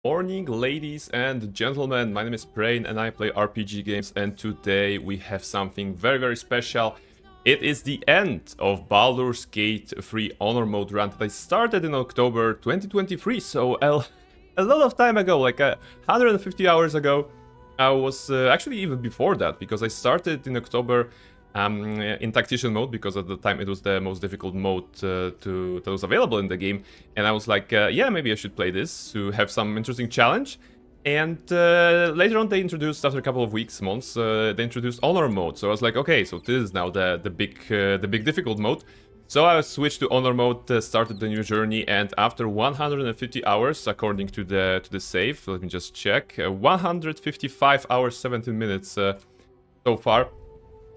Morning, ladies and gentlemen. My name is Brain and I play RPG games, and today we have something very special. It is the end of Baldur's Gate 3 Honor Mode run that I started in October 2023, so a lot of time ago, like 150 hours ago. I was actually even before that, because I started in October in tactician mode, because at the time it was the most difficult mode that was available in the game, and I was like, yeah, maybe I should play this to have some interesting challenge. And later on they introduced, after a couple of weeks, months, they introduced honor mode, so I was like, okay, so this is now the big difficult mode. So I switched to honor mode, started the new journey, and after 150 hours, according to the save, let me just check, 155 hours 17 minutes so far,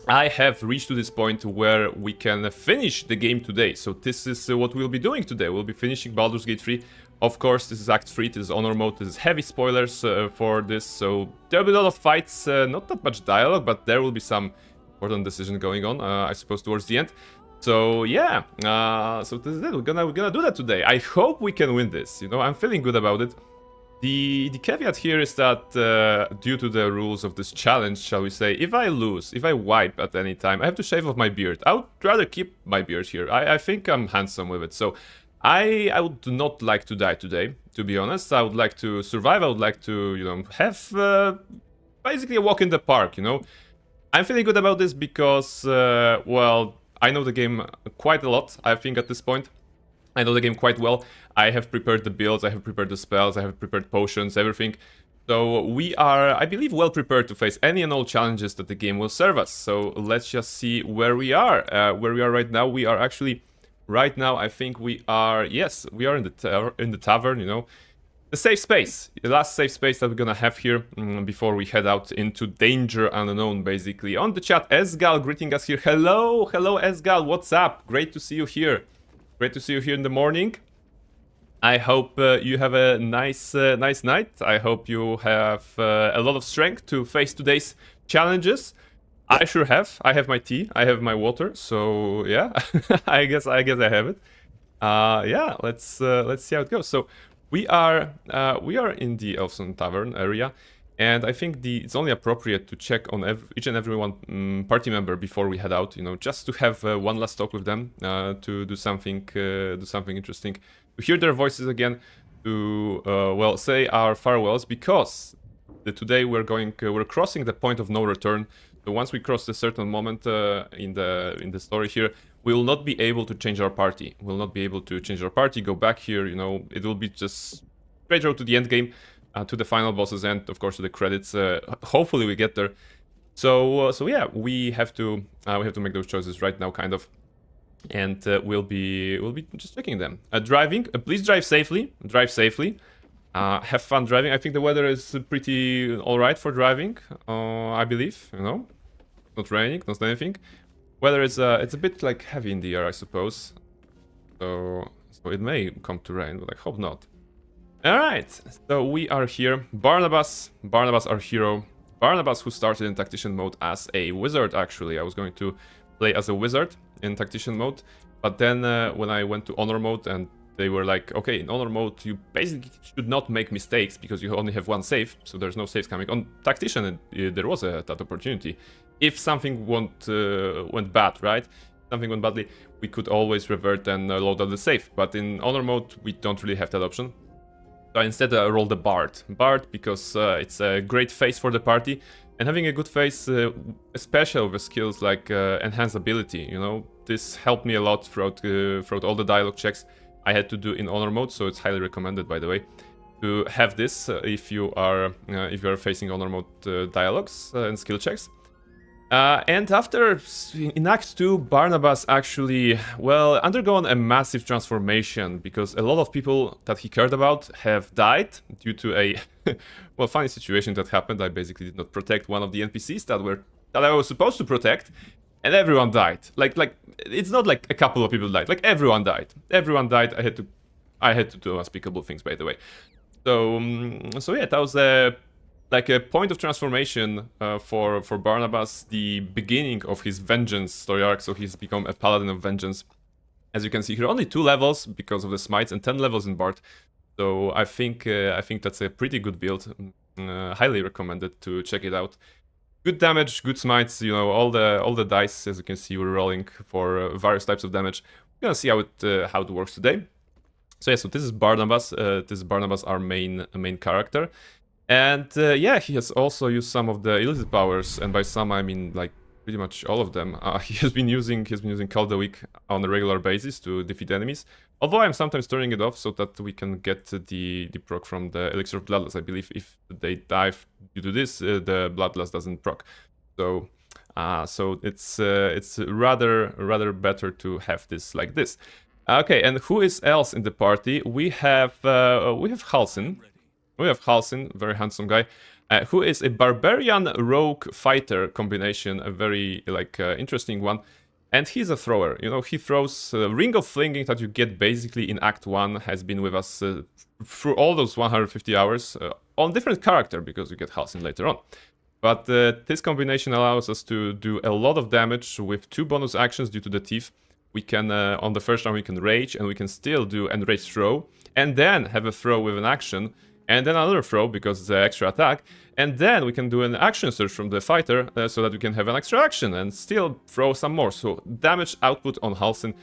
I have reached to this point where we can finish the game today. So this is what we'll be doing today. We'll be finishing Baldur's Gate 3. Of course, this is Act 3, this is Honor Mode, this is heavy spoilers for this. So there'll be a lot of fights, not that much dialogue, but there will be some important decision going on, I suppose, towards the end. So yeah, so this is it. We're gonna do that today. I hope we can win this. You know, I'm feeling good about it. The caveat here is that due to the rules of this challenge, shall we say, if I lose, if I wipe at any time, I have to shave off my beard. I would rather keep my beard here. I think I'm handsome with it. So I would not like to die today, to be honest. I would like to survive. I would like to, you know, have basically a walk in the park, you know. I'm feeling good about this because, well, I know the game quite a lot, I think, at this point. I know the game quite well. I have prepared the builds, I have prepared the spells, I have prepared potions, everything. So we are, I believe, well prepared to face any and all challenges that the game will serve us. So let's just see where we are. Where we are right now, we are actually, right now, I think we are, yes, we are in the tavern, you know. The safe space, the last safe space that we're gonna have here before we head out into danger unknown, basically. On the chat, Esgal greeting us here. Hello, Esgal, what's up? Great to see you here. Great to see you here in the morning. I hope you have a nice night. I hope you have a lot of strength to face today's challenges. I sure have. I have my tea. I have my water. So yeah, I guess I have it. Yeah, let's see how it goes. So we are in the Elfson Tavern area, and I think it's only appropriate to check on each and every one party member before we head out. You know, just to have one last talk with them, to do something interesting, to hear their voices again, to well, say our farewells, because today we're crossing the point of no return. So once we cross a certain moment in the story here, we will not be able to change our party. We'll not be able to change our party, go back here. You know, it will be just straight road to the end game. To the final bosses, and of course to the credits. Hopefully we get there. So yeah, we have to make those choices right now, kind of, and we'll be just checking them. Driving, please drive safely. Drive safely. Have fun driving. I think the weather is pretty all right for driving. I believe, you know, not raining, not anything. Weather is it's a bit like heavy in the air, I suppose. So it may come to rain, but I hope not. Alright, so we are here. Barnabas, our hero. Barnabas, who started in tactician mode as a wizard, actually. I was going to play as a wizard in tactician mode, but then when I went to honor mode, and they were like, okay, in honor mode you basically should not make mistakes because you only have one save, so there's no saves coming. On tactician, there was that opportunity. If something went bad, right? Something went badly, we could always revert and load up the save, but in honor mode we don't really have that option. So instead I rolled the Bard. Bard because it's a great face for the party, and having a good face, especially with skills like enhanced ability, you know, this helped me a lot throughout all the dialogue checks I had to do in honor mode. So it's highly recommended, by the way, to have this if you are facing honor mode dialogues and skill checks. And after, in Act 2, Barnabas actually, well, undergone a massive transformation, because a lot of people that he cared about have died due to a, well, funny situation that happened. I basically did not protect one of the NPCs that I was supposed to protect, and everyone died. Like, it's not like a couple of people died, like everyone died. Everyone died. I had to do unspeakable things, by the way. So yeah, that was like a point of transformation for Barnabas, the beginning of his vengeance story arc. So he's become a paladin of vengeance. As you can see here, only 2 levels because of the smites, and 10 levels in Bard. So I think that's a pretty good build. Highly recommended to check it out. Good damage, good smites. You know, all the dice, as you can see, we're rolling for various types of damage. We're gonna see how it works today. So yeah, so this is Barnabas. This is Barnabas, our main character, and yeah, he has also used some of the illicit powers, and by some I mean like pretty much all of them. He's been using Call of the Week on a regular basis to defeat enemies. Although I'm sometimes turning it off so that we can get the proc from the Elixir of Bloodlust. I believe if they die due to this, the Bloodlust doesn't proc. So so it's rather better to have this like this. Okay, and who is else in the party? We have Halsin. We have Halsin, very handsome guy, who is a barbarian rogue fighter combination, a very like interesting one. And he's a thrower. You know, he throws Ring of Flinging that you get basically in Act 1, has been with us through all those 150 hours on different character because you get Halsin later on. But this combination allows us to do a lot of damage with 2 bonus actions due to the Thief. We can, on the first round, we can Rage, and we can still do Enrage Throw, and then have a throw with an action, and then another throw because it's an extra attack, and then we can do an action surge from the fighter so that we can have an extra action and still throw some more. So damage output on Halsin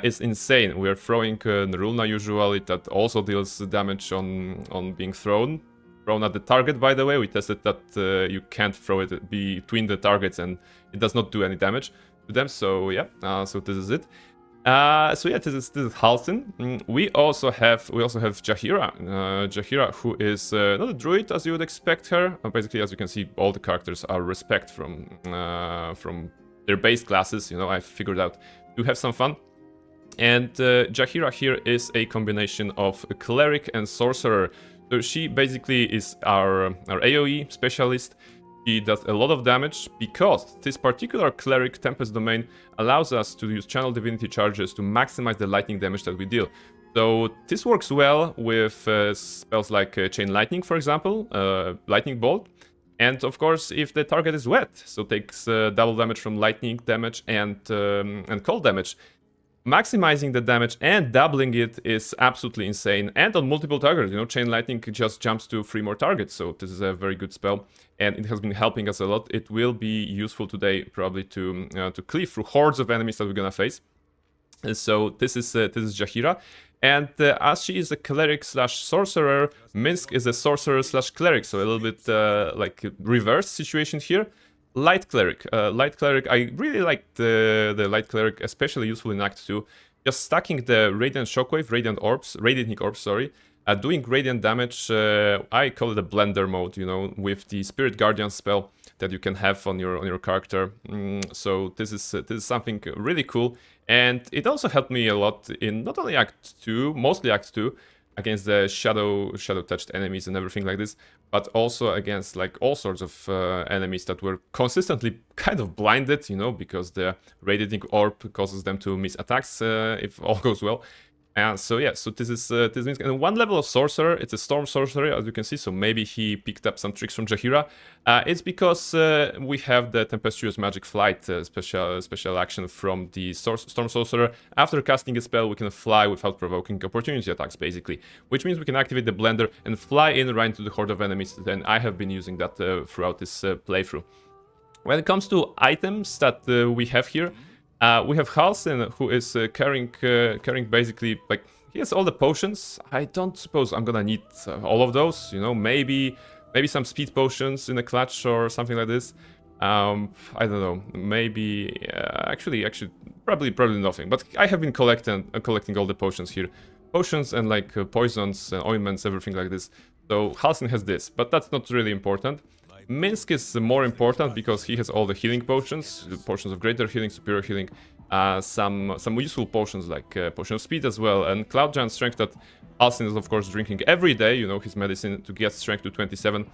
is insane. We are throwing Nerulna usually, that also deals damage on being thrown at the target, by the way. We tested that you can't throw it between the targets and it does not do any damage to them. So yeah, so this is it. So yeah, this is Halsin. We also have Jaheira. Jaheira, who is not a druid as you would expect her. Basically, as you can see, all the characters are respect from their base classes. You know, I figured out to have some fun. And Jaheira here is a combination of a cleric and sorcerer. So she basically is our AoE specialist. She does a lot of damage because this particular cleric Tempest Domain allows us to use Channel Divinity charges to maximize the lightning damage that we deal. So this works well with spells like Chain Lightning, for example, Lightning Bolt, and of course if the target is wet, so takes double damage from lightning damage and cold damage. Maximizing the damage and doubling it is absolutely insane, and on multiple targets. You know, Chain Lightning just jumps to 3 more targets, so this is a very good spell, and it has been helping us a lot. It will be useful today, probably to cleave through hordes of enemies that we're gonna face. And so this is Jaheira, and as she is a cleric slash sorcerer, Minsk is a sorcerer slash cleric, so a little bit like reverse situation here. Light Cleric. I really like the Light Cleric, especially useful in Act 2. Just stacking the Radiant Shockwave, Radiant Orbs, sorry, doing radiant damage. I call it a blender mode, you know, with the Spirit Guardian spell that you can have on your character. So this is something really cool, and it also helped me a lot in not only Act 2, mostly Act 2, against the shadow touched enemies and everything like this, but also against like all sorts of enemies that were consistently kind of blinded, you know, because the radiating orb causes them to miss attacks if all goes well. So yeah, so this means, and 1 level of sorcerer, it's a storm sorcerer, as you can see, so maybe he picked up some tricks from Jaheira. It's because we have the Tempestuous Magic Flight special action from the storm sorcerer. After casting a spell, we can fly without provoking opportunity attacks, basically, which means we can activate the blender and fly in right into the horde of enemies, and I have been using that throughout this playthrough. When it comes to items that we have here, we have Halsin, who is carrying basically, like, he has all the potions. I don't suppose I'm gonna need all of those, you know, maybe some speed potions in a clutch or something like this. I don't know, maybe, actually, probably nothing, but I have been collecting all the potions here. Potions and, like, poisons, ointments, everything like this. So Halsin has this, but that's not really important. Minsk is more important because he has all the healing potions of greater healing, superior healing, some useful potions like Potion of Speed as well, and Cloud Giant Strength that Halsin is of course drinking every day, you know, his medicine to get strength to 27.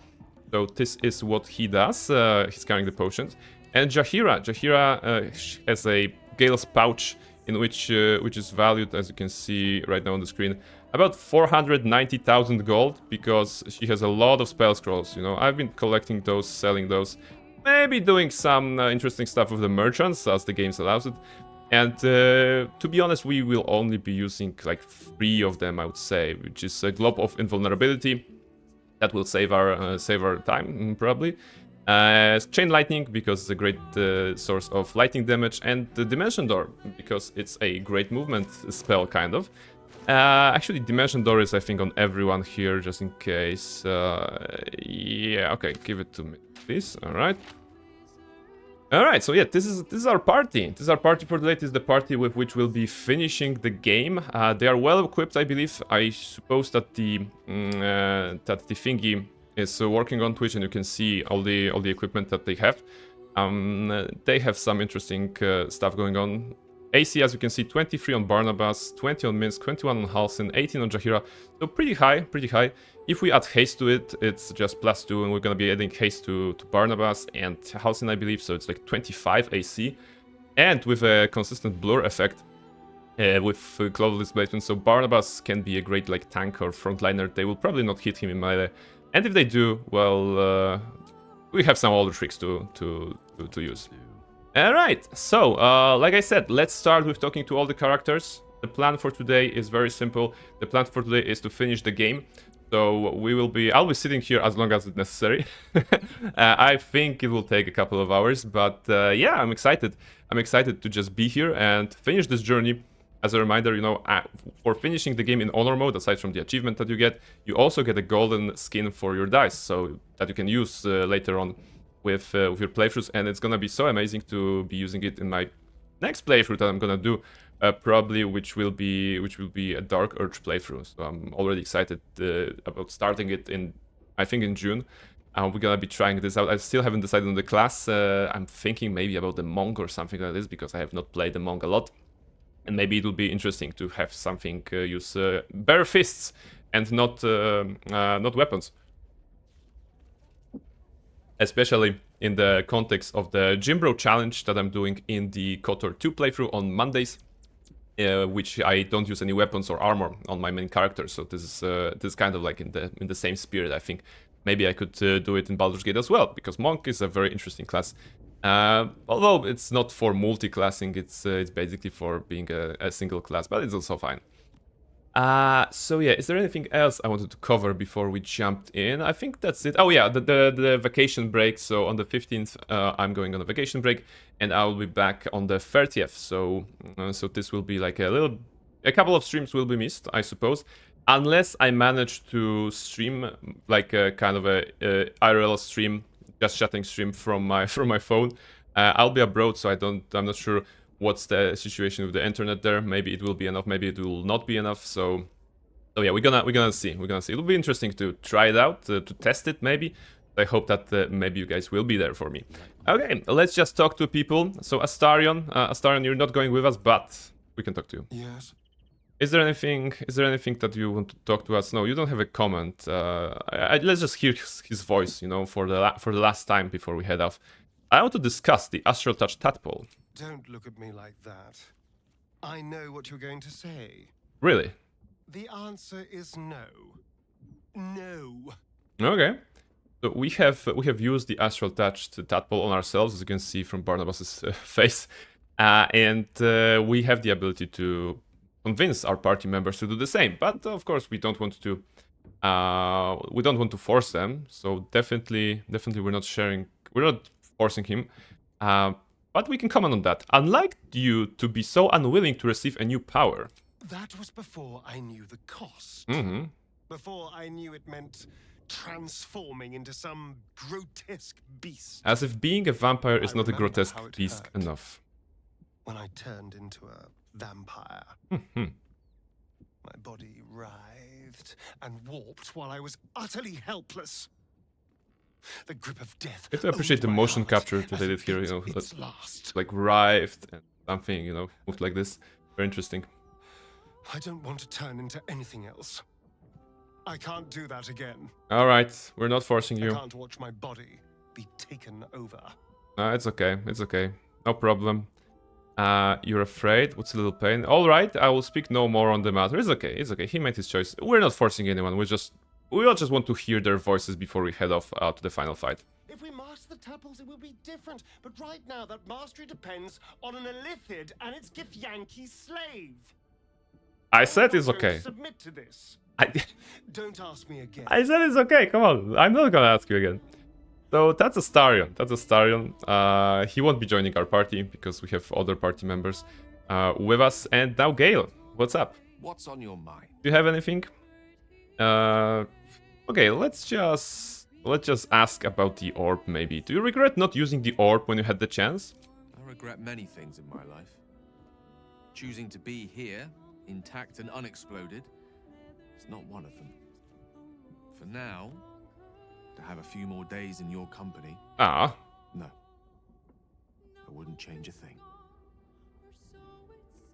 So this is what he does, he's carrying the potions. And Jaheira has a Gale's Pouch in which is valued, as you can see right now on the screen, about 490,000 gold, because she has a lot of spell scrolls, you know. I've been collecting those, selling those, maybe doing some interesting stuff with the merchants as the game allows it. And to be honest, we will only be using like 3 of them, I would say, which is a Globe of Invulnerability. That will save our time, probably. Chain Lightning, because it's a great source of lightning damage, and the Dimension Door, because it's a great movement spell, kind of. Actually, Dimension Door is, I think, on everyone here, just in case. Yeah, okay, give it to me, please. Alright. Alright, so yeah, this is our party. This is our party for the day. This is the party with which we'll be finishing the game. They are well equipped, I believe. I suppose that the thingy is working on Twitch, and you can see all the equipment that they have. They have some interesting stuff going on. AC, as you can see, 23 on Barnabas, 20 on Minsk, 21 on Halsin, 18 on Jahira. So pretty high, pretty high. If we add haste to it, it's just +2, and we're gonna be adding haste to Barnabas and Halsin, I believe, so it's like 25 AC. And with a consistent blur effect, with Cloud Displacement, so Barnabas can be a great like tank or frontliner. They will probably not hit him in melee. And if they do, well, we have some other tricks to use. Alright, so, like I said, let's start with talking to all the characters. The plan for today is very simple. The plan for today is to finish the game. So I'll be sitting here as long as it's necessary. I think it will take a couple of hours, but yeah, I'm excited. I'm excited to just be here and finish this journey. As a reminder, you know, for finishing the game in honor mode, aside from the achievement that you get, you also get a golden skin for your dice, so that you can use later on with your playthroughs, and it's gonna be so amazing to be using it in my next playthrough that I'm gonna do, probably, which will be a Dark Urge playthrough. So I'm already excited about starting it I think in June. We're gonna be trying this out. I still haven't decided on the class. I'm thinking maybe about the Monk or something like this, because I have not played the Monk a lot. And maybe it will be interesting to have something use bare fists and not weapons. Especially in the context of the Jimbro challenge that I'm doing in the KOTOR 2 playthrough on Mondays, which I don't use any weapons or armor on my main character. So this is kind of like in the same spirit. I think maybe I could do it in Baldur's Gate as well, because Monk is a very interesting class. Although it's not for multi-classing, it's basically for being a single class, but it's also fine. So yeah, is there anything else I wanted to cover before we jumped in? I think that's it. Oh yeah, the vacation break. So on the 15th, I'm going on a vacation break, and I'll be back on the 30th. So this will be like a couple of streams will be missed, I suppose, unless I manage to stream like a kind of a IRL stream, just chatting stream from my phone. I'll be abroad, so I'm not sure what's the situation with the internet there. Maybe it will be enough, maybe it will not be enough. So yeah, we're gonna see. It'll be interesting to try it out, to test it maybe. I hope that maybe you guys will be there for me. Okay, let's just talk to people. So Astarion, you're not going with us, but we can talk to you. Yes. Is there anything that you want to talk to us? No, you don't have a comment. Let's just hear his voice, you know, for the last time before we head off. I want to discuss the Astral Touch Tadpole. Don't look at me like that. I know what you're going to say. Really? The answer is no. No. Okay. So we have used the Astral Touch Tadpole on ourselves, as you can see from Barnabas's face, and we have the ability to convince our party members to do the same. But of course, we don't want to force them. So definitely, we're not forcing him. But we can comment on that. Unlike you to be so unwilling to receive a new power. That was before I knew the cost. Mm-hmm. Before I knew it meant transforming into some grotesque beast. As if being a vampire is not a grotesque beast enough. When I turned into a vampire. Mm-hmm. My body writhed and warped while I was utterly helpless. The grip of death. I have to appreciate the motion capture that they did here, you know, like writhed and something, you know, moved like this. Very interesting. I don't want to turn into anything else. I can't do that again. Alright, we're not forcing you. I can't watch my body be taken over. It's okay, no problem. You're afraid? What's a little pain? Alright, I will speak no more on the matter. It's okay, he made his choice. We're not forcing anyone, we all just want to hear their voices before we head off to the final fight. If we Ask the tadpoles, it will be different. But right now, that mastery depends on an Elithid and its Githyanki's slave. I said I'm it's not going to okay. submit to this. I, Don't ask me again. I said it's okay, come on. I'm not gonna ask you again. So that's a Starion. That's a Starion. He won't be joining our party because we have other party members with us. And now Gale, what's up? What's on your mind? Do you have anything? Okay, let's just ask about the orb maybe. Do you regret not using the orb when you had the chance? I regret many things in my life. Choosing to be here, intact and unexploded, is not one of them. For now, to have a few more days in your company, Ah, no. I wouldn't change a thing.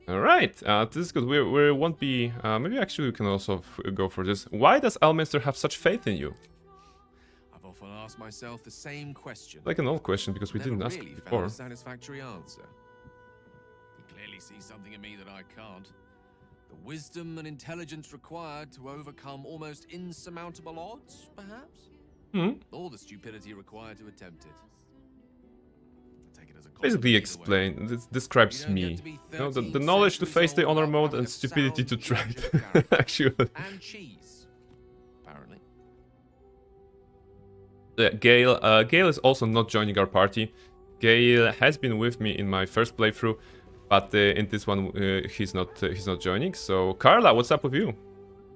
all right. This is good. We won't be. Maybe actually we can also go for this. Why does Elminster have such faith in you? I've often asked myself the same question. Like an old question because we Never didn't ask really it found before. a satisfactory answer. He clearly sees something in me that I can't. The wisdom and intelligence required to overcome almost insurmountable odds, perhaps? Or the stupidity required to attempt it. I take it as a Basically, compliment either way. explain. This describes You don't me. get to be You know, the 13 knowledge to centuries face the old honor without mode having and a stupidity to sound try judge it. of character. Actually. And cheese, apparently. Yeah, Gale is also not joining our party. Gale has been with me in my first playthrough, but in this one he's not joining. So Carla, what's up with you?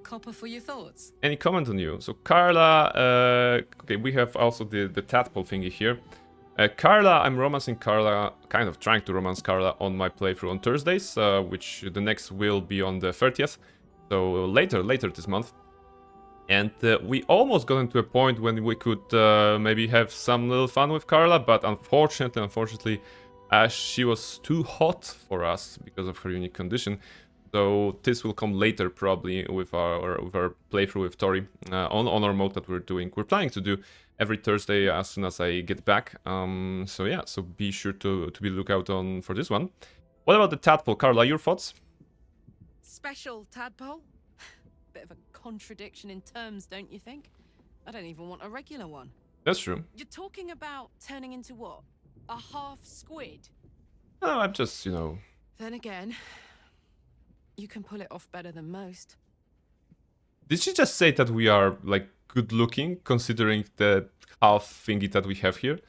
Copper for your thoughts. Any comment on you? So Carla, okay, we have also the tadpole thingy here. Carla, I'm romancing Carla, kind of trying to romance Carla on my playthrough on Thursdays, which the next will be on the 30th, so later this month. And we almost got into a point when we could maybe have some little fun with Carla, but unfortunately, she was too hot for us because of her unique condition. So this will come later, probably with our playthrough with Tori on honor mode that we're doing. We're planning to do every Thursday as soon as I get back. So yeah, so be sure to be lookout on for this one. What about the tadpole, Carla? Your thoughts? Special tadpole? Bit of a contradiction in terms, don't you think? I don't even want a regular one. That's true. You're talking about turning into what? A half squid? No, I'm just, you know. Then again, you can pull it off better than most. Did she just say that we are like good looking, considering the half thingy that we have here?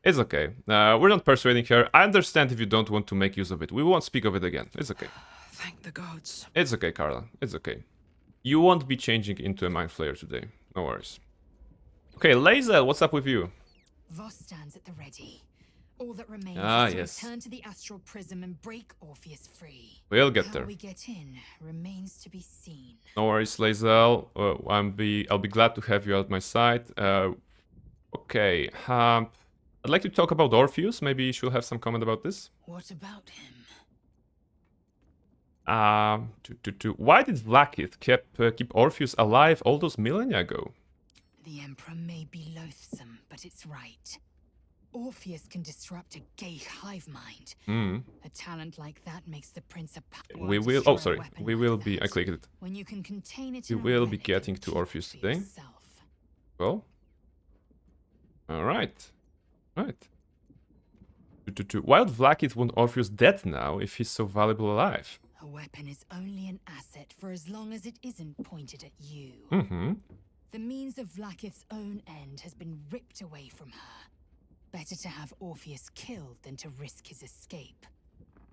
It's okay. We're not persuading her. I understand if you don't want to make use of it. We won't speak of it again. It's okay. Thank the gods. It's okay, Carla. It's okay. You won't be changing into a Mind Flayer today. No worries. Okay, Lae'zel, what's up with you? Voss stands at the ready. All that remains Ah, is to yes. return to the astral prism and break Orpheus free. We'll get How there. we get in remains to be seen. No worries, Lae'zel. I'll be glad to have you at my side. Okay. I'd like to talk about Orpheus. Maybe she'll have some comment about this. What about him? Why did Vlaakith keep Orpheus alive all those millennia ago? The Emperor may be loathsome, but it's right. Orpheus can disrupt a gay hive mind. A talent like that makes the prince a power. We will. Oh, sorry. We will be. I clicked it. When you can contain it. We in a will be relic getting and to keep Orpheus it for today. yourself. Well. All right. Right. Why would Vlaakith want Orpheus dead now if he's so valuable alive? A weapon is only an asset for as long as it isn't pointed at you. Mm-hmm. The means of Vlaakith's own end has been ripped away from her. Better to have Orpheus killed than to risk his escape.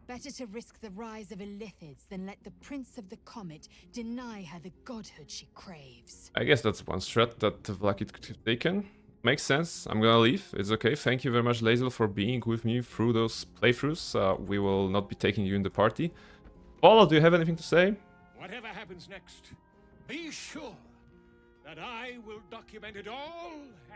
Better to risk the rise of Illithids than let the Prince of the Comet deny her the godhood she craves. I guess that's one threat that Vlaakith could have taken. Makes sense. I'm gonna leave. It's okay. Thank you very much, Lae'zel, for being with me through those playthroughs. We will not be taking you in the party. Paulo, do you have anything to say? Whatever happens next, be sure that I will document it all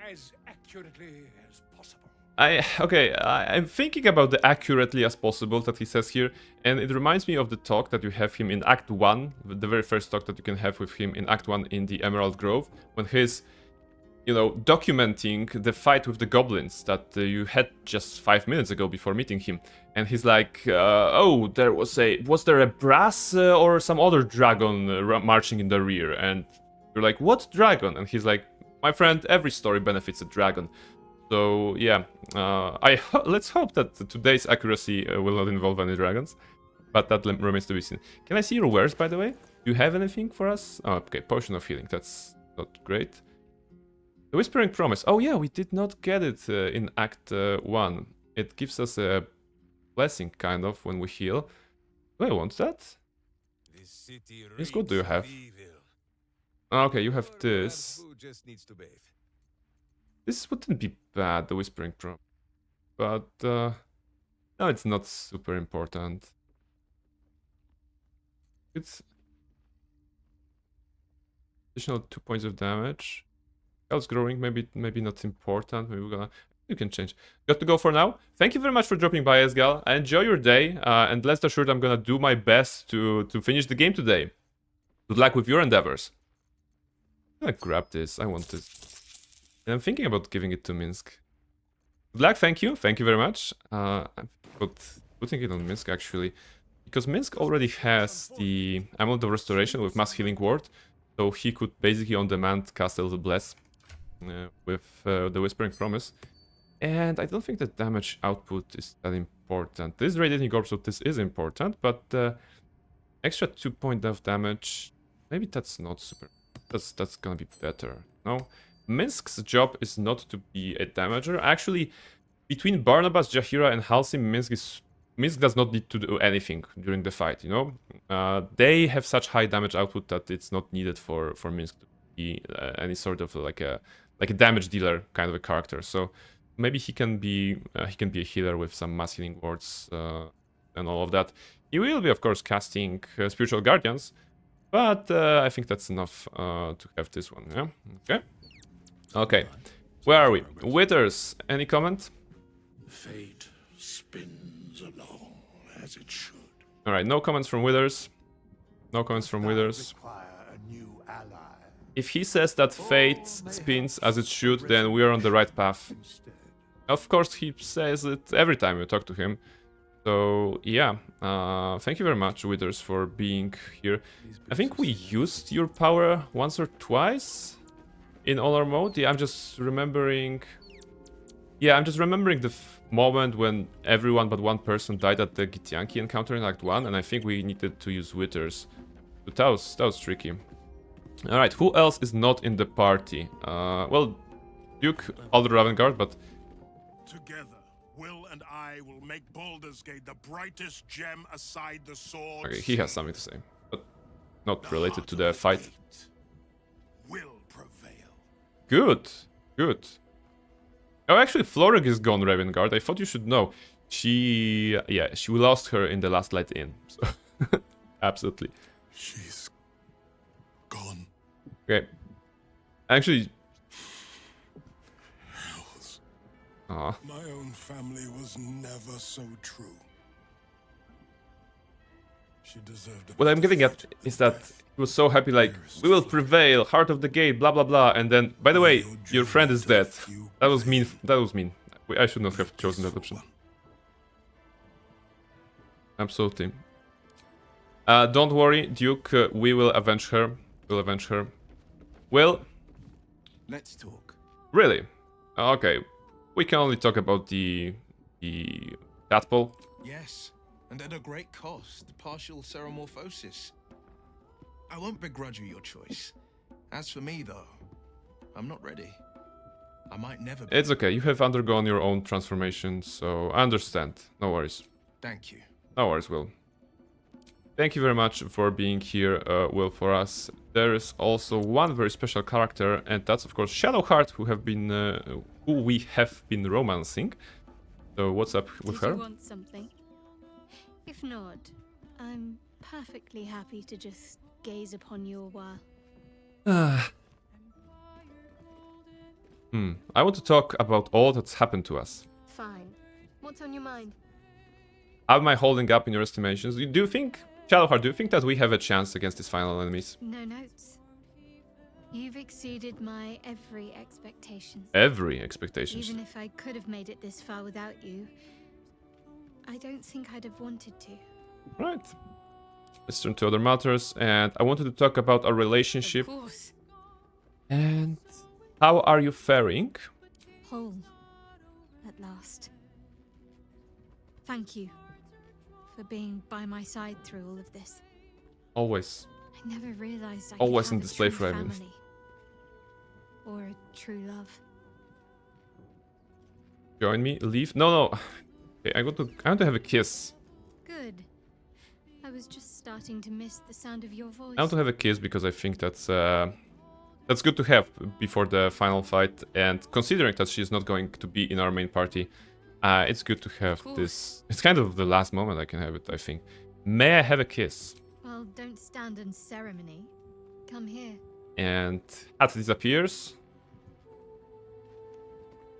as accurately as possible. I'm thinking about the accurately as possible that he says here, and it reminds me of the talk that you have him in Act 1, the very first talk that you can have with him in Act 1 in the Emerald Grove, when he's, you know, documenting the fight with the goblins that you had just 5 minutes ago before meeting him. And he's like, oh, was there a brass or some other dragon marching in the rear? And you're like, what dragon? And he's like, my friend, every story benefits a dragon. So yeah, let's hope that today's accuracy will not involve any dragons, but that remains to be seen. Can I see your wares, by the way? Do you have anything for us? Oh, okay, potion of healing. That's not great. The Whispering Promise. Oh yeah, we did not get it in Act 1. It gives us a blessing, kind of, when we heal. Do I want that? Yes, what do you have? Okay, you have this. This wouldn't be bad, the Whispering Promise. But, no, it's not super important. It's additional 2 points of damage. Health growing, maybe not important. Maybe we're gonna... You can change. Got to go for now. Thank you very much for dropping by, Esgal. Enjoy your day, and rest assured I'm gonna do my best to finish the game today. Good luck with your endeavors. I'm gonna grab this. I want this. And I'm thinking about giving it to Minsk. Good luck, thank you very much. I'm putting it on Minsk, actually. Because Minsk already has the Amulet of Restoration with Mass Healing Ward. So he could basically on demand cast a little Bless with the Whispering Promise. And I don't think the damage output is that important. This is Radiating Orb, so this is important, but extra 2 points of damage, maybe that's not super. That's gonna be better. No? Minsk's job is not to be a damager. Actually, between Barnabas, Jahira, and Halsey, Minsk does not need to do anything during the fight, you know? They have such high damage output that it's not needed for Minsk to be any sort of like a damage dealer kind of a character. So maybe he can be a healer with some mass healing wards and all of that. He will be, of course, casting Spiritual Guardians, but I think that's enough to have this one, yeah? Okay. Okay. Where are we? Withers, any comment? Fate spins along as it should. Alright, no comments from Withers. No comments from Withers. If he says that fate spins as it should, then we are on the right path. Of course, he says it every time we talk to him. So, yeah. Thank you very much, Withers, for being here. I think we used your power once or twice in Honor mode. Yeah, I'm just remembering... Yeah, I'm just remembering the moment when everyone but one person died at the Githyanki encounter in Act 1, and I think we needed to use Withers. But that was tricky. Alright, who else is not in the party? Well, Duke, Baldur Ravengard, but... Together, Will and I will make Baldur's Gate the brightest gem aside the swords. Okay, he has something to say, but not related to the fight. Will prevail. Good, good. Oh, actually, Florig is gone, Ravengard. I thought you should know. She lost her in the last Let In. So absolutely. She's gone. Okay. Actually... Hells. Aw. My own family was never so true. She deserved What I'm getting at is that he was so happy, like, we will prevail, heart of the gate, blah blah blah, and then, by the way, your friend is dead. That was mean. That was mean. I should not have chosen that option. Absolutely. Don't worry, Duke. We will avenge her. We'll avenge her. Well, Let's talk. really? Okay. We can only talk about the tadpole. Yes, and at a great cost. Partial ceremorphosis. I won't begrudge you your choice. As for me, though, I'm not ready. I might never be. It's okay. You have undergone your own transformation, so I understand. No worries. Thank you. No worries, Will. Thank you very much for being here, Will, for us. There is also one very special character, and that's of course Shadowheart, who we have been romancing. So what's up with her? Did you want something? If not, I'm perfectly happy to just gaze upon you a while. I want to talk about all that's happened to us. Fine. What's on your mind? How am I holding up in your estimations? Do you think, Shadowheart, do you think that we have a chance against these final enemies? No notes. You've exceeded my every expectation. Every expectation. Even if I could have made it this far without you, I don't think I'd have wanted to. Right. Let's turn to other matters, and I wanted to talk about our relationship. Of course. And how are you faring? Whole. at last. Thank you for being by my side through all of this. Always. I never realized I Always could in have a this playthrough, true I mean. family. Or a true love. Join me. Leave. No. Okay, I want to have a kiss. Good. I was just starting to miss the sound of your voice. I want to have a kiss because I think that's good to have before the final fight. And considering that she's not going to be in our main party, it's good to have this. It's kind of the last moment I can have it, I think. May I have a kiss? Well, don't stand in ceremony. Come here. And Hat disappears.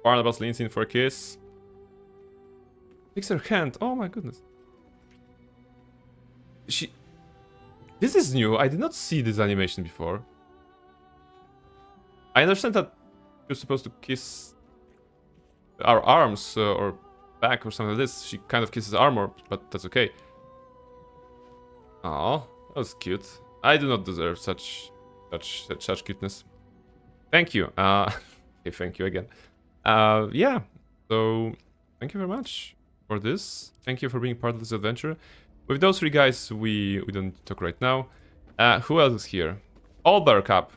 Barnabas leans in for a kiss. Takes her hand. Oh my goodness. This is new. I did not see this animation before. I understand that you're supposed to kiss our arms or back or something like this. She kind of kisses armor, but that's okay. Oh, that was cute. I do not deserve such cuteness. Thank you. Okay, thank you again. Yeah. So thank you very much for this. Thank you for being part of this adventure. With those three guys, we don't talk right now. Who else is here? All Buttercup.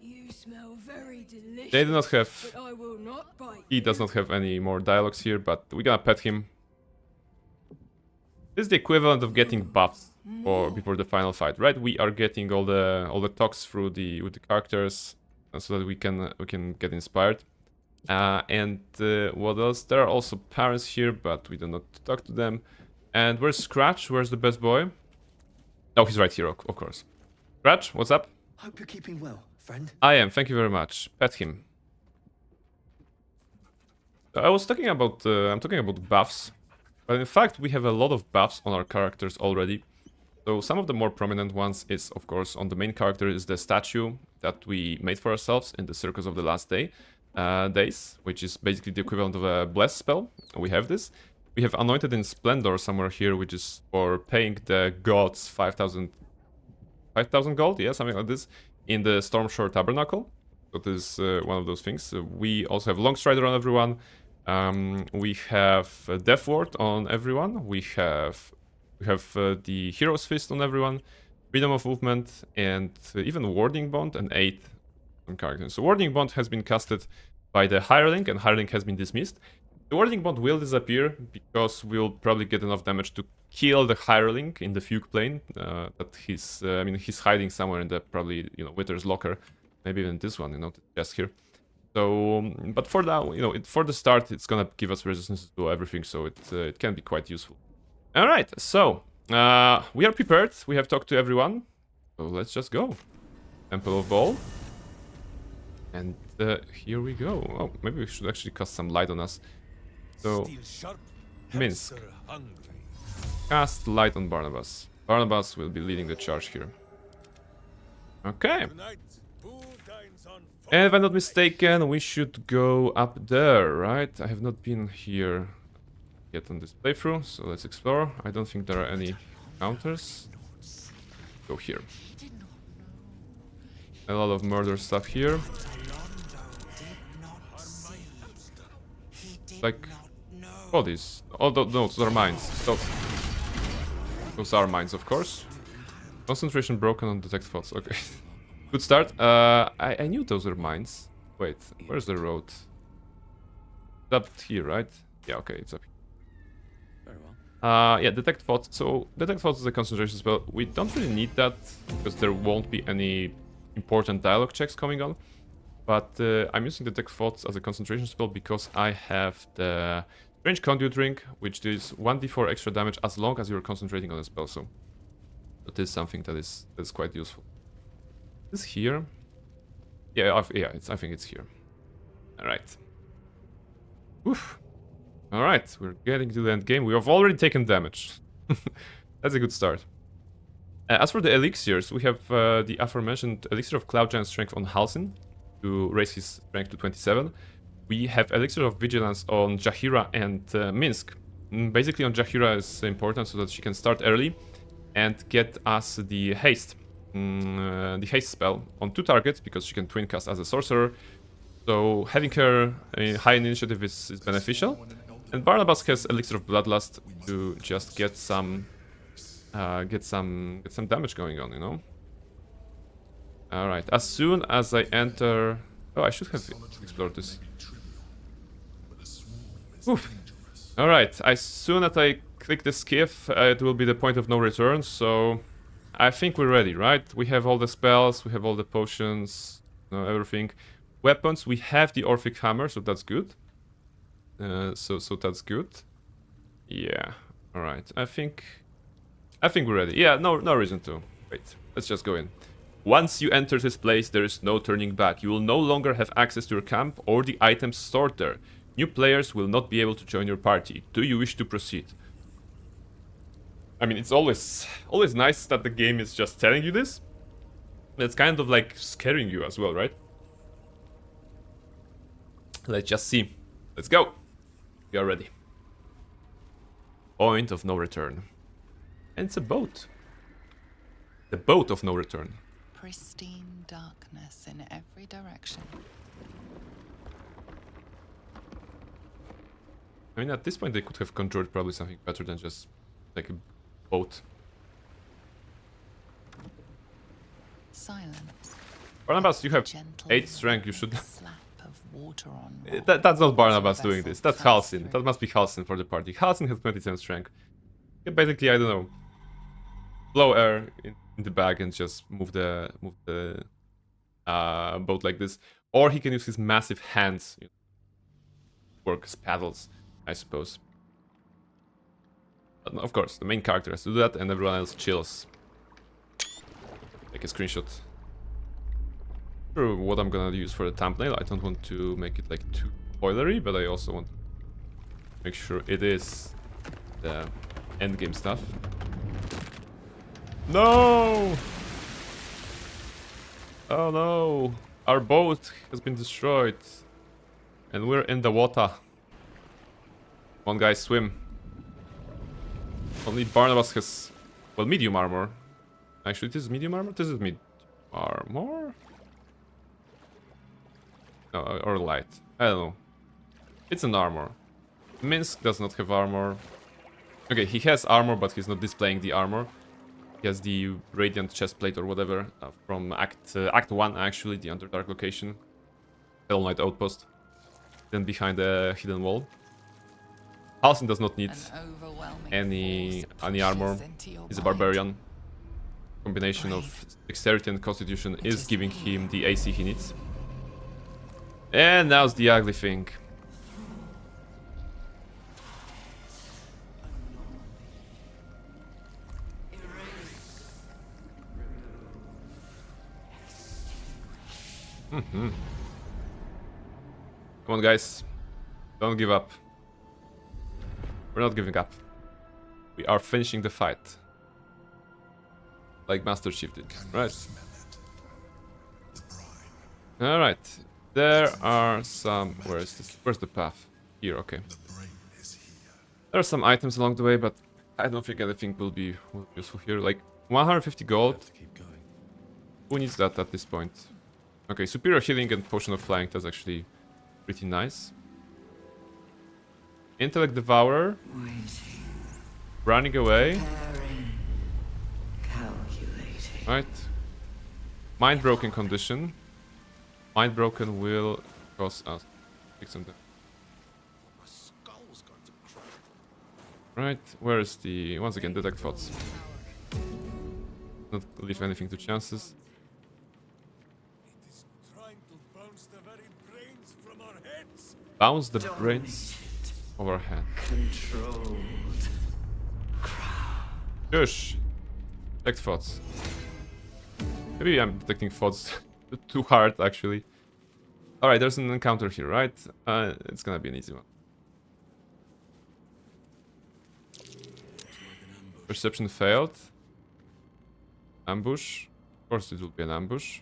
You smell very delicious. They do not have. But I will not bite. He does not have any more dialogues here, but we're gonna pet him. This is the equivalent of getting buffs before the final fight, right? We are getting all the talks through with the characters, so that we can get inspired. And what else? There are also parents here, but we do not talk to them. And where's Scratch? Where's the best boy? Oh, he's right here, of course. Scratch, what's up? Hope you're keeping well, friend. I am, thank you very much. Pet him. I'm talking about buffs. But in fact, we have a lot of buffs on our characters already. So some of the more prominent ones is, of course, on the main character is the statue that we made for ourselves in the Circus of the Last Days, which is basically the equivalent of a Bless spell. We have this. We have Anointed in Splendor somewhere here, which is for paying the gods 5,000 gold, yeah, something like this, in the Stormshore Tabernacle. So this is one of those things. We also have Longstrider on everyone. We have Death Ward on everyone. We have the Hero's Fist on everyone. Freedom of Movement, and even Warding Bond and 8 on characters. So Warding Bond has been casted by the Hireling, and Hireling has been dismissed. The Warding Bond will disappear because we'll probably get enough damage to kill the Hireling in the Fugue Plane. That he's hiding somewhere in the probably Wither's locker, maybe even this one, the chest here. So, but for now, for the start, it's gonna give us resistance to everything, so it can be quite useful. All right, so we are prepared. We have talked to everyone, so let's just go. Temple of Ball, and here we go. Oh, maybe we should actually cast some light on us. So, Minsk, cast light on Barnabas. Barnabas will be leading the charge here. Okay. And if I'm not mistaken, we should go up there, right? I have not been here yet on this playthrough, so let's explore. I don't think there are any counters. Go here. A lot of murder stuff here. Like, all these. No, those are mines. So, those are mines, of course. Concentration broken on detect thoughts. Okay. Good start. I knew those were mines. Wait, where's the road? It's up here, right? Yeah, okay, it's up here. Very well. Yeah, detect thoughts. So, detect thoughts is a concentration spell. We don't really need that because there won't be any important dialogue checks coming on. But I'm using detect thoughts as a concentration spell because I have the Strange Conduit Ring, which does 1d4 extra damage as long as you're concentrating on a spell. So, that is something that is quite useful. Is here? Yeah, I think it's here. All right. Oof. All right, we're getting to the end game. We have already taken damage. That's a good start. As for the elixirs, we have the aforementioned elixir of Cloud Giant Strength on Halsin to raise his strength to 27. We have elixir of Vigilance on Jaheira and Minsk. Basically, on Jaheira is important so that she can start early and get us the haste. The haste spell on 2 targets because she can twin cast as a sorcerer. So having her high initiative is beneficial. And Barnabas has Elixir of Bloodlust to just get some damage going on, you know. All right. As soon as I enter, oh, I should have explored this. Oof. All right. As soon as I click the skiff, it will be the point of no return. So I think we're ready, right? We have all the spells, we have all the potions, everything. Weapons, we have the Orphic Hammer, so that's good. So that's good. Yeah. All right. I think we're ready. Yeah. No reason to wait. Let's just go in. Once you enter this place, there is no turning back. You will no longer have access to your camp or the items stored there. New players will not be able to join your party. Do you wish to proceed? I mean, it's always nice that the game is just telling you this. It's kind of like scaring you as well, right? Let's just see. Let's go. We are ready. Point of no return. And it's a boat. The boat of no return. Pristine darkness in every direction. I mean, at this point, they could have conjured probably something better than just like a boat. Silence. Barnabas, you have 8 strength. You should. Slap of water on That's not Barnabas doing this. That's Halsin. That must be Halsin for the party. Halsin has 27 strength. Yeah, basically, I don't know. Blow air in the bag and just move the boat like this, or he can use his massive hands, work as paddles, I suppose. But of course, the main character has to do that, and everyone else chills. Take a screenshot. Sure, what I'm gonna use for the thumbnail. I don't want to make it like too spoilery, but I also want to make sure it is the endgame stuff. No! Oh no! Our boat has been destroyed. And we're in the water. One guy swim. Only Barnabas has, well, medium armor. Actually, this is medium armor? This is medium armor? No, or light. I don't know. It's an armor. Minsk does not have armor. Okay, he has armor, but he's not displaying the armor. He has the Radiant chestplate or whatever from Act 1, actually, the Underdark location. Hell Knight Outpost. Then behind the hidden wall. Halsin does not need any armor. He's a barbarian. Combination of dexterity and constitution is giving him the AC he needs. And now's the ugly thing. Come on, guys. Don't give up. We're not giving up. We are finishing the fight. Like Master Chief did, right? Alright. There are some... Where is this? Where's the path? Here, okay. There are some items along the way, but I don't think anything will be useful here. Like, 150 gold. Who needs that at this point? Okay, superior healing and potion of flying, that's actually pretty nice. Intellect devourer. Running away. Right. Mind broken condition. Mind broken will cause us fix some damage. Right, where is the... Once again, detect thoughts. Not leave anything to chances. Bounce the brains of our head. Shush! Detect thoughts. Maybe I'm detecting thoughts too hard, actually. Alright, there's an encounter here, right? It's gonna be an easy one. Perception failed. Ambush. Of course it will be an ambush.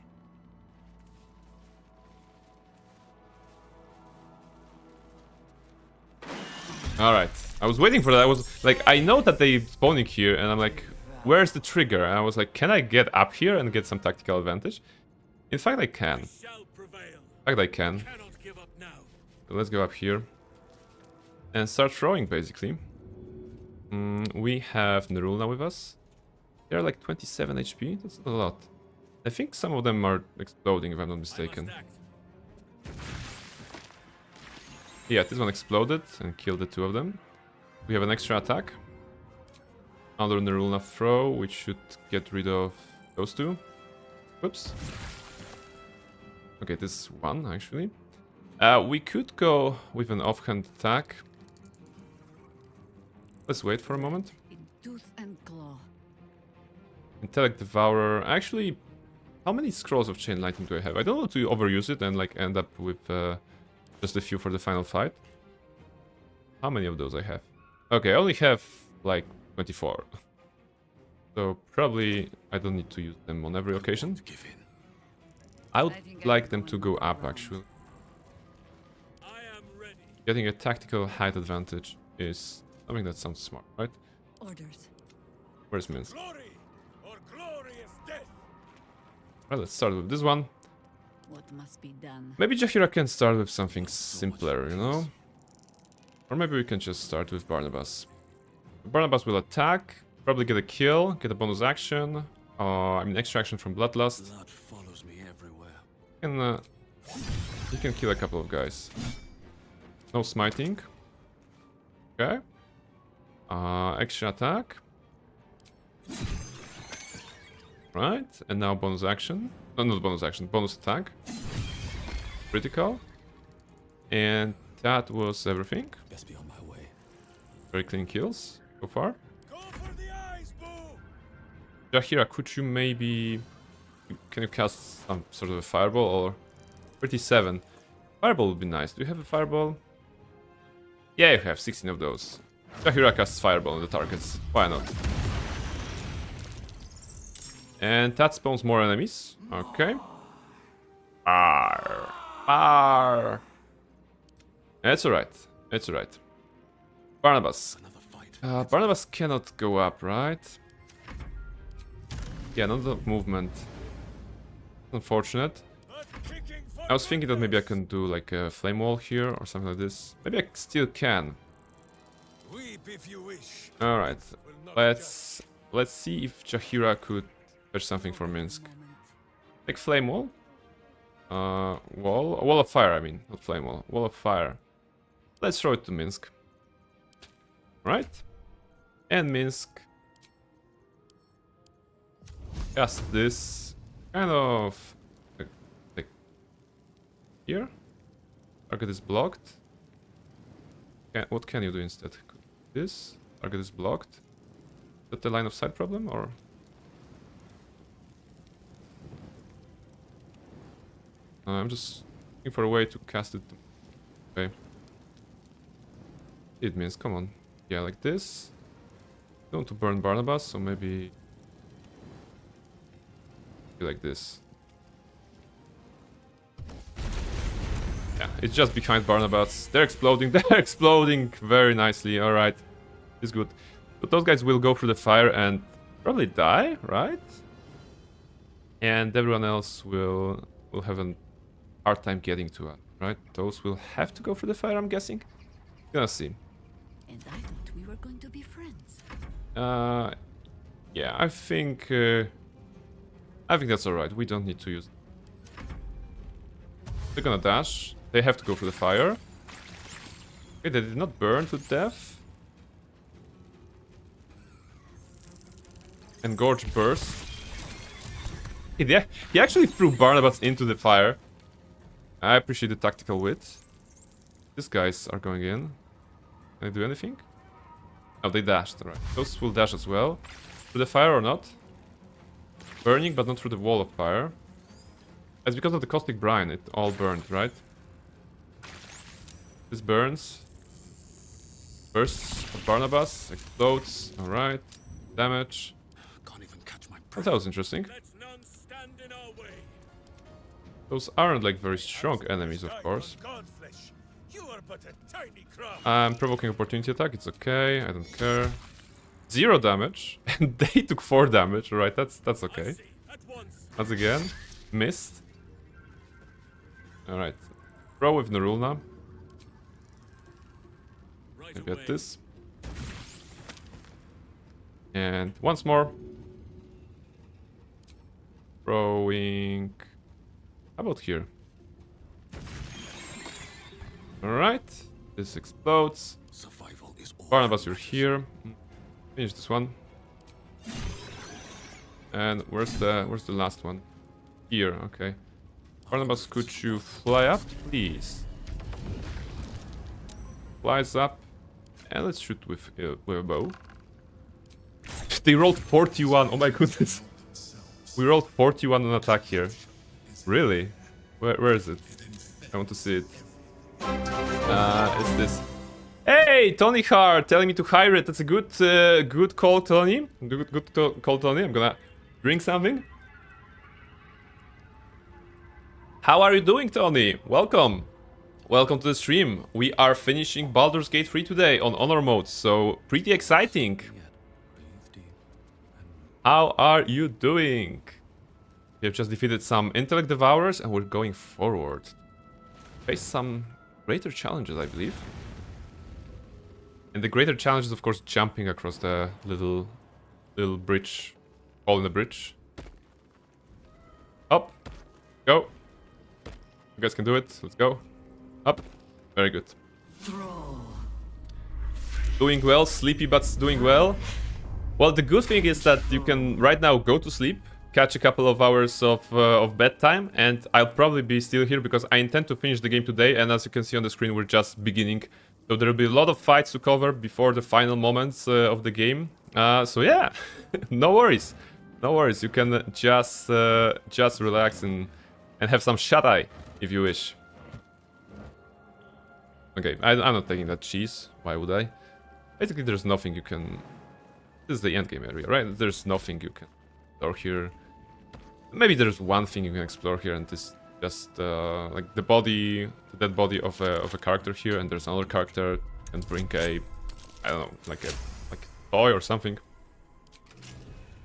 Alright. I was waiting for that. I was like, I know that they spawning here, and I'm like, where's the trigger? And I was like, can I get up here and get some tactical advantage? In fact, I can. In fact, I can. let's go up here and start throwing, basically. We have Nerulna with us. They're like 27 HP. That's not a lot. I think some of them are exploding, if I'm not mistaken. Yeah, this one exploded and killed the two of them. We have an extra attack. Another Nerulna throw, which should get rid of those two. Whoops. Okay, this one, actually. We could go with an offhand attack. Let's wait for a moment. In tooth and claw. Intellect Devourer. Actually, how many scrolls of Chain Lightning do I have? I don't want to overuse it and like end up with just a few for the final fight. How many of those I have? Okay, I only have like 24. So probably I don't need to use them on every occasion. I would like them to go up, actually. Getting a tactical height advantage is something that sounds smart, right? Orders. Where's Minsk? Glory or glorious death. Well, let's start with this one. What must be done? Maybe Jaheira can start with something simpler, you know? Or maybe we can just start with Barnabas. Barnabas will attack, probably get a kill, get a bonus action. I mean, extra action from Bloodlust. Blood follows me everywhere. And you can kill a couple of guys. No smiting. Okay. Extra attack. Right, and now bonus action. No, not bonus action, bonus attack. Critical. And that was everything. Best be on my way. Very clean kills so far. Go for the eyes, Boo! Jaheira, could you maybe... Can you cast some sort of a fireball or... 37. Fireball would be nice. Do you have a fireball? Yeah, you have 16 of those. Jaheira casts fireball on the targets. Why not? And that spawns more enemies. Okay. Arr. Arr. It's alright. It's alright. Barnabas. Barnabas cannot go up, right? Yeah, not the movement. Unfortunate. I was thinking that maybe I can do like a flame wall here or something like this. Maybe I still can. Weep if you wish. Alright. Let's see if Jaheira could fetch something for Minsk. Like flame wall. Wall of fire, I mean, not flame wall. Wall of fire. Let's throw it to Minsk. Right? And Minsk cast this kind of like here. Target is blocked. What can you do instead? This target is blocked. Is that the line of sight problem or? I'm just looking for a way to cast it. Okay. It means, come on. Yeah, like this. Don't want to burn Barnabas, so maybe like this. Yeah, it's just behind Barnabas. They're exploding. They're exploding very nicely. All right, it's good. But those guys will go through the fire and probably die, right? And everyone else will have a hard time getting to it, right? Those will have to go through the fire, I'm guessing. Gonna see. And I thought we were going to be friends. Yeah, I think that's alright. We don't need to use. They're gonna dash. They have to go through the fire. Okay, they did not burn to death. Engorge burst. He actually threw Barnabas into the fire. I appreciate the tactical wit. These guys are going in. Can they do anything? Oh, they dashed. Alright. Those will dash as well. Through the fire or not? Burning, but not through the wall of fire. It's because of the caustic brine. It all burned, right? This burns. Bursts of Barnabas. Explodes. Alright. Damage. Can't even catch my Oh, that was interesting. Let none stand in our way. Those aren't like very strong enemies, of course. Godflesh, you are but a tiny crumb. I'm provoking opportunity attack. It's okay. I don't care. 0 damage, and they took 4 damage. Right, that's okay. Once again, missed. All right, throw with Nerulna. maybe at this. And once more. Throwing... How about here? Alright. This explodes. Barnabas, you're here. Finish this one. And where's the last one? Here, okay. Barnabas, could you fly up, please? Flies up. And let's shoot with a bow. They rolled 41. Oh my goodness. We rolled 41 on attack here. Really? Where is it? I want to see it. It's this. Hey, Tony Hart telling me to hire it. That's a good call, Tony. Good call, Tony. I'm gonna drink something. How are you doing, Tony? Welcome. Welcome to the stream. We are finishing Baldur's Gate 3 today on Honor mode, so pretty exciting. How are you doing? We have just defeated some intellect devourers and we're going forward. Face some greater challenges, I believe. And the greater challenge is, of course, jumping across the little bridge. Hole in the bridge. Up. Go. You guys can do it. Let's go. Up. Very good. Doing well. Sleepy, but doing well. Well, the good thing is that you can right now go to sleep, catch a couple of hours of bedtime, and I'll probably be still here because I intend to finish the game today, and as you can see on the screen, we're just beginning. So there will be a lot of fights to cover before the final moments of the game. So yeah, no worries. No worries, you can just relax and have some shut-eye, if you wish. Okay, I'm not taking that cheese. Why would I? Basically, there's nothing you can... This is the endgame area, right? There's nothing you can explore here. Maybe there's one thing you can explore here, and this just like the body, the dead body of a character here, and there's another character and bring a, I don't know, like a toy or something.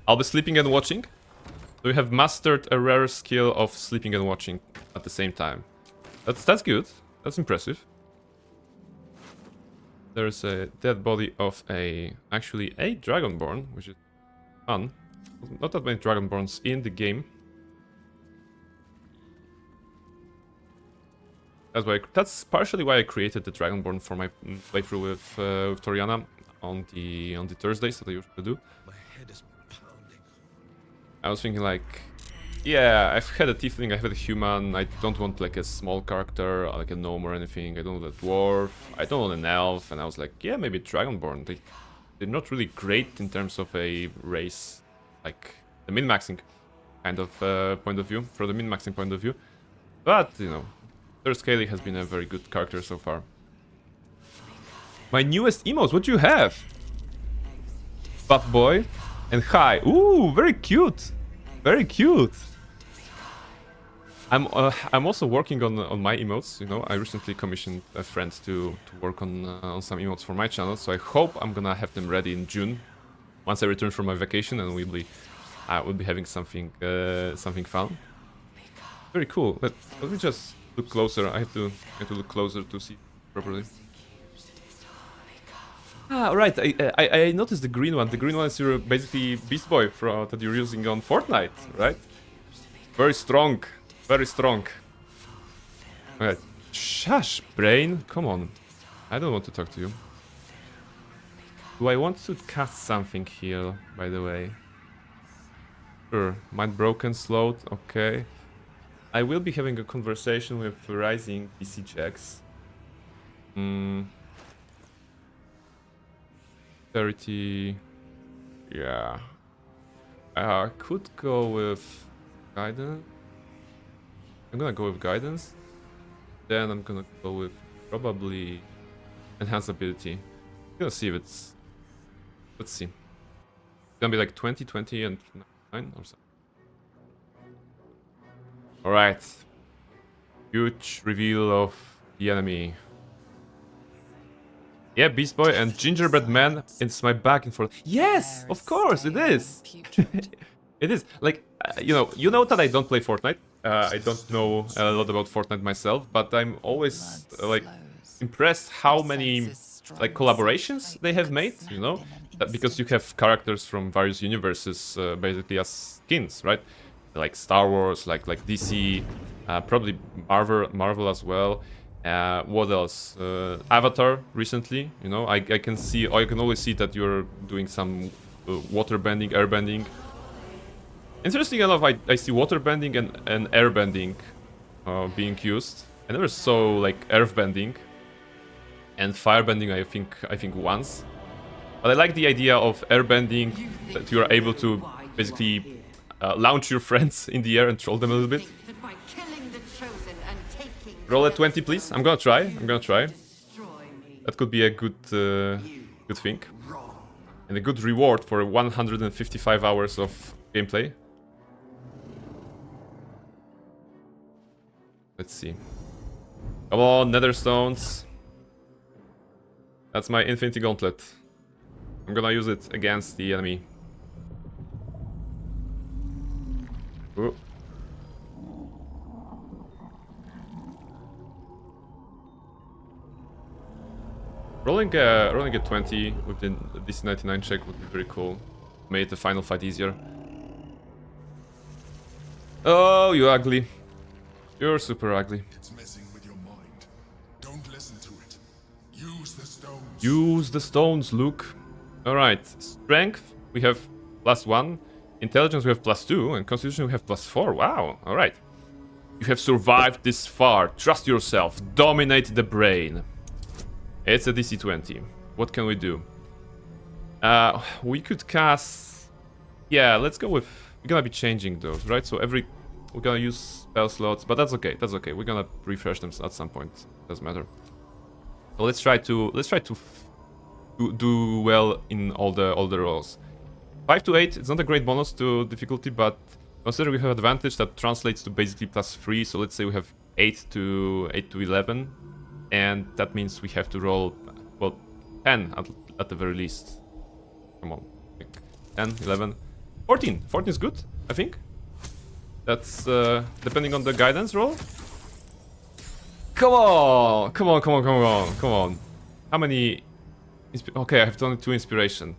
I'll be sleeping and watching. So we have mastered a rare skill of sleeping and watching at the same time. That's good. That's impressive. There's a dead body of actually a Dragonborn, which is fun. Not that many Dragonborns in the game. That's partially why I created the Dragonborn for my playthrough with Toriana on the Thursdays that I usually do. My head is pounding. I was thinking like, yeah, I've had a tiefling, I've had a human, I don't want like a small character, like a gnome or anything, I don't want a dwarf, I don't want an elf, and I was like, yeah, maybe Dragonborn. They're not really great in terms of a race, like the min-maxing kind of point of view, from the min-maxing point of view. But, you know, Third Scaly has been a very good character so far. My newest emotes, what do you have? Buff boy and hi. Ooh, very cute. Very cute. I'm also working on my emotes. You know, I recently commissioned a friend to work on some emotes for my channel. So I hope I'm gonna have them ready in June, once I return from my vacation, and we'll be having something fun. Very cool. Let me just look closer. I have to look closer to see properly. Ah, right. I noticed the green one. The green one is your basically Beast Boy that you're using on Fortnite, right? Very strong. Very strong. Alright. Shush, brain. Come on. I don't want to talk to you. Do I want to cast something here, by the way? Sure. Mind broken, slowed. Okay. I will be having a conversation with Rising PC checks. 30. Yeah. I could go with guidance. I'm gonna go with guidance. Then I'm gonna go with probably enhanced ability. I'm gonna see if it's... Let's see. It's gonna be like 20, 20, and 9 or something. Alright. Huge reveal of the enemy. Yeah, Beast Boy and Gingerbread Man. It's my back and forth. Yes, of course, it is. It is. Like, you know that I don't play Fortnite. I don't know a lot about Fortnite myself, but I'm always like impressed how many like collaborations they have made, you know, because you have characters from various universes basically as skins, right? Like Star Wars, like DC, probably Marvel as well. What else? Avatar recently, you know, I can see, I can always see that you're doing some water bending, air bending. Interesting enough, I see water bending and air bending being used. I never saw like earth bending and fire bending. I think once, but I like the idea of air bending, that you are able to basically launch your friends in the air and troll them a little bit. Roll at 20, please. I'm gonna try. That could be a good thing, and a good reward for 155 hours of gameplay. Let's see. Come on, nether stones. That's my infinity gauntlet. I'm gonna use it against the enemy. Ooh. Rolling a 20 with the DC-99 check would be very cool. Made the final fight easier. Oh, you ugly. You're super ugly. It's messing with your mind. Don't listen to it. Use the stones. Use the stones, Luke. Alright. Strength, we have +1. Intelligence, we have +2. And Constitution, we have +4. Wow. Alright. You have survived this far. Trust yourself. Dominate the brain. It's a DC 20. What can we do? We could cast... Yeah, let's go with... We're gonna be changing those, right? So we're gonna use spell slots, but that's okay. That's okay. We're gonna refresh them at some point. Doesn't matter. So let's try to do well in all the rolls. 5 to 8. It's not a great bonus to difficulty, but consider we have advantage that translates to basically +3. So let's say we have 8 to 11, and that means we have to roll, well, 10 at the very least. Come on, 10, 11, 14. 14 is good, I think. That's depending on the guidance roll. Come on! Come on. How many... Okay, I have only 2 inspiration.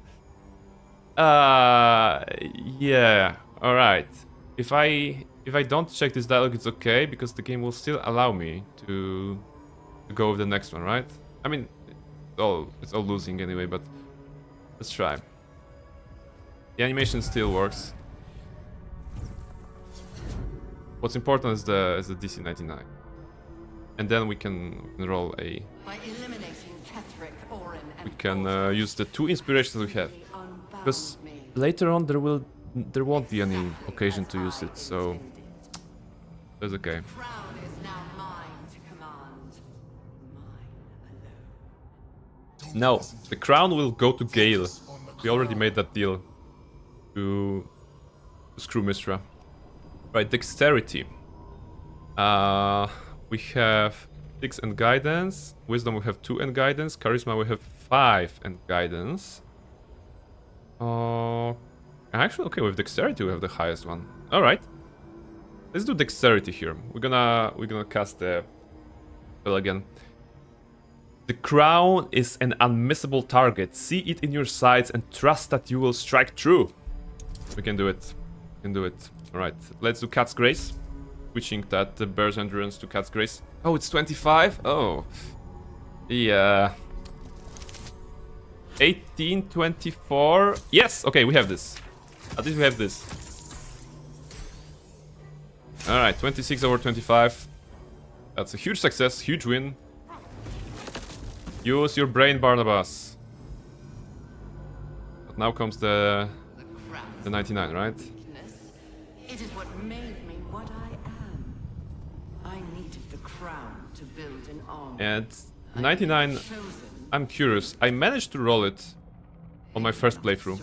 Yeah, alright. If I don't check this dialogue, it's okay, because the game will still allow me to go with the next one, right? I mean, it's all losing anyway, but let's try. The animation still works. What's important is the DC-99, and then we can roll a. We can use the 2 inspirations we have, because later on there won't be any occasion to use it, so that's okay. No, the crown will go to Gale. We already made that deal to screw Mistra. Right, dexterity. We have 6 and guidance. Wisdom we have 2 and guidance. Charisma we have 5 and guidance. Actually, okay, with dexterity we have the highest one. All right, let's do dexterity here. We're gonna cast the spell again. The crown is an unmissable target. See it in your sights and trust that you will strike true. We can do it. We can do it. Alright, let's do Cat's Grace. Switching that the Bear's Endurance to Cat's Grace. Oh, it's 25? Oh. Yeah. 18, 24. Yes! Okay, we have this. At least we have this. Alright, 26 over 25. That's a huge success, huge win. Use your brain, Barnabas. But now comes the 99, right? It is what made me what I am. I needed the crown to build an army. And 99, I'm curious. I managed to roll it on my first playthrough.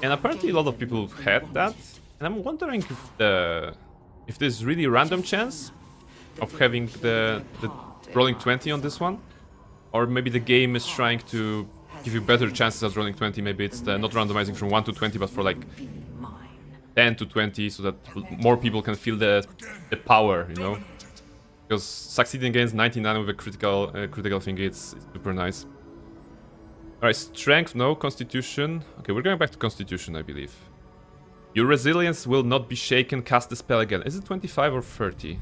And apparently a lot of people had that. And I'm wondering if there's really random chance of having the rolling 20 on this one, or maybe the game is trying to give you better chances at rolling 20. Maybe it's not randomizing from 1 to 20, but for like 10 to 20, so that more people can feel the power, you know. Because succeeding against 99 with a critical thing, it's super nice. Alright, strength, no. Constitution. Okay, we're going back to constitution, I believe. Your resilience will not be shaken. Cast the spell again. Is it 25 or 30?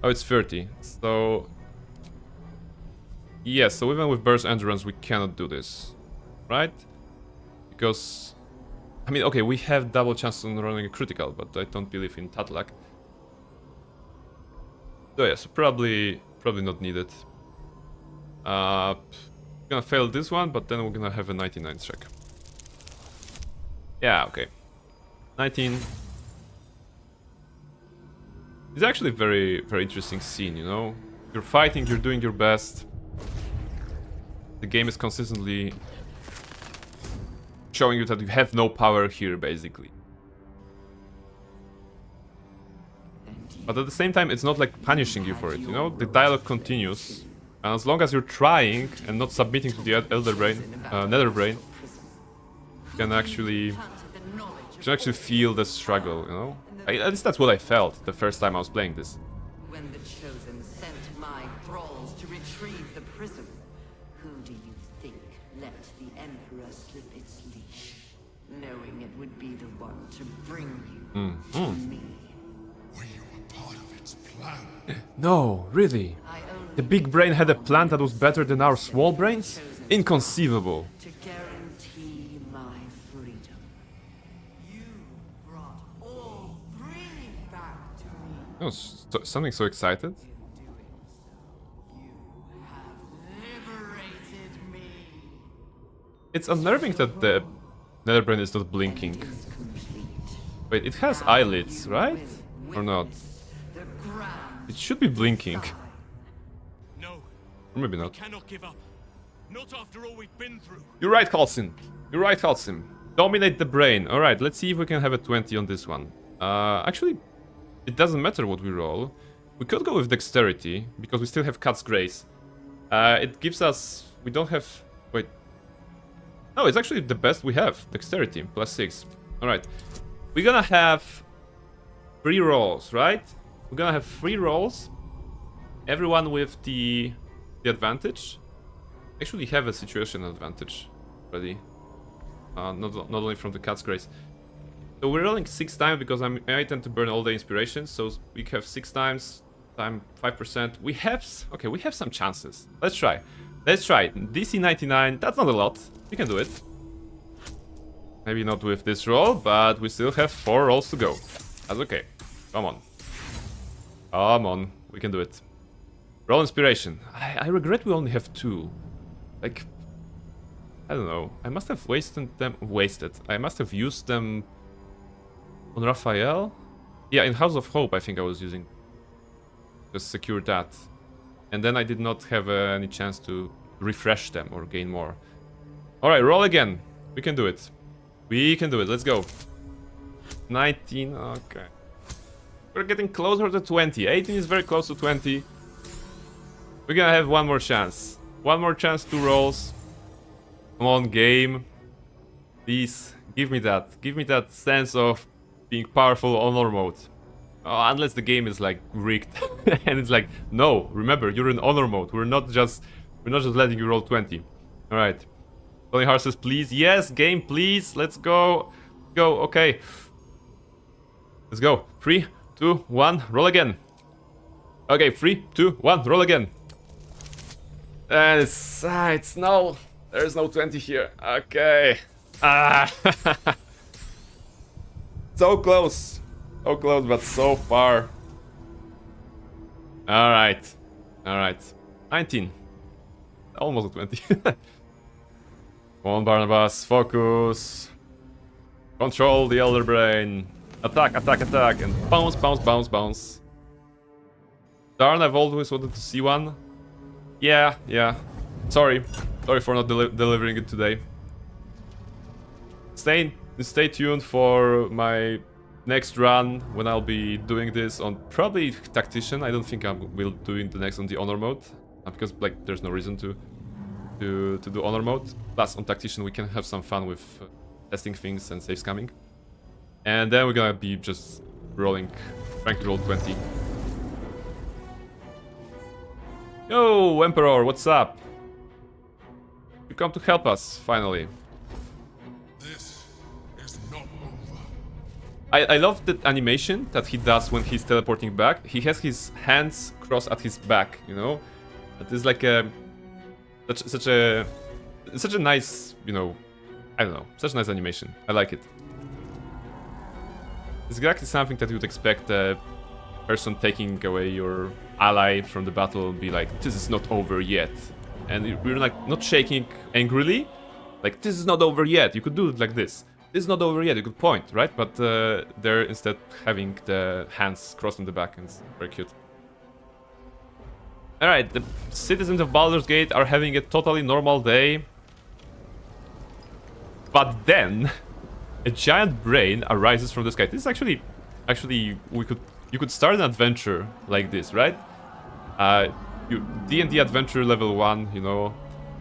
Oh, it's 30. So... yeah, so even with burst endurance, we cannot do this. Right? Because... I mean, okay, we have double chance on running a critical, but I don't believe in that luck. So yeah, so probably not needed. We're gonna fail this one, but then we're gonna have a 99 check. Yeah, okay. 19. It's actually a very, very interesting scene, you know? You're fighting, you're doing your best. The game is consistently showing you that you have no power here, basically. But at the same time, it's not like punishing you for it, you know? The dialogue continues. And as long as you're trying and not submitting to the Elder Brain, Nether Brain, you can actually feel the struggle, you know? At least that's what I felt the first time I was playing this. When the Chosen sent my thralls to retrieve the prism, who do you think let the Emperor slip its leash, knowing it would be the one to bring you to me? Were you a part of its plan? No, really? The big brain had a plan that was better than our small brains? Inconceivable. To guarantee my freedom. You brought all three back to me. Oh, something so excited. Liberated me. It's unnerving that the Nether Brain is not blinking. Wait, it has eyelids, right? Or not? It should be blinking. No. Or maybe not. Cannot give up. Not after all we've been through. You're right, Halsin. You're right, Halsin. Dominate the brain. Alright, let's see if we can have a 20 on this one. Actually, it doesn't matter what we roll. We could go with dexterity, because we still have Cat's Grace. It gives us... we don't have... wait. No, it's actually the best we have. Dexterity, +6. Alright. We're gonna have 3 rolls, right? We're gonna have 3 rolls. Everyone with the advantage. Actually have a situational advantage already. Not only from the Cat's Grace. So we're rolling 6 times because I tend to burn all the inspirations. So we have 6 times, time 5%. We have some chances. Let's try. DC 99, that's not a lot. We can do it. Maybe not with this roll, but we still have 4 rolls to go. That's okay. Come on. Come on. We can do it. Roll inspiration. I regret we only have 2. Like, I don't know. I must have I must have used them on Raphael. Yeah, in House of Hope I think I was using. Just secure that. And then I did not have any chance to refresh them or gain more. Alright, roll again. We can do it. We can do it. Let's go. 19. Okay. We're getting closer to 20. 18 is very close to 20. We're gonna have one more chance. One more chance, 2 rolls. Come on, game. Please, give me that. Give me that sense of being powerful on honor mode. Unless the game is like rigged. And it's like, no, remember, you're in honor mode. We're not just letting you roll 20. Alright. Tony Hart says, please. Yes, game, please. Let's go. Go, okay. Let's go. 3, 2, 1, roll again. Okay, 3, 2, 1, roll again. And it's no. There's no 20 here. Okay. So close. So close, but so far. Alright. Alright. 19. Almost a 20. Come on, Barnabas. Focus. Control the Elder Brain. Attack, attack, attack. And bounce, bounce, bounce, bounce. Darn, I've always wanted to see one. Yeah, yeah. Sorry. Sorry for not delivering it today. Stay tuned for my next run when I'll be doing this on probably Tactician. I don't think I will doing the next on the Honor mode. Because like there's no reason to do Honor mode. Plus on Tactician we can have some fun with testing things and save scamming. And then we're gonna be just rolling, trying to roll 20. Yo, Emperor, what's up? You come to help us, finally. This is not over. I love the animation that he does when he's teleporting back. He has his hands crossed at his back, you know? That is like a... Such a nice, you know... I don't know, such a nice animation. I like it. It's exactly something that you would expect a person taking away your ally from the battle be like, this is not over yet. And we're like, not shaking angrily, like, this is not over yet. You could do it like this. This is not over yet, you could point, right? But they're instead having the hands crossed on the back, and it's very cute. Alright, the citizens of Baldur's Gate are having a totally normal day. But then, a giant brain arises from the sky. This is actually, you could start an adventure like this, right? D&D adventure level 1, you know.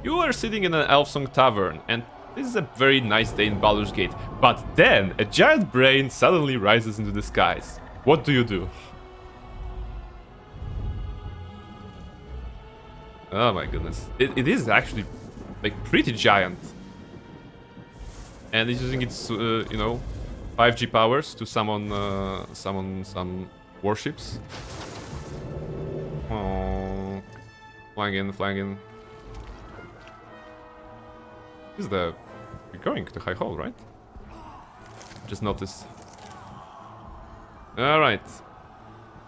You are sitting in an Elfsong tavern, and this is a very nice day in Baldur's Gate. But then, a giant brain suddenly rises into the skies. What do you do? Oh my goodness. It is actually, like, pretty giant. And it's using its, you know, 5G powers to summon some warships. Oh, flying in. This is the... We're going to High Hall, right? Just noticed. Alright.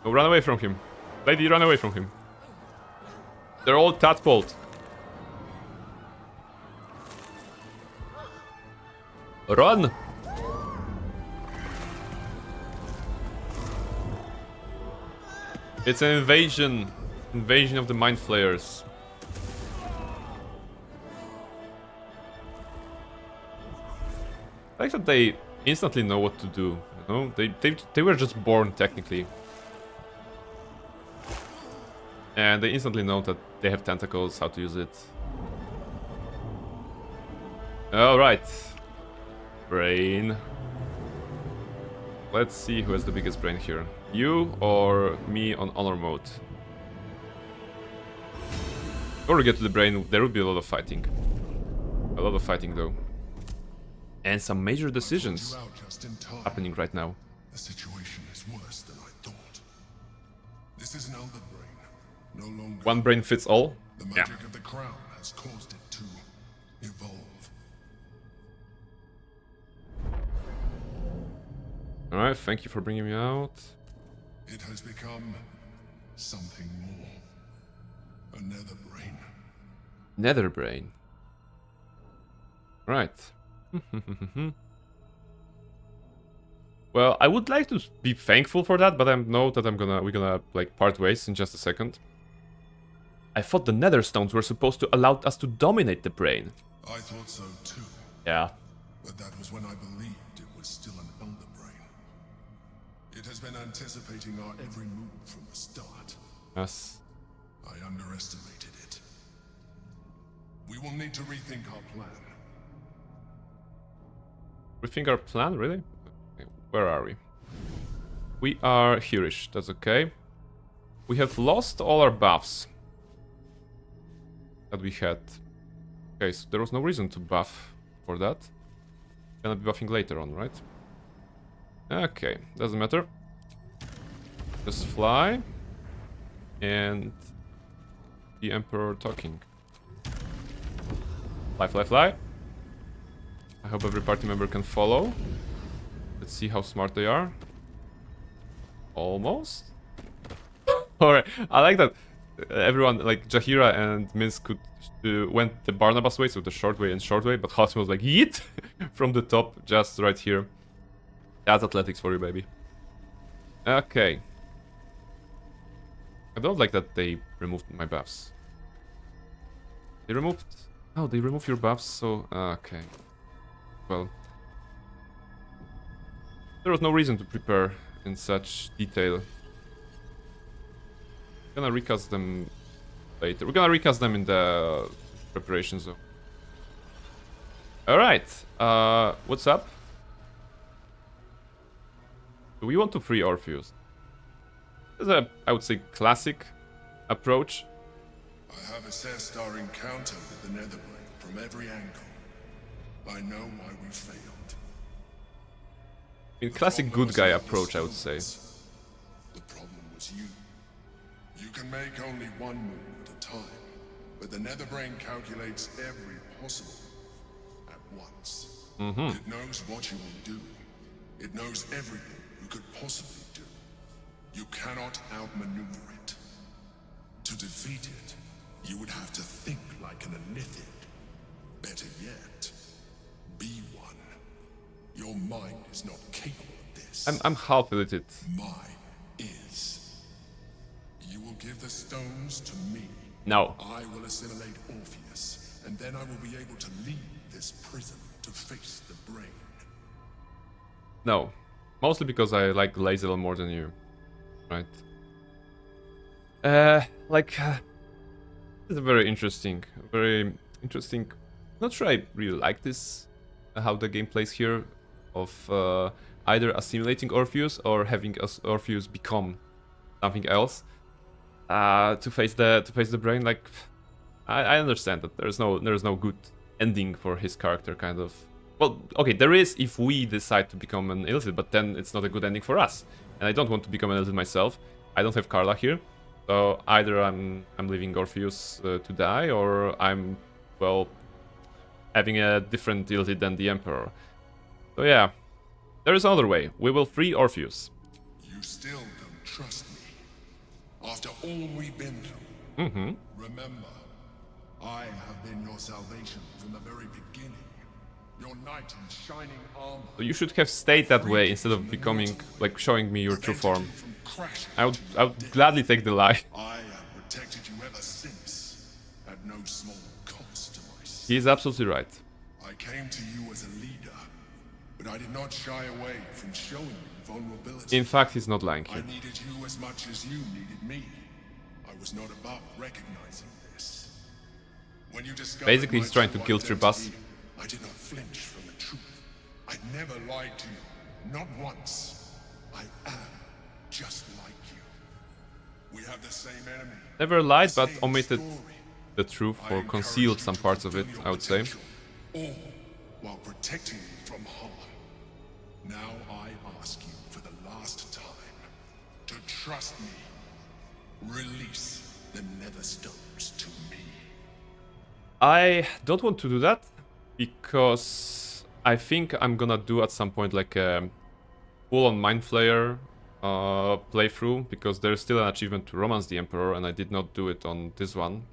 No, run away from him. Lady, run away from him. They're all tadpoled. Run! It's an invasion. Invasion of the Mind Flayers. I like that they instantly know what to do, you know? They were just born, technically. And they instantly know that they have tentacles, how to use it. Alright. Brain. Let's see who has the biggest brain here. You or me on honor mode? Before we get to the brain, there will be a lot of fighting. A lot of fighting, though. And some major decisions happening right now. The situation is worse than I thought. This is an elder brain. No longer. One brain fits all? The magic of the crown has caused it to evolve. Alright, thank you for bringing me out. It has become something more. A nether brain. Nether brain. Right. Well, I would like to be thankful for that, but I know that we're gonna like part ways in just a second. I thought the nether stones were supposed to allow us to dominate the brain. I thought so too. Yeah. But that was when I believed it was still an elder brain. It has been anticipating our every move from the start. Yes. I underestimated it. We will need to rethink our plan. Rethink our plan, really? Okay, where are we? We are here-ish, that's okay. We have lost all our buffs that we had. Okay, so there was no reason to buff for that. Gonna be buffing later on, right? Okay, doesn't matter. Just fly. And the Emperor talking. Fly, fly, fly. I hope every party member can follow. Let's see how smart they are. Almost. Alright, I like that everyone, like Jaheira and Minsk went the Barnabas way, so the short way and short way, but Halsey was like, yeet! From the top, just right here. That's athletics for you, baby. Okay. I don't like that they removed my buffs. They removed... Oh, they removed your buffs, so... Okay. Well... There was no reason to prepare in such detail. We're gonna recast them later. We're gonna recast them in the preparation zone. Alright. What's up? Do we want to free Orpheus? This is a, I would say, classic approach. I have assessed our encounter with the Netherbrain from every angle. I know why we failed. In classic good guy approach, I would say. The problem was you. You can make only one move at a time, but the Netherbrain calculates every possible at once. It knows what you will do. It knows everything you could possibly do. You cannot outmaneuver it. To defeat it, you would have to think like an Illithid. Better yet, be one. Your mind is not capable of this. I'm half Illithid. Mine is. You will give the stones to me. No. I will assimilate Orpheus, and then I will be able to leave this prison to face the brain. No. Mostly because I like Lae'zel more than you. Right. It's very interesting. Not sure I really like this, how the game plays here, of either assimilating Orpheus or having Orpheus become something else to face the brain. Like, I understand that there's no good ending for his character, kind of. Well, okay, there is if we decide to become an Illithid, but then it's not a good ending for us. And I don't want to become an Illithid myself. I don't have Carla here, so either I'm leaving Orpheus to die, or I'm, well, having a different Illithid than the Emperor. So yeah, there is another way. We will free Orpheus. You still don't trust me after all we've been through. Remember, I have been your salvation from the very beginning. Your knight in shining armor. So you should have stayed that way instead of becoming, like, showing me your true form. I would gladly take the lie. I have protected you ever since, at no small cost to myself. He is absolutely right. I came to you as a leader, but I did not shy away from showing you vulnerability. In fact, he's not lying I here. needed you as much as you needed me. I was not above recognizing this. When you discovered Basically, my he's trying to true guilt trip us. identity, I did not flinch from the truth. I never lied to you, not once. I am just like you. We have the same enemy. Never lied, the but same omitted story. the truth, I or encourage concealed you some to parts of it, fulfill your I would say. potential, all while protecting you from harm. Now I ask you for the last time to trust me. Release the Netherstones to me. I don't want to do that, because I think I'm gonna do at some point like a full-on Mind Flayer playthrough, because there's still an achievement to romance the Emperor, and I did not do it on this one,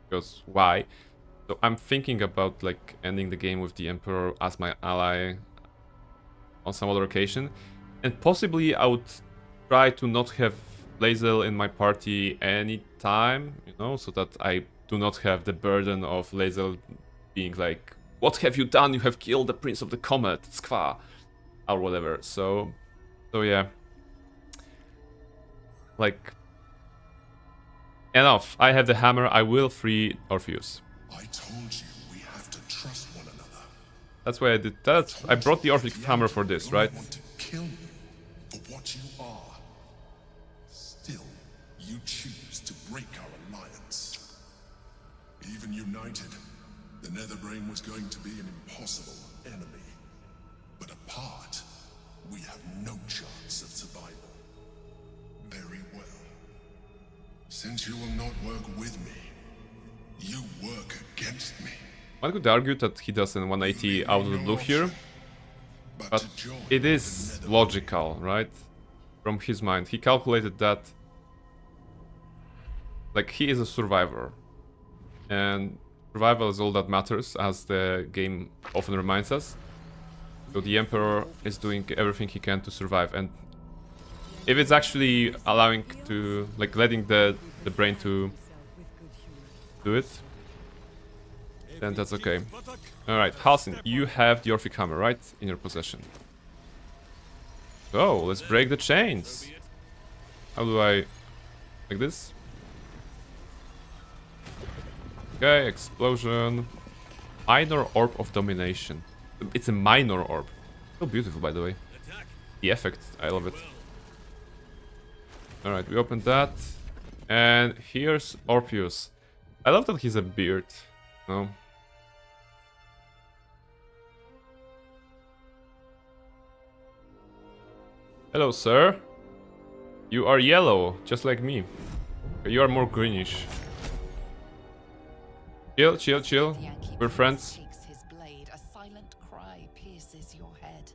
because why? So I'm thinking about like ending the game with the Emperor as my ally on some other occasion, and possibly I would try to not have Lae'zel in my party anytime, you know, so that I do not have the burden of Lae'zel being like, "What have you done? You have killed the Prince of the Comet, Skva," or whatever. So yeah. Like, enough. I have the hammer. I will free Orpheus. I told you we have to trust one another. That's why I did that. I brought the Orphic hammer for this, right? You want to kill me for what you are. Still, you choose to break our alliance. Even united, the Netherbrain was going to be an impossible enemy. But apart, we have no chance of survival. Very well. Since you will not work with me, you work against me. One could argue that he does an 180 out of the blue here, but it is logical, right? From his mind. He calculated that, like, he is a survivor, and survival is all that matters, as the game often reminds us. So the Emperor is doing everything he can to survive, and if it's actually allowing to, like, letting the brain to do it, then that's okay. Alright, Halsin, you have the Orphic Hammer, right? In your possession. So, let's break the chains. How do I... like this? Okay, explosion. Minor Orb of Domination. It's a minor orb. So beautiful, by the way. The effect, I love it. Alright, we opened that. And here's Orpheus. I love that he's a beard. No. Hello, sir. You are yellow, just like me. You are more greenish. Chill, chill, chill. We're friends. His blade, a silent cry pierces your head.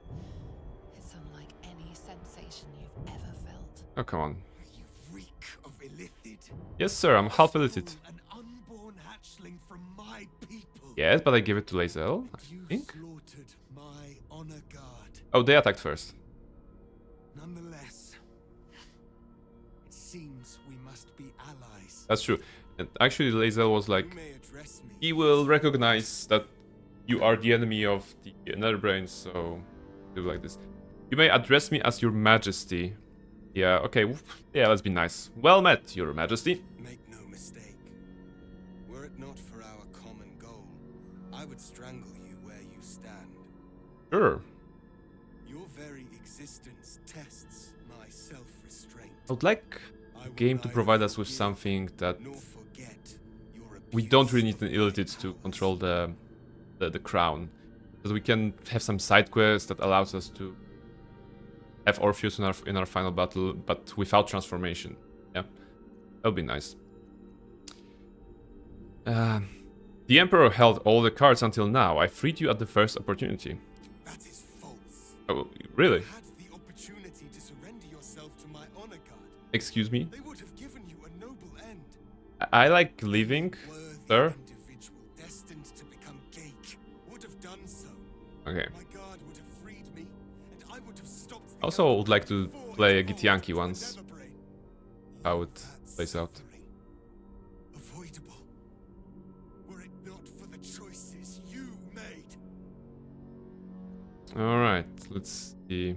It's unlike any sensation you've ever felt. Oh, come on. You reek of illithid. Yes, sir, I'm half illithid. An unborn hatchling from my people. Yes, but I give it to Lae'zel, I You think. slaughtered my honor guard. Oh, they attacked first. Nonetheless, it seems we must be allies. That's true. And actually, Lae'zel was like, You may address me. he will recognize that you are the enemy of the Netherbrain, so do like this. You may address me as your majesty. Yeah, okay, yeah, let's be nice. Well met, your majesty. Make no mistake. Were it not for our common goal, I would strangle you where you stand. Sure. Your very existence tests my self-restraint. I would like the game to provide us with something that we don't really need an illithid to control the crown. Because we can have some side quest that allows us to have Orpheus in our final battle, but without transformation. Yeah, that would be nice. The Emperor held all the cards until now. I freed you at the first opportunity. That is false. Oh, really? You had the opportunity to surrender yourself to my honor guard. Excuse me? They would have given you a noble end. I like leaving, sir. Individual destined to become Geik would have done so. Okay. My guard would have freed me, and I would have stopped the Also, would like to play a Githyanki once. How it plays out. avoidable. Were it not for the choices you made. Alright, let's see.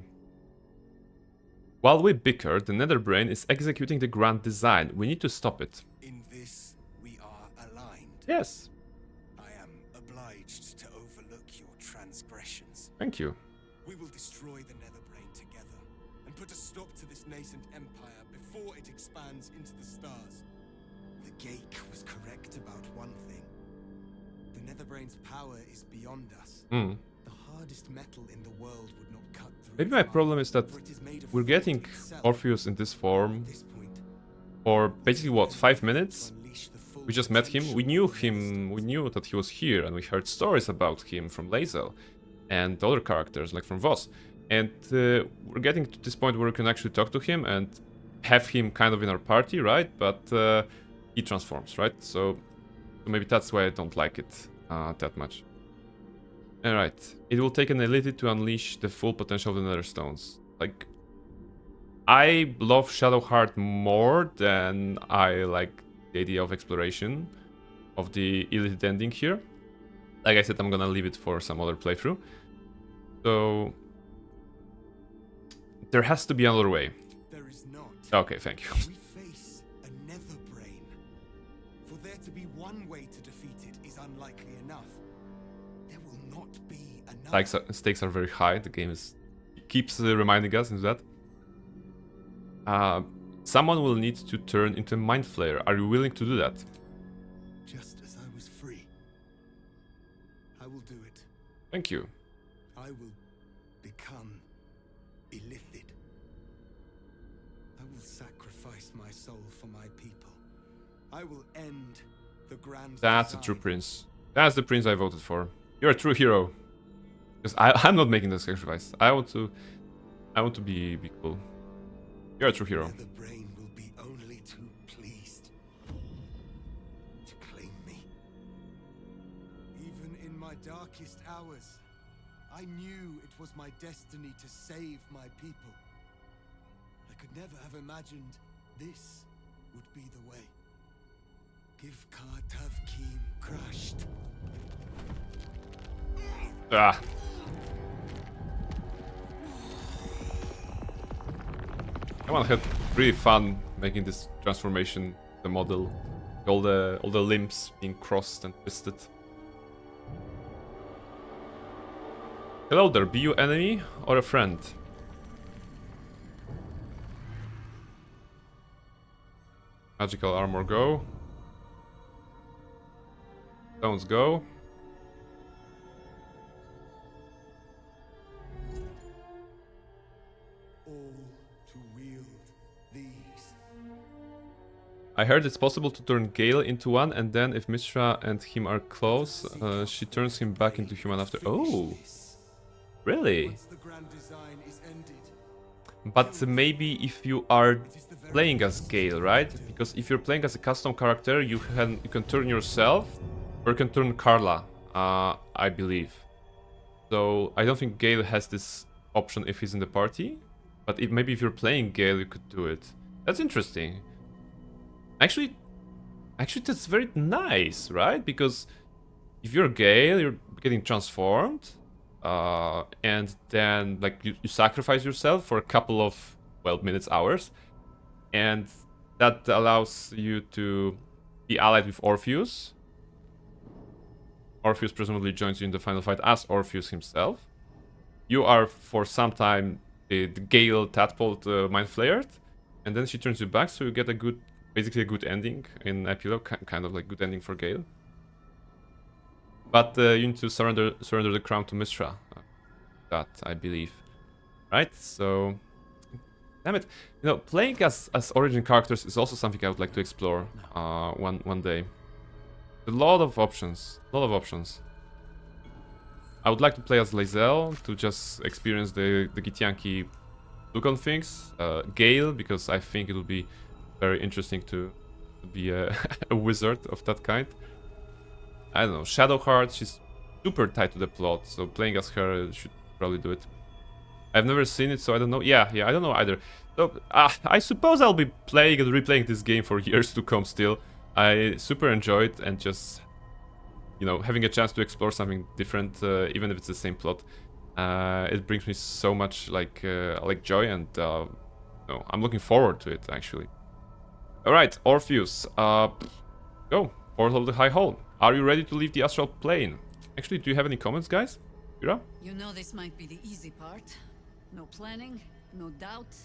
While we bicker, the Netherbrain is executing the grand design. We need to stop it. In this, we are aligned. Yes. I am obliged to overlook your transgressions. Thank you. We will destroy the Netherbrain together and put a stop to this nascent empire before it expands into the stars. The Geik was correct about one thing. The Netherbrain's power is beyond us. Hmm. The hardest metal in the world would not cut through. Maybe my problem is that we're getting Orpheus in this form for basically what, 5 minutes? We just met him, we knew that he was here, and we heard stories about him from Lae'zel and other characters like from Voss. And we're getting to this point where we can actually talk to him and have him kind of in our party, right? But he transforms, right? So maybe that's why I don't like it that much. Alright, it will take an elite to unleash the full potential of the Nether Stones. Like, I love Shadowheart more than I like the idea of exploration of the elite ending here. Like I said, I'm gonna leave it for some other playthrough. So there has to be another way. There is not. Okay, thank you. We face a Netherbrain. For there to be one way to defeat it is unlikely enough. There will not be another. Stakes are very high. The game keeps reminding us of that. Someone will need to turn into a Mind Flayer. Are you willing to do that? Just as I was free, I will do it. Thank you. I will become illithid. I will sacrifice my soul for my people. I will end the grand That's a design. true prince. That's the prince I voted for. You're a true hero. Because I'm not making the sacrifice. I want to be cool. You're a true hero. The brain will be only too pleased to claim me. Even in my darkest hours, I knew it was my destiny to save my people. I could never have imagined this would be the way. Give Kartav Keem crushed. Ah. Come on, I had really fun making this transformation, the model, all the limbs being crossed and twisted. Hello there, be you enemy or a friend? Magical armor, go. Stones go. All to wield these. I heard it's possible to turn Gale into one, and then if Mishra and him are close, she turns him back into human after. Oh, really? Once the grand design is ended, But maybe if you are playing as Gale, right? Because if you're playing as a custom character, you can turn yourself, or you can turn Carla, I believe. So I don't think Gale has this option if he's in the party. But maybe if you're playing Gale, you could do it. That's interesting. Actually, that's very nice, right? Because if you're Gale, you're getting transformed, and then like you sacrifice yourself for a couple of minutes, hours, and that allows you to be allied with Orpheus. Orpheus presumably joins you in the final fight as Orpheus himself. You are for some time the Gale tadpole mind flayered, and then she turns you back, so you get basically a good ending in epilogue, kind of like good ending for Gale. But you need to surrender the crown to Mishra. That I believe, right? So, damn it, playing as origin characters is also something I would like to explore one day. A lot of options, I would like to play as Lae'zel to just experience the Githyanki look on things. Gale, because I think it would be very interesting to be a wizard of that kind. I don't know, Shadowheart, she's super tied to the plot, so playing as her should probably do it. I've never seen it, so I don't know. Yeah, I don't know either. So I suppose I'll be playing and replaying this game for years to come still. I super enjoy it, and just, having a chance to explore something different, even if it's the same plot, it brings me so much like joy, and I'm looking forward to it actually. All right, Orpheus, go Portal of the High Hall. Are you ready to leave the astral plane? Actually, do you have any comments, guys? Kira? You know this might be the easy part. No planning, no doubt,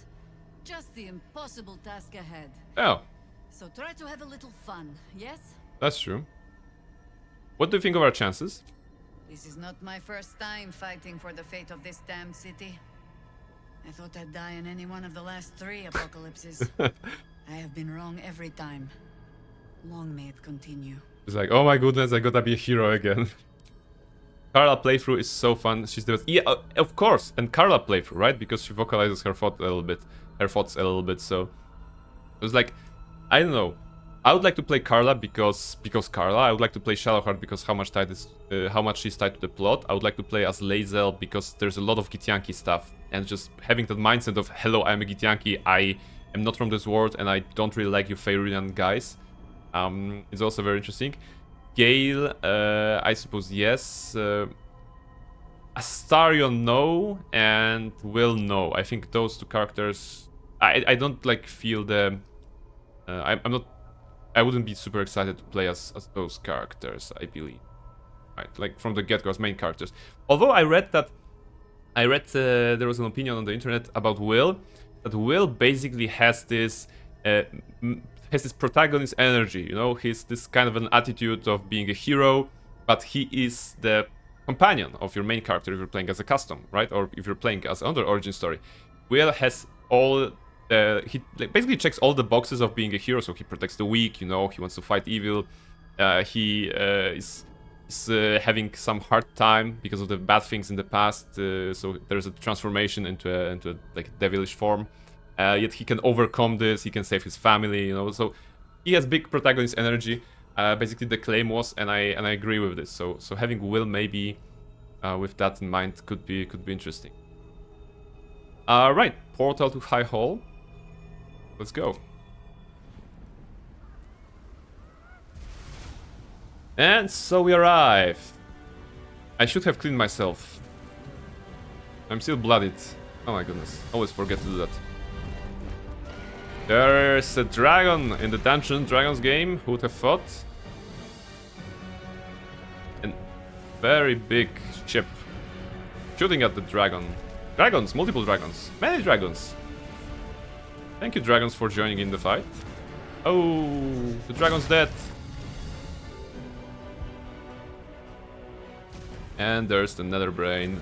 just the impossible task ahead. Oh. So try to have a little fun, yes? That's true. What do you think of our chances? This is not my first time fighting for the fate of this damned city. I thought I'd die in any one of the last 3 apocalypses. I have been wrong every time. Long may it continue. It's like, oh my goodness, I gotta be a hero again. Carla playthrough is so fun. She's the best. Yeah, of course. And Carla playthrough, right? Because she vocalizes her thoughts a little bit. So it was like, I don't know. I would like to play Carla because Carla. I would like to play Shadowheart because how much she's tied to the plot. I would like to play as Lae'zel because there's a lot of Githyanki stuff, and just having that mindset of, hello, I'm a Githyanki. I am not from this world, and I don't really like you Faerunian guys. It's also very interesting. Gale, I suppose yes. Astarion, no, and Will, no. I think those 2 characters. I don't like feel the. I wouldn't be super excited to play as those characters, I believe. Right, like from the get-go as main characters. Although I read there was an opinion on the internet about Will, that Will basically has this protagonist energy, he's this kind of an attitude of being a hero, but he is the companion of your main character if you're playing as a custom, right? Or if you're playing as another origin story. Will has all he basically checks all the boxes of being a hero, so he protects the weak, he wants to fight evil, he is having some hard time because of the bad things in the past, so there's a transformation into a like devilish form. Yet he can overcome this, he can save his family, so he has big protagonist energy. Basically the claim was, and I agree with this, so having Will maybe with that in mind could be interesting. Right, Portal to High Hall. Let's go. And so we arrive. I should have cleaned myself. I'm still bloodied. Oh my goodness, always forget to do that. There's a dragon in the Dungeons & Dragons game, who would have thought? A very big ship shooting at the dragon. Dragons, multiple dragons, many dragons. Thank you, dragons, for joining in the fight. Oh, the dragon's dead. And there's the nether brain.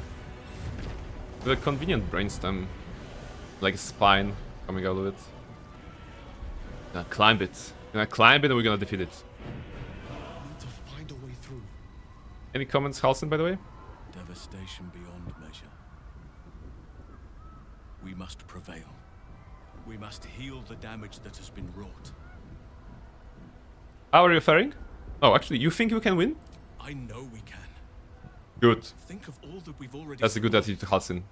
With a convenient brainstem. Like a spine coming out of it. Gonna climb it. Gonna climb it and we're gonna defeat it. Need to find a way through. Any comments, Halson, by the way? Devastation beyond measure. We must prevail. We must heal the damage that has been wrought. How are you faring? Oh, actually, you think you can win? I know we can. Good. Think of all that we've already. That's a good attitude, Halson.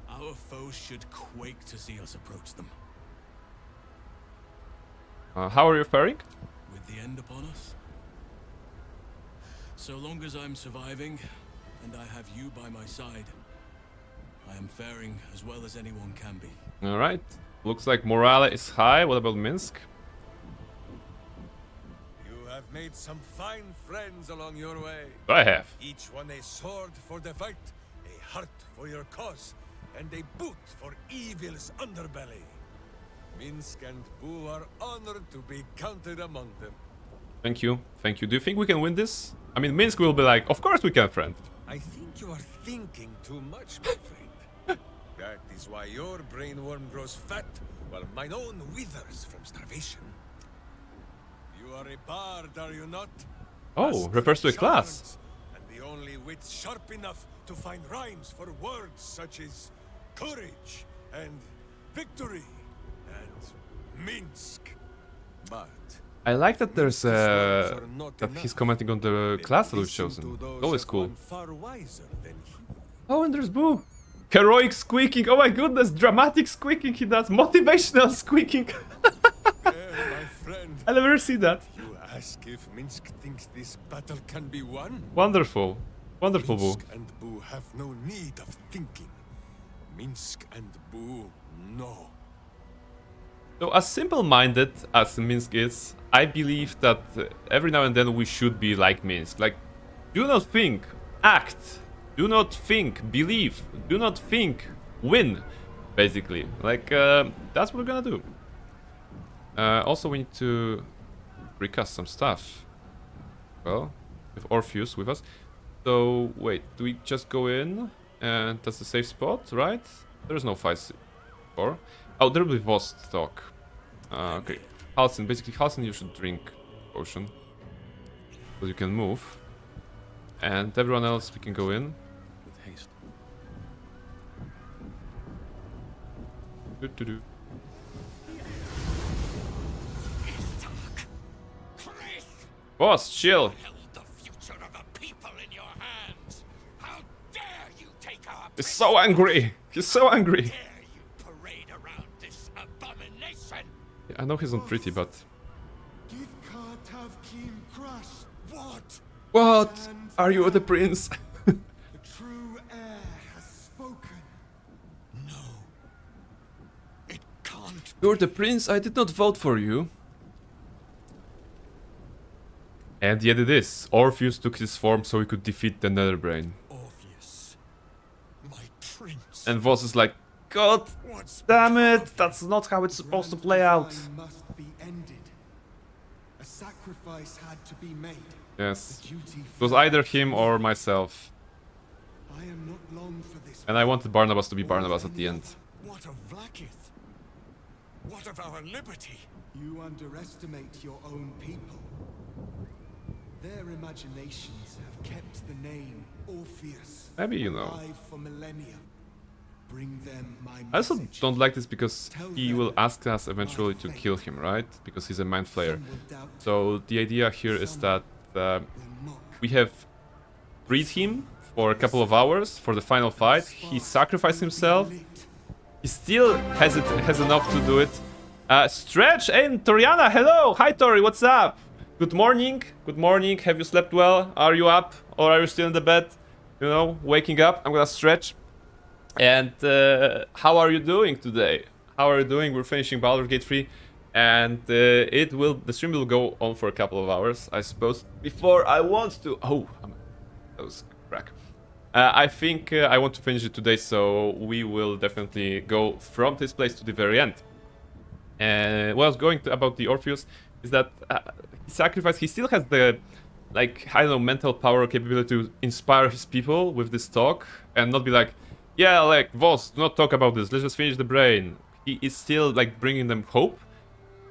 Our foes should quake to see us approach them. How are you faring? With the end upon us? So long as I'm surviving, and I have you by my side, I am faring as well as anyone can be. Alright. Looks like morale is high. What about Minsk? You have made some fine friends along your way. I have. Each one a sword for the fight, a heart for your cause, and a boot for evil's underbelly. Minsk and Boo are honored to be counted among them. Thank you. Thank you. Do you think we can win this? I mean, Minsk will be like, of course we can, friend. I think you are thinking too much, my friend. That is why your brain worm grows fat, while mine own withers from starvation. You are a bard, are you not? Oh, refers to a class. And the only wit sharp enough to find rhymes for words such as courage and victory and Minsk. But I like that there's that he's commenting on the class that we've chosen. Always cool. Oh, and there's Boo. Heroic squeaking. Oh my goodness, dramatic squeaking he does. Motivational squeaking. I never see that. You ask if Minsk thinks this battle can be won? Wonderful. Wonderful, Boo. Minsk and Boo have no need of thinking. Minsk and Boo know. So as simple-minded as Minsk is, I believe that every now and then we should be like Minsk. Like, do not think, act. Do not think, believe. Do not think, win. Basically. Like, that's what we're gonna do. Also, we need to recast some stuff. Well, with Orpheus with us. So, wait, do we just go in? And that's the safe spot, right? There's no fights for. Oh, there will be Voss talk. Okay. Halson, basically, Halson, you should drink potion. So you can move. And everyone else, we can go in. With haste. Do. Boss, chill. He's so angry. He's so angry. Yeah, I know he's not pretty, but what? Are you the prince? The true heir has spoken. No. It can't. You're the prince. I did not vote for you. And yet it is. Orpheus took his form so he could defeat the Netherbrain. Orpheus, my prince. And Voss is like, God damn it! That's not how it's supposed to play out. Must be ended. A sacrifice had to be made. Yes. It was either him or myself. I am not long for this. And I wanted Barnabas to be Barnabas at the end. What of Vlaakith? What of our liberty? You underestimate your own people. Their imaginations have kept the name Orpheus Maybe you know. alive for millennia. Bring them my I also message. don't like this because he will ask us eventually to kill him, right? Because he's a mind flayer. So the idea here is that we have freed him for a couple of hours for the final fight. He sacrificed himself. He still has enough to do it. Stretch and Toriana, hello! Hi Tori, what's up? Good morning. Good morning. Have you slept well? Are you up? Or are you still in the bed? You know, waking up? I'm gonna stretch. And how are you doing today? How are you doing? We're finishing Baldur Gate 3. And the stream will go on for a couple of hours, I suppose. Before I want to... Oh, that was crack. I think I want to finish it today, so we will definitely go from this place to the very end. And what I was going to about the Orpheus is that he sacrificed. He still has the like, I don't know, mental power or capability to inspire his people with this talk and not be like, yeah, like, Voss, do not talk about this, let's just finish the brain. He is still, like, bringing them hope,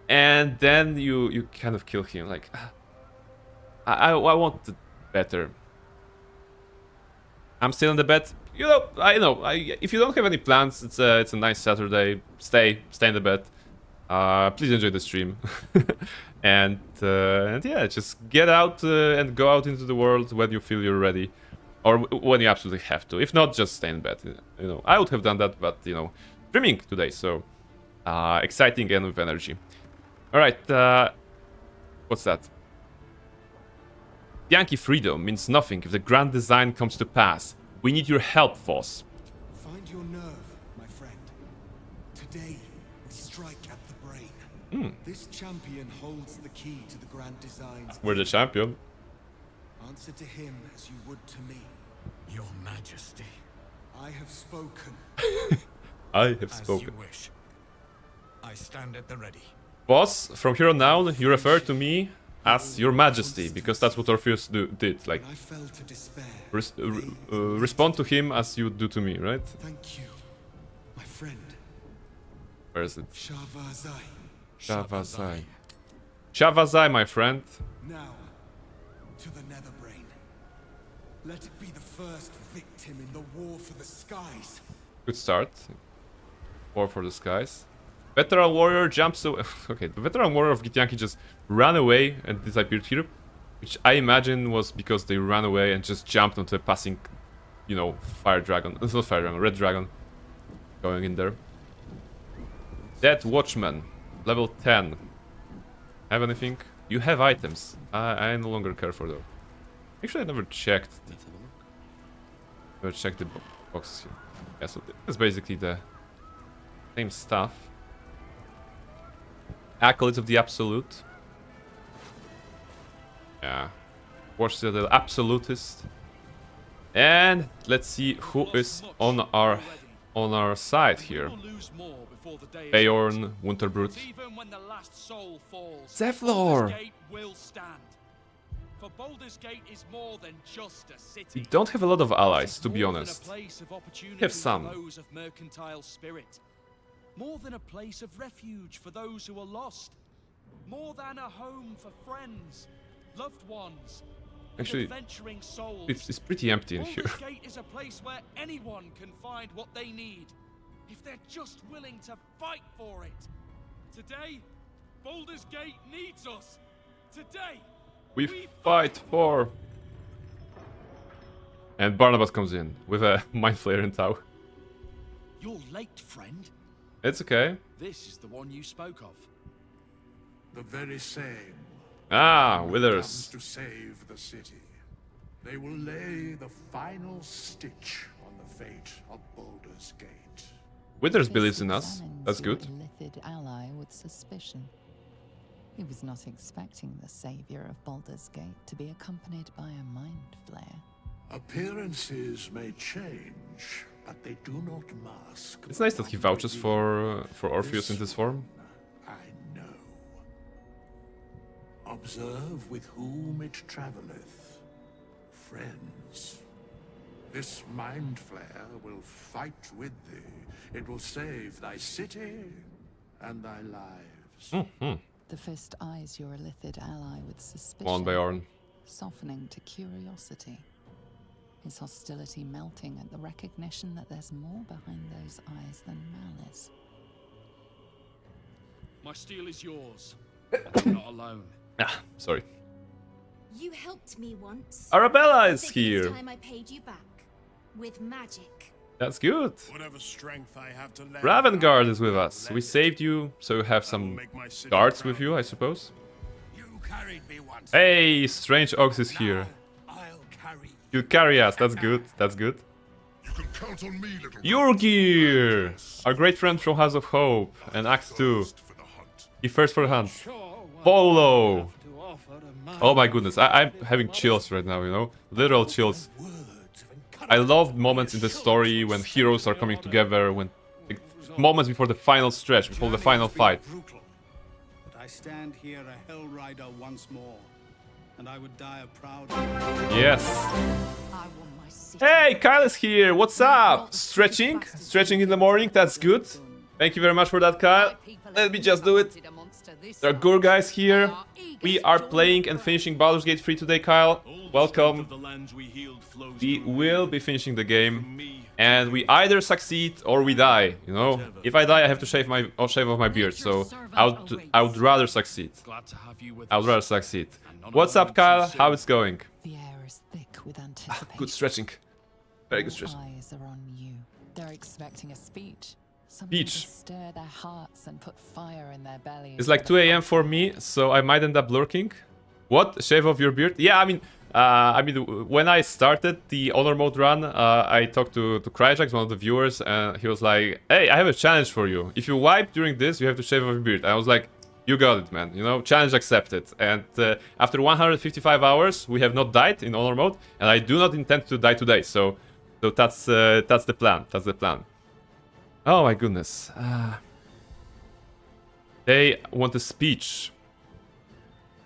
and then you kind of kill him, like, I want it better. I'm still in the bed. You know, if you don't have any plans, it's a nice Saturday. Stay in the bed. Please enjoy the stream, and yeah, just get out and go out into the world when you feel you're ready, or when you absolutely have to. If not, just stay in bed. You know, I would have done that, but you know, streaming today, so exciting and with energy. All right, what's that? Yankee freedom means nothing if the grand design comes to pass. We need your help, Voss. Find your nerve, my friend. Today, we strike at the brain. This champion holds the key to the grand designs. We're the champion. Answer to him as you would to me. Your Majesty. I have spoken. I have spoken. As you wish. I stand at the ready. Boss, from here on out, you refer to me as Your Majesty, because that's what Orpheus did. Like, I fell to despair. Respond to him as you do to me, right? Thank you, my friend. Where is it? Shavazai. Shavazai. Shavazai, my friend. Now, to the Netherbrain. Let it be the first victim in the war for the skies. Good start. War for the skies. Veteran warrior jumps away. Okay, the veteran warrior of Githyanki just ran away and disappeared here, which I imagine was because they ran away and just jumped onto a passing, you know, fire dragon. It's not fire dragon, red dragon. Going in there. Dead watchman, level 10. Have anything? You have items. I no longer care for those. Actually, I never checked. Never checked the boxes here. Yeah, so it's basically the same stuff. Acolytes of the Absolute. Yeah. Watch the Absolutist. And let's see who is on our side here. Beorn, Winterbrut. Zevlor! For Baldur's Gate is more than just a city. We don't have a lot of allies, to be honest. We have some. Those of mercantile spirit. More than a place of refuge for those who are lost. More than a home for friends, loved ones, actually, adventuring souls. It's pretty empty in here. Baldur's Gate is a place where anyone can find what they need, if they're just willing to fight for it. Today, Baldur's Gate needs us. Today, we fight for... And Barnabas comes in with a Mind Flayer in tow. You're late, friend. It's okay. This is the one you spoke of. The very same. Ah, Withers. To save the city. They will lay the final stitch on the fate of Baldur's Gate. Withers believes in us. That's good. Illithid ally with suspicion. He was not expecting the savior of Baldur's Gate to be accompanied by a mind flayer. Appearances may change, but they do not mask. It's nice that he vouches for Orpheus in this form. I know. Observe with whom it traveleth. Friends. This mind flare will fight with thee. It will save thy city and thy lives. The Fist eyes your Illithid ally with suspicion. On Beorn. Softening to curiosity. His hostility melting at the recognition that there's more behind those eyes than malice. My steel is yours. I'm not alone. Ah, sorry. You helped me once. Arabella is I think here. This time I paid you back with magic. That's good. Whatever strength I have to lend, Ravengard is with us. We saved you, so you have some guards with you, I suppose. You carried me once. Hey, Strange Ox is here. You carry us. That's good. That's good. You can count on me, little Yurgir, our great friend from House of Hope, and Act 2. He first for the hunt. Polo. Oh my goodness, I'm having chills right now, you know? Literal chills. I love moments in the story when heroes are coming together, when moments before the final stretch, before the final fight. But I stand here a Hell Rider once more. and I would die a proud. Yes. Hey, Kyle is here. What's up? Stretching? Stretching in the morning. That's good. Thank you very much for that, Kyle. Let me just do it. There are Gur guys here. We are playing and finishing Baldur's Gate 3 today, Kyle. Welcome. We will be finishing the game. And we either succeed or we die, you know? If I die, I have to shave off my beard, so I would rather succeed. I would rather succeed. What's up, Kyle? How it's going? The air is thick with anticipation. Good stretching. Very good stretching. Eyes are on you. They're expecting a speech. Something to stir their hearts and put fire in their bellies. It's like 2 AM for me, so I might end up lurking. What? Shave off your beard? Yeah, I mean, when I started the Honor Mode run, I talked to Kryjax, one of the viewers, and he was like, "Hey, I have a challenge for you. If you wipe during this, you have to shave off your beard." I was like, "You got it, man. You know, challenge accepted." And after 155 hours, we have not died in Honor Mode, and I do not intend to die today. So that's the plan. That's the plan. Oh my goodness. They want a speech.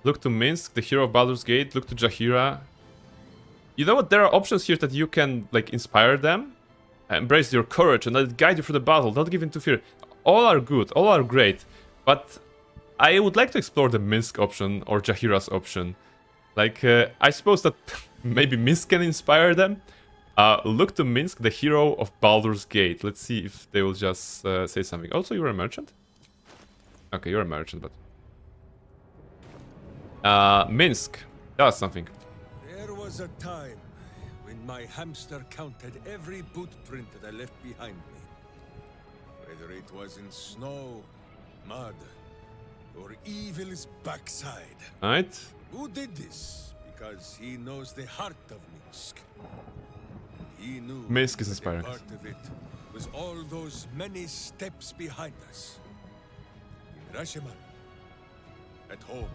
Look to Minsk, the hero of Baldur's Gate. Look to Jaheira. You know what? There are options here that you can, like, inspire them. Embrace your courage and let it guide you through the battle. Don't give in to fear. All are good. All are great. But I would like to explore the Minsk option or Jaheira's option. Like, I suppose that maybe Minsk can inspire them. Look to Minsk, the hero of Baldur's Gate. Let's see if they will just say something. Also, you're a merchant? Okay, you're a merchant, but... Minsk. That's something. There was a time when my hamster counted every boot print that I left behind me. Whether it was in snow, mud, or evil's backside. Right. Who did this? Because he knows the heart of Minsk. He knew Minsk is inspiring. Part of it was all those many steps behind us. In Rashomon, at home,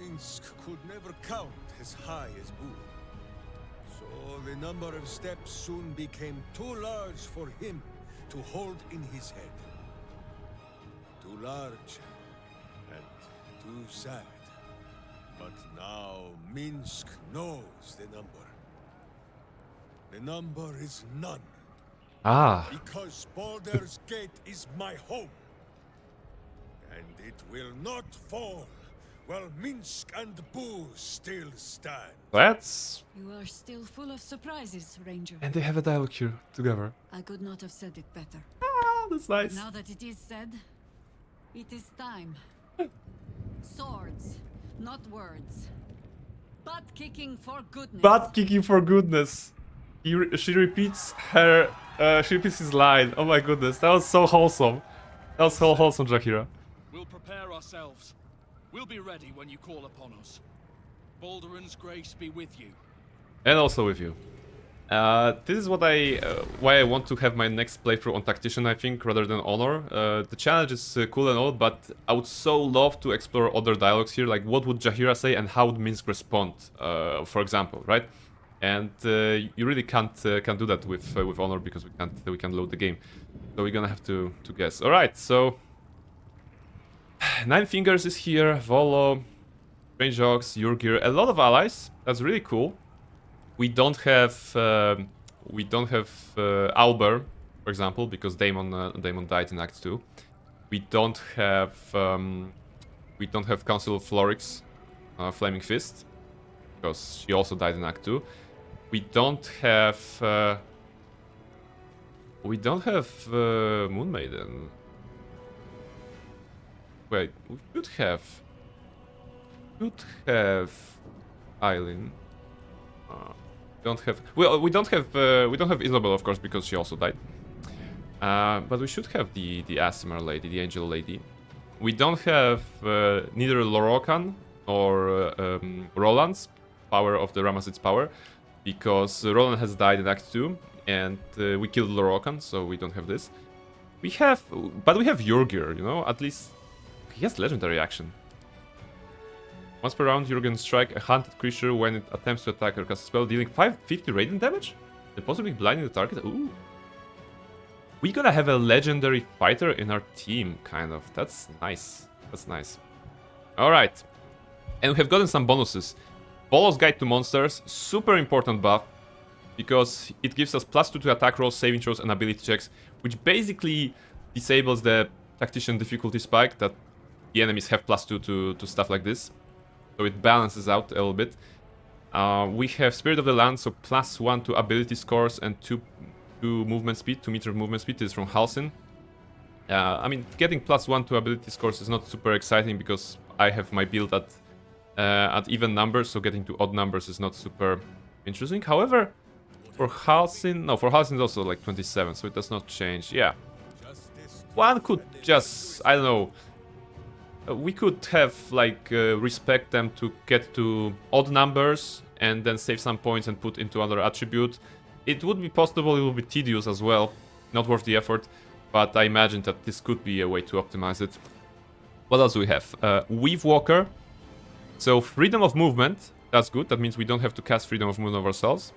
Minsk could never count as high as Baldur. So the number of steps soon became too large for him to hold in his head. Too large and too sad. But now Minsk knows the number. The number is none. Ah. Because Baldur's Gate is my home. And it will not fall while Minsk and Boo still stand. That's... You are still full of surprises, Ranger. And they have a dialogue here together. I could not have said it better. Ah, that's nice. Now that it is said, it is time. Swords, not words. Butt kicking for goodness. Butt kicking for goodness. She repeats his line. Oh my goodness, that was so wholesome. That was so wholesome, Jaheira. We'll prepare ourselves. We'll be ready when you call upon us. Balduran's grace be with you. And also with you. This is what why I want to have my next playthrough on Tactician, I think, rather than Honor. The challenge is cool and all, but I would so love to explore other dialogues here, like what would Jaheira say and how would Minsk respond, for example, right? And you really can't do that with Honor because we can't load the game, so we're gonna have to guess. All right, so Nine Fingers is here, Volo, Strange Ox, Yurgir, a lot of allies. That's really cool. We don't have Albert, for example, because Daemon died in Act 2. We don't have Council of Florix, Flaming Fist, because she also died in Act 2. We don't have Moon Maiden. Wait, we should have Eileen. We don't have Isabel, of course, because she also died. But we should have the Aasimar lady, the Angel lady. We don't have neither Lorokan or Roland's power of the Ramazid's power, because Roland has died in Act 2, and we killed Lorokan, so we don't have this. But we have Yurgir, you know, at least he has legendary action. Once per round, Jurgen strike a hunted creature when it attempts to attack or cast a spell, dealing 550 radiant damage? And possibly blinding the target? Ooh. We're gonna have a legendary fighter in our team, kind of. That's nice. That's nice. Alright. And we have gotten some bonuses. Bolos Guide to Monsters, super important buff, because it gives us +2 to attack rolls, saving throws, and ability checks, which basically disables the Tactician difficulty spike that the enemies have +2 to stuff like this. So it balances out a little bit. We have Spirit of the Land, so +1 to ability scores and 2 movement speed, 2 meter of movement speed. This is from Halsin. I mean, getting +1 to ability scores is not super exciting because I have my build at even numbers, so getting to odd numbers is not super interesting. However, for Halsin, no, for Halsin is also like 27, so it does not change. Yeah, one could just, I don't know, we could have like respect them to get to odd numbers and then save some points and put into other attribute. It would be possible, it would be tedious as well, not worth the effort, but I imagine that this could be a way to optimize it. What else do we have? Weave Walker. So freedom of movement, that's good. That means we don't have to cast freedom of movement of ourselves.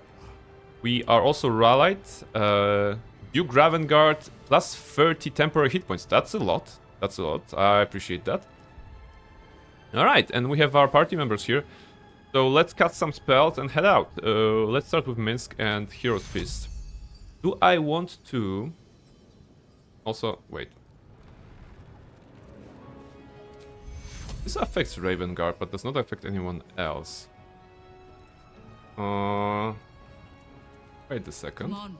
We are also rallied. Duke Ravengard, +30 temporary hit points. That's a lot. That's a lot. I appreciate that. Alright, and we have our party members here. So let's cast some spells and head out. Let's start with Minsk and Hero's Fist. Do I want to... Also, wait. This affects Ravengard, but does not affect anyone else. Wait a second. Come on.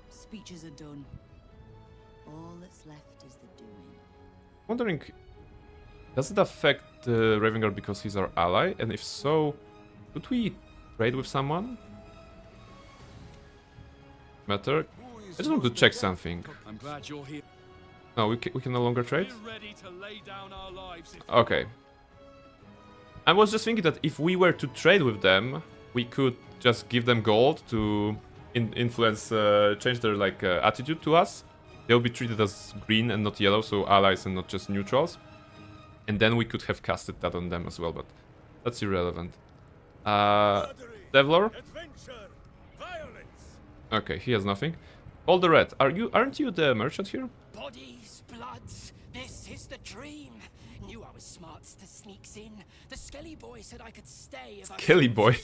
Speeches are done. All that's left is the doing. Wondering, does it affect Ravengard because he's our ally? And if so, could we trade with someone? Matter. I just want to check something. I'm glad you're here. No, we can no longer trade? We're ready to lay down our lives if Okay. I was just thinking that if we were to trade with them, we could just give them gold to influence, change their like attitude to us. They'll be treated as green and not yellow, so allies and not just neutrals. And then we could have casted that on them as well, but that's irrelevant. Devlor? Okay, he has nothing. Baldur Red, aren't you the merchant here? Bodies, bloods, this is the dream. Knew I was smart to sneaks in. The Skelly boy said I could stay if Skelly boy.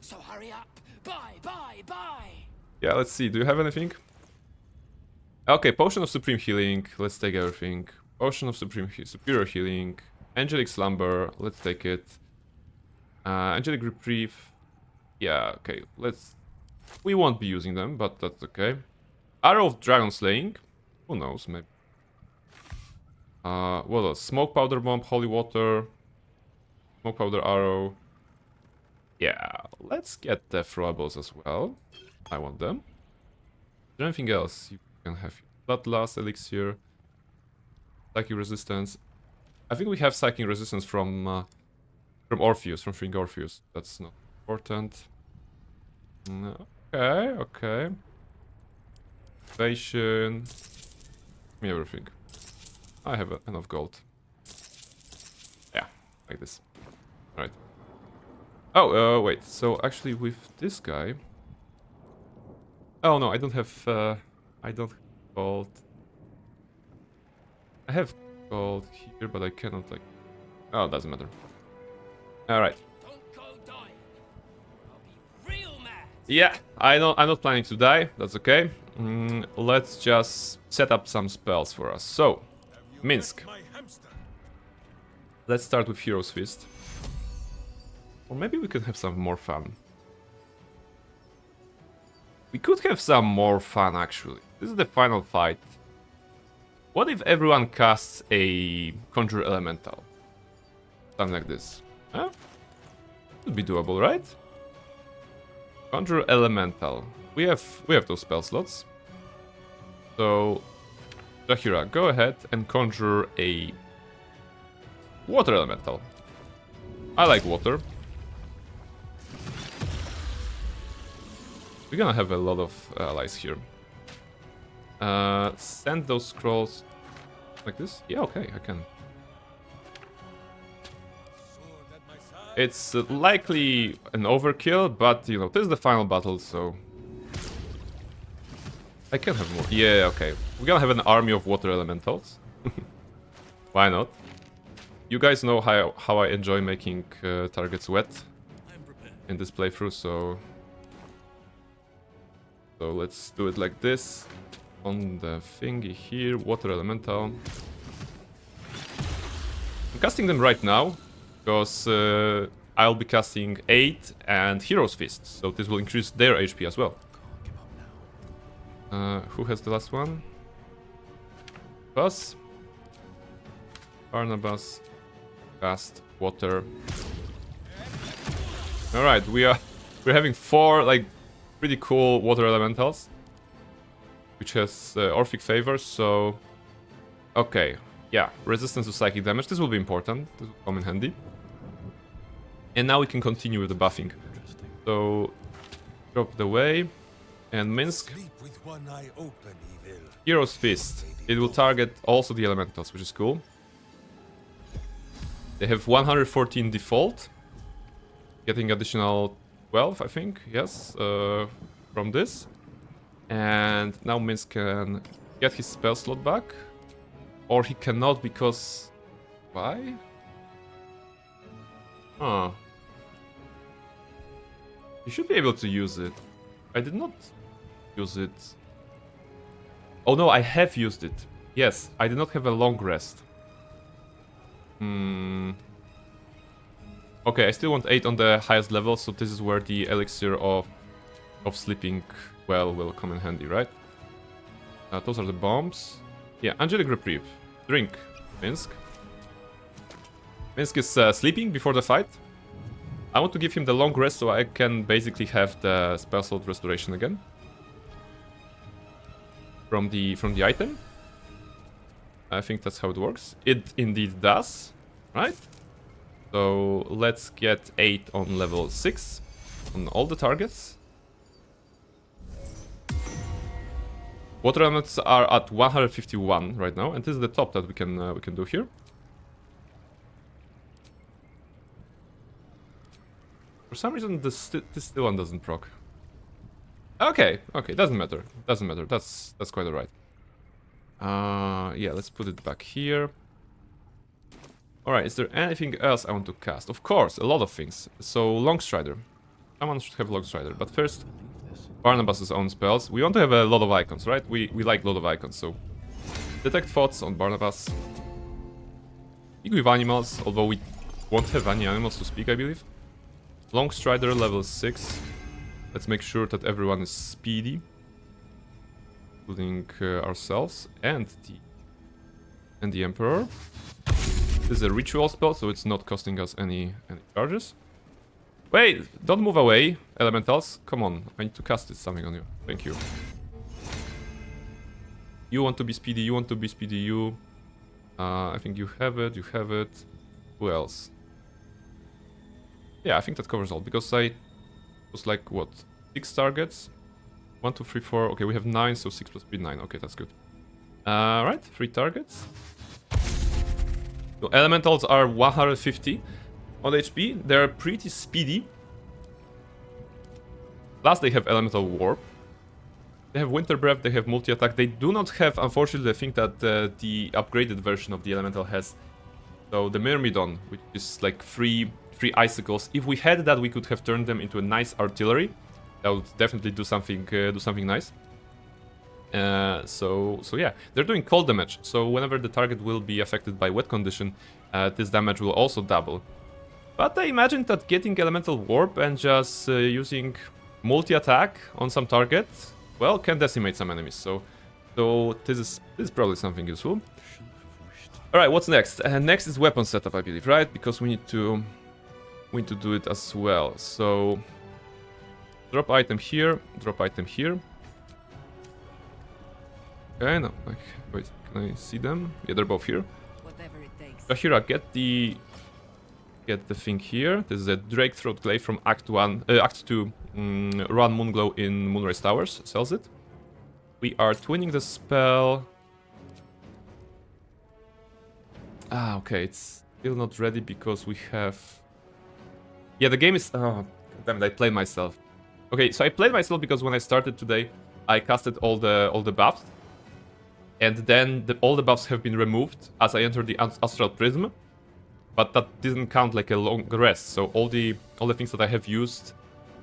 So hurry up. Bye. Yeah, let's see. Do you have anything? Okay, Potion of Supreme Healing. Let's take everything. Potion of Superior Healing. Angelic Slumber. Let's take it. Angelic Reprieve. Yeah, okay. We won't be using them, but that's okay. Arrow of Dragon Slaying. Who knows, maybe. What else? Smoke Powder Bomb, Holy Water. Smoke Powder Arrow. Yeah, let's get the throwables as well. I want them. Is there anything else? You can have Bloodlust, Elixir. Psychic Resistance. I think we have Psychic Resistance from Orpheus, from Fring Orpheus. That's not important. Okay. Evasion. Give me everything. I have enough gold. Yeah, like this. Alright. Oh, wait. So actually with this guy... Oh no, I don't have... I don't have gold. I have gold here, but I cannot like... Oh, it doesn't matter. Alright. Yeah, I'm not planning to die. That's okay. Let's just set up some spells for us. So, Minsk. Let's start with Hero's Fist. Or maybe we could have some more fun. We could have some more fun, actually. This is the final fight. What if everyone casts a Conjure Elemental? Something like this. Huh? Would be doable, right? Conjure Elemental. We have those spell slots. So, Jahira, go ahead and conjure a Water Elemental. I like water. We're gonna have a lot of allies here. Send those scrolls like this? Yeah, okay, I can. It's likely an overkill, but you know, this is the final battle, so I can have more. Yeah, okay. We're gonna have an army of water elementals. Why not? You guys know how I enjoy making targets wet in this playthrough, so let's do it like this. On the thingy here, water elemental. I'm casting them right now, because I'll be casting 8 and Hero's Fist, so this will increase their HP as well. Who has the last one? Bus. Barnabas. Cast water. Alright, we're having 4 like pretty cool water elementals, which has Orphic favor, so okay, yeah, resistance to psychic damage. This will be important. This will come in handy. And now we can continue with the buffing. So drop the way and Minsk. With one eye open, evil. Hero's Fist. It will target also the elementals, which is cool. They have 114 default. Getting additional 12, I think, yes, from this. And now Minsk can get his spell slot back. Or he cannot because... why? Huh. He should be able to use it. I did not use it. Oh no, I have used it. Yes, I did not have a long rest. Okay, I still want 8 on the highest level, so this is where the elixir of sleeping well will come in handy, right? Those are the bombs. Yeah, Angelic Reprieve. Drink, Minsk. Minsk is sleeping before the fight. I want to give him the long rest so I can basically have the spell slot restoration again. From the item. I think that's how it works. It indeed does, right? So let's get 8 on level 6 on all the targets. Water elements are at 151 right now, and this is the top that we can do here. For some reason, this still one doesn't proc. Okay, doesn't matter. That's quite alright. Yeah, let's put it back here. Alright, is there anything else I want to cast? Of course, a lot of things. So, Longstrider. Someone should have Longstrider, but first, Barnabas' own spells. We want to have a lot of icons, right? We like a lot of icons, so... Detect Thoughts on Barnabas. Speak with animals, although we won't have any animals to speak, I believe. Longstrider, level 6. Let's make sure that everyone is speedy. Including ourselves and the Emperor. This is a ritual spell, so it's not costing us any charges. Wait, don't move away, elementals. Come on, I need to cast something on you. Thank you. You want to be speedy, you want to be speedy, you. I think you have it, Who else? Yeah, I think that covers all, because I was like, what, 6 targets? 1, 2, 3, 4. Okay, we have 9, so 6 plus 3, 9. Okay, that's good. Right, 3 targets. So elementals are 150 on HP. They're pretty speedy. Plus, they have elemental warp. They have winter breath. They have multi-attack. They do not have, unfortunately, the thing that the upgraded version of the elemental has. So the Myrmidon, which is like 3 icicles. If we had that, we could have turned them into a nice artillery. That would definitely do something nice. So yeah, they're doing cold damage. So whenever the target will be affected by wet condition, this damage will also double. But I imagine that getting elemental warp and just using multi-attack on some target, well, can decimate some enemies. So this is probably something useful. All right, what's next? Next is weapon setup, I believe, right? Because we need to do it as well. So drop item here, drop item here. Okay, no, wait, can I see them? Yeah, they're both here. Whatever it takes. Shahira, get the thing here. This is a Drake Throat Glaive from Act 2, Run Moonglow in Moonrise Towers. Sells it. We are twinning the spell. Ah, okay, it's still not ready because we have... Yeah, the game is... Oh, damn it, I played myself. Okay, so I played myself because when I started today, I casted all the buffs. And then all the buffs have been removed as I entered the Astral Prism. but that didn't count like a long rest. So all the things that I have used,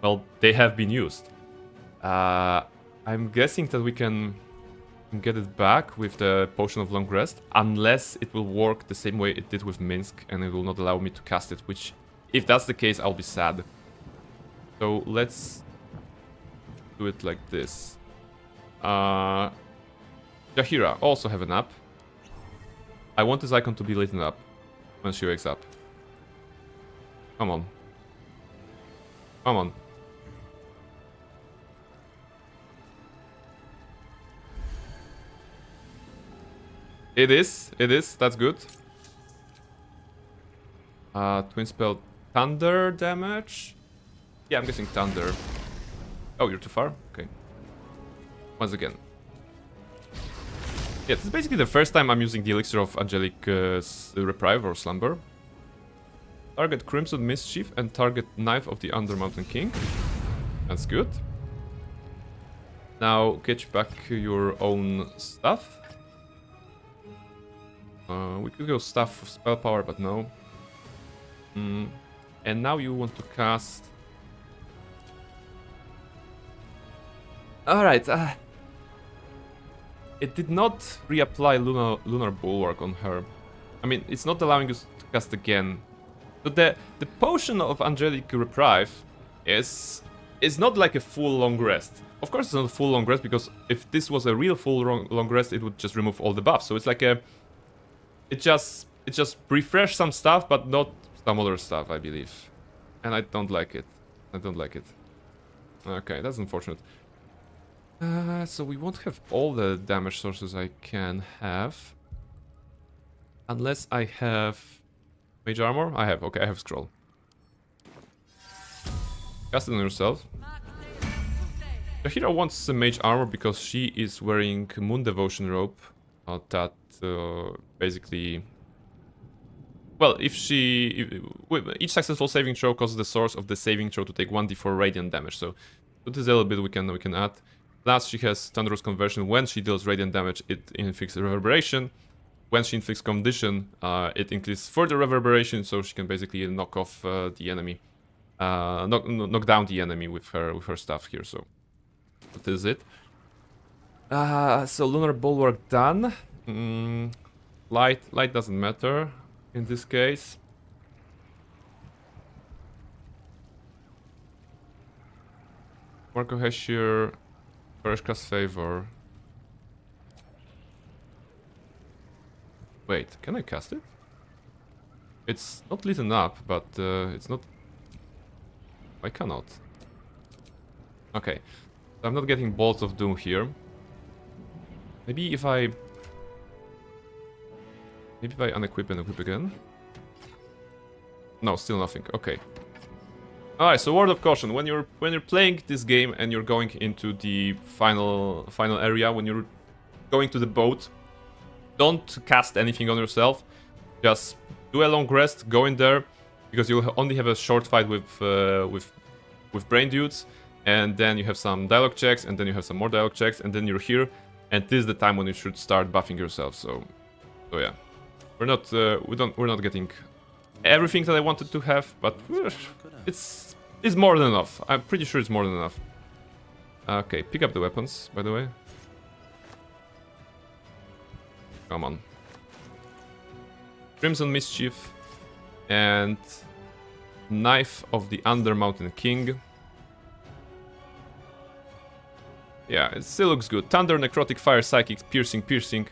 well, they have been used. I'm guessing that we can get it back with the Potion of Long Rest, unless it will work the same way it did with Minsk, and it will not allow me to cast it, which, if that's the case, I'll be sad. So let's do it like this. Jaheira, also have an app. I want this icon to be lit up when she wakes up. Come on. Come on. It is, that's good. Twin spell thunder damage. Yeah, I'm guessing thunder. Oh, you're too far? Okay. Once again. Yeah, this is basically the first time I'm using the Elixir of Angelic Reprieve or Slumber. Target Crimson Mischief and target Knife of the Undermountain King. That's good. Now get back your own stuff. We could go Staff of Spell Power, but no. And now you want to cast... Alright, it did not reapply Lunar Bulwark on her. I mean, it's not allowing us to cast again. So the Potion of Angelic Reprieve is not like a full long rest. Of course it's not a full long rest, because if this was a real full long rest, it would just remove all the buffs. So it's like a... It just refresh some stuff, but not some other stuff, I believe. And I don't like it. I don't like it. Okay, that's unfortunate. So we won't have all the damage sources I can have. Unless I have... Mage Armor? I have, okay, I have Scroll. Cast it on yourself. Jaheira wants some Mage Armor because she is wearing Moon Devotion Robe. That basically... Well, if each successful saving throw causes the source of the saving throw to take 1d4 radiant damage. So this is a little bit we can add. Plus, she has Thunderous Conversion. When she deals radiant damage, it inflicts Reverberation. When she inflicts Condition, it increases further Reverberation, so she can basically knock off the enemy, knock down the enemy with her stuff here. So that is it. So Lunar Bulwark done. Light doesn't matter in this case. Marco Hesher, Koreshka's Favor. Wait, can I cast it? It's not lit up, but it's not... I cannot. Okay, so I'm not getting Bolts of Doom here. Maybe if I unequip and equip again. No, still nothing. Okay. Alright, so word of caution: when you're playing this game and you're going into the final area, when you're going to the boat, don't cast anything on yourself. Just do a long rest, go in there, because you'll only have a short fight with brain dudes, and then you have some dialogue checks, and then you have some more dialogue checks, and then you're here, and this is the time when you should start buffing yourself. So yeah, we're not getting everything that I wanted to have, but it's more than enough. I'm pretty sure it's more than enough. Okay, pick up the weapons, by the way. Come on. Crimson Mischief and Knife of the Undermountain King. Yeah, it still looks good. Thunder, Necrotic, Fire, Psychic, Piercing.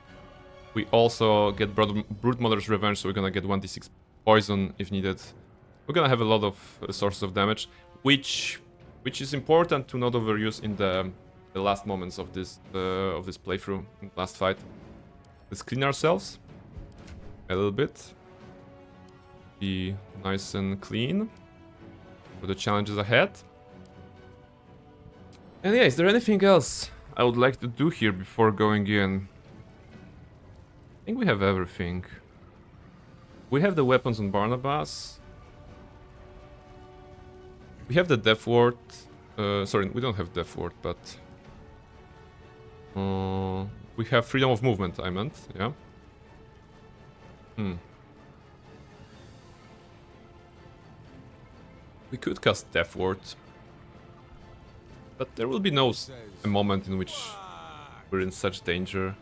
We also get Brute Mother's Revenge, so we're gonna get 1d6 poison if needed. We're gonna have a lot of sources of damage, which is important to not overuse in the last moments of this playthrough, in the last fight. Let's clean ourselves a little bit. Be nice and clean for the challenges ahead. And yeah, is there anything else I would like to do here before going in? I think we have everything. We have the weapons on Barnabas. We have the Death Ward. Sorry, we don't have Death Ward, but... we have Freedom of Movement, I meant, yeah. We could cast Death Ward. But there will be no a moment in which we're in such danger.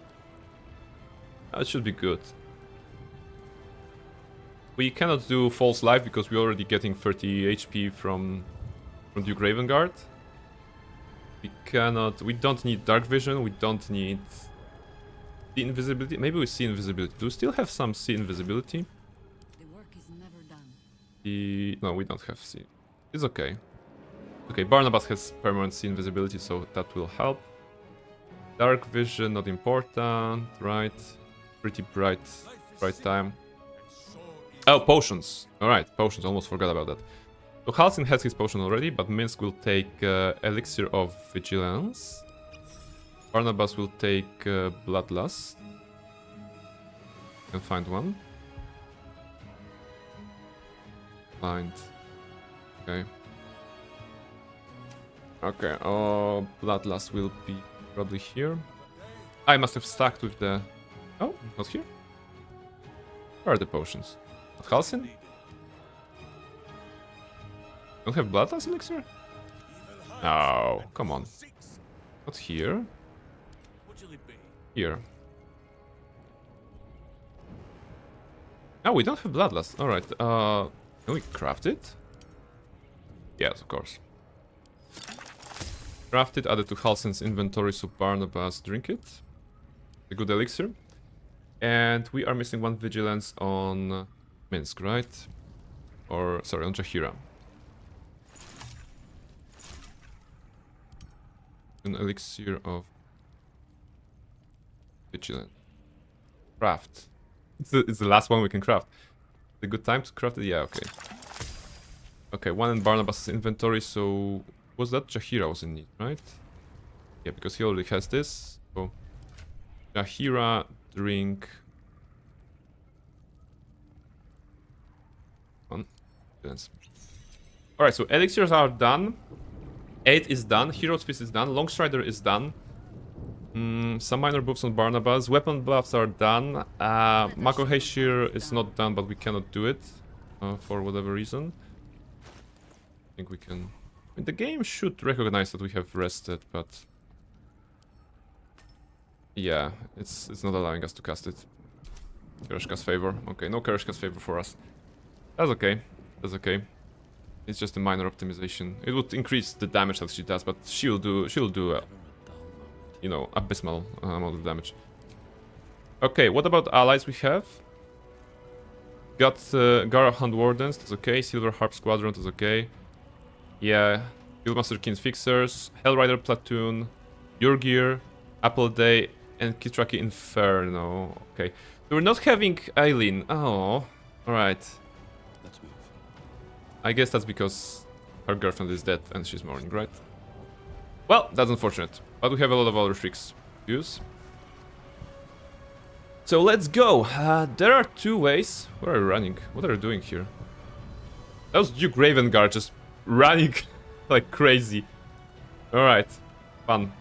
That should be good. We cannot do False Life because we're already getting 30 HP from Duke Ravengard. We don't need Dark Vision, we don't need the invisibility. Maybe we see invisibility. Do we still have some see invisibility? The work is never done. No, we don't have see. It's okay. Okay, Barnabas has permanent see invisibility, so that will help. Dark Vision, not important, right? Pretty bright time. Oh, potions. Alright, potions, almost forgot about that. So Halsin has his potion already, but Minsk will take Elixir of Vigilance. Barnabas will take Bloodlust. Can find one. Find. Okay. Okay, oh, Bloodlust will be probably here. I must have stacked with the... Oh, not here? Where are the potions? At Halsin? Don't have Bloodlust Elixir? Oh, come on. Not here. Here. Oh, we don't have Bloodlust. Alright, can we craft it? Yes, of course. Craft it, add it to Halsin's inventory so Barnabas drink it. A good elixir. And we are missing one vigilance on Minsk, right? Or, sorry, on Jahira. An elixir of vigilance. Craft. It's the last one we can craft. A good time to craft it? Yeah, okay. Okay, one in Barnabas' inventory, so... Was that Jahira was in need, right? Yeah, because he already has this. So... Jahira, drink... One. Alright, so elixirs are done. 8 is done. Hero's Fist is done. Longstrider is done. Some minor buffs on Barnabas. Weapon buffs are done. Mako Heishir is not done, but we cannot do it. For whatever reason. I think we can... I mean, the game should recognize that we have rested, but... Yeah, it's not allowing us to cast it. Karishka's favor. Okay, no Karishka's favor for us. That's okay. That's okay. It's just a minor optimization. It would increase the damage that she does, but she'll do you know, abysmal amount of damage. Okay, what about allies we have? Got Garahand Wardens, that's okay. Silver Harp Squadron, that's okay. Yeah, Guildmaster King's Fixers, Hellrider Platoon, Yurgir, Apple Day, and Kitraki Inferno. Okay, so we're not having Eileen. Oh, alright. I guess that's because her girlfriend is dead and she's mourning, right? Well, that's unfortunate. But we have a lot of other tricks to use. So let's go. There are two ways. Where are you running? What are you doing here? That was Duke Ravengard just running like crazy. Alright. Fun.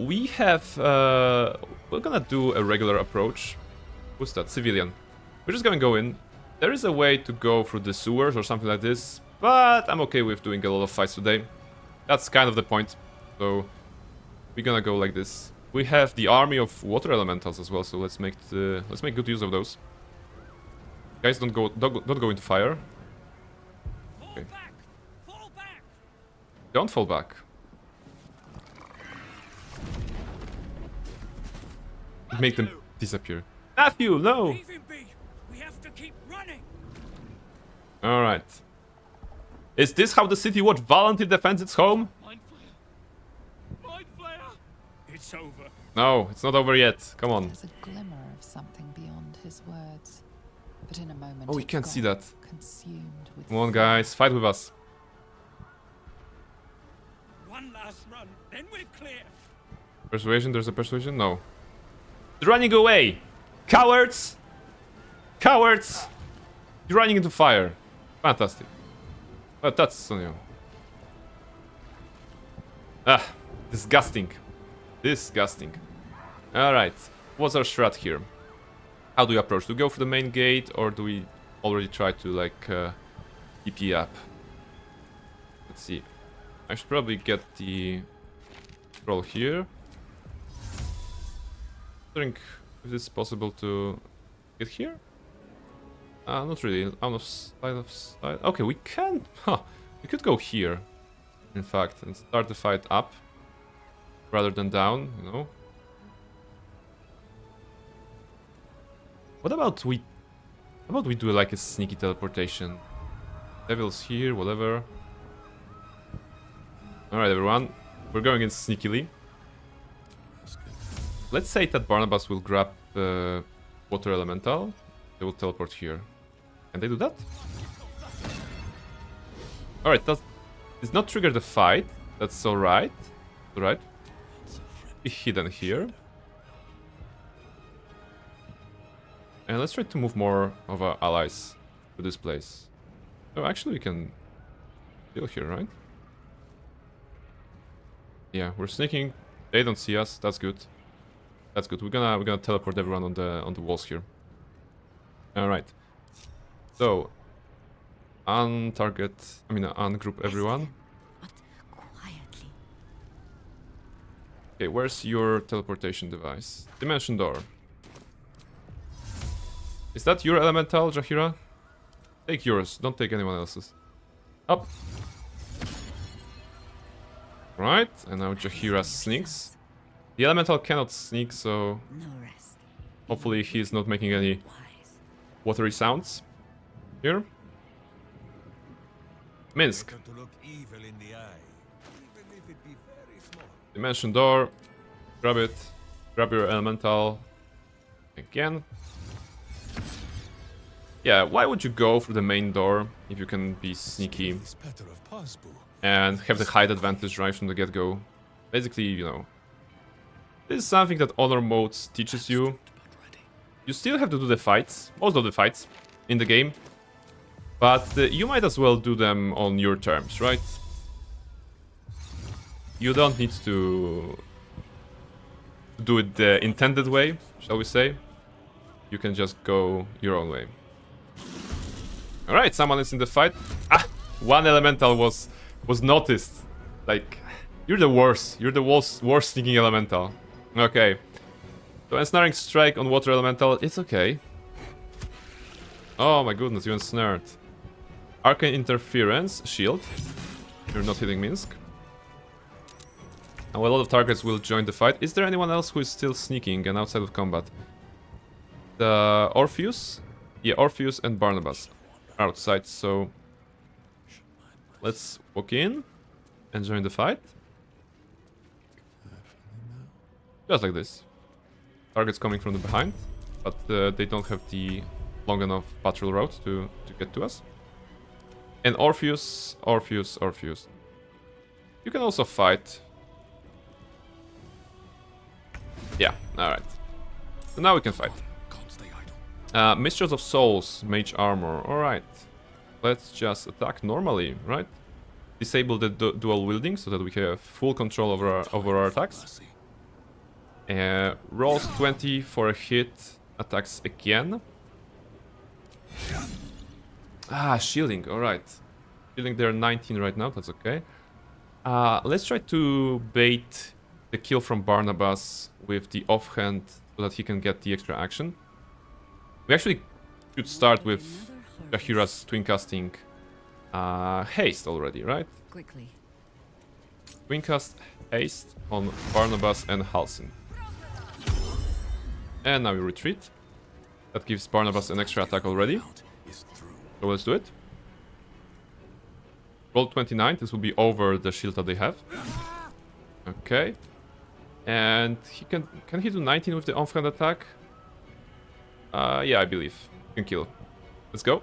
We have... we're gonna do a regular approach. Who's that? Civilian. We're just gonna go in. There is a way to go through the sewers or something like this, but I'm okay with doing a lot of fights today. That's kind of the point. So we're gonna go like this. We have the army of water elementals as well, so let's make good use of those. Guys, don't go into fire. Okay. Fall back. Don't fall back. Make them disappear. Matthew, no! Leave him be. We have to keep running. Alright. Is this how the City Watch volunteer defends its home? Mind Flayer. It's over. No, it's not over yet. Come on. There's a glimmer of something beyond his words. But in a moment, Oh, we can't see that. Consumed with Come on, guys. Fight with us. One last run, then we're clear. Persuasion? There's a persuasion? No. They're running away! Cowards! Cowards! You're running into fire. Fantastic. But that's on you. Ah, disgusting. Disgusting. Alright. What's our strat here? How do we approach? Do we go for the main gate or do we already tried to like TP up. Let's see. I should probably get the troll here. I think if it's possible to get here. Not really. Out of sight. Okay, we can. Huh. We could go here, in fact, and start the fight up rather than down. You know. What about we? How about we do like a sneaky teleportation? Devil's here, whatever. Alright, everyone. We're going in sneakily. Let's say that Barnabas will grab Water Elemental. They will teleport here. Can they do that? Alright, that does not trigger the fight. That's alright. Alright. Be hidden here. And let's try to move more of our allies to this place. Oh, actually we can deal here, right? Yeah, we're sneaking. They don't see us. That's good. That's good. We're gonna teleport everyone on the walls here. All right. So, untarget. I mean, ungroup everyone. Quietly. Okay, where's your teleportation device? Dimension door. Is that your elemental, Jaheira? Take yours. Don't take anyone else's. Up. Right, and now Jaheira sneaks. The elemental cannot sneak, so hopefully he's not making any watery sounds. Here. Minsk. Dimension door. Grab it. Grab your elemental. Again. Yeah, why would you go for the main door if you can be sneaky and have the height advantage right from the get-go? Basically, you know, this is something that Honor Modes teaches you. You still have to do the fights, most of the fights in the game, but you might as well do them on your terms, right? You don't need to do it the intended way, shall we say. You can just go your own way. Alright, someone is in the fight. Ah! One elemental was noticed. Like, you're the worst. You're the worst sneaking elemental. Okay. So ensnaring strike on water elemental, it's okay. Oh my goodness, you ensnared. Arcane interference, shield. You're not hitting Minsk. Now a lot of targets will join the fight. Is there anyone else who is still sneaking and outside of combat? The Orpheus? Yeah, Orpheus and Barnabas are outside, so let's walk in and join the fight. Just like this. Targets coming from the behind, but they don't have the long enough patrol route to get to us. And Orpheus. You can also fight. Yeah, alright. So now we can fight. Mistress of Souls, Mage Armor. Alright. Let's just attack normally, right? Disable the dual wielding so that we have full control over our attacks. Rolls 20 for a hit. Attacks again. Ah, shielding. Alright. Shielding, they're 19 right now. That's okay. Let's try to bait the kill from Barnabas with the offhand so that he can get the extra action. We actually should start with Jaheira's twin casting haste already, right? Quickly. Twin cast haste on Barnabas and Halsin. And now we retreat. That gives Barnabas an extra attack already. So let's do it. Roll 29. This will be over the shield that they have. Okay. And he can he do 19 with the offhand attack? Yeah, I believe. You can kill. Let's go.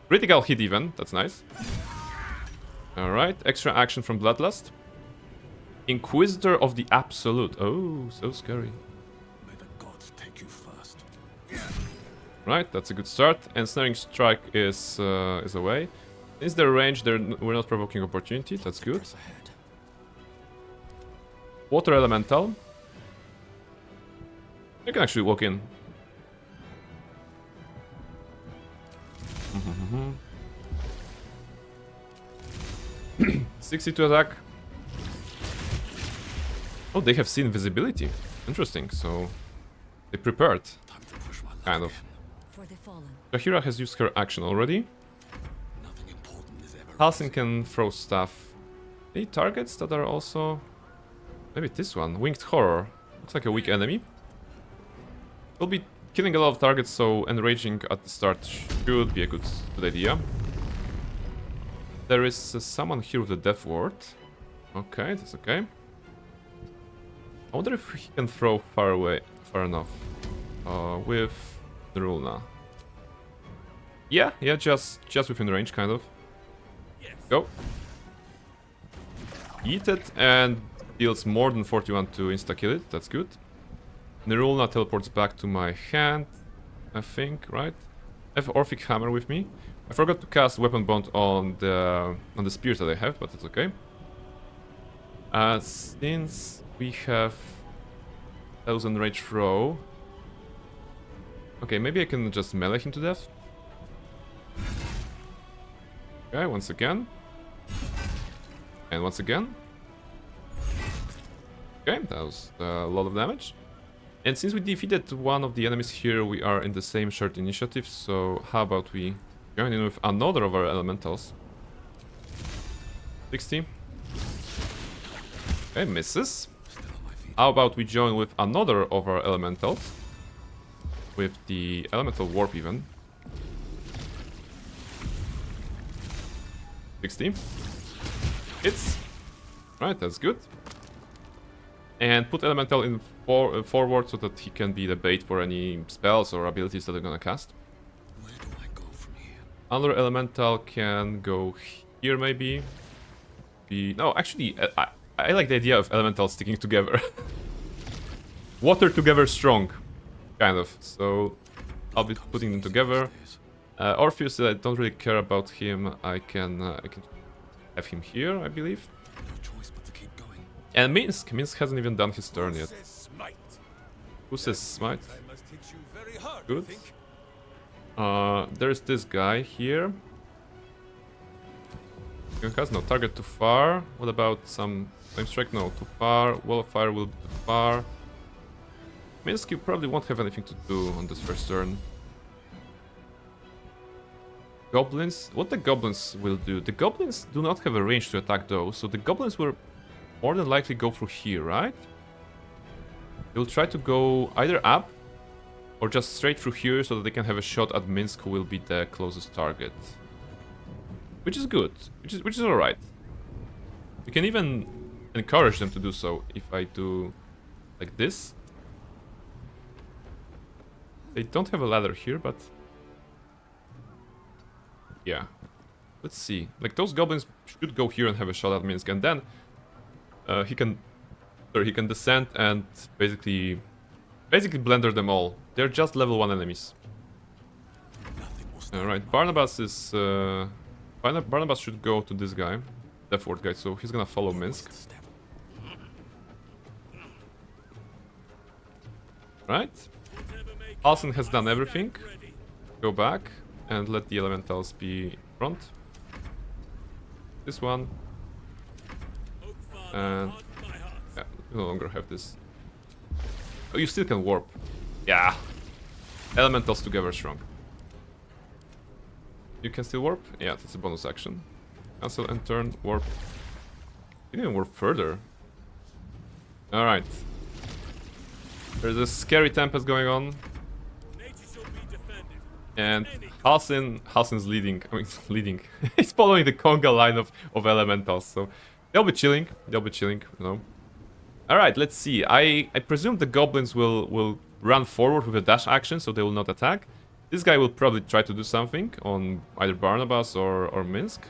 Critical hit even. That's nice. Alright. Extra action from Bloodlust. Inquisitor of the Absolute. Oh, so scary. May the gods take you first. Right, that's a good start. And Snaring Strike is away. Is there range? We're not provoking opportunity. That's good. Water Elemental. You can actually walk in. 60 to attack. Oh, they have seen visibility. Interesting, so they prepared. Kind of. Shahira has used her action already. Halsin can throw stuff. Any targets that are also... Maybe this one. Winged Horror. Looks like a weak enemy. We'll be killing a lot of targets, so enraging at the start should be a good idea. There is someone here with the Death Ward. Okay, that's okay. I wonder if he can throw far away, far enough. With Nerulna. Yeah, just within range, kind of. Go. Eat it and deals more than 41 to insta-kill it. That's good. Nerulna teleports back to my hand, I think, right? I have Orphic Hammer with me. I forgot to cast Weapon Bond on the spears that I have, but it's okay. Since we have 1000 Rage Throw... Okay, maybe I can just melee him to death. Okay, once again. And once again. Okay, that was a lot of damage. And since we defeated one of the enemies here, we are in the same shared initiative, so how about we join in with another of our elementals. 60. Okay, misses. How about we join with another of our elementals? With the elemental warp even. 60. Hits. Right, that's good. And put elemental in forward so that he can be the bait for any spells or abilities that they're gonna cast. Where do I go from here? Another elemental can go here maybe. No, actually, I like the idea of elementals sticking together. Water together strong, kind of. So I'll be putting them together. Orpheus, I don't really care about him. I can have him here, I believe. And Minsk hasn't even done his turn yet. Who says smite? Good. There's this guy here. He has no target too far. What about some flame strike? No, too far. Wall of fire will be too far. Minsk, you probably won't have anything to do on this first turn. Goblins? What the goblins will do? The goblins do not have a range to attack though, so the goblins will more than likely go through here, right? They'll try to go either up or just straight through here so that they can have a shot at Minsk, who will be the closest target. Which is good, which is alright. We can even encourage them to do so if I do like this. They don't have a ladder here, but yeah. Let's see. Like, those goblins should go here and have a shot at Minsk, and then he can descend and basically blender them all. They're just level 1 enemies. Alright, Barnabas is Barnabas should go to this guy, Death Ward guy, so he's gonna follow Minsk. Right? Halsin has done everything. Go back and let the elementals be in front. This one. And yeah, we no longer have this. Oh, you still can warp. Yeah. Elementals together strong. You can still warp? Yeah, that's a bonus action. Cancel and turn, warp. You can warp further. Alright. There's a scary tempest going on. And Halsin's leading. I mean, leading. He's following the conga line of elementals, so they'll be chilling, you know. Alright, let's see. I presume the goblins will run forward with a dash action, so they will not attack. This guy will probably try to do something on either Barnabas or Minsk.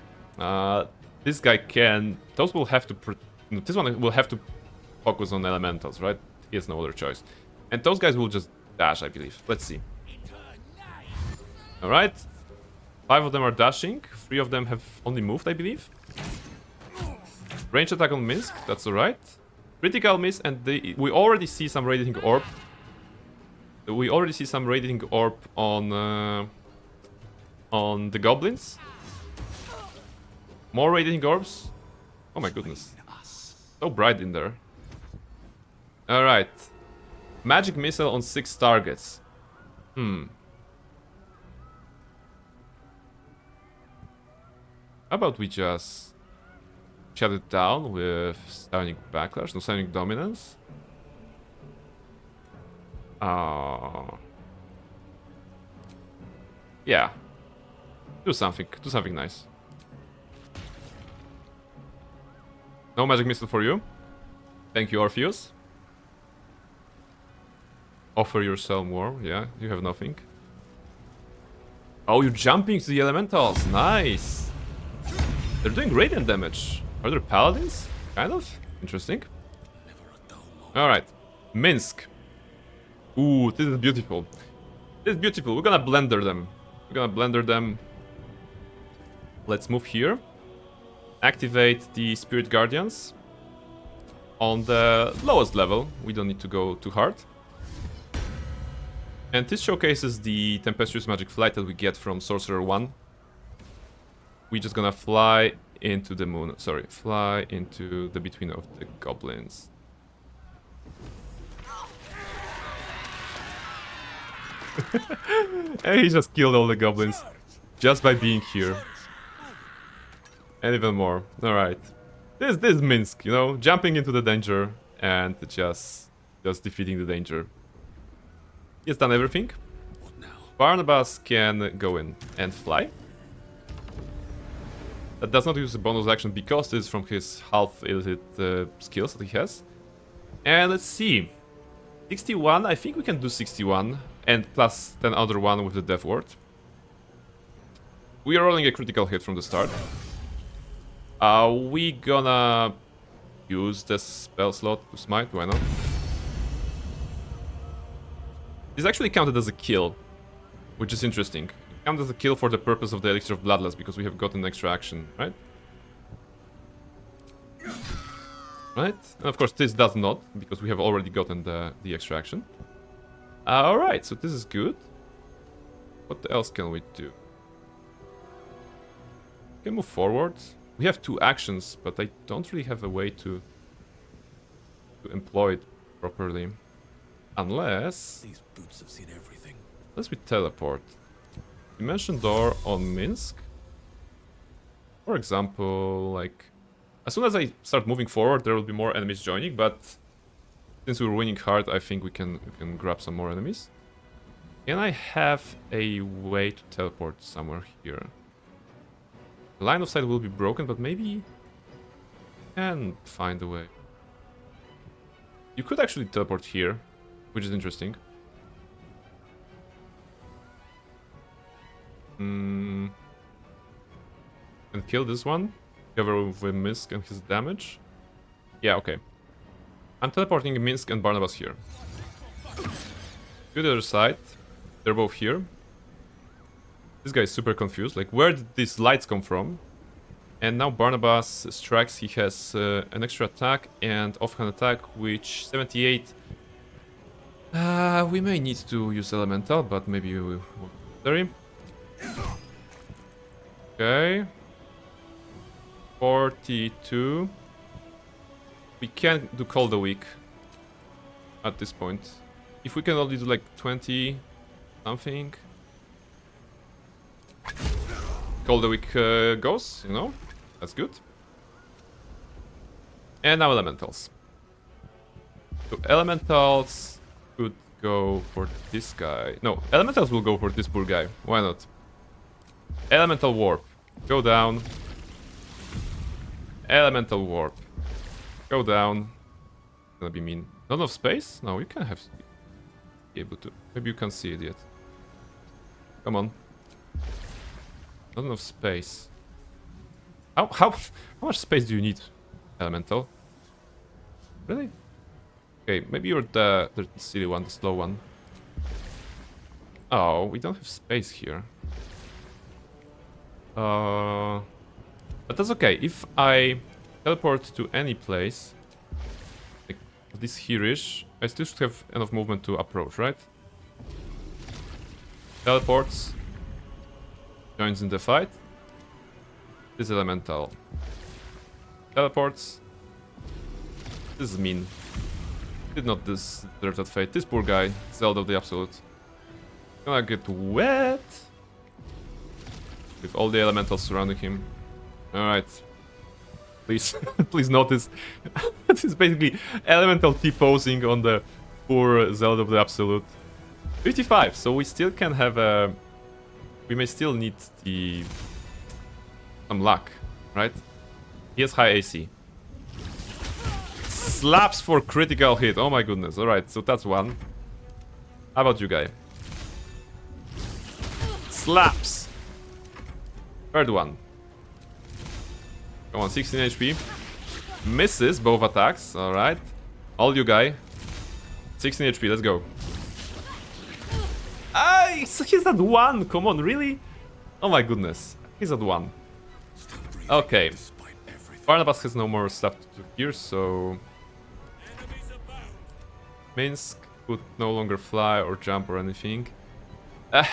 This guy can... Those will have to... This one will have to focus on elementals, right? He has no other choice. And those guys will just dash, I believe. Let's see. Alright. 5 of them are dashing. 3 of them have only moved, I believe. Range attack on Minsk, that's alright. Critical miss, and we already see some radiating orb. We already see some radiating orb on on the goblins. More radiating orbs. Oh my goodness. So bright in there. Alright. Magic missile on 6 targets. How about we just shut it down with Psionic Backlash, no Psionic Dominance? Yeah. Do something nice. No magic missile for you. Thank you, Orpheus. Offer yourself more. Yeah, you have nothing. Oh, you're jumping to the elementals. Nice. They're doing radiant damage. Are there paladins? Kind of. Interesting. Alright. Minsk. Ooh, this is beautiful. This is beautiful. We're gonna blender them. Let's move here. Activate the Spirit Guardians. On the lowest level. We don't need to go too hard. And this showcases the Tempestuous Magic Flight that we get from Sorcerer 1. We're just gonna fly into the moon. Sorry, fly into the between of the goblins. And he just killed all the goblins just by being here. And even more. Alright. This is Minsk, you know, jumping into the danger and just defeating the danger. He's done everything. Barnabas can go in and fly. That does not use a bonus action because this is from his half illicit skills that he has. And let's see. 61, I think we can do 61. And plus 10 other one with the Death Ward. We are rolling a critical hit from the start. We gonna use the spell slot to smite, why not? This actually counted as a kill, which is interesting. It counted as a kill for the purpose of the Elixir of Bloodlust, because we have gotten extra action, right? Right? And of course this does not, because we have already gotten the extra action. Alright, so this is good. What else can we do? We can move forward. We have 2 actions, but I don't really have a way to employ it properly. Unless... These boots have seen everything. Unless we teleport. Dimension Door on Minsk. For example, like... As soon as I start moving forward, there will be more enemies joining, but... Since we're winning hard, I think we can grab some more enemies. Can I have a way to teleport somewhere here? The line of sight will be broken, but maybe... can find a way. You could actually teleport here, which is interesting. And kill this one. Cover with Minsk and his damage. Yeah, okay. I'm teleporting Minsk and Barnabas here. To the other side. They're both here. This guy is super confused. Like, where did these lights come from? And now Barnabas strikes. He has an extra attack and offhand attack, which 78. We may need to use elemental, but maybe we won't. Sorry. Okay. 42. We can't do Call the Weak at this point. If we can only do like 20 something. Call the Weak goes, you know? That's good. And now elementals. So elementals could go for this guy. No, elementals will go for this poor guy. Why not? Elemental Warp. Go down. Elemental Warp. Go down. Gonna be mean. Not enough space? No, you can have be able to. Maybe you can't see it yet. Come on. Not enough space. How much space do you need, Elemental? Really? Okay, maybe you're the silly one, the slow one. Oh, we don't have space here. But that's okay. If I teleport to any place, like this here-ish, I still should have enough movement to approach, right? Teleports. joins in the fight. This elemental teleports. This is mean. Did not deserve that fate. This poor guy, Zelda of the Absolute. Gonna get wet. With all the elementals surrounding him. Alright. Please, please notice. This is basically elemental T-posing on the poor Zelda of the Absolute. 55, so we still can have a... We may still need some luck, right? He has high AC. Slaps for critical hit. Oh my goodness. Alright, so that's one. How about you, guy? Slaps. Third one. Come on, 16 HP. Misses both attacks. Alright. All you, guy. 16 HP, let's go. Ah, he's at 1. Come on, really? Oh my goodness. He's at 1. Okay. Barnabas has no more stuff to do here, so... Minsk could no longer fly or jump or anything.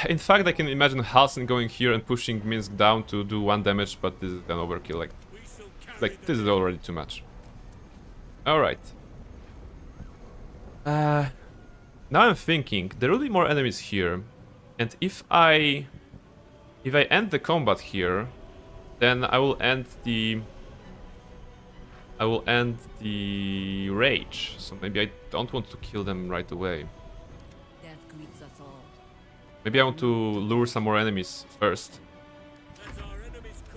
In fact, I can imagine Halsin going here and pushing Minsk down to do 1 damage, but this is an overkill. Like this is already too much. Alright. Now I'm thinking, there will be more enemies here. And if I end the combat here, then I will end the rage. So maybe I don't want to kill them right away. Death greets us all. Maybe I want to lure some more enemies first.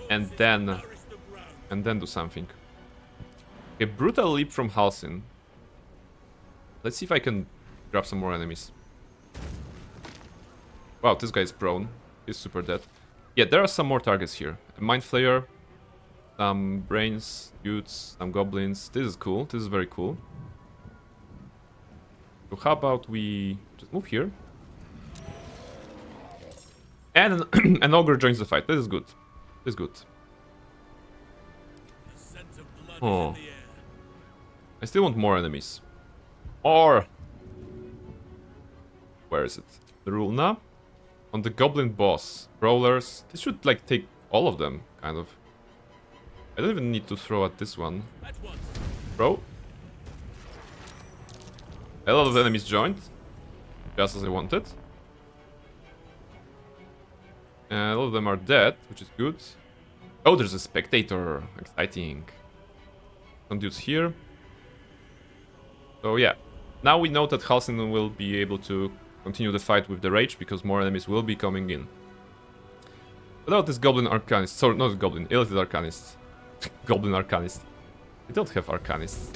And then do something. Okay, brutal leap from Halsin. Let's see if I can grab some more enemies. Wow, this guy is prone. He's super dead. Yeah, there are some more targets here. A Mind Flayer, some brains, dudes, some goblins. This is cool. This is very cool. So how about we just move here? And an ogre joins the fight. This is good. This is good. Oh. I still want more enemies. Or... Where is it? The rule now? On the goblin boss. Brawlers. This should like take all of them, kind of. I don't even need to throw at this one. Bro. A lot of enemies joined. Just as I wanted. A lot of them are dead, which is good. Oh, there's a spectator. Exciting. Some dudes here. So yeah. Now we know that Halsin will be able to continue the fight with the rage, because more enemies will be coming in. Without this Goblin Arcanist. Sorry, not Goblin. Elite Arcanist. Goblin Arcanist. They don't have Arcanists.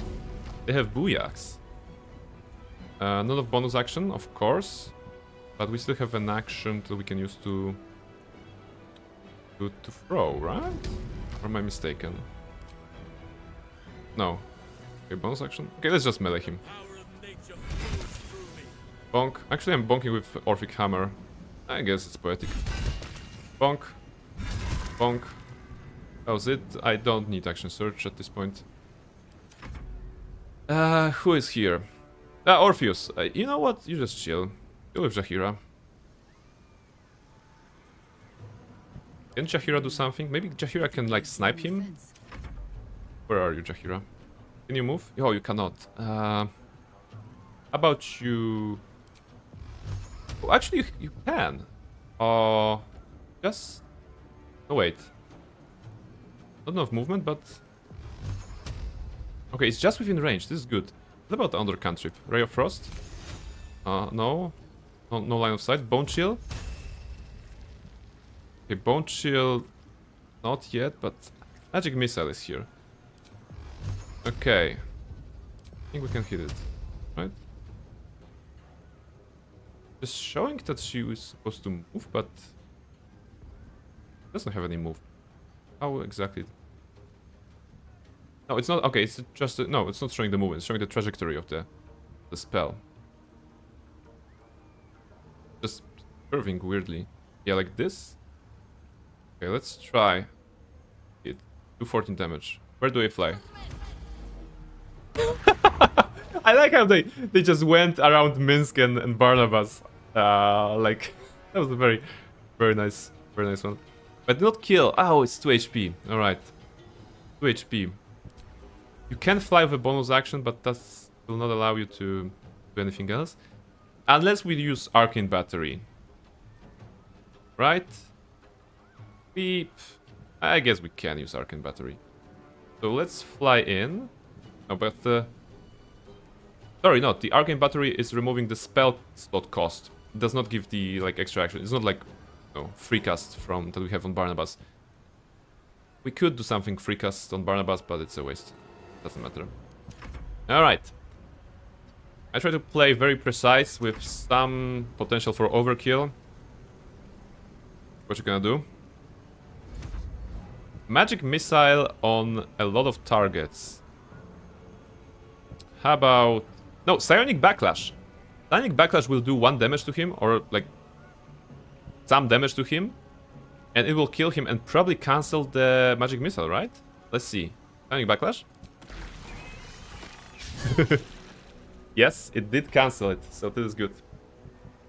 They have Booyaks. None of bonus action, of course. But we still have an action that we can use to throw, right? Or am I mistaken? No. Okay, bonus action. Okay, let's just melee him. Bonk. Actually, I'm bonking with Orphic Hammer. I guess it's poetic. Bonk. Bonk. That was it. I don't need action search at this point. Who is here? Orpheus. You know what? You just chill. Go with Jaheira. Can Jaheira do something? Maybe Jaheira can like snipe him? Where are you, Jaheira? Can you move? Oh, you cannot. How about you... Oh, actually, you can. Just... Oh, wait. Not enough movement, but... Okay, it's just within range. This is good. What about the Under Cantrip? Ray of Frost? No. No line of sight. Bone Chill? Okay, Bone Chill... Not yet, but... Magic Missile is here. Okay. I think we can hit it. Right? Just showing that she was supposed to move, but... doesn't have any move. How exactly? No, it's not. Okay, it's just no. It's not showing the movement. It's showing the trajectory of the spell. Just curving weirdly. Yeah, like this. Okay, let's try it. Do 14 damage. Where do I fly? I like how they just went around Minsk and Barnabas. Like that was a very nice one. But did not kill. Oh, it's 2 HP. Alright. 2 HP. You can fly with a bonus action, but that will not allow you to do anything else. Unless we use Arcane Battery. Right? I guess we can use Arcane Battery. So let's fly in. Oh, but sorry, not. The Arcane Battery is removing the spell slot cost. It does not give the like extra action. It's not like free cast from that we have on Barnabas. We could do something free cast on Barnabas, but it's a waste. Doesn't matter. Alright. I try to play very precise with some potential for overkill. What you gonna do? Magic missile on a lot of targets. How about... No, Psionic Backlash. Psionic Backlash will do 1 damage to him, or like some damage to him, and it will kill him and probably cancel the magic missile, right? Let's see. Psionic Backlash. Yes, it did cancel it, so this is good.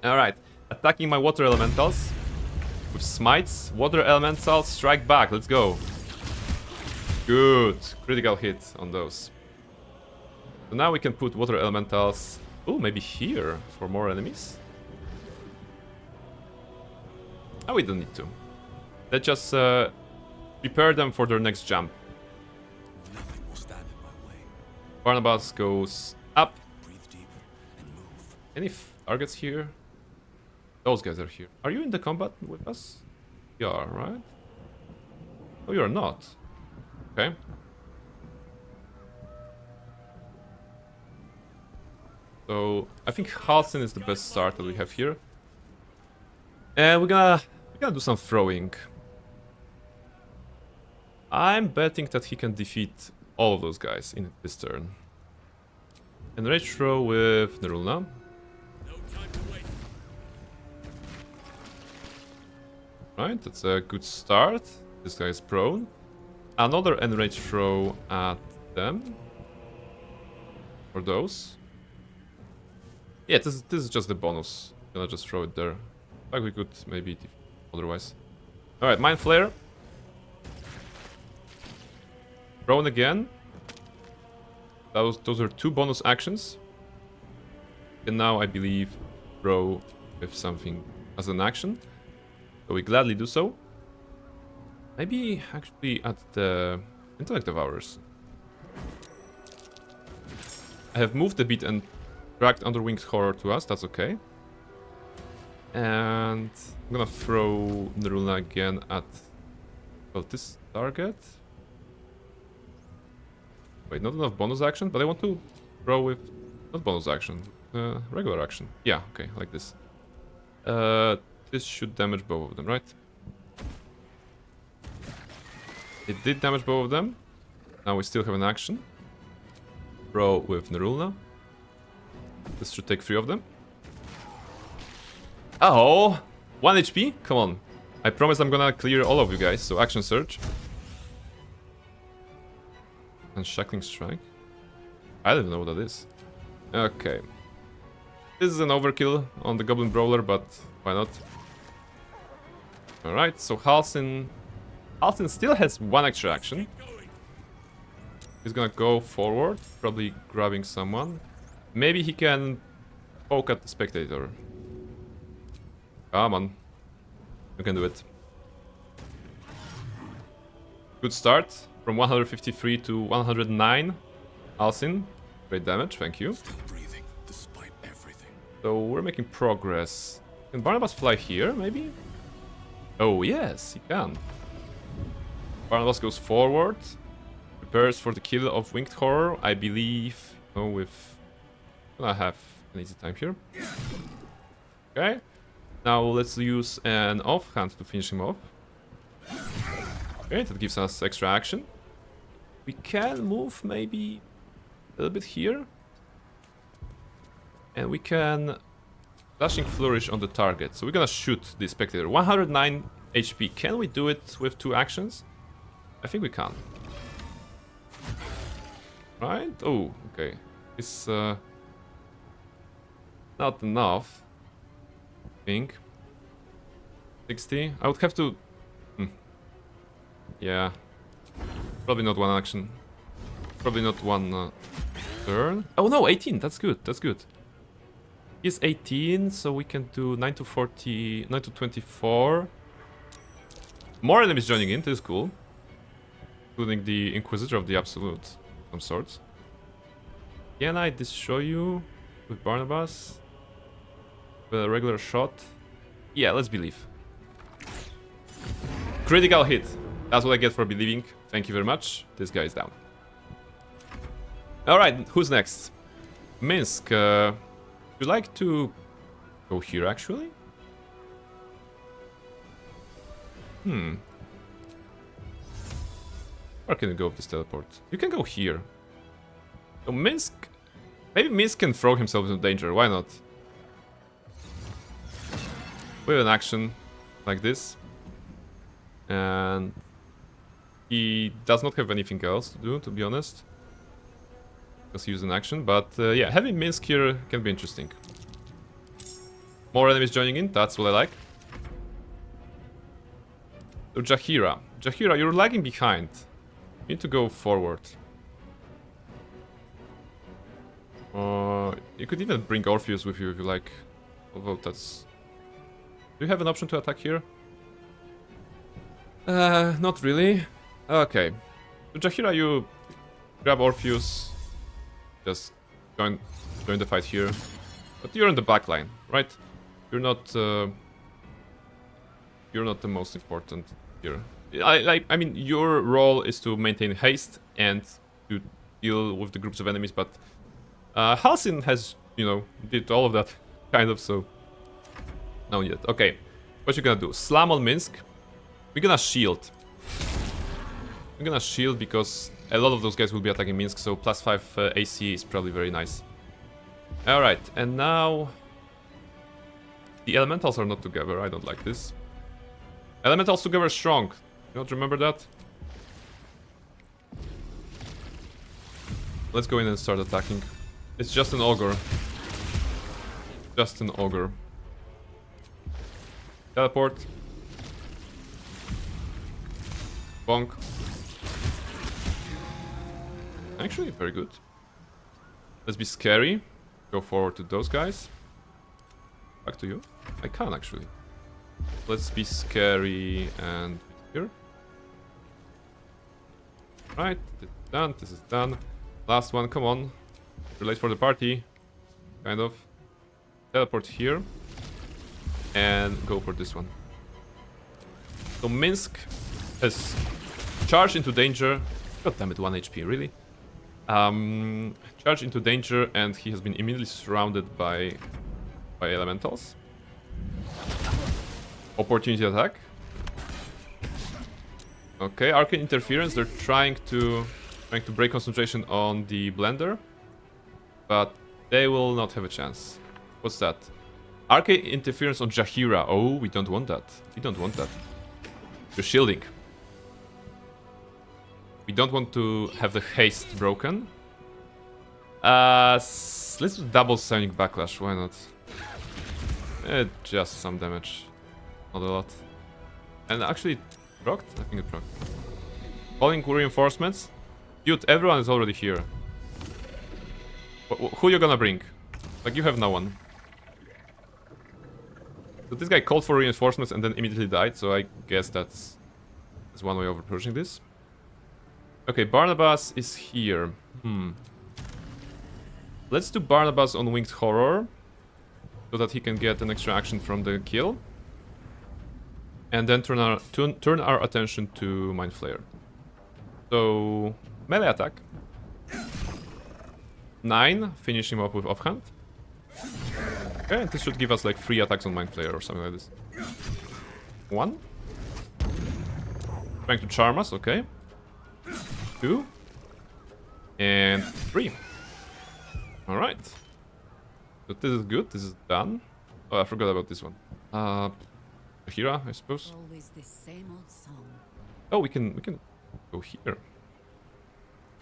Alright, attacking my water elementals with smites. Water elementals, strike back, let's go. Good, critical hit on those. So now we can put water elementals, oh, maybe here for more enemies. Oh, we don't need to. Let's just prepare them for their next jump. Nothing will stand in my way. Barnabas goes up. Breathe deep and move. Any targets here? Those guys are here. Are you in the combat with us? You are, right? Oh, you are not. Okay. So I think Halsin is the best start that we have here. And we're gonna do some throwing. I'm betting that he can defeat all of those guys in this turn. And rage throw with Nerulna. Right, that's a good start. This guy is prone. Another enrage throw at them. For those. Yeah, this is just the bonus. I'm gonna just throw it there. Like we could maybe otherwise. Alright, Mind Flare. Prone again. Those are 2 bonus actions. And now I believe throw with something as an action. So we gladly do so. Maybe actually at the Intellect of ours. I have moved a bit and dragged Underwinged Horror to us, that's okay. And I'm gonna throw Nerulna again at this target. Wait, not enough bonus action, but I want to throw with not bonus action, regular action. Yeah, okay, like this. This should damage both of them, right? It did damage both of them. Now we still have an action. Throw with Nerulna. This should take 3 of them. Oh! 1 HP? Come on. I promise I'm gonna clear all of you guys, so action surge. And Shackling Strike. I don't even know what that is. Okay. This is an overkill on the Goblin Brawler, but why not? Alright, so Halsin still has 1 extra action. He's gonna go forward, probably grabbing someone. Maybe he can poke at the Spectator. Come on. You can do it. Good start. From 153 to 109. Halsin. Great damage, thank you. Still breathing, despite everything. So we're making progress. Can Barnabas fly here, maybe? Oh, yes, he can. Barnabas goes forward. Prepares for the kill of Winged Horror, I believe. Oh, with... I have an easy time here. Okay. Now let's use an offhand to finish him off. Okay, that gives us extra action. We can move maybe a little bit here. And we can... Flashing Flourish on the target. So we're gonna shoot the Spectator. 109 HP. Can we do it with 2 actions? I think we can. Right? Oh, okay. It's not enough. I think. 60. I would have to... Yeah. Probably not one action. Probably not one turn. Oh no, 18. That's good. That's good. He's 18, so we can do 9 to 40, 9 to 24. More enemies joining in. This is cool. Including the Inquisitor of the Absolute, some sorts. Can I destroy you with Barnabas? With a regular shot? Yeah, let's believe. Critical hit. That's what I get for believing. Thank you very much. This guy is down. Alright, who's next? Minsk. Would you like to go here, actually? Where can you go with this teleport? You can go here. So Minsk... Maybe Minsk can throw himself into danger. Why not? With an action like this. And... he does not have anything else to do, to be honest. Because he used an action. But yeah, having Minsk here can be interesting. More enemies joining in. That's what I like. So Jaheira. Jaheira, you're lagging behind. You need to go forward. You could even bring Orpheus with you if you like. Although that's... Do you have an option to attack here? Not really. Okay. So Jaheira, you grab Orpheus. Just join the fight here. But you're in the back line, right? You're not the most important here. I mean, your role is to maintain haste and to deal with the groups of enemies, but Halcyon has, you know, did all of that, kind of, so... No yet. Okay, what you gonna do? Slam on Minsk. We're gonna shield. We're gonna shield because a lot of those guys will be attacking Minsk, so +5 AC is probably very nice. Alright, and now... The elementals are not together, I don't like this. Elementals together strong. You don't remember that? Let's go in and start attacking. It's just an ogre. Just an ogre. Teleport. Bonk. Actually, very good. Let's be scary. Go forward to those guys. Back to you. I can actually. Let's be scary and here. Right, this is done, this is done. Last one, come on. We're late for the party. Kind of. Teleport here. And go for this one. So Minsk has charged into danger. God damn it, 1 HP, really? Charged into danger and he has been immediately surrounded by elementals. Opportunity attack. Okay, arcane interference. They're trying to break concentration on the blender, but they will not have a chance. What's that? Arcane interference on Jaheira. Oh, we don't want that. We don't want that. You're shielding. We don't want to have the haste broken. Let's do double sonic backlash. Why not? Just some damage. Not a lot. And actually, it procced? I think it procced. Calling reinforcements? Dude, everyone is already here. Who you gonna bring? Like, you have no one. So this guy called for reinforcements and then immediately died, so I guess that's one way of approaching this. Okay, Barnabas is here. Let's do Barnabas on Winged Horror, so that he can get an extra action from the kill. And then turn our attention to Mind Flayer. So, melee attack. 9, finish him up with offhand. Okay, this should give us like 3 attacks on Mind Flayer or something like this. 1. Trying to charm us, okay. 2. And 3. Alright. So this is good, this is done. Oh, I forgot about this one. Hira, I suppose. Always the same old song. Oh, we can go here.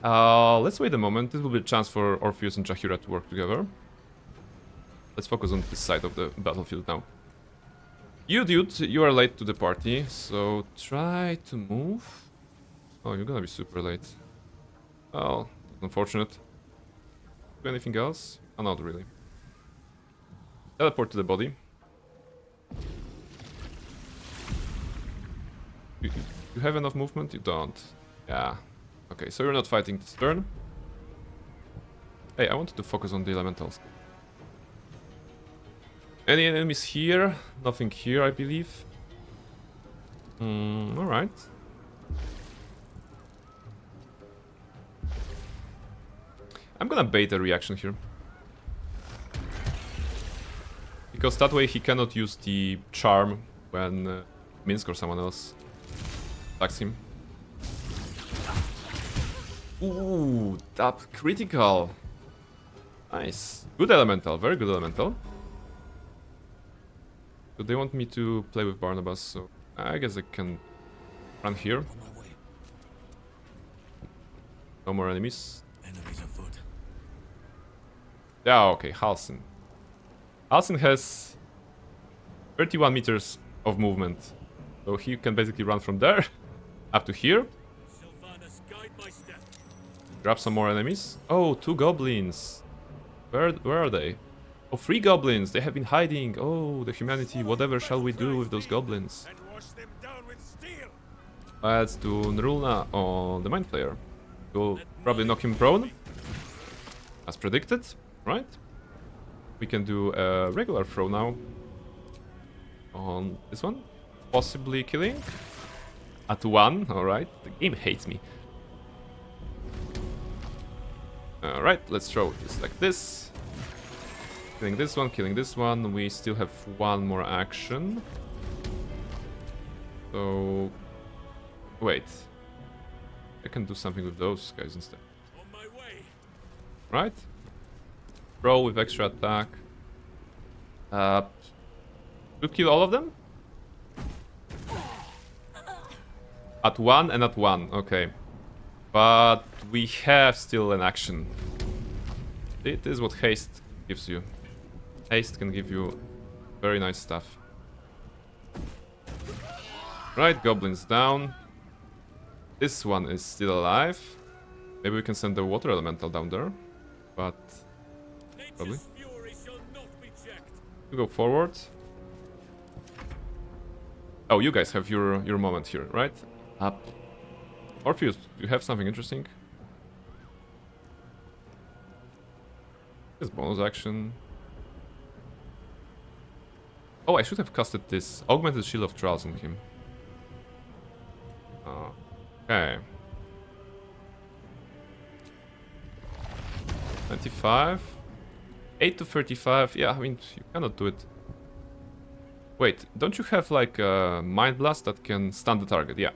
Let's wait a moment. This will be a chance for Orpheus and Jaheira to work together. Let's focus on this side of the battlefield now. You, dude, you are late to the party, so try to move. Oh, you're gonna be super late. Oh, unfortunate. Do anything else? Oh, not really. Teleport to the body. You have enough movement? You don't. Yeah. Okay, so you're not fighting this turn. Hey, I wanted to focus on the elementals. Any enemies here? Nothing here, I believe. Alright. I'm gonna bait a reaction here. Because that way he cannot use the charm when Minsk or someone else attacks him. Ooh, that critical. Nice. Good elemental, very good elemental. So they want me to play with Barnabas, so I guess I can run here. No more enemies. Enemies afoot. Yeah, okay, Halsin. Halsin has 31 meters of movement. So he can basically run from there up to here. Grab some more enemies. Oh, 2 goblins. Where are they? Oh, 3 goblins. They have been hiding. Oh, the humanity. Whatever shall we do with those goblins? Let's do Nrulna on the Mind Flayer. We'll probably knock him prone. As predicted, right? We can do a regular throw now. On this one. Possibly killing. At 1, alright. The game hates me. Alright, let's throw this like this. Killing this one. We still have 1 more action. So... Wait. I can do something with those guys instead. Right? Throw with extra attack. To kill all of them? At 1 and at 1, okay. But we have still an action. It is what haste gives you. Haste can give you very nice stuff. Right, goblins down. This one is still alive. Maybe we can send the water elemental down there. But... probably. We go forward. Oh, you guys have your moment here, right? Up. Orpheus, do you have something interesting? This bonus action. Oh, I should have casted this. Augmented Shield of Trials on him. Okay. 95. 8 to 35. Yeah, I mean, you cannot do it. Wait, don't you have like a Mind Blast that can stun the target? Yeah.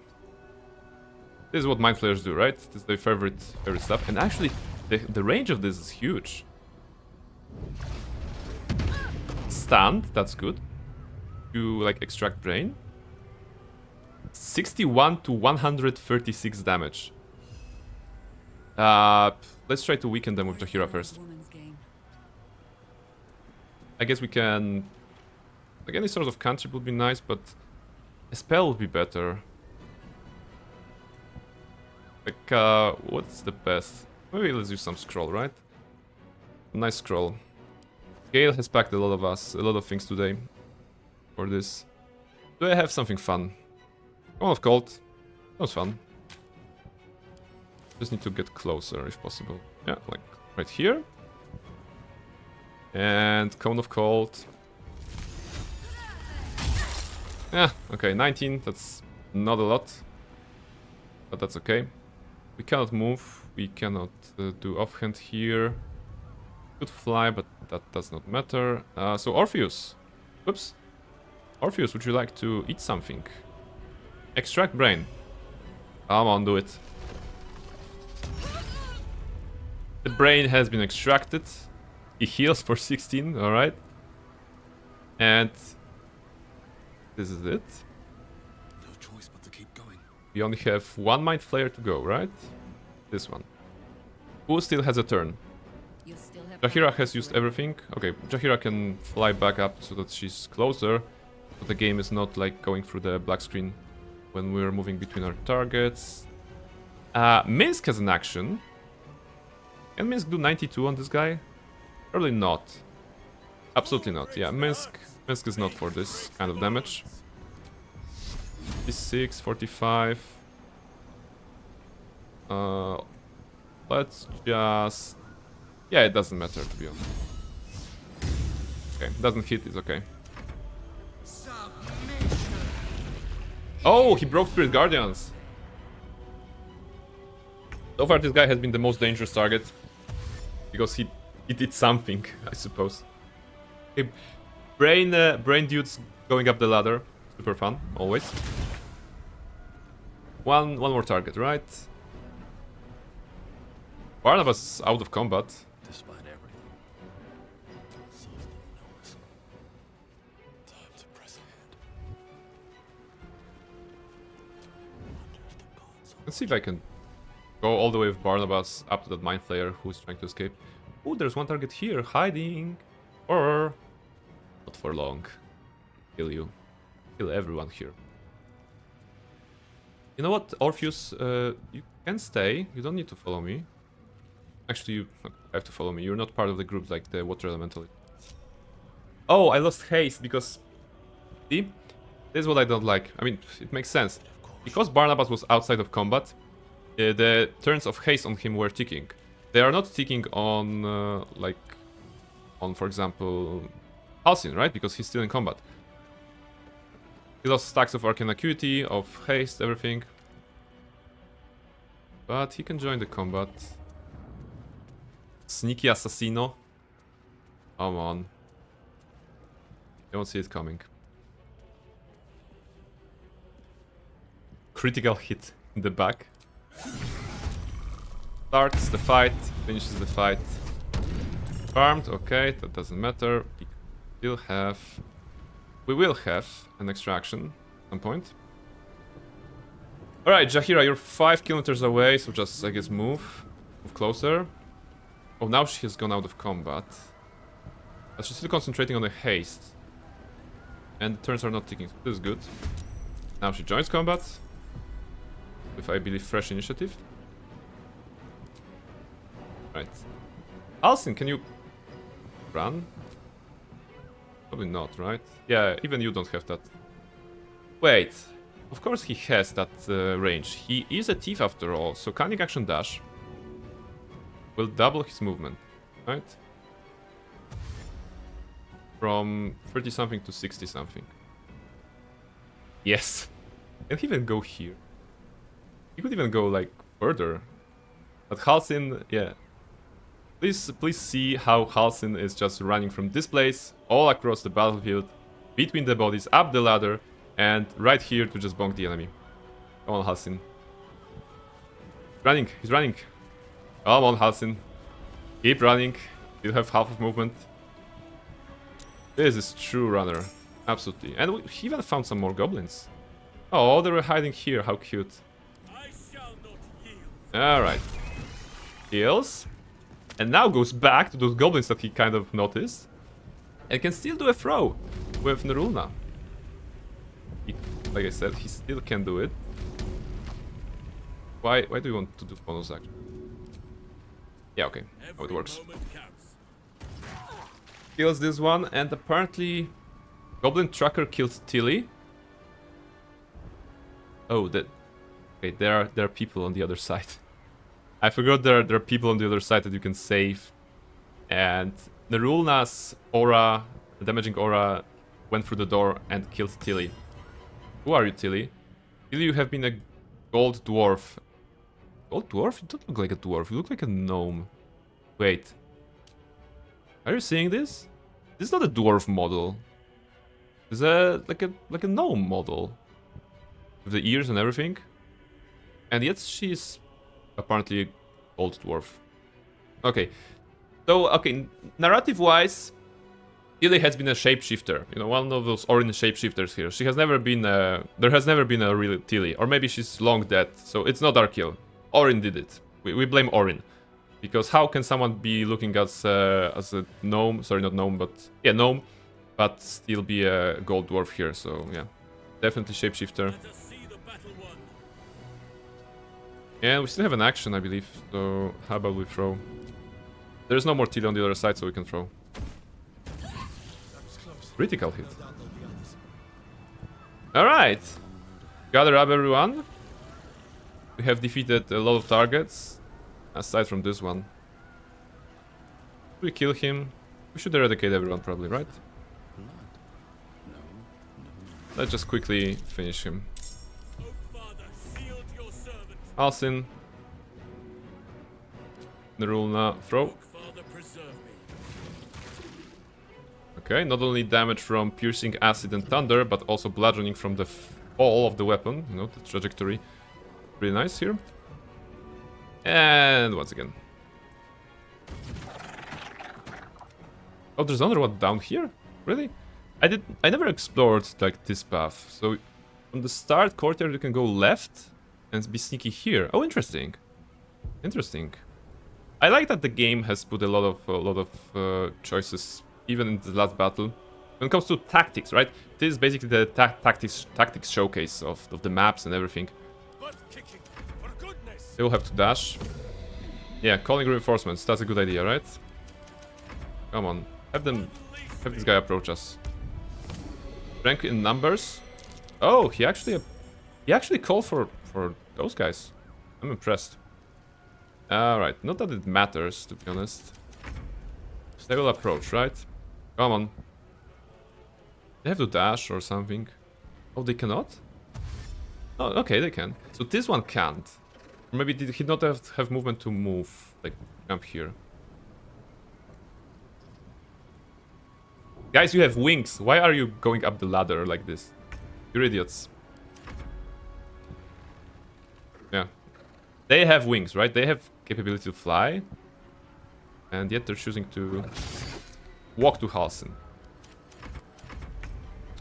This is what Mind Flayers do, right? This is their favorite stuff. And actually, the range of this is huge. Stunned, that's good. You like extract brain. 61 to 136 damage. Let's try to weaken them with Jaheira first. I guess we can... like any sort of cantrip would be nice, but a spell would be better. Like, what's the best? Maybe let's use some scroll, right? Nice scroll. Gale has packed a lot of things today for this. Do I have something fun? Cone of Cold. That was fun. Just need to get closer if possible. Yeah, like right here. And Cone of Cold. Yeah, okay, 19. That's not a lot. But that's okay. We cannot move. We cannot do offhand here. Could fly, but that does not matter. So Orpheus. Oops. Orpheus, would you like to eat something? Extract brain. Come on, do it. The brain has been extracted. He heals for 16, alright. And this is it. No choice but to keep going. We only have 1 Mind Flayer to go, right? This one. Who still has a turn? Jaheira has used everything. Okay, Jaheira can fly back up so that she's closer. So the game is not like going through the black screen when we're moving between our targets. Minsk has an action. Can Minsk do 92 on this guy? Probably not. Absolutely not. Yeah, Minsk is not for this kind of damage. 56, 45. Let's just... Yeah, it doesn't matter, to be honest. Okay, doesn't hit, it's okay. Oh, he broke Spirit Guardians. So far, this guy has been the most dangerous target. Because he did something, I suppose. Okay, brain dudes going up the ladder. Super fun, always. One more target, right? Barnabas is out of combat. Despite everything, softly knows. Time to press ahead. Let's see if I can go all the way with Barnabas up to that Mind Flayer who's trying to escape. Oh, there's one target here, hiding. Or... not for long. Kill you. Kill everyone here. You know what, Orpheus, you can stay. You don't need to follow me. Actually, you have to follow me. You're not part of the group like the Water Elemental. Oh, I lost haste because... See? This is what I don't like. I mean, it makes sense. Because Barnabas was outside of combat, the turns of haste on him were ticking. They are not ticking on, like... on, for example... Halcyon, right? Because he's still in combat. He lost stacks of Arcane Acuity, of haste, everything. But he can join the combat. Sneaky Assassino. Come on. I don't see it coming. Critical hit in the back. Starts the fight, finishes the fight. Farmed, okay, that doesn't matter. We will have an extraction at some point. Alright, Jaheira, you're 5 kilometers away, so just, I guess, move closer. Oh, now she has gone out of combat. But she's still concentrating on the haste. And the turns are not ticking, so this is good. Now she joins combat. With, I believe, fresh initiative. Right. Alcin, can you run? Probably not, right? Yeah, even you don't have that. Wait. Of course he has that range. He is a thief after all, so Cunning Action Dash will double his movement, right? From 30-something to 60-something. Yes. Can he even go here? He could even go, like, further. But Halcyon, yeah. Please see how Halcyon is just running from this place, all across the battlefield, between the bodies, up the ladder, and right here to just bonk the enemy. Come on, Halcyon. Running, he's running. Come on, Halcyon. Keep running. You have half of movement. This is true runner. Absolutely. And we even found some more goblins. Oh, they were hiding here. How cute. Alright. Heals. And now goes back to those goblins that he kind of noticed. And can still do a throw with Nerulna. Like I said, he still can do it. Why do you want to do bonus action? Yeah, okay. How it works. Kills this one, and apparently Goblin Tracker kills Tilly. Oh, that. Okay, there are people on the other side. I forgot there are people on the other side that you can save. And Nerulna's aura, the damaging aura, went through the door and killed Tilly. Who are you, Tilly? Tilly, you have been a gold dwarf. Gold dwarf? You don't look like a dwarf, you look like a gnome. Wait. Are you seeing this? This is not a dwarf model. It's like a gnome model. With the ears and everything. And yet she's apparently old dwarf. Okay. So, okay, narrative-wise, Tilly has been a shapeshifter. You know, one of those orange shapeshifters here. She has never been there has never been a real Tilly. Or maybe she's long dead, so it's not our kill. Orin did it. We blame Orin. Because how can someone be looking as a gnome, sorry, not gnome, but yeah, gnome, but still be a gold dwarf here? So yeah, definitely shapeshifter. And we still have an action, I believe, so how about we throw? There's no more Tilly on the other side, so we can throw. Critical hit. Alright! Gather up, everyone. We have defeated a lot of targets, aside from this one. We kill him. We should eradicate everyone, probably, right? Let's just quickly finish him. Alcin. Nerulna, throw. Okay, not only damage from piercing acid and thunder, but also bludgeoning from the fall of the weapon. You know, the trajectory. Really nice here. And once again. Oh, there's another one down here? Really? I never explored like this path. So from the start courtyard you can go left and be sneaky here. Oh, interesting. Interesting. I like that the game has put a lot of choices even in the last battle. When it comes to tactics, right? This is basically the tactics showcase of the maps and everything. They will have to dash. Yeah, calling reinforcements. That's a good idea, right? Come on, have this guy approach us. Rank in numbers. Oh, he actually called for those guys. I'm impressed. Alright, not that it matters, to be honest. They will approach, right? Come on. They have to dash or something. Oh, they cannot? Oh, okay, they can. So this one can't. Or maybe did he not have movement to move? Like, jump here. Guys, you have wings. Why are you going up the ladder like this? You're idiots. Yeah. They have wings, right? They have capability to fly. And yet they're choosing to walk to Halsin.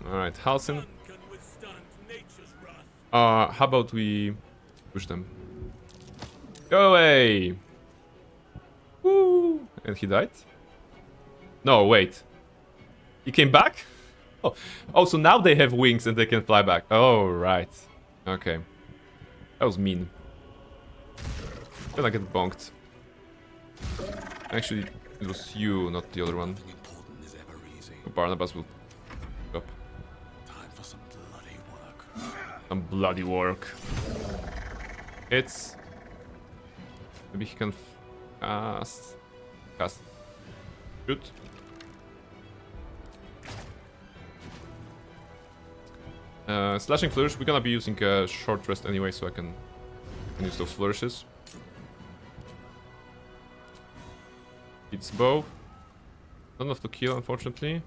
Alright, Halsin. How about we push them? Go away! Woo! And he died? No, wait. He came back? Oh, so now they have wings and they can fly back. Oh, right. Okay. That was mean. Gonna get bonked. Actually, it was you, not the other one. Barnabas will up. Some bloody work. It's... Maybe he can cast... Shoot. Slashing flourish, we're gonna be using a short rest anyway, so I can use those flourishes. It's bow. Not enough to kill, unfortunately.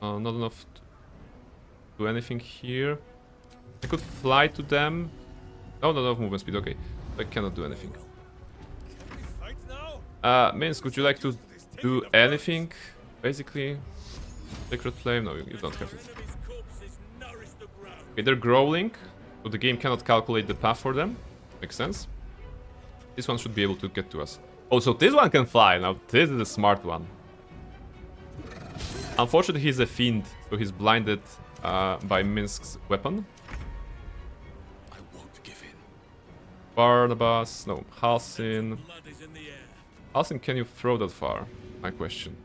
Not enough to do anything here. I could fly to them. Oh, not enough movement speed, okay. I cannot do anything. Minsk, would you like to do anything, basically? Sacred Flame? No, you don't have it. Okay, they're growling, so the game cannot calculate the path for them. Makes sense. This one should be able to get to us. Oh, so this one can fly. Now, this is a smart one. Unfortunately, he's a fiend, so he's blinded by Minsk's weapon. I won't give in. Barnabas, no, Halcyon. Halcyon, can you throw that far? My question.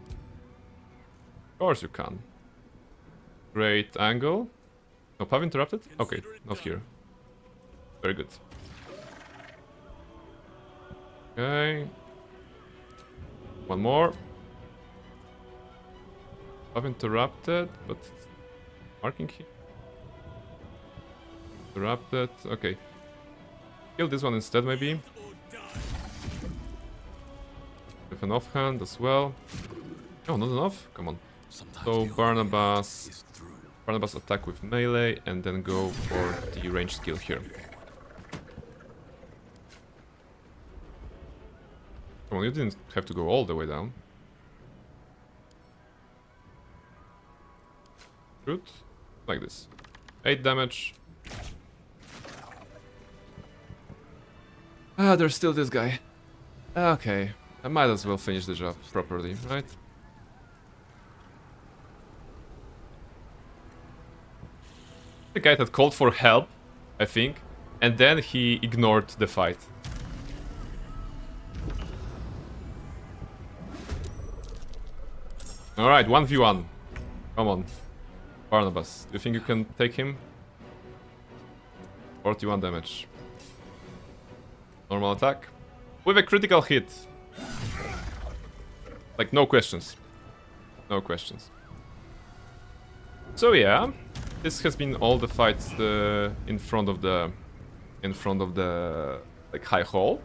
Of course you can. Great angle. No, path interrupted? Okay, not here. Very good. Okay. One more. Path interrupted, but marking here. Interrupted. Okay. Kill this one instead, maybe. With an offhand as well. Oh, not enough? Come on. So Barnabas attack with melee and then go for the ranged skill here. Come on, you didn't have to go all the way down. Shoot. Like this. 8 damage. Ah, there's still this guy. Okay. I might as well finish the job properly, right? The guy that called for help, I think, and then he ignored the fight. Alright, 1v1. Come on. Barnabas, do you think you can take him? 41 damage. Normal attack. With a critical hit. Like, no questions. No questions. So yeah, this has been all the fights in front of the like high hall.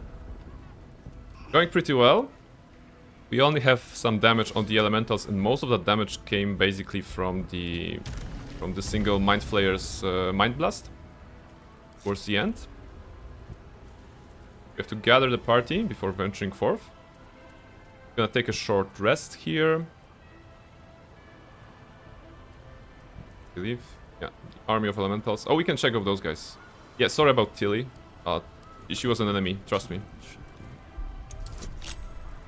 Going pretty well. We only have some damage on the elementals, and most of that damage came basically from the single Mind Flayer's Mind Blast towards the end. We have to gather the party before venturing forth. Gonna take a short rest here. I believe. Yeah, the army of elementals. Oh, we can check off those guys. Yeah, sorry about Tilly. She was an enemy, trust me.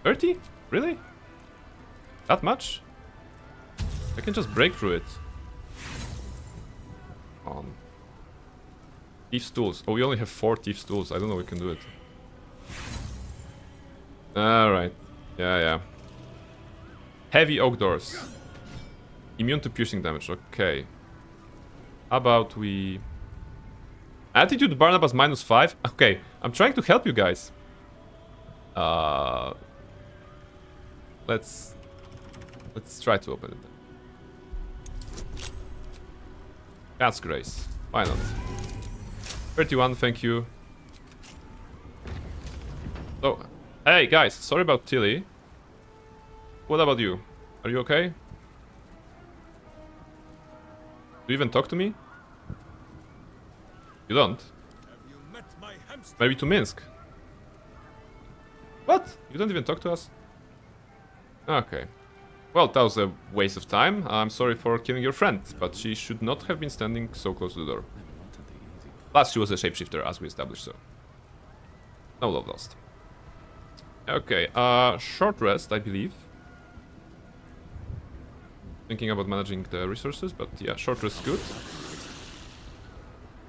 30? Really? That much? I can just break through it. Thief's tools. Oh, we only have 4 Thief's tools. I don't know we can do it. Alright. Yeah. Heavy oak doors. Immune to piercing damage. Okay. How about we... Attitude Barnabas -5? Okay, I'm trying to help you guys. Let's try to open it. Cat's Grace. Why not? 31, thank you. So, hey guys, sorry about Tilly. What about you? Are you okay? Do you even talk to me? You don't? Maybe to Minsk. What? You don't even talk to us? Okay. Well, that was a waste of time. I'm sorry for killing your friend, but she should not have been standing so close to the door. Plus, she was a shapeshifter, as we established, so... no love lost. Okay, short rest, I believe. Thinking about managing the resources, but yeah, short rest is good.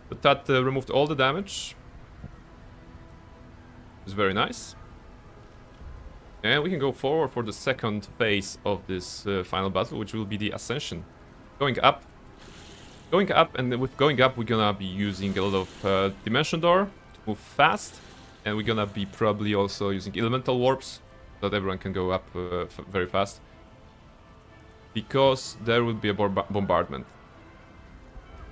But that removed all the damage. It's very nice. And we can go forward for the second phase of this final battle, which will be the Ascension. Going up, and with going up, we're gonna be using a lot of Dimension Door to move fast. And we're gonna be probably also using Elemental Warps, so that everyone can go up very fast. Because there will be a bombardment.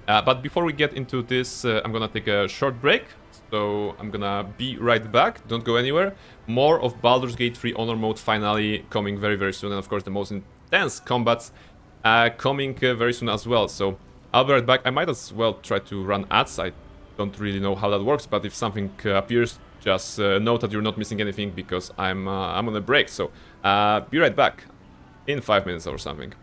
But before we get into this, I'm gonna take a short break. So I'm gonna be right back. Don't go anywhere. More of Baldur's Gate 3 Honor Mode finally coming very, very soon. And of course the most intense combats coming very soon as well. So I'll be right back. I might as well try to run ads. I don't really know how that works. But if something appears, just note that you're not missing anything because I'm on a break. So be right back in 5 minutes or something.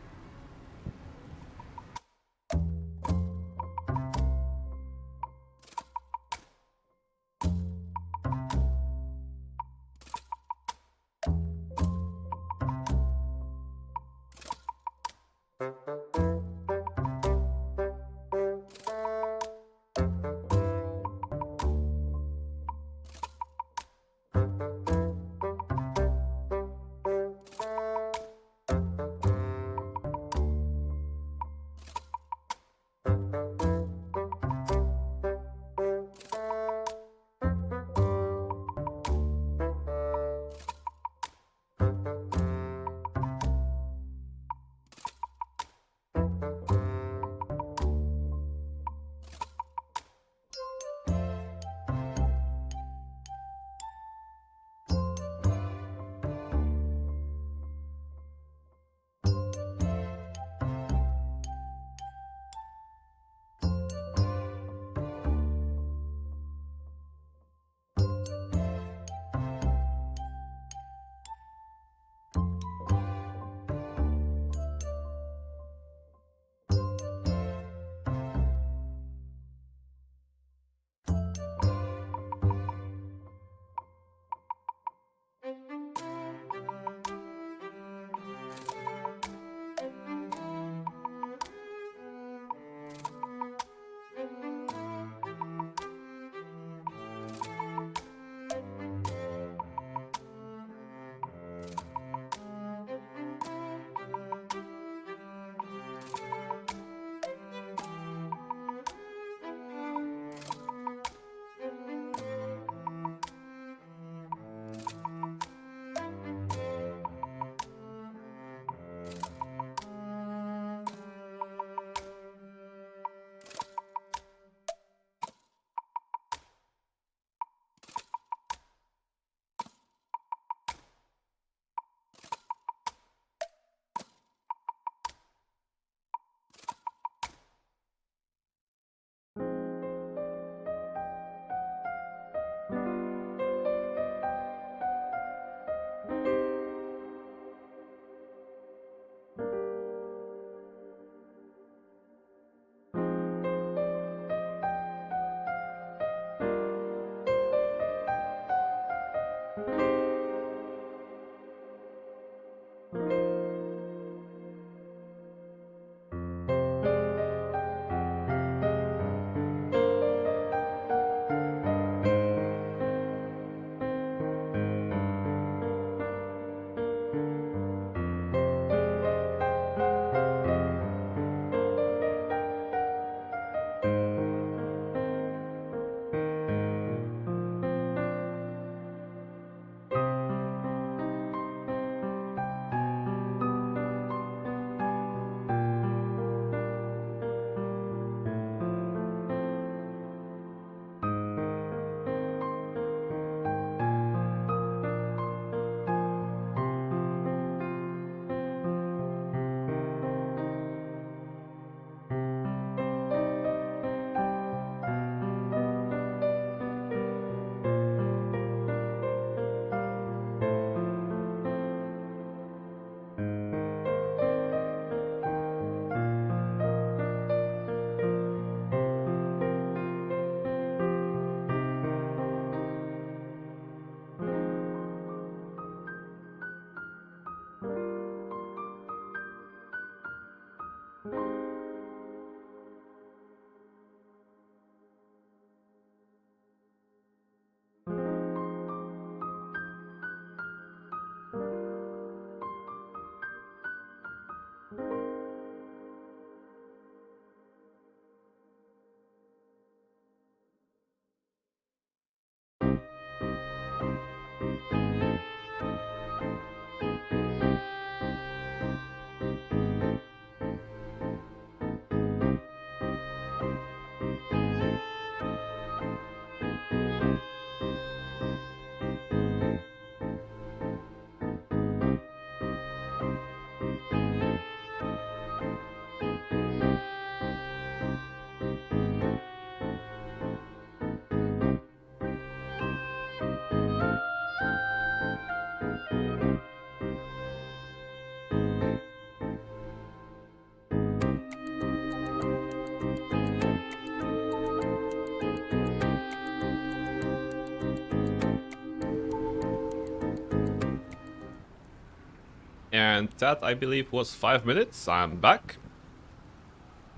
And that, I believe, was 5 minutes. I'm back.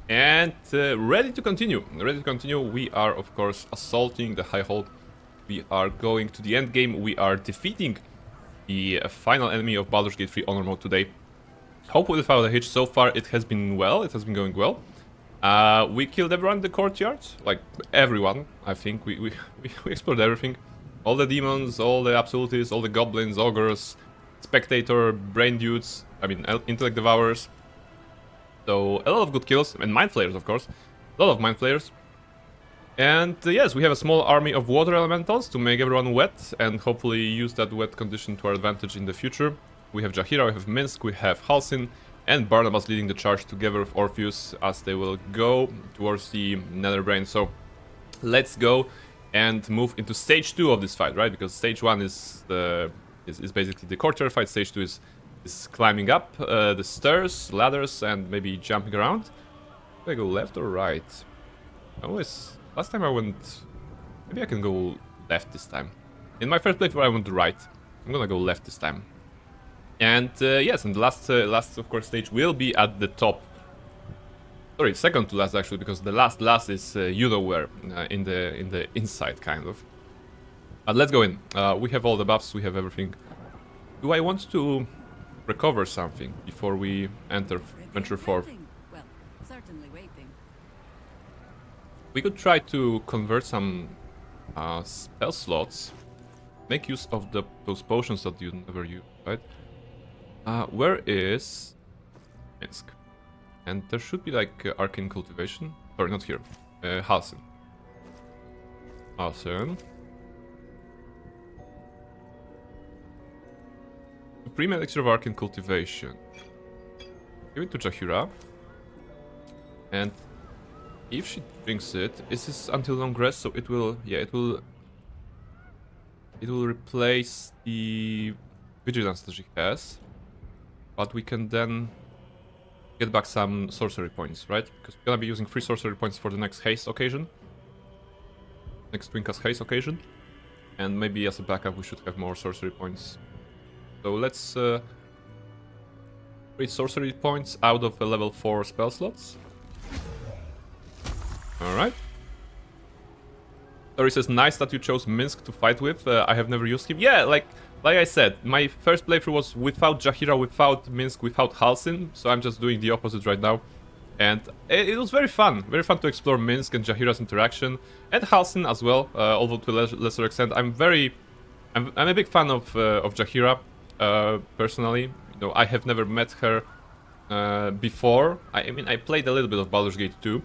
And ready to continue. Ready to continue. We are, of course, assaulting the High Hall. We are going to the end game. We are defeating the final enemy of Baldur's Gate 3 Honor Mode today. Hopefully without a hitch. So far, it has been well. It has been going well. We killed everyone in the courtyard. Like, everyone, I think. We explored everything. All the demons, all the absolutists, all the goblins, ogres, spectator, brain dudes, I mean, intellect devourers. So, a lot of good kills, and mind flayers, of course. A lot of mind flayers. And yes, we have a small army of water elementals to make everyone wet, and hopefully use that wet condition to our advantage in the future. We have Jaheira, we have Minsk, we have Halsin, and Barnabas leading the charge together with Orpheus as they will go towards the Netherbrain. So, let's go and move into stage 2 of this fight, right? Because stage 1 is basically the courtyard fight. Stage 2 is climbing up the stairs, ladders, and maybe jumping around. Do I go left or right? Last time I went... Maybe I can go left this time. In my first playthrough I went right. I'm gonna go left this time. And yes, and the last of course stage will be at the top. Sorry, second to last actually, because the last is you know where, in the inside kind of. But let's go in. We have all the buffs, we have everything. Do I want to recover something before we enter Venture 4? Well, certainly waiting. We could try to convert some spell slots. Make use of those potions that you never use, right? Where is Minsk? And there should be like arcane cultivation. Sorry, not here. Halsin. Halsin. Supreme Elixir of Arcane Cultivation. Give it to Jaheira. And if she drinks it, is this until long rest? So it will, yeah, it will replace the vigilance that she has. But we can then get back some sorcery points, right? Because we're gonna be using 3 sorcery points for the next haste occasion. Next Twinkas haste occasion. And maybe as a backup we should have more sorcery points. So let's read sorcery points out of the level 4 spell slots. Alright. Tori says, nice that you chose Minsk to fight with. I have never used him. Yeah, like I said, my first playthrough was without Jaheira, without Minsk, without Halsin. So I'm just doing the opposite right now. And it was very fun. Very fun to explore Minsk and Jaheira's interaction. And Halsin as well, although to a lesser extent. I'm a big fan of Jaheira, personally. You know, I have never met her before. I mean, I played a little bit of Baldur's Gate 2.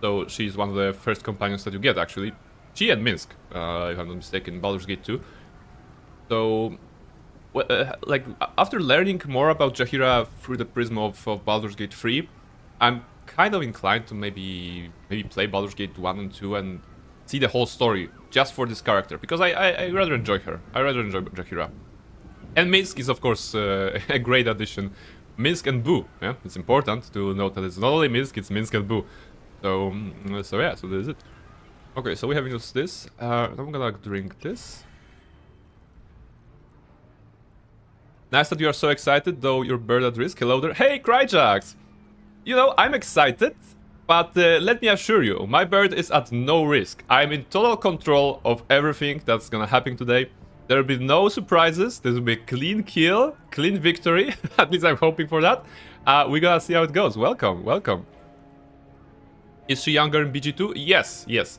So she's one of the first companions that you get, actually. She and Minsk, if I'm not mistaken, in Baldur's Gate 2. So, like, after learning more about Jaheira through the prism of Baldur's Gate 3, I'm kind of inclined to maybe play Baldur's Gate 1 and 2 and see the whole story just for this character, because I rather enjoy her. I rather enjoy Jaheira. And Minsk is, of course, a great addition. Minsk and Boo, yeah? It's important to note that it's not only Minsk, it's Minsk and Boo. So yeah, so this is it. Okay, so we have used this. I'm gonna drink this. Nice that you are so excited, though you're bird at risk. Hello there. Hey, Cryjax! You know, I'm excited, but let me assure you, my bird is at no risk. I'm in total control of everything that's gonna happen today. There will be no surprises. This will be a clean kill, clean victory. At least I'm hoping for that. We're gonna see how it goes. Welcome, welcome. Is she younger in BG2? Yes, yes.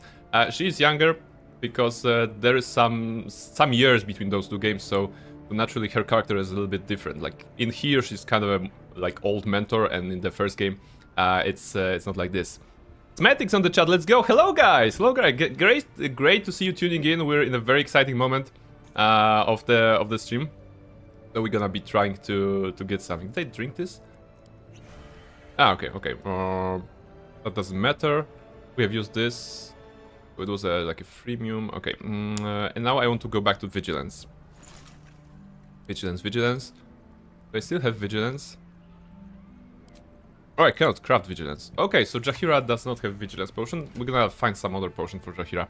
She is younger because there is some years between those two games, so naturally her character is a little bit different. Like in here, she's kind of a like old mentor, and in the first game, it's not like this. Smatics on the chat. Let's go. Hello guys. Hello guys. Great to see you tuning in. We're in a very exciting moment of the stream. So we're gonna be trying to get something. Did I drink this? Ah, okay, okay. That doesn't matter. We have used this. It was like a freemium. Okay. And now I want to go back to vigilance. Vigilance. Do I still have vigilance? Oh, I cannot craft vigilance. Okay, so Jaheira does not have vigilance potion. We're gonna find some other potion for Jaheira.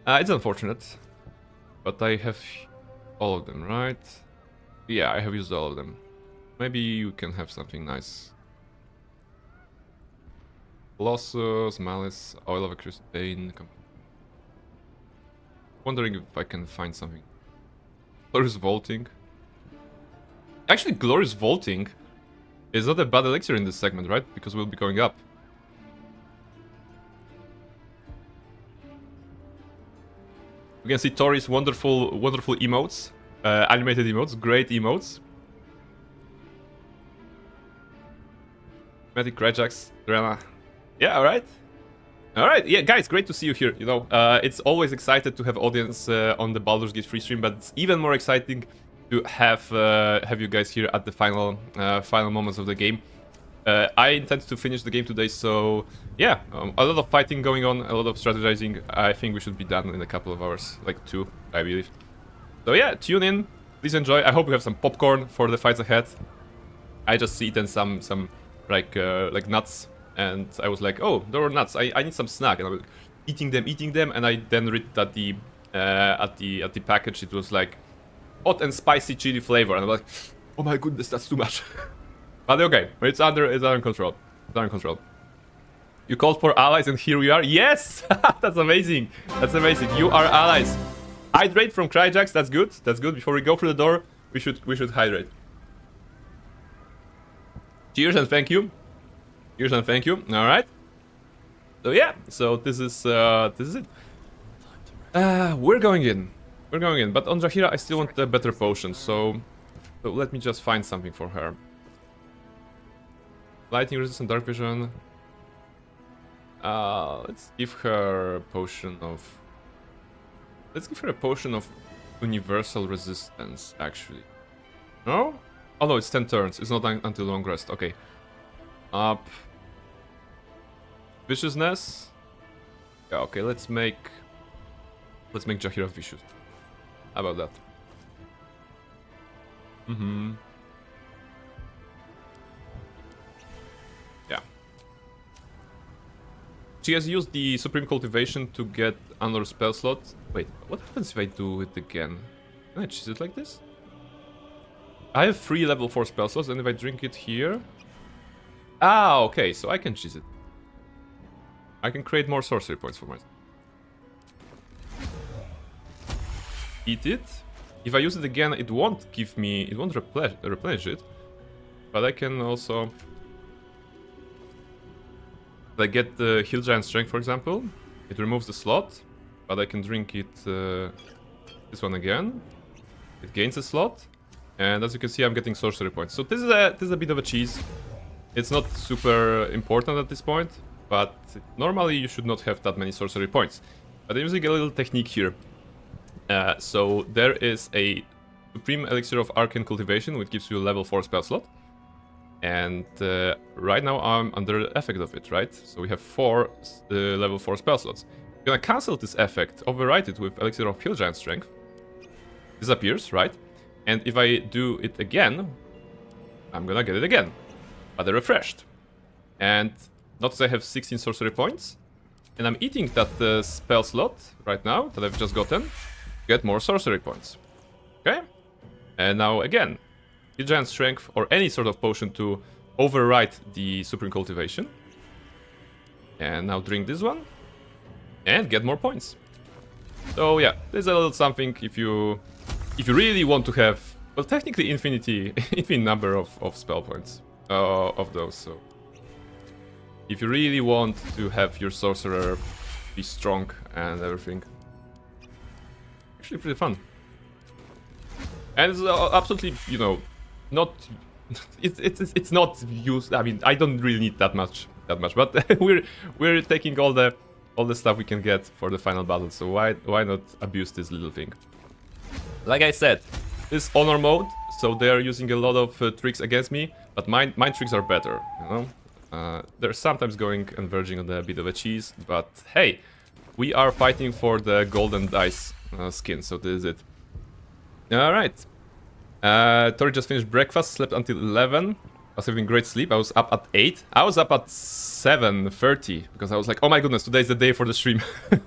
It's unfortunate. But I have all of them, right? Yeah, I have used all of them. Maybe you can have something nice. Colossus, Malice, Oil of Accursed Bane. Wondering if I can find something. Glorious Vaulting. Actually, Glorious Vaulting is not a bad elixir in this segment, right? Because we'll be going up. We can see Tori's wonderful emotes. Animated emotes, great emotes. Magic Krajax, Drama. Yeah, alright. Alright, yeah, guys, great to see you here. You know, it's always excited to have audience on the Baldur's Gate free stream, but it's even more exciting to have you guys here at the final moments of the game. I intend to finish the game today, so yeah, a lot of fighting going on, a lot of strategizing. I think we should be done in a couple of hours, like 2, I believe. So yeah, tune in, please enjoy. I hope we have some popcorn for the fights ahead. I just eaten some like nuts, and I was like, oh, there were nuts. I need some snack, and I was eating them, and I then read that at the package it was like hot and spicy chili flavor, and I'm like, oh my goodness, that's too much. But okay, it's under control. It's under control. You called for allies, and here we are. Yes, that's amazing. That's amazing. You are allies. Hydrate from Cryjax. That's good. That's good. Before we go through the door, we should hydrate. Cheers and thank you. Cheers and thank you. All right. So yeah. So this is it. We're going in. We're going in. But on Jaheira, I still want a better potion. So let me just find something for her. Lightning resistant, dark vision. Let's give her a potion of. Let's give her a potion of universal resistance. Actually, no. Oh no, it's 10 turns. It's not until long rest. Okay. Up. Viciousness. Yeah. Okay. Let's make Jaheira vicious. How about that? Mm-hmm. Yeah. She has used the Supreme Cultivation to get another spell slot. Wait, what happens if I do it again? Can I choose it like this? I have 3 level 4 spell slots, and if I drink it here... Ah, okay, so I can cheese it. I can create more sorcery points for myself. Eat it. If I use it again, it won't give me... It won't replenish it. But I can also... Like get the Hill Giant Strength, for example. It removes the slot. But I can drink it... this one again. It gains a slot. And as you can see, I'm getting sorcery points. So this is a bit of a cheese. It's not super important at this point, but normally you should not have that many sorcery points. But I'm using a little technique here. So there is a Supreme Elixir of Arcane Cultivation, which gives you a level 4 spell slot. And right now I'm under the effect of it, right? So we have 4 level 4 spell slots. I'm gonna cancel this effect, overwrite it with Elixir of Hill Giant Strength. Disappears, right? And if I do it again, I'm gonna get it again. But they're refreshed. And notice I have 16 sorcery points. And I'm eating that spell slot right now that I've just gotten. Get more sorcery points. Okay? And now again, Hill Giant Strength or any sort of potion to override the Supreme Cultivation. And now drink this one. And get more points. So yeah, there's a little something if you really want to have, well, technically infinite number of spell points of those. So if you really want to have your sorcerer be strong and everything, actually pretty fun. And it's absolutely, you know, not it's not used. I mean, I don't really need that much, but we're taking all the stuff we can get for the final battle. So why not abuse this little thing? Like I said, this honor mode, so they are using a lot of tricks against me, but my tricks are better, you know? They're sometimes going and verging on a bit of a cheese, but hey, we are fighting for the golden dice skin, so this is it. Alright. Tori just finished breakfast, slept until 11. I was having great sleep. I was up at 8. I was up at 7:30 because I was like, oh my goodness, today's the day for the stream. The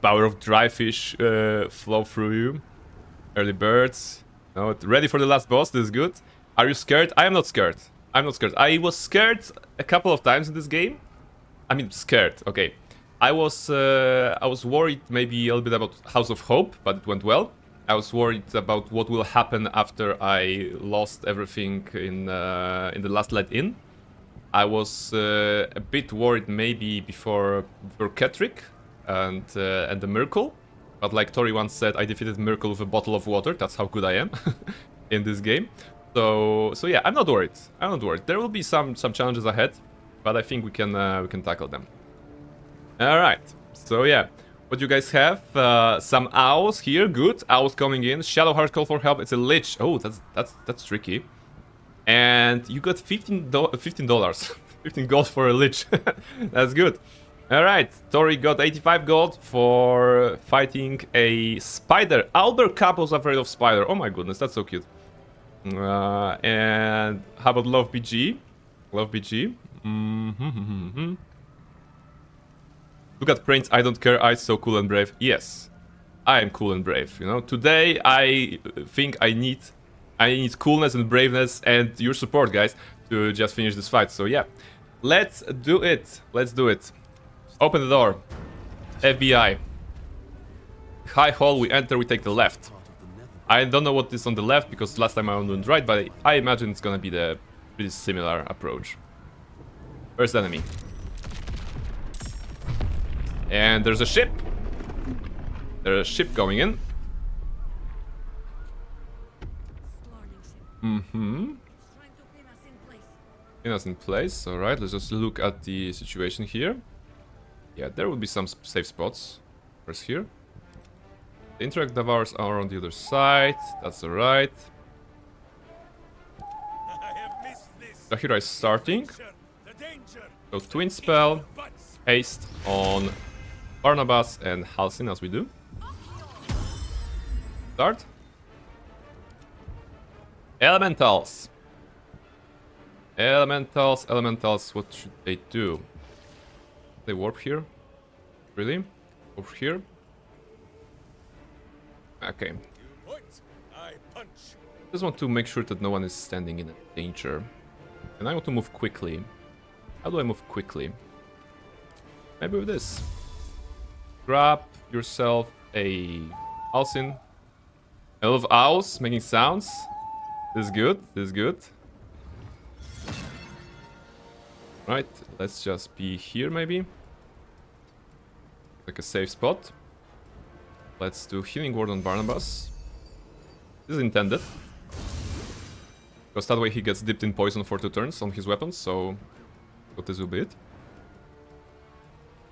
power of dry fish flow through you. Early birds. No, ready for the last boss. This is good. Are you scared? I am not scared. I'm not scared. I was scared a couple of times in this game. I mean, scared. Okay. I was worried maybe a little bit about House of Hope, but it went well. I was worried about what will happen after I lost everything in the last Let In. I was a bit worried maybe before Ketrick and the Miracle, but like Tori once said, I defeated Miracle with a bottle of water. That's how good I am in this game. So yeah, I'm not worried. I'm not worried. There will be some challenges ahead, but I think we can tackle them. All right. So yeah. What do you guys have? Some owls here, good. Owls coming in. Shadowheart call for help. It's a lich. Oh, that's tricky. And you got $15, 15 gold for a lich. That's good. All right, Tori got 85 gold for fighting a spider. Albert Capo's afraid of spider. Oh my goodness, that's so cute. And how about Love BG? Love BG. Look at Prince, I don't care, I so cool and brave. Yes, I am cool and brave, you know. Today, I think I need coolness and braveness and your support, guys, to just finish this fight. So yeah, let's do it. Let's do it. Open the door. FBI. High hall, we enter, we take the left. I don't know what is on the left, because last time I went right, but I imagine it's gonna be the pretty similar approach. First enemy. And there's a ship. There's a ship going in. Pin us in place. Alright, let's just look at the situation here. Yeah, there will be some safe spots. Where's here? The Interact Devours are on the other side. That's alright. Jahira is starting. So Twin Spell. Haste on Barnabas and Halcyon as we do. Start. Elementals. Elementals, what should they do? They warp here? Really? Over here? Okay. Just want to make sure that no one is standing in danger. And I want to move quickly. How do I move quickly? Maybe with this. Grab yourself a Halcyon. I love owls making sounds. This is good. This is good. Right, let's just be here maybe. Like a safe spot. Let's do Healing Word on Barnabas. This is intended. Because that way he gets dipped in poison for 2 turns on his weapons, so this will be it.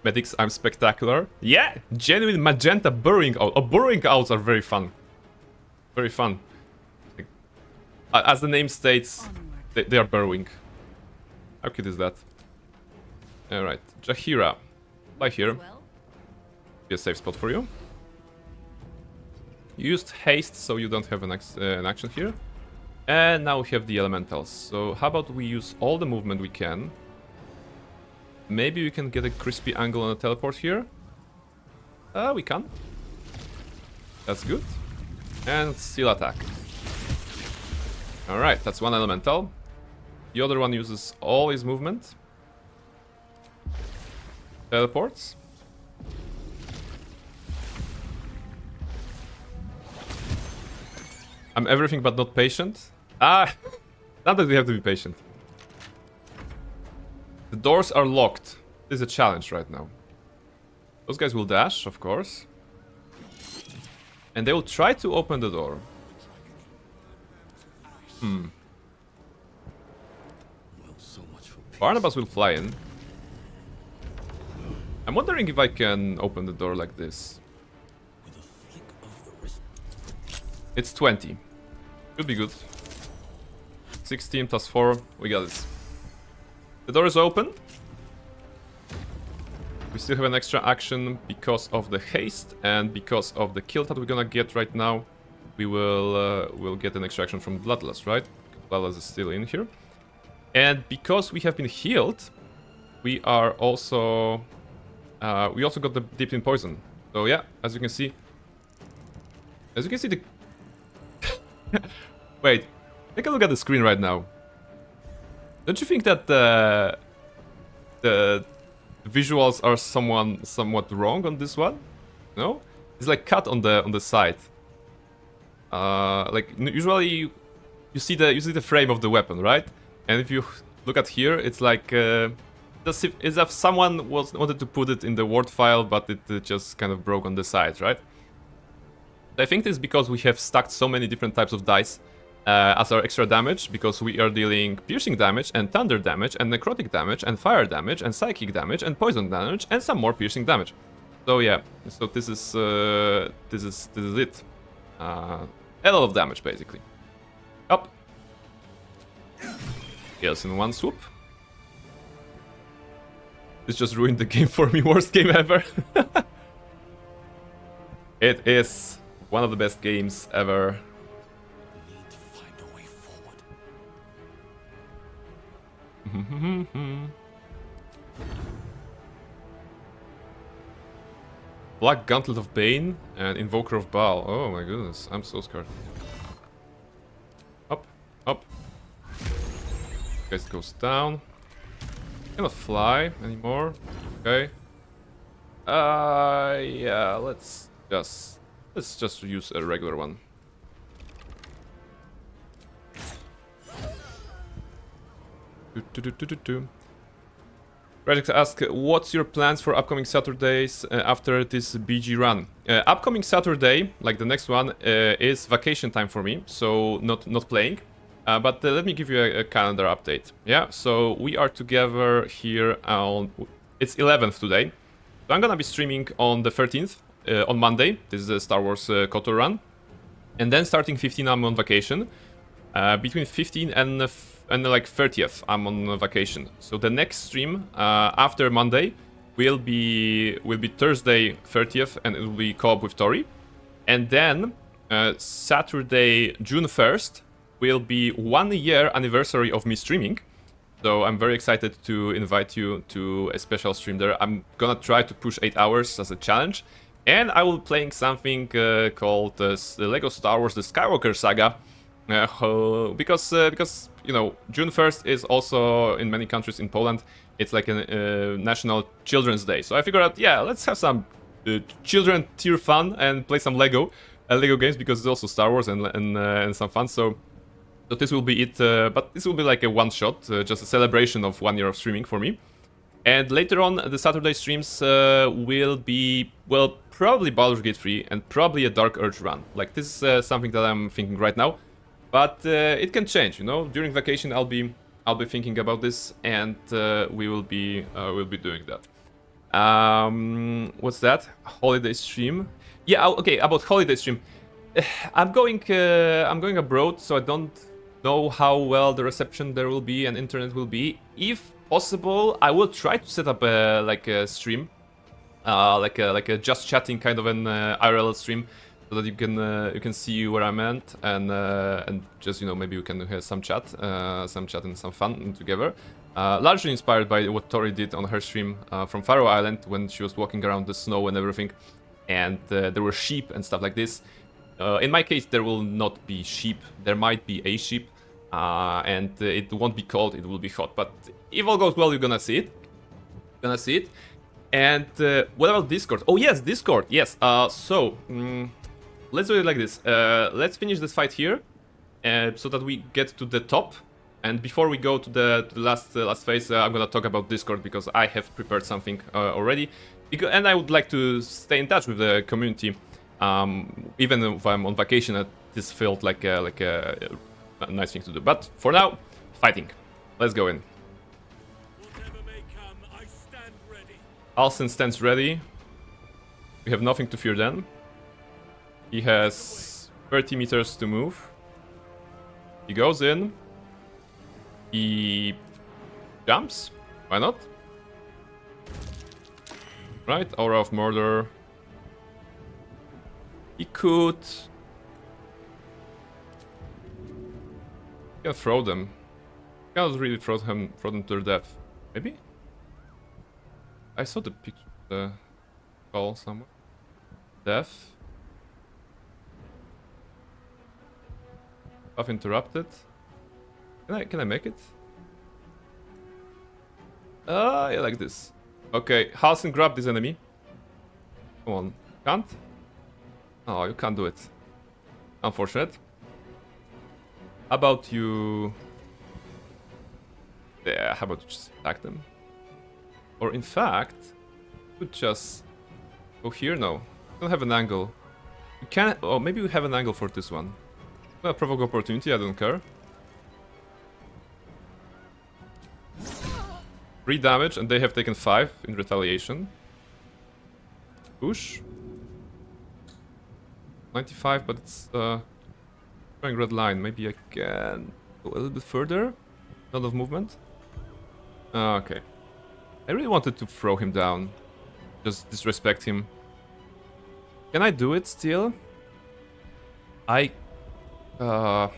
Medics, I'm spectacular. Yeah! Genuine magenta burrowing owl. Oh, burrowing owls are very fun. Very fun. Like, as the name states, they are burrowing. How cute is that? Alright, Jahira. Fly here. Be a safe spot for you. You used haste, so you don't have an action here. And now we have the elementals. So how about we use all the movement we can. Maybe we can get a crispy angle on a teleport here. We can. That's good. And still attack. Alright, that's one elemental. The other one uses all his movement. Teleports. I'm everything but not patient. Ah! Not that we have to be patient. The doors are locked. This is a challenge right now. Those guys will dash, of course. And they will try to open the door. Barnabas will fly in. I'm wondering if I can open the door like this. It's 20. Should be good. 16 plus 4. We got this. The door is open. We still have an extra action because of the haste and because of the kill that we're gonna get right now. We will we'll get an extra action from Bloodlust, right? Bloodlust is still in here. And because we have been healed, we are also... we also got the Deep in Poison. So yeah, as you can see... As you can see the... Wait, take a look at the screen right now. Don't you think that the visuals are somewhat wrong on this one? No? It's like cut on the side. Like usually you see the frame of the weapon, right? And if you look at here, it's like as if someone wanted to put it in the Word file, but it just kind of broke on the side, right? I think this is because we have stacked so many different types of dice as our extra damage, because we are dealing piercing damage and thunder damage and necrotic damage and fire damage and psychic damage and poison damage and some more piercing damage. So yeah, so this is it. A lot of damage basically. Up. Yes, in one swoop. This just ruined the game for me. Worst game ever. It is one of the best games ever. Black Gauntlet of Bane and Invoker of Baal. Oh my goodness, I'm so scared. Up, up. Guys goes down. Cannot fly anymore. Okay. Yeah, let's just use a regular one. Project ask, what's your plans for upcoming Saturdays after this BG run? Upcoming Saturday, like the next one, is vacation time for me, so not playing. But let me give you a calendar update. Yeah, so we are together here on... It's 11th today. So I'm gonna be streaming on the 13th, on Monday. This is a Star Wars KOTOR run. And then starting 15, I'm on vacation. Between 15 and like 30th, I'm on vacation. So the next stream after Monday will be Thursday 30th, and it will be co-op with Tori. And then Saturday, June 1st, will be 1 year anniversary of me streaming. So I'm very excited to invite you to a special stream there. I'm gonna try to push 8 hours as a challenge. And I will be playing something called the Lego Star Wars The Skywalker Saga. Because you know, June 1st is also in many countries in Poland. It's like a National Children's Day. So I figured out, yeah, let's have some children tier fun and play some Lego games, because it's also Star Wars and some fun. So this will be it. But this will be like a one shot, just a celebration of 1 year of streaming for me. And later on, the Saturday streams will be, well, probably Baldur's Gate 3 and probably a Dark Urge run. Like, this is something that I'm thinking right now. But it can change, you know. During vacation, I'll be thinking about this, and we'll be doing that. What's that? Holiday stream? Yeah, okay. About holiday stream, I'm going abroad, so I don't know how well the reception there will be and internet will be. If possible, I will try to set up a stream, like a just chatting kind of an IRL stream, so that you can see where I'm at, and just, you know, maybe we can have some chat and some fun together. Largely inspired by what Tori did on her stream from Faroe Island when she was walking around the snow and everything, and there were sheep and stuff like this. In my case, there will not be sheep. There might be a sheep, and it won't be cold, it will be hot. But if all goes well, you're gonna see it. And what about Discord? Oh yes, Discord. Yes. Let's do it like this. Let's finish this fight here, so that we get to the top. And before we go to the last phase, I'm gonna talk about Discord because I have prepared something already. And I would like to stay in touch with the community, even if I'm on vacation. This felt like a nice thing to do. But for now, fighting. Let's go in. Alcin stands ready. We have nothing to fear then. He has 30 meters to move. He goes in. He jumps. Why not? Right, Aura of Murder. He could... He can throw them. He cannot really throw them to their death. Maybe? I saw the picture of the skull somewhere. Death. I've interrupted. Can I make it? Yeah, like this. Okay, Halsin, grab this enemy. Come on. Can't? Oh, you can't do it. Unfortunate. How about you... Yeah, how about you just attack them? Or in fact, you could just go here. No, you don't have an angle. You can. Oh, maybe we have an angle for this one. I'm gonna provoke opportunity. I don't care. 3 damage, and they have taken 5 in retaliation. Push. 95, but it's showing red line. Maybe I can go a little bit further. Lot of movement. Okay. I really wanted to throw him down. Just disrespect him. Can I do it still? Can I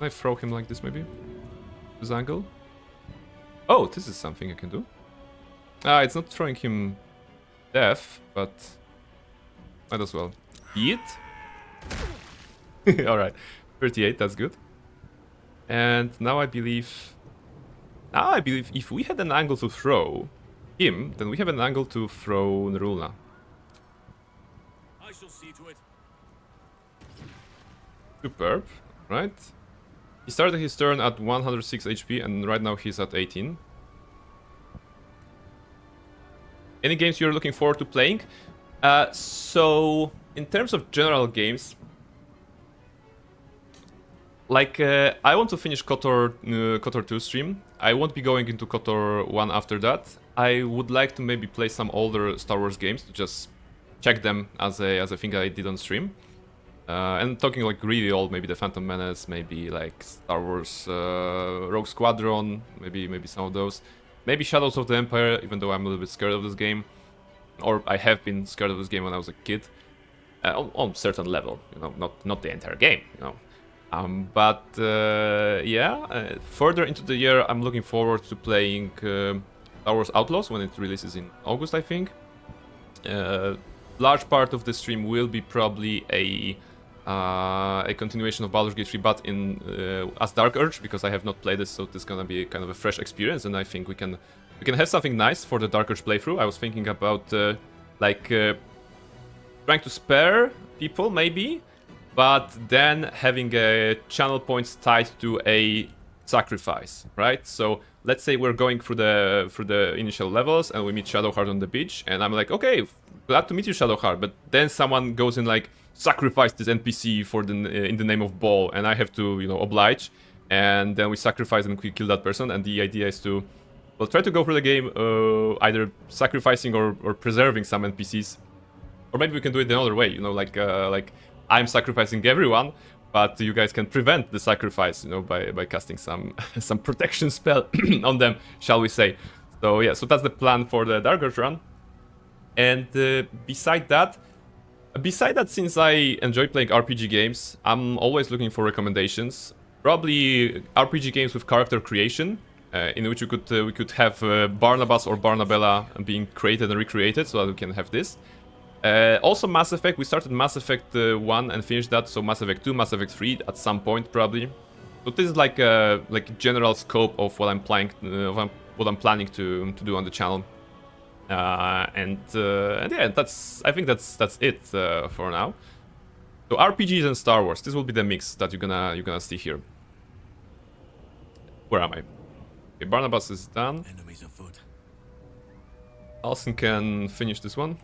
throw him like this maybe? This angle? Oh, this is something I can do. It's not throwing him death, but might as well. Eat? Alright. 38, that's good. And now I believe if we had an angle to throw him, then we have an angle to throw Nerulna. I shall see to it. Superb, right? He started his turn at 106 HP and right now he's at 18. Any games you're looking forward to playing? So, in terms of general games, like, I want to finish KOTOR 2 stream. I won't be going into KOTOR 1 after that. I would like to maybe play some older Star Wars games to just check them as a thing I did on stream. And talking like really old, maybe the Phantom Menace, maybe like Star Wars Rogue Squadron, maybe some of those. Maybe Shadows of the Empire, even though I'm a little bit scared of this game. Or I have been scared of this game when I was a kid. On a certain level, you know, not the entire game, you know. Further into the year, I'm looking forward to playing Star Wars Outlaws when it releases in August, I think. Large part of the stream will be probably a continuation of Baldur's Gate 3, but in as Dark Urge, because I have not played this, so this is gonna be kind of a fresh experience, and I think we can have something nice for the Dark Urge playthrough. I was thinking about trying to spare people, maybe. But then having channel points tied to a sacrifice, right? So let's say we're going through the initial levels and we meet Shadowheart on the beach, and I'm like, okay, glad to meet you, Shadowheart. But then someone goes and like sacrifice this NPC for in the name of Ball, and I have to, you know, oblige. And then we sacrifice and we kill that person. And the idea is to, well, try to go through the game either sacrificing or preserving some NPCs, or maybe we can do it the other way, you know, like I'm sacrificing everyone, but you guys can prevent the sacrifice, you know, by casting some protection spell on them, shall we say. So yeah, so that's the plan for the Dark Urge run. And beside that, since I enjoy playing RPG games, I'm always looking for recommendations. Probably RPG games with character creation, in which we could have Barnabas or Barnabella being created and recreated, so that we can have this. Also Mass Effect, we started Mass Effect 1 and finished that, so Mass Effect 2, Mass Effect 3 at some point probably. So this is like a general scope of what I'm planning to do on the channel. And yeah, I think that's it for now. So RPGs and Star Wars. This will be the mix that you're gonna see here. Where am I? Okay, Barnabas is done. Enemies afoot. Alson can finish this one.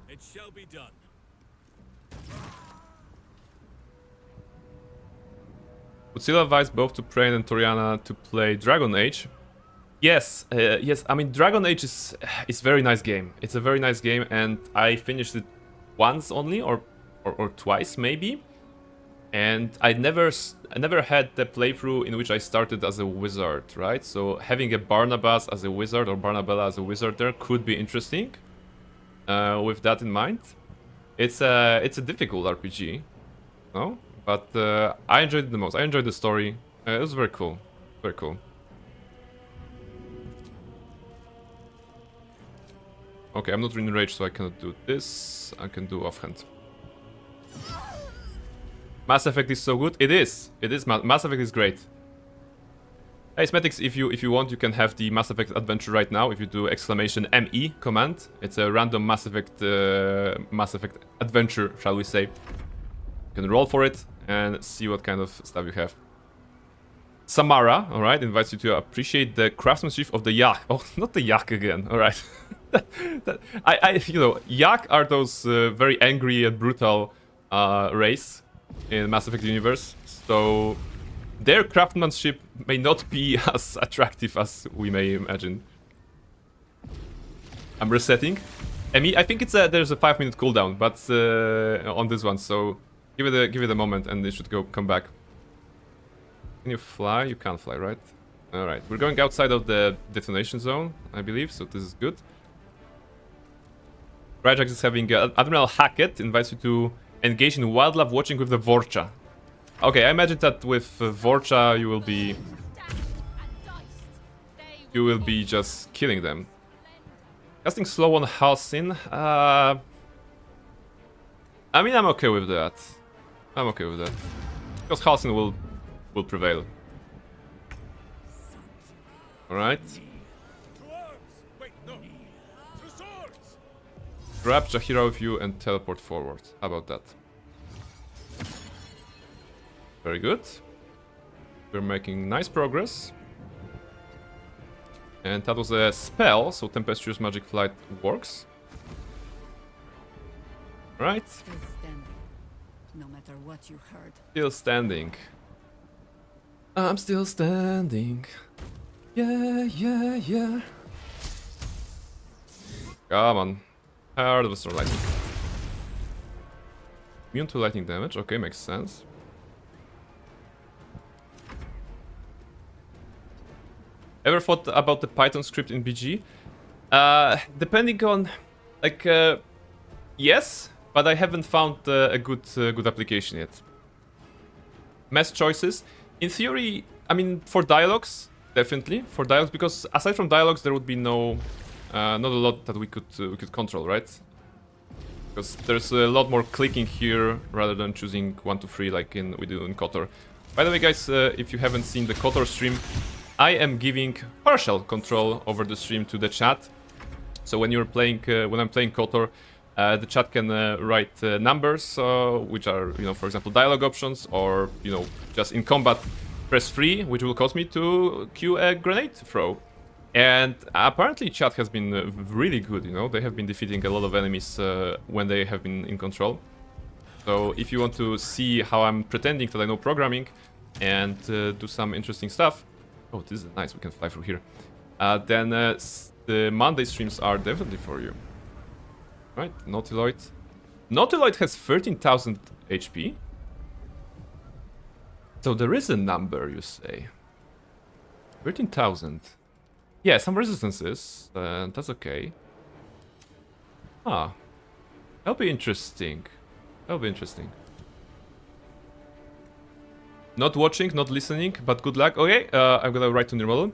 It shall be done. Would still advise both to Prain and Toriana to play Dragon Age. Yes, yes. I mean, Dragon Age is very nice game. It's a very nice game, and I finished it once only, or twice maybe. And I never had the playthrough in which I started as a wizard, right? So having a Barnabas as a wizard or Barnabella as a wizard there could be interesting. With that in mind, it's a difficult RPG, no? But I enjoyed it the most. I enjoyed the story. It was very cool, very cool. Okay, I'm not in rage, so I cannot do this. I can do offhand. Mass Effect is so good. It is. It is. Mass Effect is great. Hey, Smetics, if you want, you can have the Mass Effect adventure right now. If you do !ME command, it's a random Mass Effect adventure, shall we say. You can roll for it and see what kind of stuff you have. Samara, all right, invites you to appreciate the craftsmanship of the Yak. Oh, not the Yak again. All right. You know, Yak are those very angry and brutal race in Mass Effect universe, so their craftsmanship may not be as attractive as we may imagine. I'm resetting. I think there's a 5-minute cooldown, but on this one, so give it a moment and it should come back. Can you fly? You can't fly, right? All right, we're going outside of the detonation zone, I believe, so this is good. Rajax is having Admiral Hackett invites you to engage in wildlife watching with the Vorcha. Okay, I imagine that with Vorcha you will be just killing them. Casting slow on Halcyon. I mean, I'm okay with that. I'm okay with that because Halcyon will prevail. All right. Grab Jahira with you and teleport forward. How about that? Very good. We're making nice progress. And that was a spell, so Tempestuous Magic Flight works. Right. Still standing, no matter what you heard. Still standing. I'm still standing. Yeah, yeah, yeah. Come on. Hard of a storm lightning. Immune to lightning damage. Okay, makes sense. Ever thought about the Python script in BG? Depending on, like, yes, but I haven't found a good application yet. Mass choices. In theory, I mean, for dialogues, definitely for dialogues, because aside from dialogues, there would be not a lot that we could control, right? Because there's a lot more clicking here rather than choosing 1, 2, 3 like we do in KOTOR. By the way, guys, if you haven't seen the KOTOR stream, I am giving partial control over the stream to the chat. So when you're playing, when I'm playing KOTOR, the chat can write numbers, which are, you know, for example, dialogue options, or, you know, just in combat, press 3, which will cause me to cue a grenade throw. And apparently chat has been really good, you know, they have been defeating a lot of enemies when they have been in control. So if you want to see how I'm pretending that I know programming and do some interesting stuff, oh, this is nice, we can fly through here, then the Monday streams are definitely for you. Right, Nautiloid. Nautiloid has 13,000 HP. So there is a number, you say. 13,000. Yeah, some resistances. That's okay. Ah. That'll be interesting. That'll be interesting. Not watching, not listening, but good luck. Okay, I'm gonna write to Nirmala.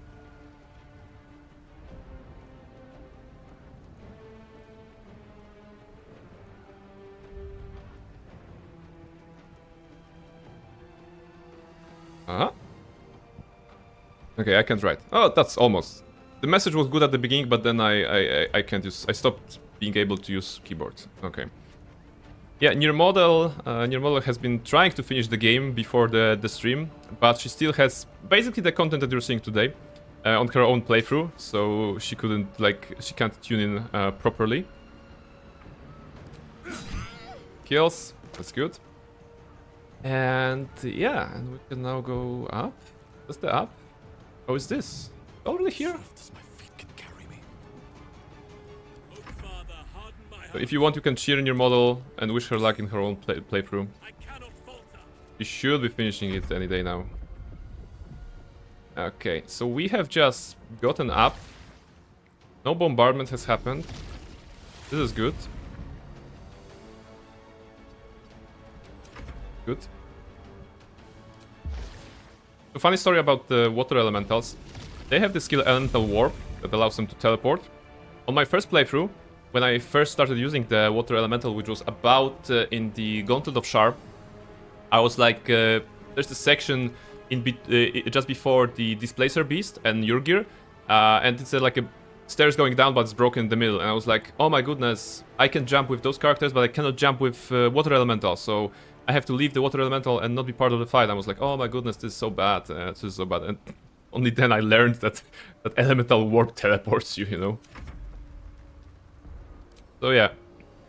Uh-huh. Okay, I can't write. Oh, that's almost. The message was good at the beginning, but then I can't use. I stopped being able to use keyboard. Okay. Yeah, Near Model has been trying to finish the game before the stream, but she still has basically the content that you're seeing today on her own playthrough, so she can't tune in properly. Kills, that's good. And yeah, and we can now go up. What's the up? Oh, is this already here? So if you want, you can cheer in your model and wish her luck in her own playthrough. She should be finishing it any day now. Okay, so we have just gotten up. No bombardment has happened. This is good. Good. A funny story about the water elementals. They have the skill Elemental Warp that allows them to teleport. On my first playthrough, when I first started using the water elemental, which was about in the Gauntlet of Sharp, I was like, there's this section just before the Displacer Beast and Yurgir, and it's like a stairs going down, but it's broken in the middle. And I was like, oh my goodness, I can jump with those characters, but I cannot jump with water elemental, so I have to leave the water elemental and not be part of the fight. I was like, oh my goodness, this is so bad. This is so bad. And only then I learned that elemental warp teleports you, you know. So yeah,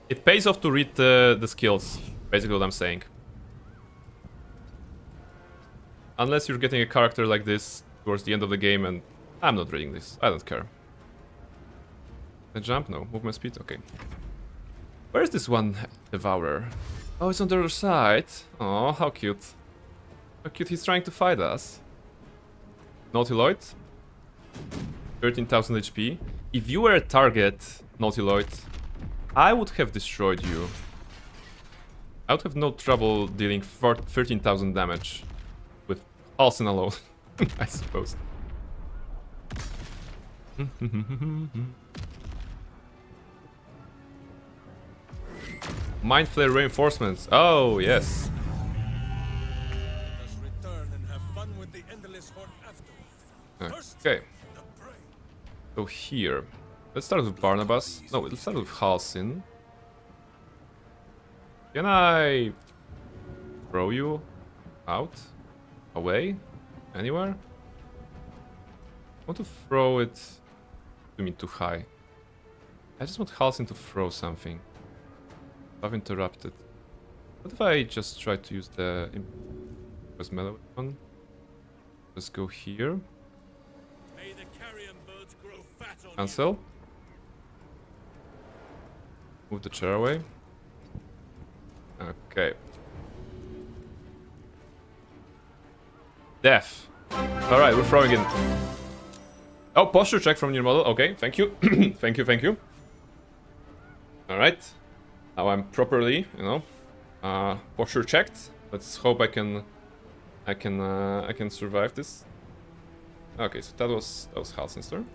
it pays off to read the skills, basically what I'm saying. Unless you're getting a character like this towards the end of the game, and I'm not reading this, I don't care. A jump? No. Movement speed? Okay. Where is this one devourer? Oh, it's on the other side. Oh, how cute. How cute, he's trying to fight us. Nautiloid. 13,000 HP. If you were a target, Nautiloid, I would have destroyed you. I would have no trouble dealing 13,000 damage with Halsin alone, I suppose. Mind Flare reinforcements. Oh, yes. Okay. So here. Let's start with Barnabas. No, let's start with Halsin. Can I throw you out? Away? Anywhere? I want to throw it... I mean, too high. I just want Halsin to throw something. I've interrupted. What if I just try to use the melee one? Let's go here. Cancel. Move the chair away. Okay. Death. Alright, we're throwing in. Oh, posture check from your model. Okay, thank you. Thank you, thank you. Alright. Now I'm properly, you know, posture checked. Let's hope I can survive this. Okay, so that was Halsin's turn.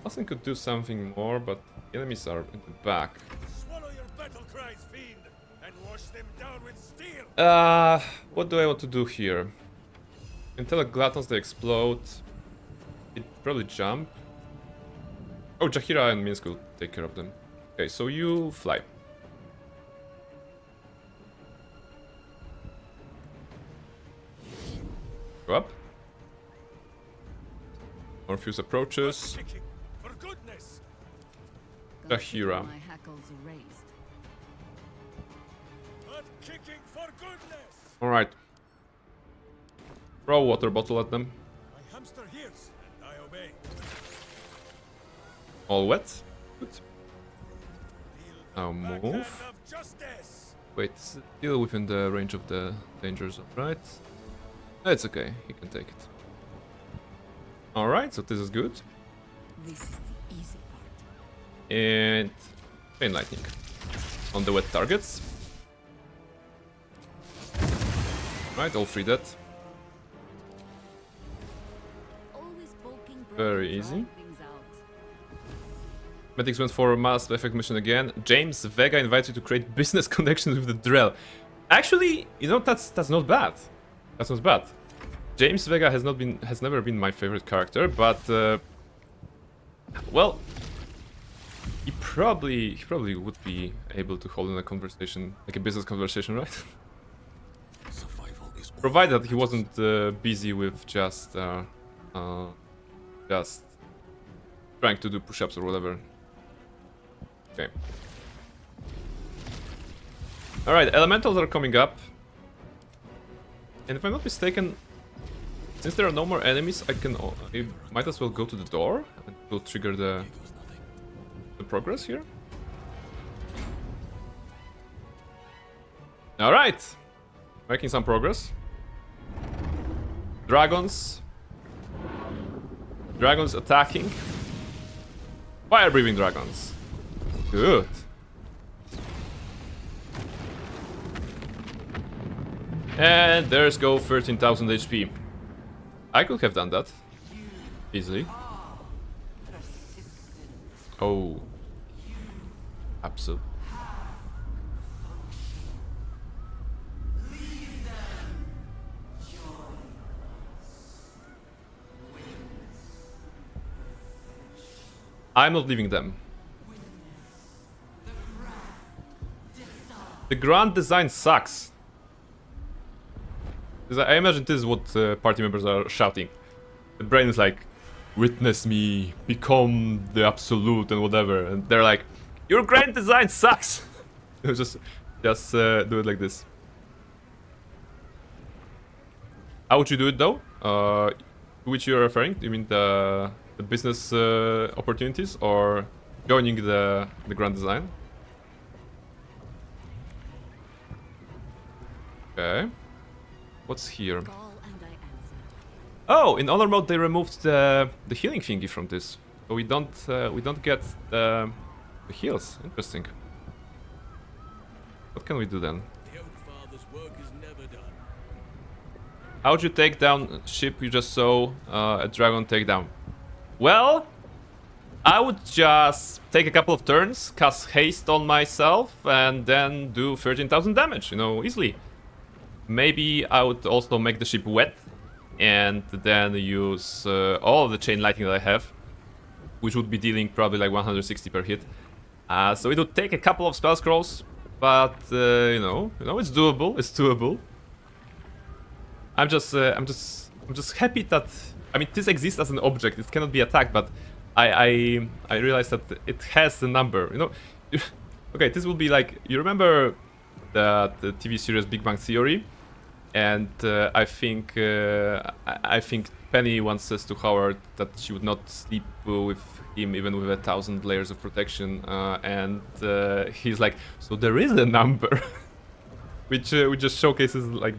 Halsin could do something more, but enemies are in the back. Swallow your battle cries, fiend, and wash them down with steel. What do I want to do here? Until Glatons they explode. It probably jump. Oh, Jaheira and Minsk will take care of them. Okay, so you fly. Go up. Morpheus approaches. Jaheira. Alright. Throw a water bottle at them. My hamster hears, and I obey. All wet. Good. Now move. Wait, still within the range of the danger zone, right? It's okay, he can take it. Alright, so this is good. This is the easy part. And Chain Lightning on the wet targets. Right, all three dead. Very easy. Medics went for a Mass Effect mission again. James Vega invites you to create business connections with the Drell. Actually, you know, that's not bad. That's not bad. James Vega has never been my favorite character, but well, he probably would be able to hold in a conversation, like a business conversation, right? Provided he wasn't busy with just trying to do push-ups or whatever. Okay. All right, elementals are coming up, and if I'm not mistaken, since there are no more enemies, I might as well go to the door and will trigger the progress here. All right, making some progress. Dragons attacking. Fire-breathing dragons. Good. And there's go 13,000 HP. I could have done that easily. Oh, absolutely. I'm not leaving them. The grand design sucks. I imagine this is what party members are shouting. The brain is like, witness me, become the absolute and whatever. And they're like, your grand design sucks. just do it like this. How would you do it though? Which you're referring? You mean the business opportunities or joining the grand design? Okay. What's here? Oh, in honor mode they removed the healing thingy from this, so we don't get the heals. Interesting. What can we do then? How would you take down ship you just saw a dragon take down? Well, I would just take a couple of turns, cast haste on myself, and then do 13,000 damage, you know, easily. Maybe I would also make the ship wet, and then use all of the chain lightning that I have, which would be dealing probably like 160 per hit. So it would take a couple of spell scrolls, but you know, it's doable. It's doable. I'm just happy that, I mean, this exists as an object. It cannot be attacked, but I realized that it has the number. You know, okay, this will be like, you remember the TV series Big Bang Theory? And I think Penny once says to Howard that she would not sleep with him even with 1,000 layers of protection, and he's like, so there is a number, which just showcases like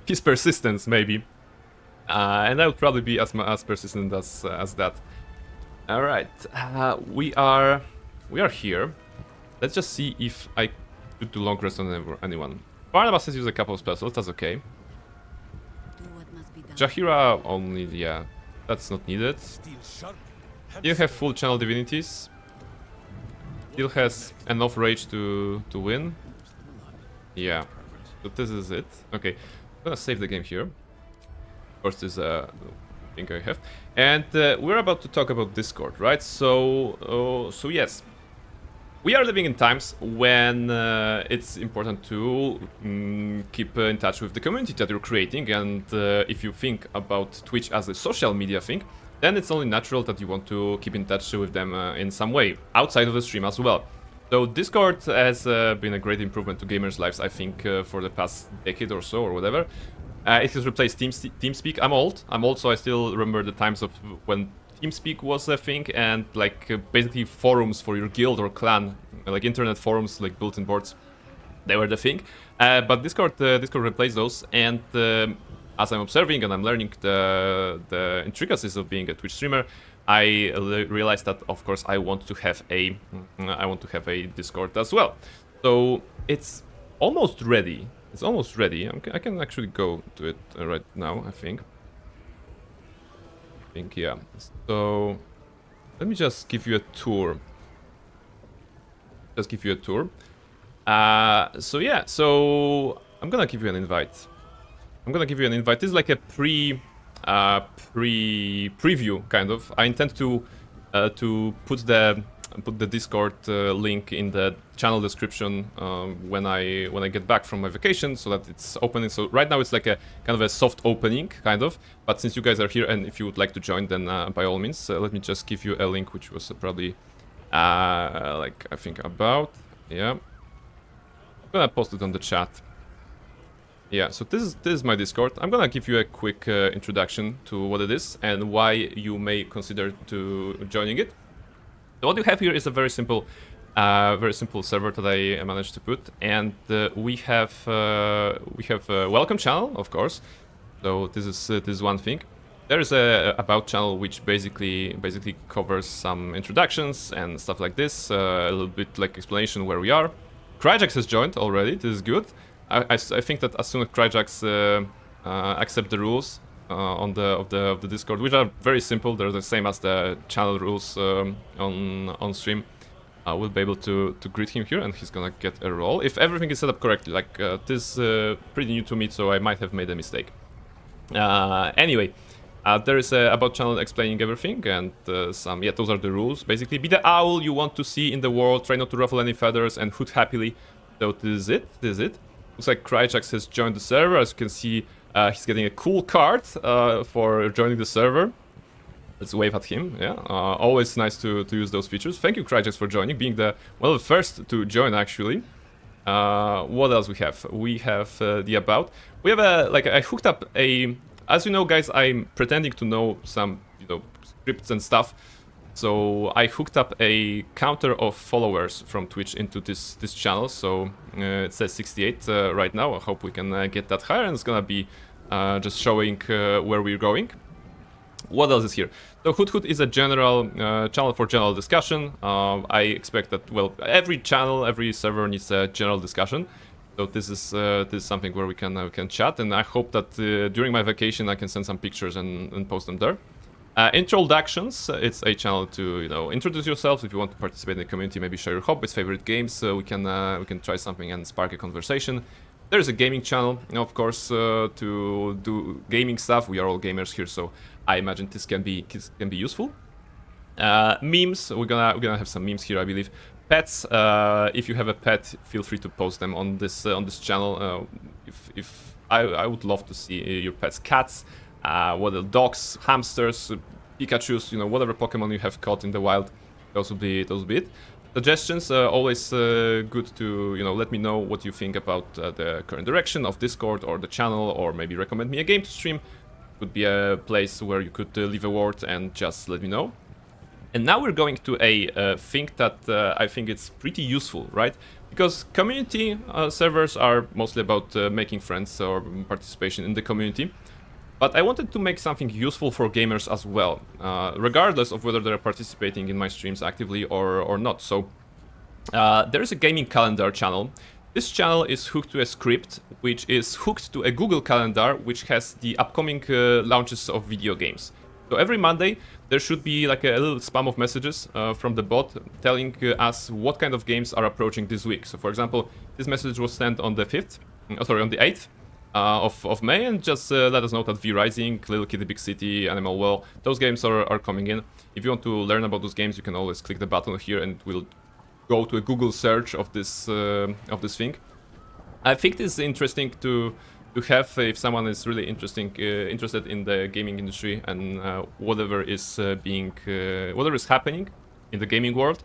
his persistence maybe, and I would probably be as persistent as that. All right, we are here. Let's just see if I could do long rest on anyone. Barnabas has used a couple of spells, that's okay. Jahira only, yeah, that's not needed. Still have full channel divinities. Still has enough rage to win. Yeah, so this is it. Okay, I'm gonna save the game here. Of course, this thing I have. And we're about to talk about Discord, right? So yes. We are living in times when it's important to keep in touch with the community that you're creating, and if you think about Twitch as a social media thing, then it's only natural that you want to keep in touch with them in some way, outside of the stream as well. So Discord has been a great improvement to gamers' lives, I think, for the past decade or so, or whatever. It has replaced TeamSpeak. I'm old, so I still remember the times of when TeamSpeak was a thing, and like basically forums for your guild or clan, like internet forums, like bulletin boards, they were the thing. But Discord replaced those, and as I'm observing and I'm learning the intricacies of being a Twitch streamer, I realized that of course I want to have a Discord as well. So it's almost ready. It's almost ready. I can actually go to it right now, I think. Yeah. So let me just give you a tour. So yeah, so I'm gonna give you an invite. I'm gonna give you an invite. This is like a preview kind of. I intend to put the Discord link in the channel description when I get back from my vacation, so that it's opening. So right now it's like a kind of a soft opening, kind of. But since you guys are here, and if you would like to join, then by all means, let me just give you a link, which was probably like I think about, yeah. I'm gonna post it on the chat. Yeah, so this is my Discord. I'm gonna give you a quick introduction to what it is and why you may consider to joining it. So what you have here is a very simple server that I managed to put, and we have a welcome channel, of course. So this is one thing. There is a about channel which basically covers some introductions and stuff like this, a little bit like explanation where we are. Cryjax has joined already. This is good. I think that as soon as Cryjax accept the rules of the Discord, which are very simple, they're the same as the channel rules on stream, we'll be able to greet him here, and he's gonna get a role if everything is set up correctly. Like this pretty new to me, so I might have made a mistake. Anyway, there is a about channel explaining everything, and yeah, those are the rules. Basically, be the owl you want to see in the world, try not to ruffle any feathers, and hoot happily. So this is it. Looks like Cryjax has joined the server. As you can see, he's getting a cool card for joining the server. Let's wave at him. Yeah, always nice to use those features. Thank you, Cryjax, for joining, being the the first to join actually. What else we have? We have the about. We have I hooked up a. As you know, guys, I'm pretending to know some scripts and stuff. So I hooked up a counter of followers from Twitch into this channel. So it says 68 right now. I hope we can get that higher, and it's gonna be just showing where we're going. What else is here? So Hoot is a general channel for general discussion. I expect that, well, every channel, every server needs a general discussion. So this is something where we can chat, and I hope that during my vacation I can send some pictures and post them there. Introductions, it's a channel to introduce yourself if you want to participate in the community, maybe share your hobbies, favorite games, so we can try something and spark a conversation. There's a gaming channel, of course, to do gaming stuff. We are all gamers here, so I imagine this can be useful. Memes, we're gonna have some memes here, I believe. Pets, if you have a pet, feel free to post them on this channel. If I would love to see your pet's cats. What else? Dogs, hamsters, Pikachus, whatever Pokemon you have caught in the wild, those will be it. Suggestions, always good to let me know what you think about the current direction of Discord or the channel, or maybe recommend me a game to stream. Could be a place where you could leave a word and just let me know. And now we're going to a thing that I think it's pretty useful, right? Because community servers are mostly about making friends or participation in the community. But I wanted to make something useful for gamers as well, regardless of whether they're participating in my streams actively or not. So there is a gaming calendar channel. This channel is hooked to a script, which is hooked to a Google Calendar, which has the upcoming launches of video games. So every Monday, there should be like a little spam of messages from the bot telling us what kind of games are approaching this week. So for example, this message was sent on the 8th. Of May, and just let us know that V Rising, Little Kitty Big City, Animal Well, those games are coming in. If you want to learn about those games, you can always click the button here and it will go to a Google search of this thing. I think this is interesting to have if someone is really interested in the gaming industry and whatever is happening in the gaming world.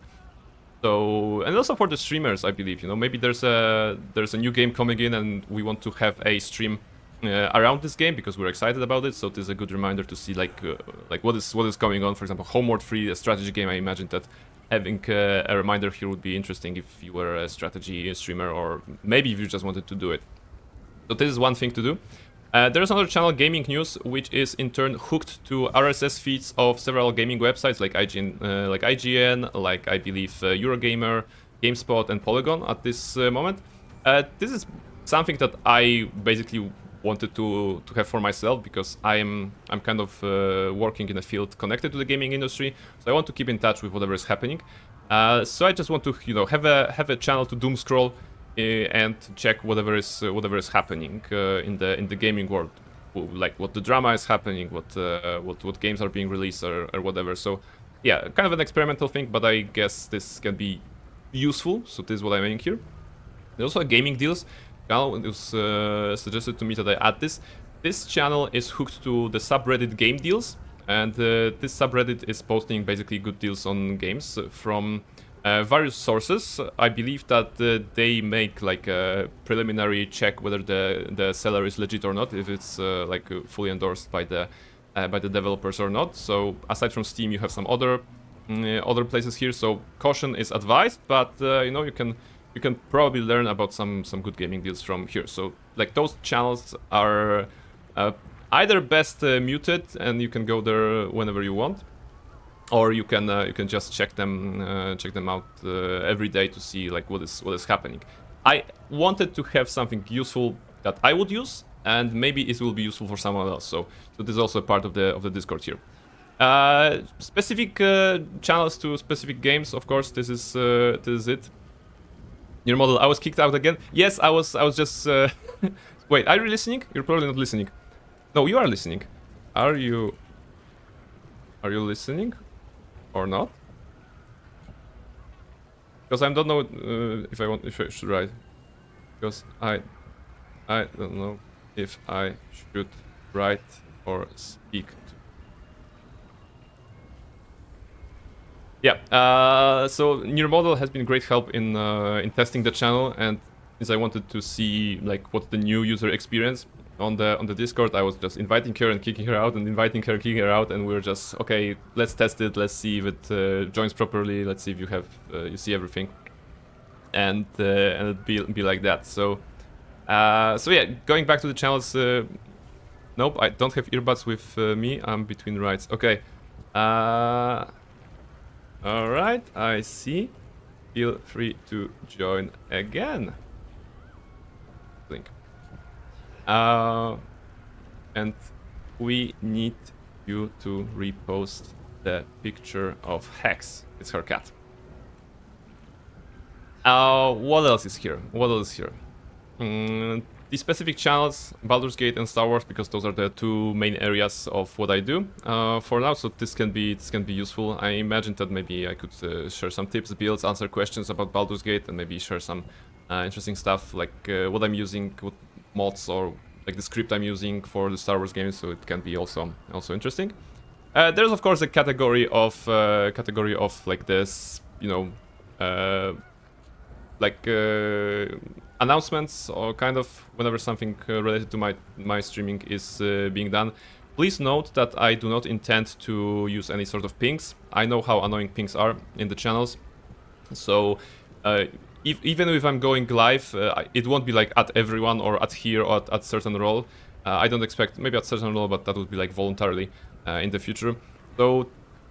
So, and also for the streamers, I believe, maybe there's a new game coming in and we want to have a stream around this game because we're excited about it. So this is a good reminder to see like what is going on. For example, Homeward 3, a strategy game. I imagine that having a reminder here would be interesting if you were a strategy streamer, or maybe if you just wanted to do it. So this is one thing to do. There's another channel, Gaming News, which is in turn hooked to RSS feeds of several gaming websites like IGN, like I believe Eurogamer, GameSpot, and Polygon at this moment. This is something that I basically wanted to have for myself because I'm kind of working in a field connected to the gaming industry, so I want to keep in touch with whatever is happening. So I just want to have a channel to doom scroll and check whatever is happening in the gaming world, like what the drama is happening, what games are being released or whatever. So yeah, kind of an experimental thing, but I guess this can be useful. So this is what I'm aiming here. There's also gaming deals. Now it was suggested to me that I add this. This channel is hooked to the subreddit game deals, and this subreddit is posting basically good deals on games from various sources. I believe that they make like a preliminary check whether the seller is legit or not, if it's like fully endorsed by the developers or not. So aside from Steam, you have some other places here. So caution is advised, but you know, you can probably learn about some good gaming deals from here. So like those channels are either best muted, and you can go there whenever you want, or you can just check them out every day to see like what is happening. I wanted to have something useful that I would use, and maybe it will be useful for someone else. So this is also a part of the Discord here. Specific channels to specific games, of course. This is it. Your model. I was kicked out again. Yes, I was just. Wait, are you listening? You're probably not listening. No, you are listening. Are you listening? Or not? Because I don't know if I should write. Because I don't know if I should write or speak. Yeah. So Near Model has been great help in testing the channel, and since I wanted to see like what's the new user experience on the Discord, I was just inviting her and kicking her out, and inviting her, kicking her out, and we were just, okay, let's test it, let's see if it joins properly, let's see if you see everything, and it'd be like that. So yeah, going back to the channels. Nope, I don't have earbuds with me. I'm between rides. Okay. All right, I see. Feel free to join again. Blink. And we need you to repost the picture of Hex. It's her cat. What else is here? The specific channels, Baldur's Gate and Star Wars, because those are the two main areas of what I do for now. So this can be useful. I imagine that maybe I could share some tips, builds, answer questions about Baldur's Gate, and maybe share some interesting stuff like what I'm using, what mods, or like the script I'm using for the Star Wars games. So it can be also interesting. There's of course a category of like this, you know, like announcements, or kind of whenever something related to my streaming is being done. Please note that I do not intend to use any sort of pings. I know how annoying pings are in the channels, so even if I'm going live, it won't be like at everyone or at here or at certain role. I don't expect, maybe at certain role, but that would be like voluntarily in the future. So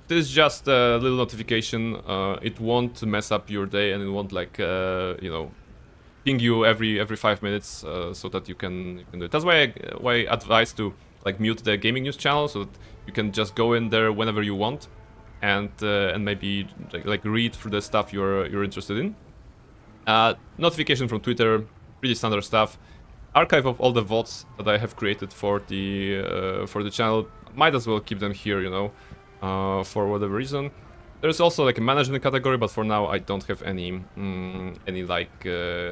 this is just a little notification. It won't mess up your day, and it won't like you know, ping you every 5 minutes, so that you can do it. That's why I advise to like mute the gaming news channel, so that you can just go in there whenever you want, and maybe like read through the stuff you're interested in. Notification from Twitter, pretty standard stuff. Archive of all the VODs that I have created for the channel. Might as well keep them here, you know, for whatever reason. There's also like a management category, but for now I don't have any like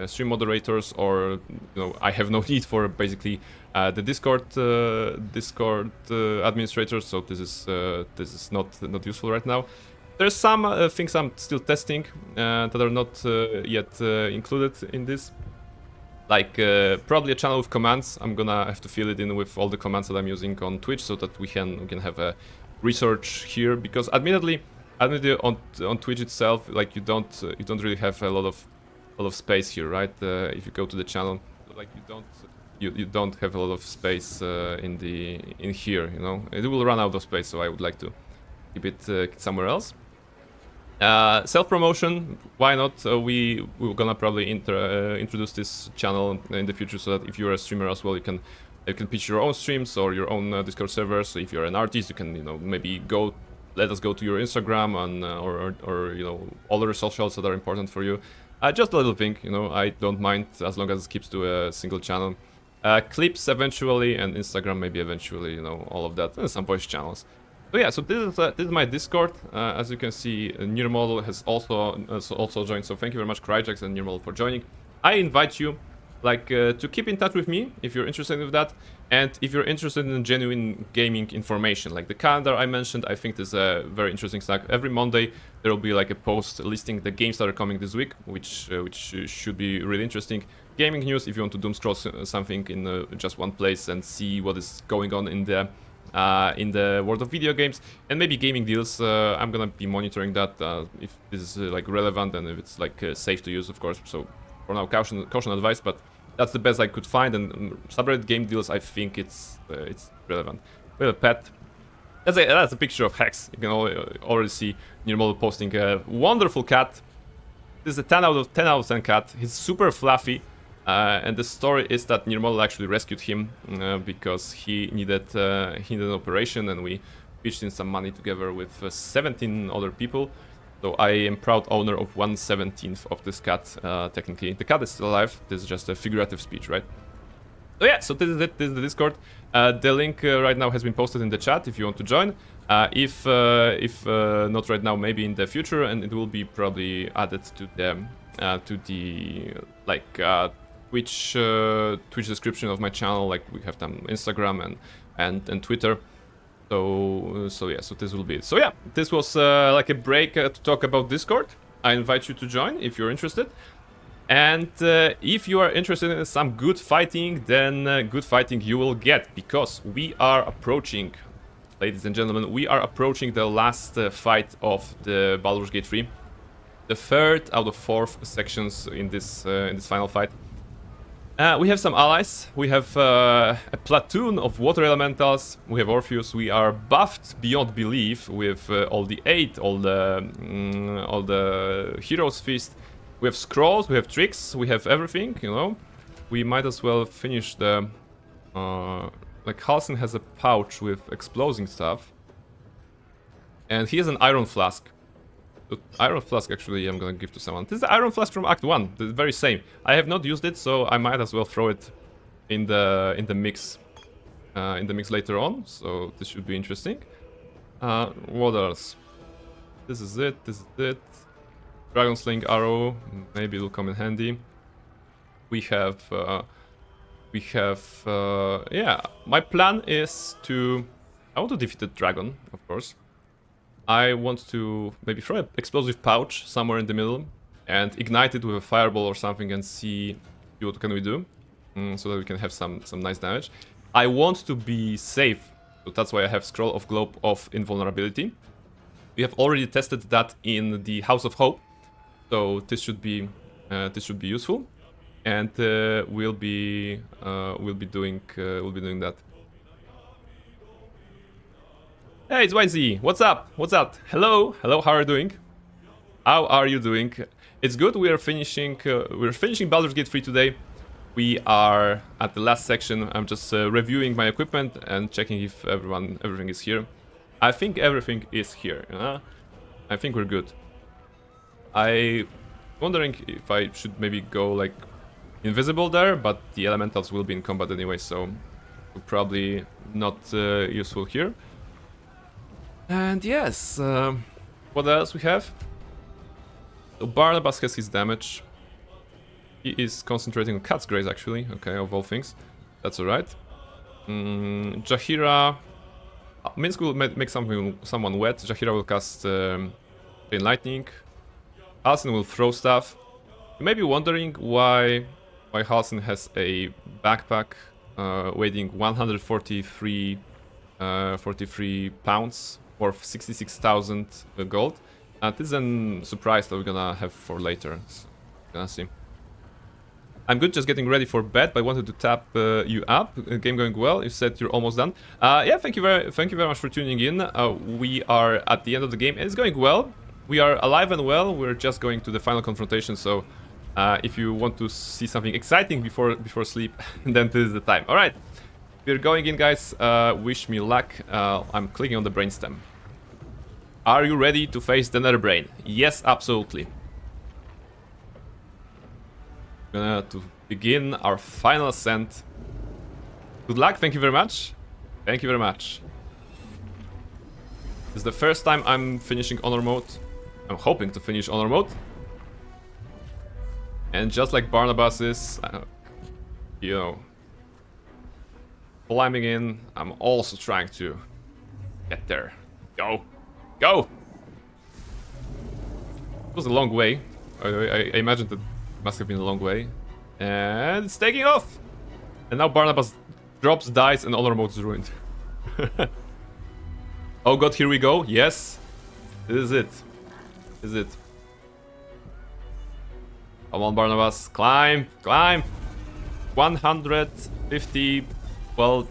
stream moderators, or you know, I have no need for basically the Discord administrator. So this is not useful right now. There's some things I'm still testing that are not yet included in this. Like probably a channel with commands. I'm gonna have to fill it in with all the commands that I'm using on Twitch, so that we can have a research here. Because admittedly on Twitch itself, like you don't really have a lot of space here, right? If you go to the channel, like you don't have a lot of space in here, you know. It will run out of space, so I would like to keep it somewhere else. Self-promotion, why not? We're gonna probably introduce this channel in the future, so that if you're a streamer as well, you can pitch your own streams or your own Discord servers. So if you're an artist, you can, you know, maybe let us go to your Instagram and or you know, other socials that are important for you. Just a little thing, you know, I don't mind as long as it keeps to a single channel. Clips eventually, and Instagram maybe eventually, you know, all of that, and some voice channels. So yeah, so this is my Discord. As you can see, Near Model has also joined, so thank you very much, Cryjax and Near Model, for joining. I invite you, like, to keep in touch with me if you're interested in that, and if you're interested in genuine gaming information, like the calendar I mentioned. I think this is a very interesting stuff. Every Monday there will be like a post listing the games that are coming this week, which should be really interesting. Gaming news, if you want to doom scroll something in just one place and see what is going on in the world of video games, and maybe gaming deals. I'm gonna be monitoring that if this is like relevant and if it's like safe to use, of course. So for now, caution advice, but that's the best I could find. And subreddit game deals, I think it's relevant. We have a pet. That's a picture of Hex. You can already see Near Model posting a wonderful cat. This is a 10 out of 10 cat. He's super fluffy. And the story is that Near Model actually rescued him because he needed an operation, and we pitched in some money together with 17 other people. So I am proud owner of 1/17 of this cat, technically. The cat is still alive. This is just a figurative speech, right? So yeah, so this is it. This is the Discord. The link right now has been posted in the chat if you want to join. If not right now, maybe in the future, and it will be probably added to the like Twitch description of my channel. Like we have them Instagram and Twitter. So yeah, so this will be it. So yeah, this was like a break to talk about Discord. I invite you to join if you're interested. And if you are interested in some good fighting, then good fighting you will get, because we are approaching, ladies and gentlemen, we are approaching the last fight of the Baldur's Gate 3. The third out of 4 sections in this final fight. We have some allies. We have a platoon of water elementals. We have Orpheus. We are buffed beyond belief with all the 8, all the Heroes Feast. We have scrolls. We have tricks. We have everything. You know, we might as well finish the. Like Halsin has a pouch with exploding stuff, and he has an iron flask. The iron flask, actually, I'm gonna give to someone. This is the iron flask from Act 1, the very same. I have not used it, so I might as well throw it in the mix later on. So this should be interesting. What else? This is it. This is it. Dragon Sling arrow, maybe it'll come in handy. We have. Yeah. My plan is to. I want to defeat the dragon, of course. I want to maybe throw an explosive pouch somewhere in the middle and ignite it with a fireball or something and see what can we do, so that we can have some nice damage. I want to be safe, so that's why I have Scroll of Globe of Invulnerability. We have already tested that in the House of Hope, so this should be useful, and we'll be doing that. Hey, it's YZ. What's up? What's up? Hello, hello. How are you doing? How are you doing? It's good. We are finishing. Baldur's Gate 3 today. We are at the last section. I'm just reviewing my equipment and checking if everything is here. I think everything is here. I think we're good. I'm wondering if I should maybe go like invisible there, but the elementals will be in combat anyway, so probably not useful here. And yes, what else we have? So Barnabas has his damage. He is concentrating on Cat's Grace, actually. Okay, of all things. That's alright. Jaheira... Minsk will make someone wet. Jaheira will cast Chain Lightning. Halsin will throw stuff. You may be wondering why Halsin has a backpack weighing 143 pounds worth 66,000 gold. This is a surprise that we're gonna have for later. So, gonna see. I'm good, just getting ready for bed, but I wanted to tap you up. Game going well. You said you're almost done. Yeah, thank you very much for tuning in. We are at the end of the game, and it's going well. We are alive and well. We're just going to the final confrontation, so if you want to see something exciting before sleep, then this is the time. All right, we're going in, guys. Wish me luck. I'm clicking on the brainstem. Are you ready to face the Nether Brain? Yes, absolutely. Gonna to begin our final ascent. Good luck, thank you very much. Thank you very much. This is the first time I'm finishing honor mode. I'm hoping to finish honor mode. And just like Barnabas is, you know, climbing in, I'm also trying to get there. Go! Go! It was a long way. I imagined it must have been a long way. And it's taking off! And now Barnabas drops, dies, and honor mode is ruined. Oh god, here we go. Yes. This is it. This is it. Come on, Barnabas. Climb! Climb! 150... well...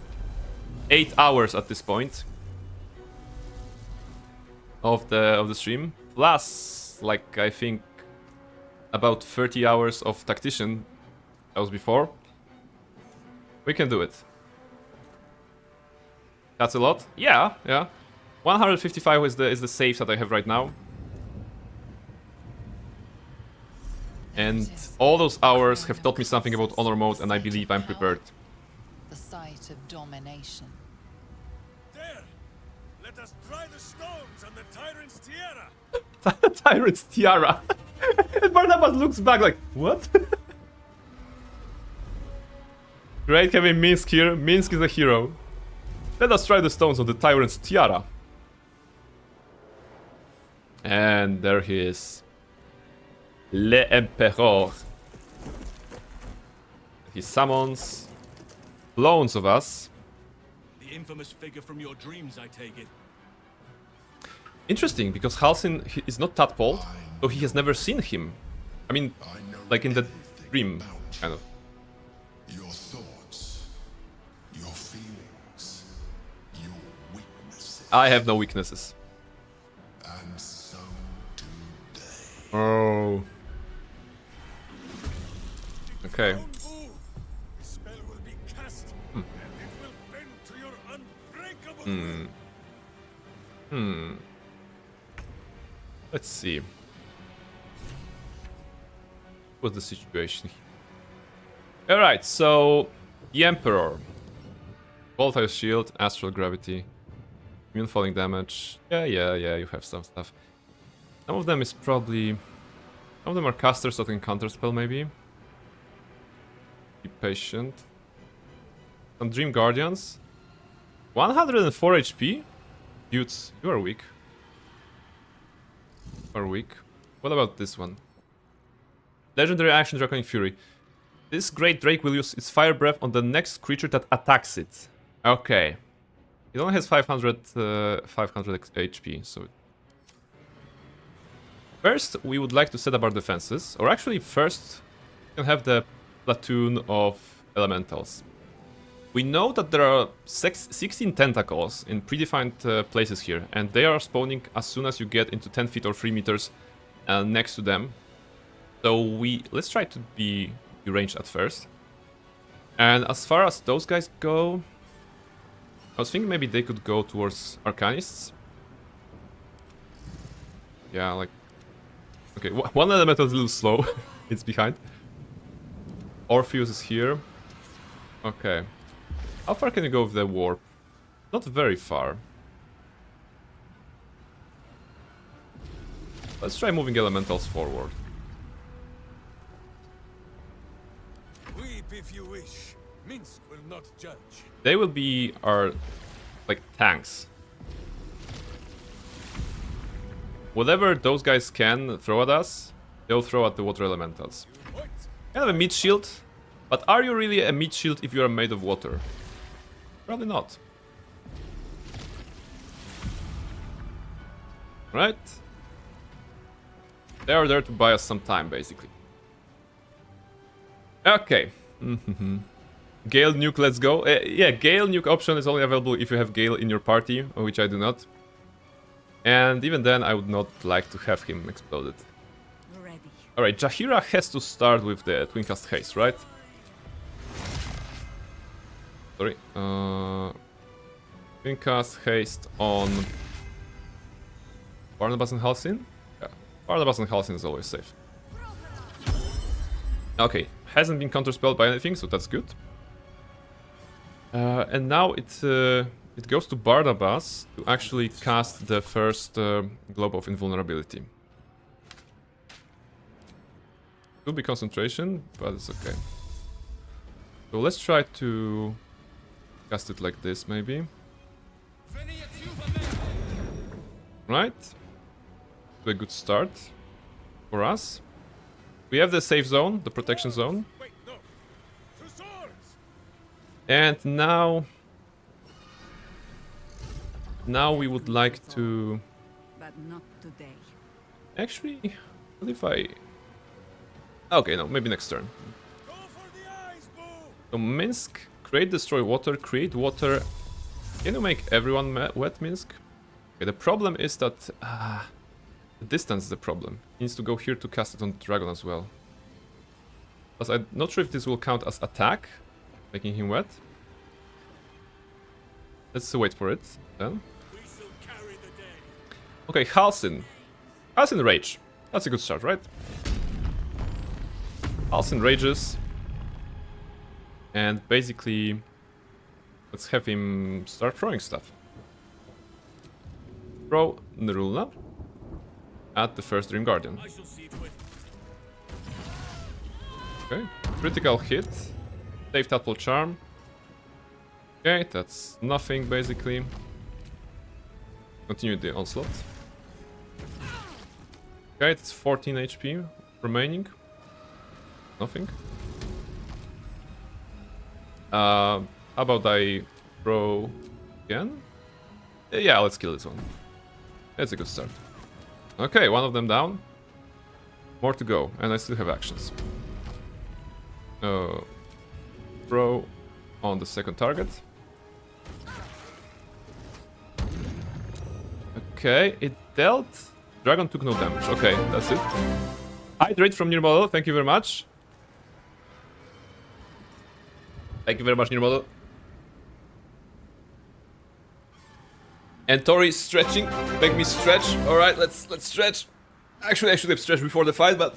8 hours at this point. Of the stream. Plus, like, I think... about 30 hours of tactician. That was before. We can do it. That's a lot? Yeah, yeah. 155 is the save that I have right now. And all those hours have taught me something about honor mode, and I believe I'm prepared. The site of domination. There! Let us try the stones on the Tyrant's Tiara! Tyrant's Tiara! And Barnabas looks back like, what? Great having Minsk here. Minsk is a hero. Let us try the stones on the Tyrant's Tiara. And there he is. L'Empereur. He summons clones of us. The infamous figure from your dreams, I take it. Interesting, because Halsin is not tadpole, so he has never seen him. I mean, like in the dream, kind of. Your thoughts, your feelings, your weaknesses. I have no weaknesses. And so do they. Oh. Okay. The spell will be cast, and it will bend to your unbreakable will. Let's see. What's the situation here? Alright, so the Emperor. Volatile shield, astral gravity, immune falling damage. Yeah, you have some stuff. Some of them is probably... some of them are casters that can counterspell, maybe. Be patient. Some Dream Guardians. 104 HP? Dudes, you are weak. You are weak. What about this one? Legendary action Draconic Fury. This Great Drake will use its Fire Breath on the next creature that attacks it. Okay. It only has 500 HP, so... First, we would like to set up our defenses. Or actually, first, we can have the platoon of elementals. We know that there are 16 tentacles in predefined places here, and they are spawning as soon as you get into 10 feet or 3 meters next to them. So let's try to be ranged at first. And as far as those guys go, I was thinking maybe they could go towards Arcanists. Yeah, like... okay, one elemental is a little slow. It's behind. Orpheus is here. Okay. How far can you go with the warp? Not very far. Let's try moving elementals forward. Weep if you wish. Minsk will not judge. They will be our, like, tanks. Whatever those guys can throw at us, they'll throw at the water elementals. Kind of a meat shield, but are you really a meat shield if you are made of water? Probably not. Right? They are there to buy us some time, basically. Okay. Gale nuke, let's go. Yeah, Gale nuke option is only available if you have Gale in your party, which I do not. And even then, I would not like to have him exploded. Alright, Jaheira has to start with the Twincast Haste, right? Sorry. Twincast Haste on Barnabas and Halsin? Yeah, Barnabas and Halsin is always safe. Okay, hasn't been counterspelled by anything, so that's good. And now it goes to Barnabas to actually cast the first Globe of Invulnerability. Will be concentration, but it's okay. So let's try to cast it like this, maybe. Right? A good start for us. We have the safe zone, the protection zone. And now we would like to... But not today. Actually, what if I... Okay, no, maybe next turn. So Minsk, create, destroy water, create water. Can you make everyone wet, Minsk? Okay, the problem is that the distance is the problem. He needs to go here to cast it on the dragon as well. But I'm not sure if this will count as attack, making him wet. Let's wait for it then. Okay, Halsin. Halsin Rage. That's a good start, right? Halsin rages. And basically, let's have him start throwing stuff. Throw Nerulna at the first Dream Guardian. Okay, critical hit. Save Tadpole Charm. Okay, that's nothing basically. Continue the onslaught. Okay, it's 14 HP remaining. Nothing. How about I throw again? Yeah, let's kill this one. That's a good start. Okay, one of them down. More to go, and I still have actions. Throw on the second target. Okay, it dealt. Dragon took no damage. Okay, that's it. Hydrate from near model, thank you very much. Thank you very much, near model. And Tori stretching, make me stretch. Alright, let's stretch. Actually, I should have stretched before the fight, but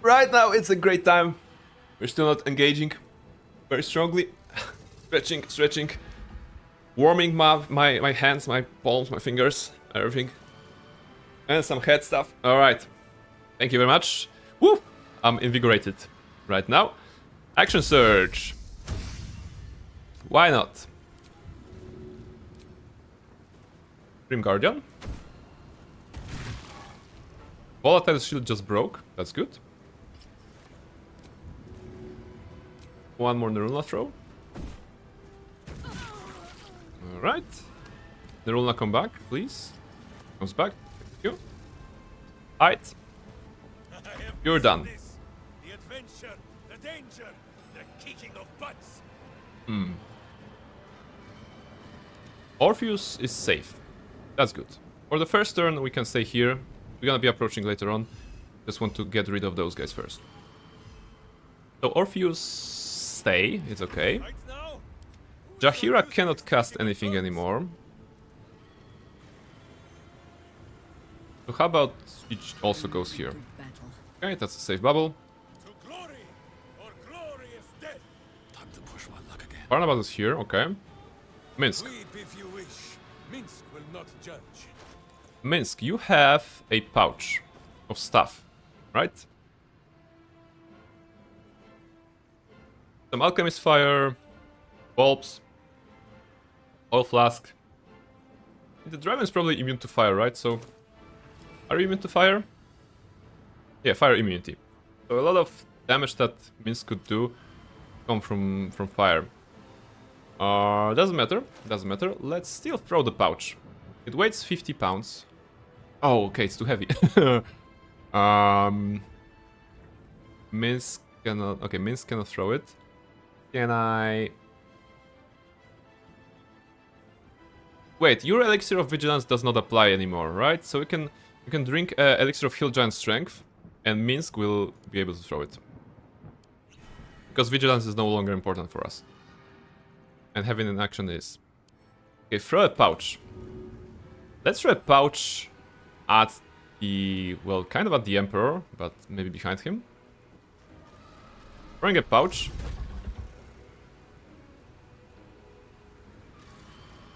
right now it's a great time. We're still not engaging very strongly. Stretching. Warming my hands, my palms, my fingers, everything. And some head stuff. Alright. Thank you very much. Woo! I'm invigorated right now. Action Surge. Why not? Grim Guardian. Volatile Shield just broke. That's good. One more Nerulna throw. Alright. Nerulna, come back, please. Comes back. Thank you. Height. You're done. The adventure, the danger, the kicking of butts. Orpheus is safe. That's good. For the first turn, we can stay here. We're gonna be approaching later on. Just want to get rid of those guys first. So Orpheus, stay. It's okay. Jaheira cannot cast anything anymore. So how about it also goes here? Okay, that's a safe bubble. Barnabas is here, okay. Minsk. Minsk will not judge. Minsk, you have a pouch of stuff, right? Some alchemist fire, bulbs, oil flask. The dragon is probably immune to fire, right? So, are you immune to fire? Yeah, fire immunity. So a lot of damage that Minsk could do come from fire. Doesn't matter. Let's still throw the pouch. It weighs 50 pounds. Oh, okay, it's too heavy. Minsk cannot... Okay, Minsk cannot throw it. Can I... Wait, your Elixir of Vigilance does not apply anymore, right? So you can drink Elixir of Hill Giant Strength, and Minsk will be able to throw it. Because Vigilance is no longer important for us. And having an action is... Okay, throw a pouch. Let's throw a pouch at the... Well, kind of at the Emperor, but maybe behind him. Throwing a pouch.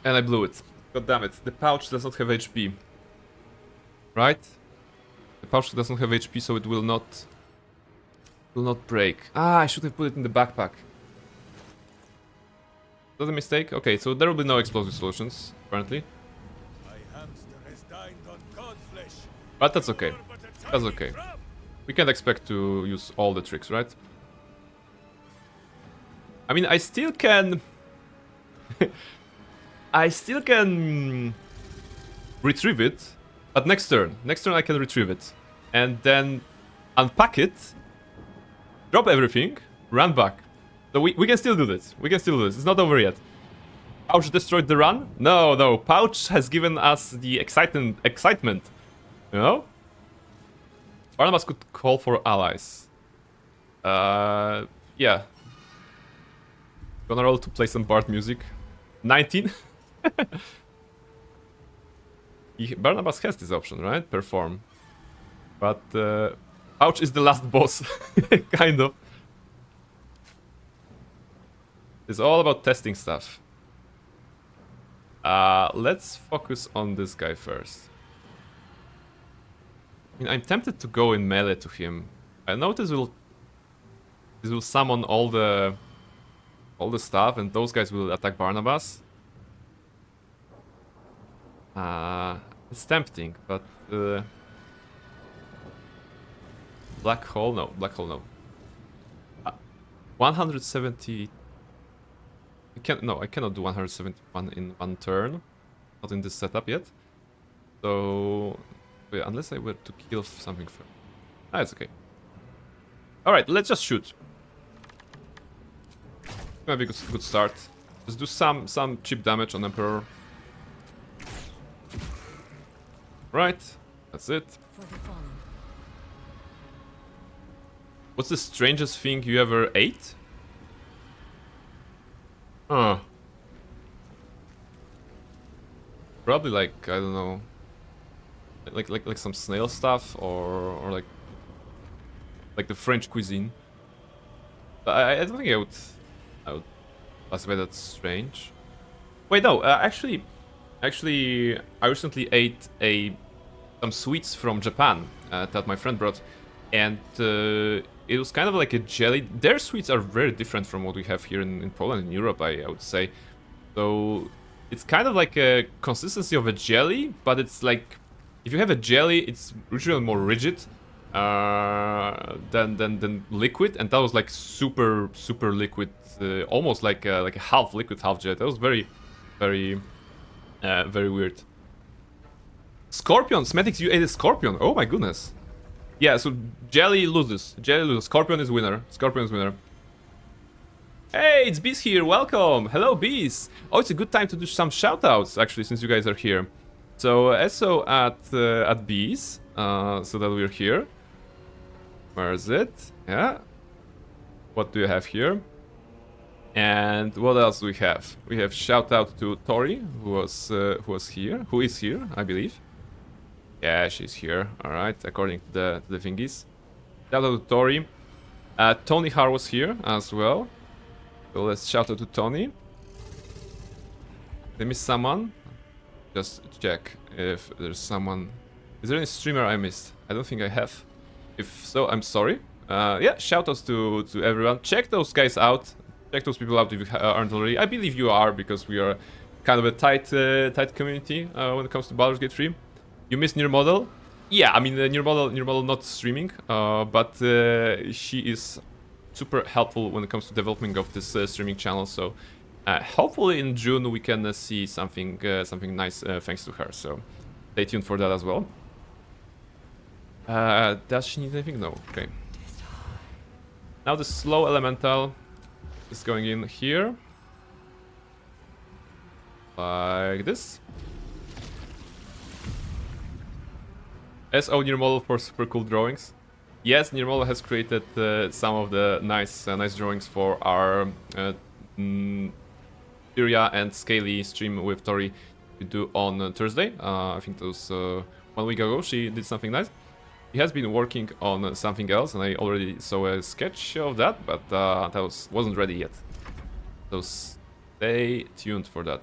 And I blew it. God damn it. The pouch does not have HP. Right? The pouch doesn't have HP, so it will not break. Ah, I should have put it in the backpack. Is that a mistake? Okay, so there will be no explosive solutions, apparently. But that's okay. That's okay. We can't expect to use all the tricks, right? I mean, I still can... I still can retrieve it, but next turn. Next turn I can retrieve it. And then unpack it, drop everything, run back. So we can still do this. We can still do this. It's not over yet. Pouch destroyed the run? No, no. Pouch has given us the excitement. You know? Barnabas could call for allies. Yeah. Gonna roll to play some Bard music. 19? Barnabas has this option, right? Perform. But Pouch is the last boss, kind of. It's all about testing stuff. Let's focus on this guy first. I mean, I'm tempted to go in melee to him. I know this will summon all the stuff, and those guys will attack Barnabas. It's tempting, but Black Hole, no. Black Hole, no. 170. I cannot do 171 in one turn. Not in this setup yet. So, yeah, unless I were to kill something first. It's okay. Alright, let's just shoot. Maybe a good start. Just do some cheap damage on Emperor. Right, that's it. What's the strangest thing you ever ate? Huh. Probably like, I don't know. Like some snail stuff or like the French cuisine. I don't think I would classify that strange. Wait, no, actually I recently ate some sweets from Japan that my friend brought, and it was kind of like a jelly. Their sweets are very different from what we have here in Poland and Europe, I would say. So it's kind of like a consistency of a jelly, but it's like, if you have a jelly, it's usually more rigid than liquid, and that was like super liquid, almost like a half liquid, half jelly. That was very weird. Scorpion, Smetics, you ate a scorpion. Oh my goodness. Yeah, so jelly loses. Scorpion is winner. Hey, it's Bees here. Welcome. Hello, Bees. Oh, it's a good time to do some shoutouts, actually, since you guys are here. So, SO at Bees, so that we're here. Where is it? Yeah. What do you have here? And what else do we have? We have shout out to Tori, who is here, I believe. Yeah, she's here. All right, according to the thingies. Shout out to Tori. Tony Har was here as well. So let's shout out to Tony. Did I miss someone? Just check if there's someone. Is there any streamer I missed? I don't think I have. If so, I'm sorry. Yeah, shout outs to everyone. Check those guys out. Check those people out if you aren't already. I believe you are, because we are kind of a tight community when it comes to Baldur's Gate 3. You missed Near Model? Yeah, I mean, Near Model not streaming, but she is super helpful when it comes to developing of this streaming channel. So hopefully in June we can see something nice thanks to her. So stay tuned for that as well. Does she need anything? No. Okay. Now the slow elemental is going in here, like this. SO Near Model for super cool drawings. Yes, Near Model has created some of the nice drawings for our Syria and Scaly stream with Tori we do on Thursday. I think it was 1 week ago. She did something nice. He has been working on something else, and I already saw a sketch of that, but that wasn't ready yet. So stay tuned for that.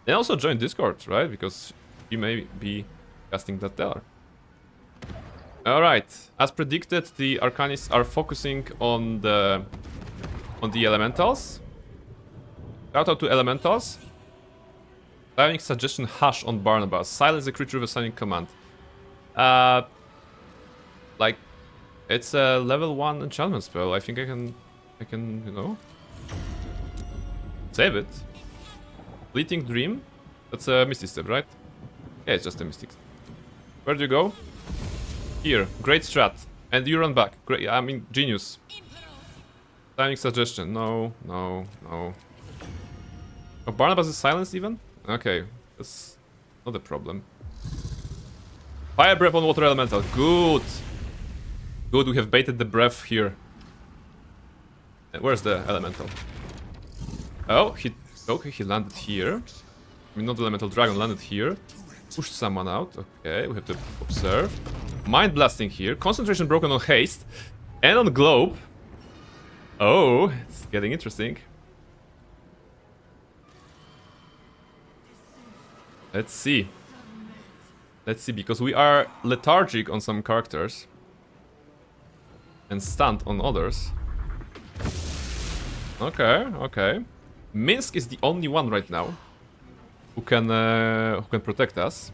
And also join Discord, right? Because you may be casting that there. Alright, as predicted, the Arcanists are focusing on the elementals. Shout out to elementals. Diving suggestion: Hush on Barnabas. Silence the creature with a signing command. Like, it's a level 1 enchantment spell. I think I can, you know, save it. Fleeting Dream. That's a Misty Step, right? Yeah, it's just a Mystic Step. Where do you go? Here. Great strat. And you run back. Great. I mean, genius. Timing suggestion. No, no, no. Oh, Barnabas is silenced even? Okay. That's not a problem. Fire Breath on Water Elemental. Good. Good, we have baited the breath here. Where's the elemental? Oh, he landed here. I mean, not the elemental dragon, landed here. Pushed someone out. Okay, we have to observe. Mind blasting here. Concentration broken on haste. And on globe. Oh, it's getting interesting. Let's see. Let's see, because we are lethargic on some characters. And stunned on others. Okay, okay. Minsk is the only one right now who can protect us.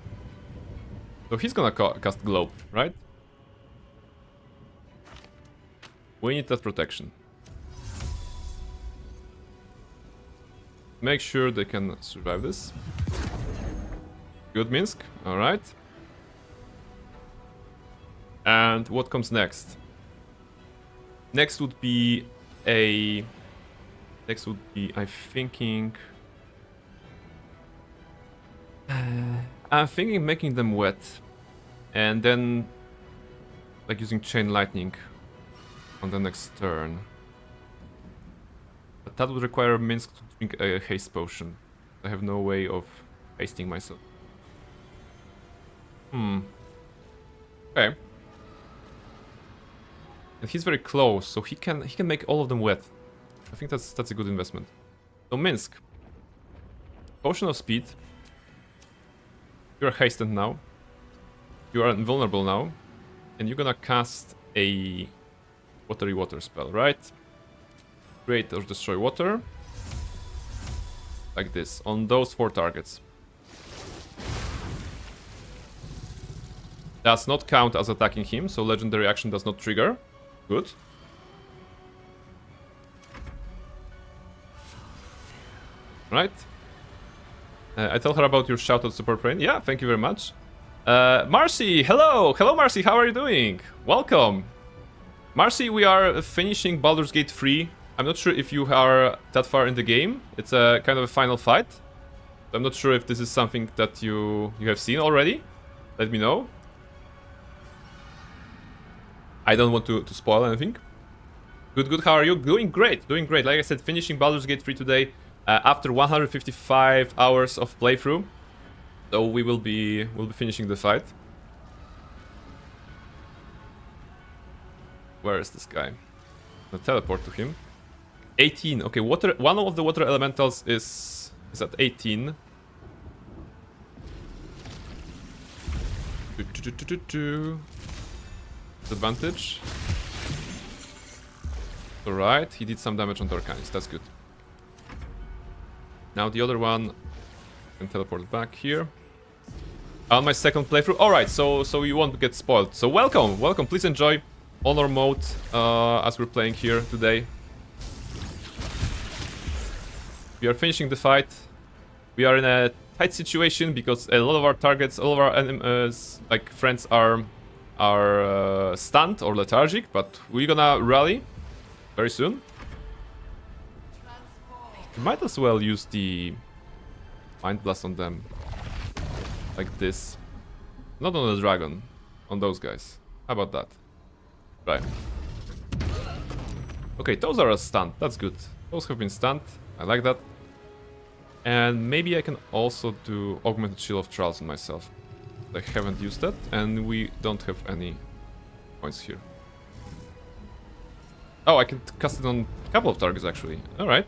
So he's gonna cast Globe, right? We need that protection. Make sure they can survive this. Good, Minsk. Alright. And what comes next? Next would be I'm thinking making them wet. And then like using Chain Lightning on the next turn. But that would require Minsk to drink a haste potion. I have no way of hasting myself. Okay. And he's very close, so he can make all of them wet. I think that's a good investment. So Minsk. Potion of Speed. You're hastened now. You are invulnerable now. And you're gonna cast a watery water spell, right? Create or destroy water. Like this, on those 4 targets. Does not count as attacking him, so legendary action does not trigger. Good. Right. I tell her about your shoutout support brain. Yeah, thank you very much. Marcy, hello! Hello, Marcy, how are you doing? Welcome. Marcy, we are finishing Baldur's Gate 3. I'm not sure if you are that far in the game. It's a kind of a final fight. I'm not sure if this is something that you have seen already. Let me know. I don't want to spoil anything. Good, good. How are you? Doing great. Doing great. Like I said, finishing Baldur's Gate 3 today after 155 hours of playthrough. So we'll be finishing the fight. Where is this guy? I'll teleport to him. 18. Okay, water. One of the water elementals is at 18. Advantage. Alright, he did some damage on the Arcanist, that's good. Now the other one can teleport back here. On my second playthrough. Alright, so you won't get spoiled. So welcome, welcome, please enjoy Honor mode as we're playing here today. We are finishing the fight. We are in a tight situation because a lot of our targets, all of our enemies, like friends are stunned or lethargic, but we're gonna rally very soon. We might as well use the Mind Blast on them. Like this. Not on the dragon, on those guys. How about that? Right. Okay, those are stunned. That's good. Those have been stunned. I like that. And maybe I can also do Augmented Shield of Trials on myself. I haven't used that, and we don't have any points here. Oh, I can cast it on a couple of targets actually. Alright.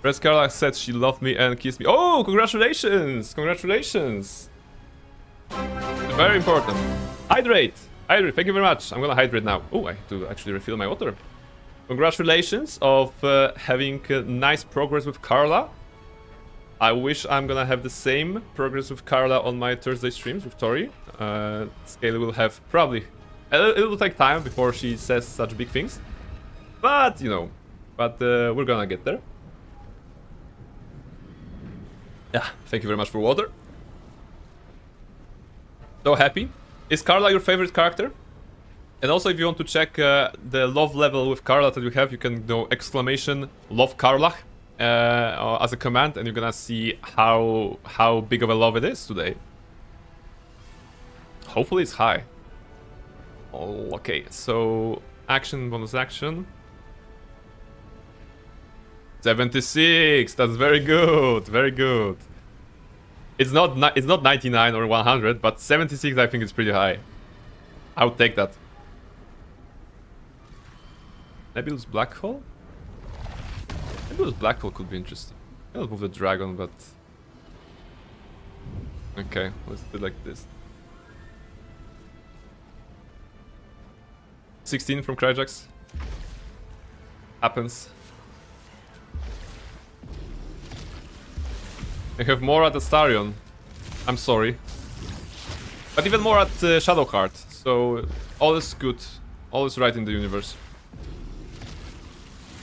Red Scarlet said she loved me and kissed me. Oh, congratulations! Congratulations! Very important. Hydrate! Hydrate, thank you very much. I'm gonna hydrate now. Oh, I have to actually refill my water. Congratulations of having nice progress with Carla. I wish I'm gonna have the same progress with Carla on my Thursday streams with Tori. Scaly will have probably... It will take time before she says such big things. But, you know, we're gonna get there. Yeah, thank you very much for water. So happy. Is Carla your favorite character? And also, if you want to check the love level with Carla that you have, you can do exclamation love Carla as a command, and you're gonna see how big of a love it is today. Hopefully it's high. Oh, okay, so action, bonus action. 76. That's very good. Very good. It's not 99 or 100, but 76 I think is pretty high. I would take that. Nebulous Black Hole? Nebulous Black Hole could be interesting. I'll move the dragon, but... Okay, let's do it like this. 16 from Cryjax. Happens. I have more at Astarion. I'm sorry. But even more at Shadowheart. So all is good. All is right in the universe.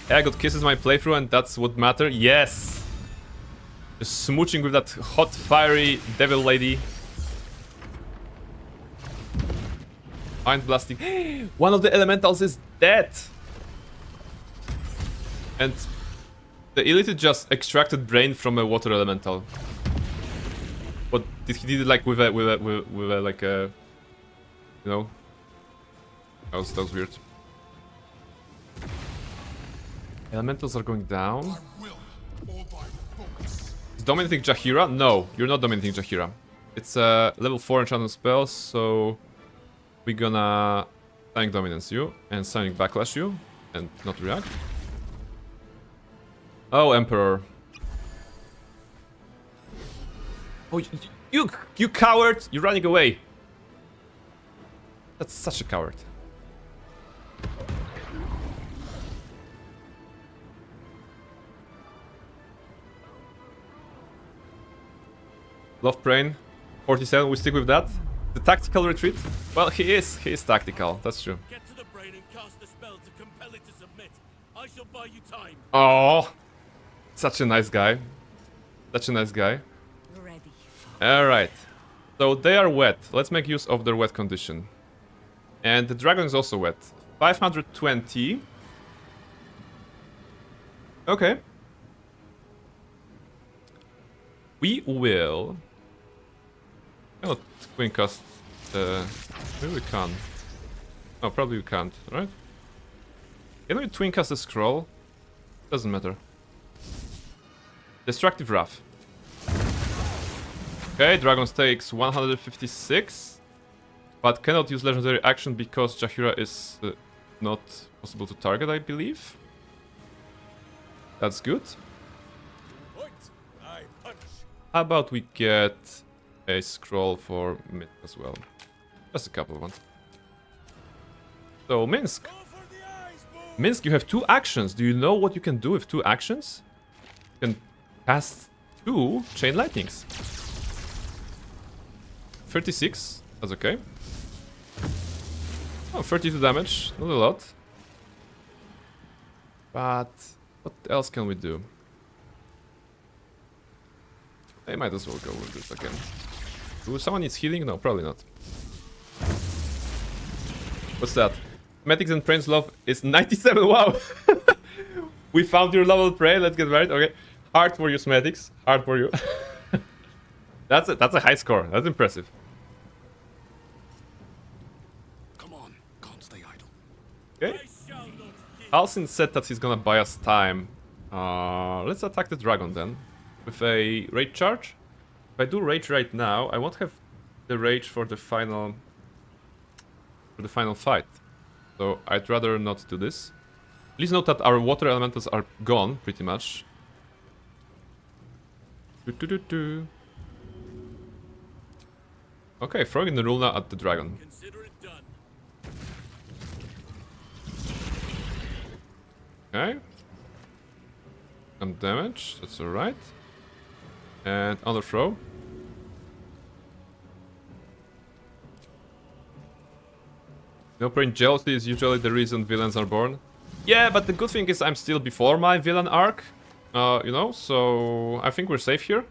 I got kisses my playthrough and that's what matters. Yes! Just smooching with that hot, fiery devil lady. Mind blasting. One of the elementals is dead! And the Elite just extracted brain from a water elemental. But he did it like with a like a, you know, that was weird. Elementals are going down. Is dominating Jaheira? No, you're not dominating Jaheira. It's a level 4 enchanted spell, so we're gonna Psionic Dominance you and Psionic Backlash you and not react. Oh, Emperor. Oh, you coward! You're running away. That's such a coward. Love Brain, 47, we stick with that. The tactical retreat? Well, he is tactical, that's true. Get to the brain and cast the spell to compel it to submit. I shall buy you time. Oh, such a nice guy. Such a nice guy. Alright. So they are wet. Let's make use of their wet condition. And the dragon is also wet. 520. Okay. We will... Oh, Queen cast... maybe we can. No, probably we can't, right? Can we twin cast a scroll? Doesn't matter. Destructive Wrath. Okay, Dragons takes 156. But cannot use legendary action because Jaheira is not possible to target, I believe. That's good. How about we get a scroll for mid as well? Just a couple of ones. So, Minsk. Minsk, you have 2 actions. Do you know what you can do with 2 actions? You can cast 2 Chain Lightnings. 36, that's okay. Oh, 32 damage, not a lot. But what else can we do? I might as well go with this again. Do someone needs healing? No, probably not. What's that? Metics and Prain's love is 97. Wow! We found your level Prey. Let's get married. Okay. Hard for you, Smetics. Hard for you. That's a high score. That's impressive. Come on, can't stay idle. Okay. Halsin said that he's gonna buy us time. Let's attack the dragon then. With a rage charge. If I do rage right now, I won't have the rage for the final fight. So I'd rather not do this. Please note that our water elementals are gone, pretty much. Okay, throwing the Rulna at the dragon. Consider it done. Okay. Some damage, that's alright. And another throw. No-brain jealousy is usually the reason villains are born. Yeah, but the good thing is I'm still before my villain arc. You know, so I think we're safe here.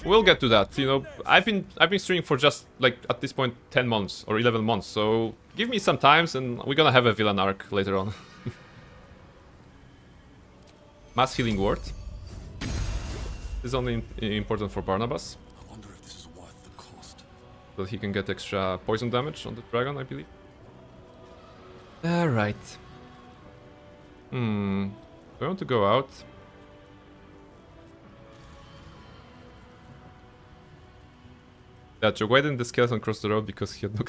We'll get to that, you know. I've been streaming for just like at this point 10 months or 11 months, so give me some times and we're gonna have a villain arc later on. Mass healing word. This is only important for Barnabas. I wonder if this is worth the cost. So he can get extra poison damage on the dragon, I believe. Alright. Do I want to go out? Yeah, Joe, why didn't the skeleton cross the road? Because he had no...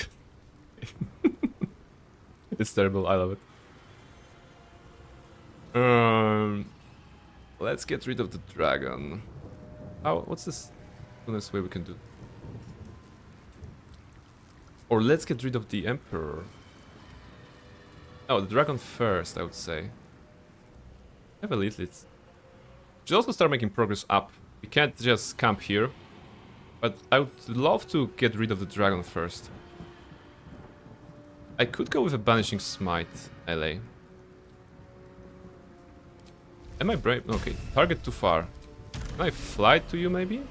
It's terrible, I love it. Let's get rid of the dragon. What's this way we can do? Or let's get rid of the emperor. Oh, the dragon first, I would say. Have a little. Should also start making progress up. We can't just camp here. But I would love to get rid of the dragon first. I could go with a banishing smite, LA. Am I brave? Okay, target too far. Can I fly to you maybe?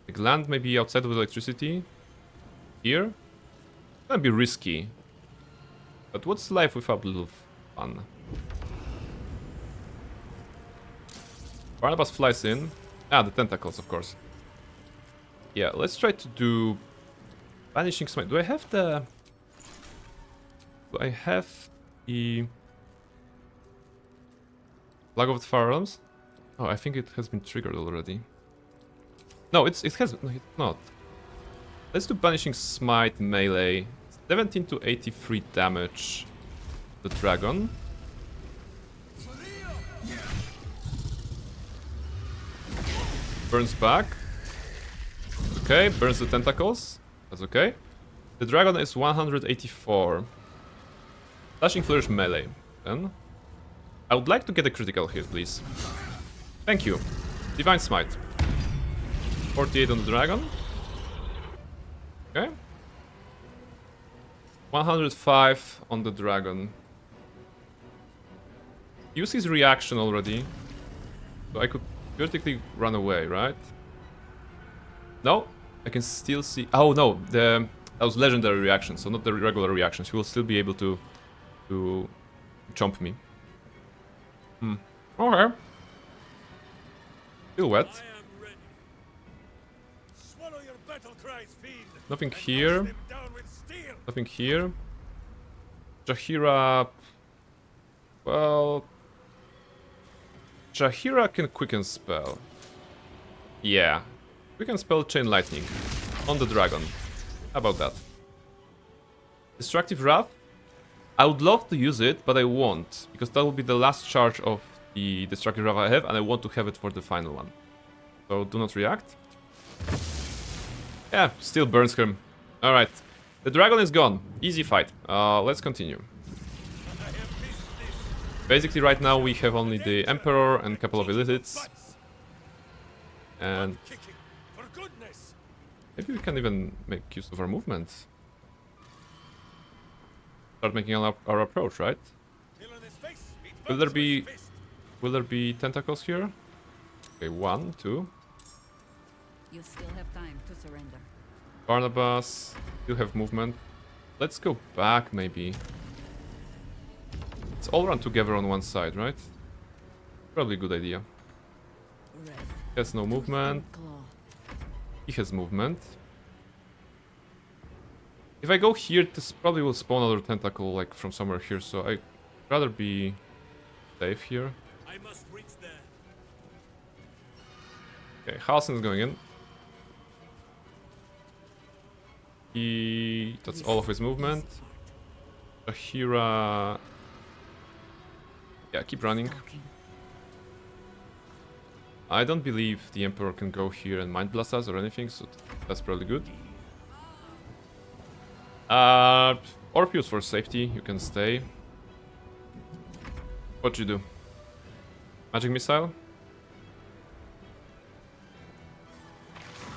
Like land maybe outside of electricity? Here? Gonna be risky. But what's life without a little fun? Barnabas flies in. Ah, the tentacles, of course. Yeah, let's try to do banishing smite. Do I have the Flag of the Firearms? Oh, I think it has been triggered already. No, it has. No, it's not. Let's do banishing smite melee. 17 to 83 damage. The dragon. Burns back. Okay, burns the tentacles. That's okay. The dragon is 184. Slashing flourish melee. Then I would like to get a critical here, please. Thank you. Divine smite. 48 on the dragon. Okay. 105 on the dragon. Use his reaction already. So I could theoretically run away, right? No, I can still see. Oh no, that was legendary reaction, so not the regular reactions. He will still be able to chomp me. Okay. Still wet. Nothing here. Nothing here. Jaheira. Well, Jaheira can quicken spell. Yeah. Quicken spell Chain Lightning on the dragon. How about that? Destructive Wrath. I would love to use it, but I won't. Because that will be the last charge of the Destructive Wrath I have, and I want to have it for the final one. So do not react. Yeah, still burns him. Alright. The dragon is gone. Easy fight. Let's continue. Basically right now we have only the Emperor and a couple of Illithids. And maybe we can even make use of our movement. Start making our approach, right? Will there be tentacles here? Okay, 1, 2. You still have time to surrender. Barnabas, you have movement. Let's go back, maybe. Let's all run together on one side, right? Probably a good idea. He has no movement. He has movement. If I go here, this probably will spawn another tentacle, like from somewhere here, so I'd rather be safe here. I must reach there. Okay, Halsin is going in. That's all of his movement. Shahira... Yeah, keep running. I don't believe the Emperor can go here and Mind Blast us or anything, so that's probably good. Orpheus for safety, you can stay. What you do? Magic Missile?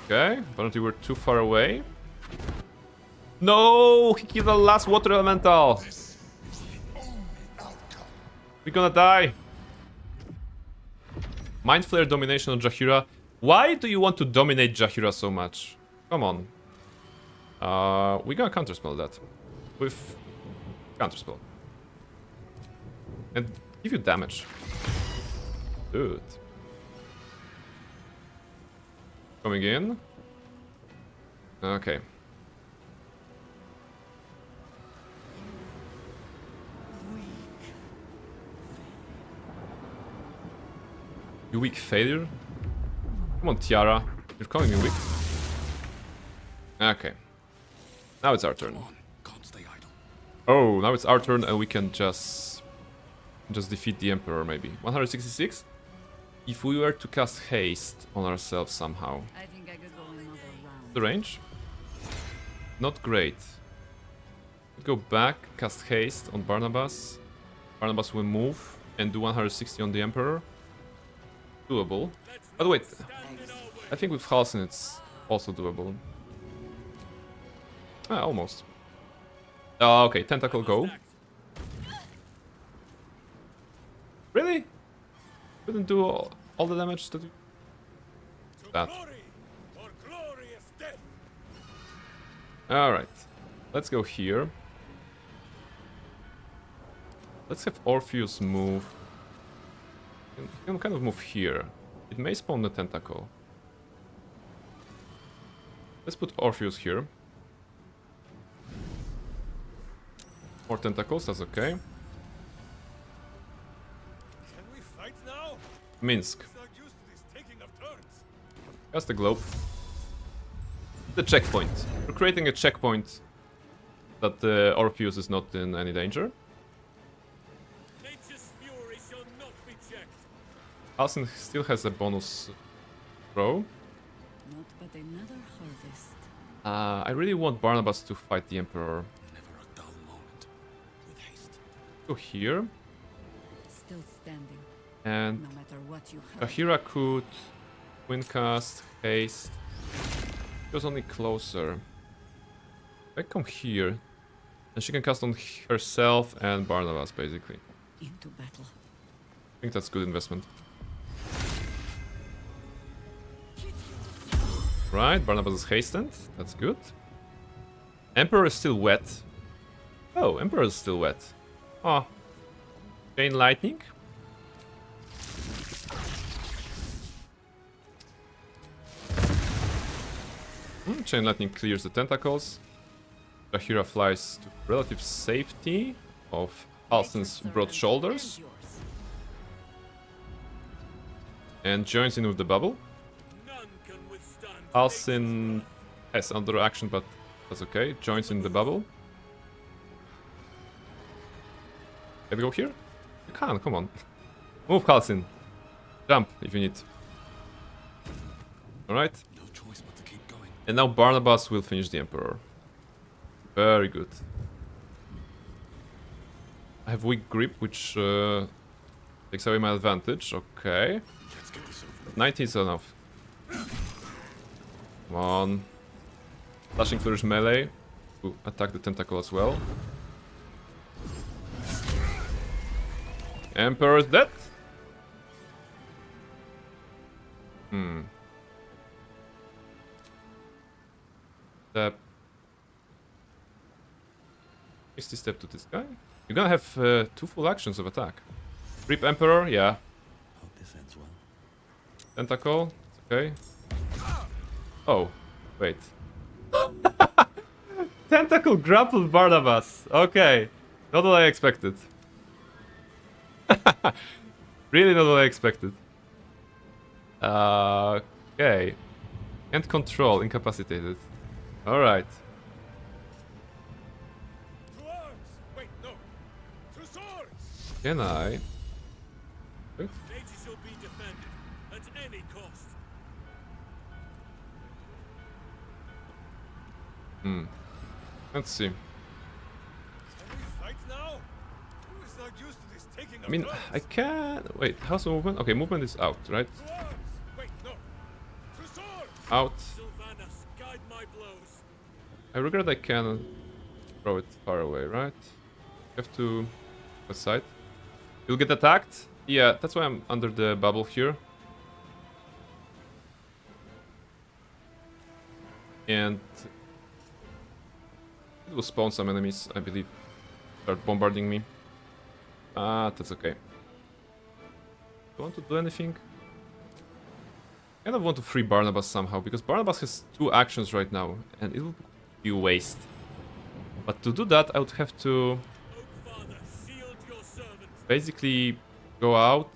Okay, apparently we're too far away. No! He killed the last water elemental! We're gonna die! Mind Flare domination on Jaheira. Why do you want to dominate Jaheira so much? Come on. We're gonna counterspell that. With counterspell. And give you damage. Good. Coming in. Okay. You weak failure? Come on, Tiara. You're calling me weak. Okay. Now it's our turn. Oh, now it's our turn and we can just defeat the Emperor maybe. 166? If we were to cast haste on ourselves somehow. I think I could go another round. The range? Not great. Go back, cast haste on Barnabas. Barnabas will move and do 160 on the Emperor. Doable. But wait, I think with Halsin it's also doable. Ah, almost. Okay, Tentacle go. Really? Couldn't do all the damage that... That. Alright. Let's go here. Let's have Orpheus move. You can kind of move here. It may spawn the tentacle. Let's put Orpheus here. More tentacles, that's okay. Can we fight now? Minsk. I'm not used to this taking of turns. That's the globe. The checkpoint. We're creating a checkpoint that Orpheus is not in any danger. Nature's fury shall not be checked. Halsin still has a bonus throw. Not but another harvest. I really want Barnabas to fight the Emperor. Never a dull moment. With haste. Go here. Still standing. And No matter what you hurt. Jaheira could Windcast, haste. Goes only closer. I come here. And she can cast on herself and Barnabas, basically. Into battle. I think that's good investment. Right, Barnabas is hastened. That's good. Emperor is still wet. Oh, Emperor is still wet. Oh. Chain lightning. Chain lightning clears the tentacles. Jaheira flies to relative safety of Halsin's broad shoulders. And joins in with the bubble. Halsin has under action, but that's okay. Joins in the bubble. Can we go here? You can, come on. Move, Halsin. Jump if you need. Alright. No choice but to keep going. And now Barnabas will finish the Emperor. Very good. I have weak grip, which takes away my advantage. Okay. 90 is enough. Come on. Slashing Flourish melee to attack the tentacle as well. Emperor is dead. Step. 60 step to this guy. You're gonna have 2 full actions of attack. Rip Emperor, yeah. Hope this ends well. Tentacle, it's okay. Oh, wait. Tentacle grappled Barnabas. Okay, not what I expected. Really not what I expected. Okay. Can't control, incapacitated. Alright. To arms! Wait, no. To swords! Can I? Nature shall be defended at any cost. Let's see. Can we fight now? Who is not used to this taking I mean, of I can... Wait, how's the movement? Okay, movement is out, right? To arms! Wait, no. To swords! Out. Sylvanas, guide my blows. I regret I can throw it far away, right? Have to... aside. You'll get attacked? Yeah, that's why I'm under the bubble here. And... it will spawn some enemies, I believe. Start bombarding me. Ah, that's okay. Do you want to do anything? I kind of want to free Barnabas somehow, because Barnabas has 2 actions right now, and it will be a waste. But to do that, I would have to basically go out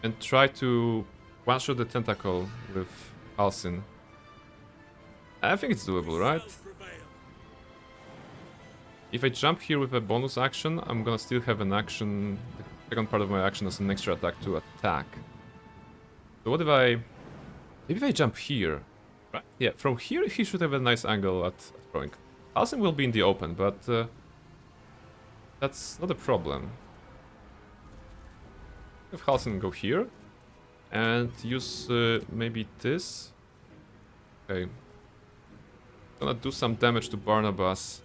and try to one-shot the tentacle with Halsin. I think it's doable, right? If I jump here with a bonus action, I'm gonna still have an action, the second part of my action as an extra attack to attack. So what if I... maybe if I jump here, right? Yeah, from here he should have a nice angle at throwing. Halsin will be in the open, but that's not a problem. If Halsin go here and use maybe this. Okay. Gonna do some damage to Barnabas.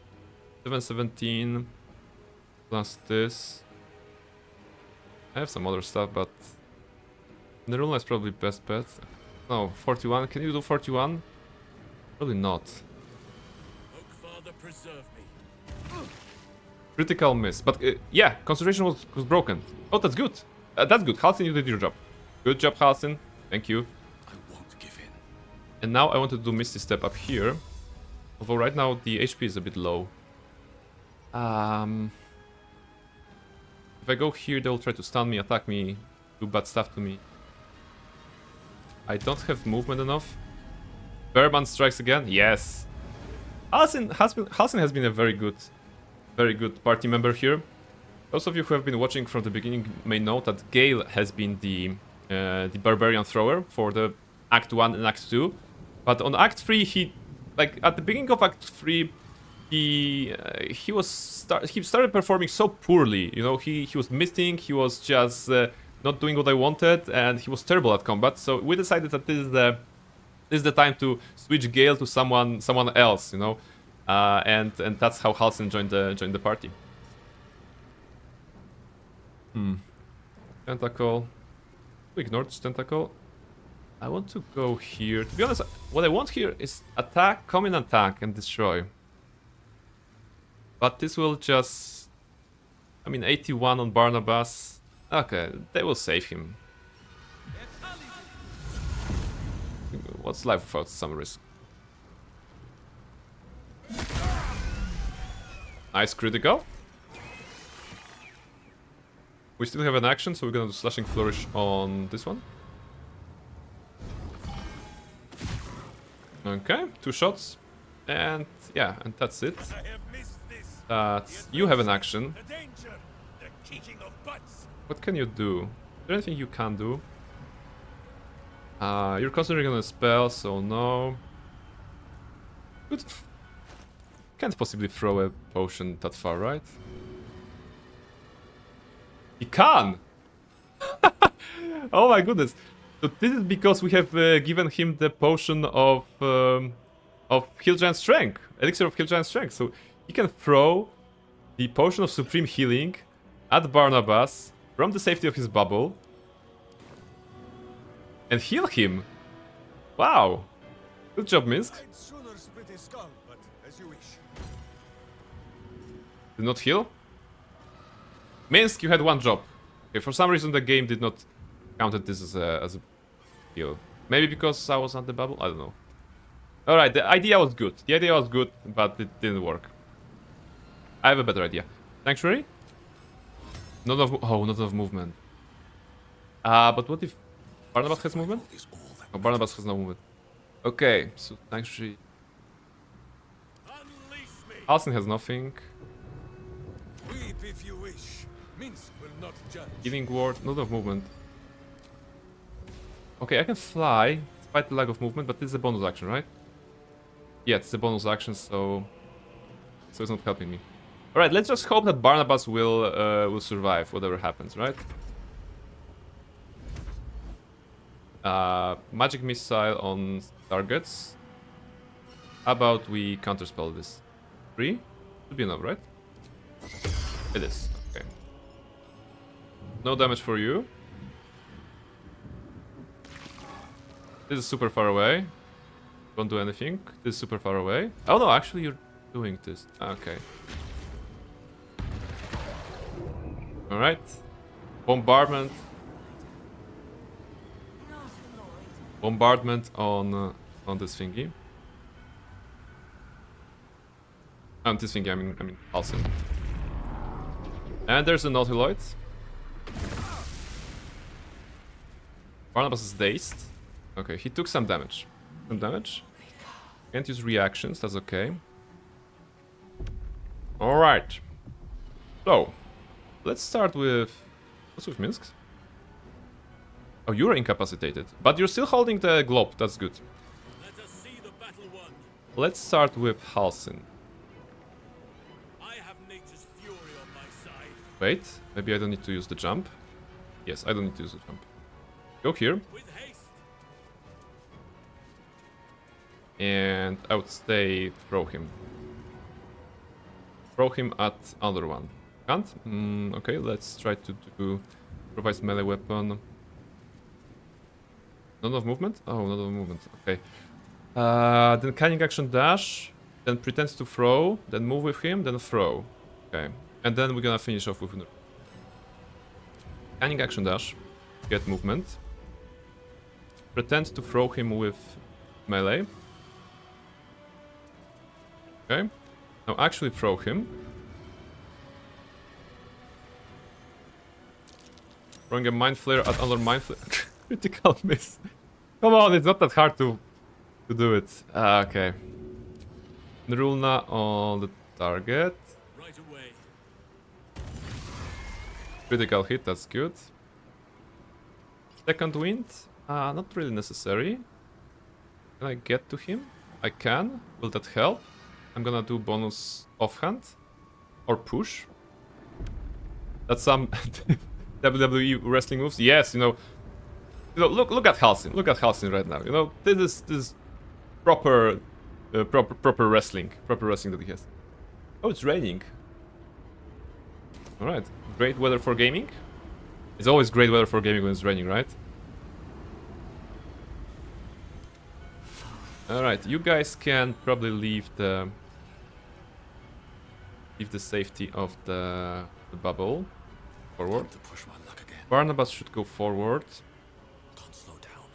717 plus this. I have some other stuff, but Nerula is probably best bet. No, 41. Can you do 41? Probably not. Father, preserve me. Critical miss. But yeah, concentration was broken. Oh, that's good. That's good. Halsin, you did your job. Good job, Halsin. Thank you. I won't give in. And now I want to do Misty Step up here. Although right now the HP is a bit low. If I go here, they'll try to stun me, attack me, do bad stuff to me. I don't have movement enough. Bearman strikes again. Yes. Halsin has been a very good party member here. Those of you who have been watching from the beginning may know that Gale has been the barbarian thrower for the Act 1 and Act 2. But on Act 3, he, like at the beginning of Act 3, he started performing so poorly. You know, he was missing. He was just not doing what I wanted, and he was terrible at combat. So we decided that this is the time to switch Gale to someone else. You know, and that's how Halsin joined the party. Tentacle. We ignored this tentacle. I want to go here. To be honest, what I want here is attack, come in, attack, and destroy. But this will just... I mean, 81 on Barnabas. Okay, they will save him. What's life without some risk? Nice critical. We still have an action, so we're gonna do Slashing Flourish on this one. Okay, 2 shots. And yeah, and that's it. You have an action. What can you do? Is there anything you can do? You're concentrating on a spell, so no. Good. Can't possibly throw a potion that far, right? He can! Oh my goodness. So this is because we have given him the potion of Heal Giant Strength. Elixir of Heal Giant Strength. So he can throw the potion of Supreme Healing at Barnabas from the safety of his bubble and heal him. Wow. Good job, Minsk. I'd sooner split his skull, but as you wish. Did not heal? Minsk, you had 1 job. Okay, for some reason the game did not count this as a heal. Maybe because I was on the bubble? I don't know. Alright, the idea was good. The idea was good, but it didn't work. I have a better idea. Sanctuary? Not enough movement. But what if Barnabas has movement? Oh, Barnabas has no movement. Okay, so actually... Halsin has nothing. Weep if you wish. Minsk will not judge. Healing ward, not of movement. Okay, I can fly, despite the lack of movement, but this is a bonus action, right? Yeah, it's a bonus action, so it's not helping me. All right, let's just hope that Barnabas will survive whatever happens, right? Magic missile on targets. How about we counterspell this? 3? Should be enough, right? It is. Okay. No damage for you. This is super far away. Don't do anything. This is super far away. Oh no, actually you're doing this. Okay. Alright. Bombardment. Bombardment on this thingy. This thingy, I mean Halsin. And there's a Nautiloid. Barnabas is dazed. Okay, he took some damage. Can't use reactions, that's okay. Alright. So, let's start with... What's with Minsk? Oh, you're incapacitated. But you're still holding the globe, that's good. Let us see the battle won. Let's start with Halsin. I have nature's fury on my side. Wait, maybe I don't need to use the jump. Yes, I don't need to use the jump. Go here. With haste. And I would say throw him. Throw him at other one. Can't? Okay, let's try to do improvise melee weapon. None of movement? Oh, none of movement. Okay. Then cunning action dash. Then pretends to throw. Then move with him. Then throw. Okay. And then we're gonna finish off with cunning action dash. Get movement. Pretend to throw him with melee. Okay. Now actually throw him. Throwing a mind flare at another mind flare. Critical miss. Come on, it's not that hard to do it. Okay. Nrulna on the target. Right away. Critical hit, that's good. Second wind. Not really necessary. Can I get to him? I can. Will that help? I'm gonna do bonus offhand. Or push. That's some WWE wrestling moves. Yes, you know, look at Halsin. Look at Halsin right now. You know, this is proper wrestling. Proper wrestling that he has. Oh, it's raining. Alright. Great weather for gaming. It's always great weather for gaming when it's raining, right? Alright, you guys can probably leave the safety of the bubble forward. Barnabas should go forward. Can't slow down.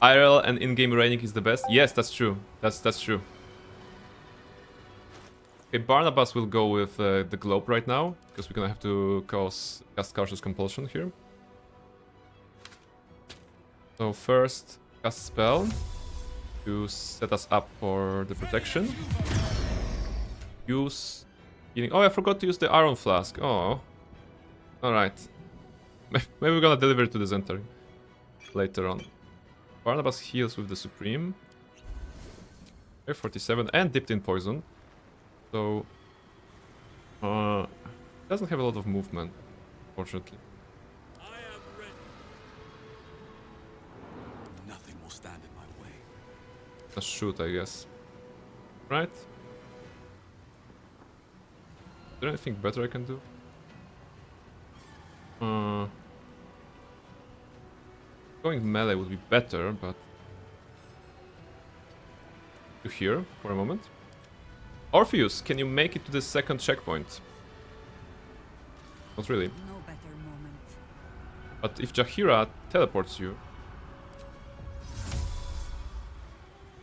IRL and in-game raining is the best. Yes, that's true. That's true. Okay, Barnabas will go with the globe right now, because we're gonna have to cast Cautious Compulsion here. So first, cast spell to set us up for the protection. Use healing. Oh, I forgot to use the Iron Flask. Oh. Alright. Maybe we're gonna deliver it to the Zentari later on. Barnabas heals with the Supreme. Okay, 47 and dipped in poison. So doesn't have a lot of movement, fortunately. I am ready. Nothing will stand in my way. A shoot, I guess. Right? Is there anything better I can do? Going melee would be better, but... To here for a moment. Orpheus, can you make it to the second checkpoint? Not really. No better moment. But if Jaheira teleports you...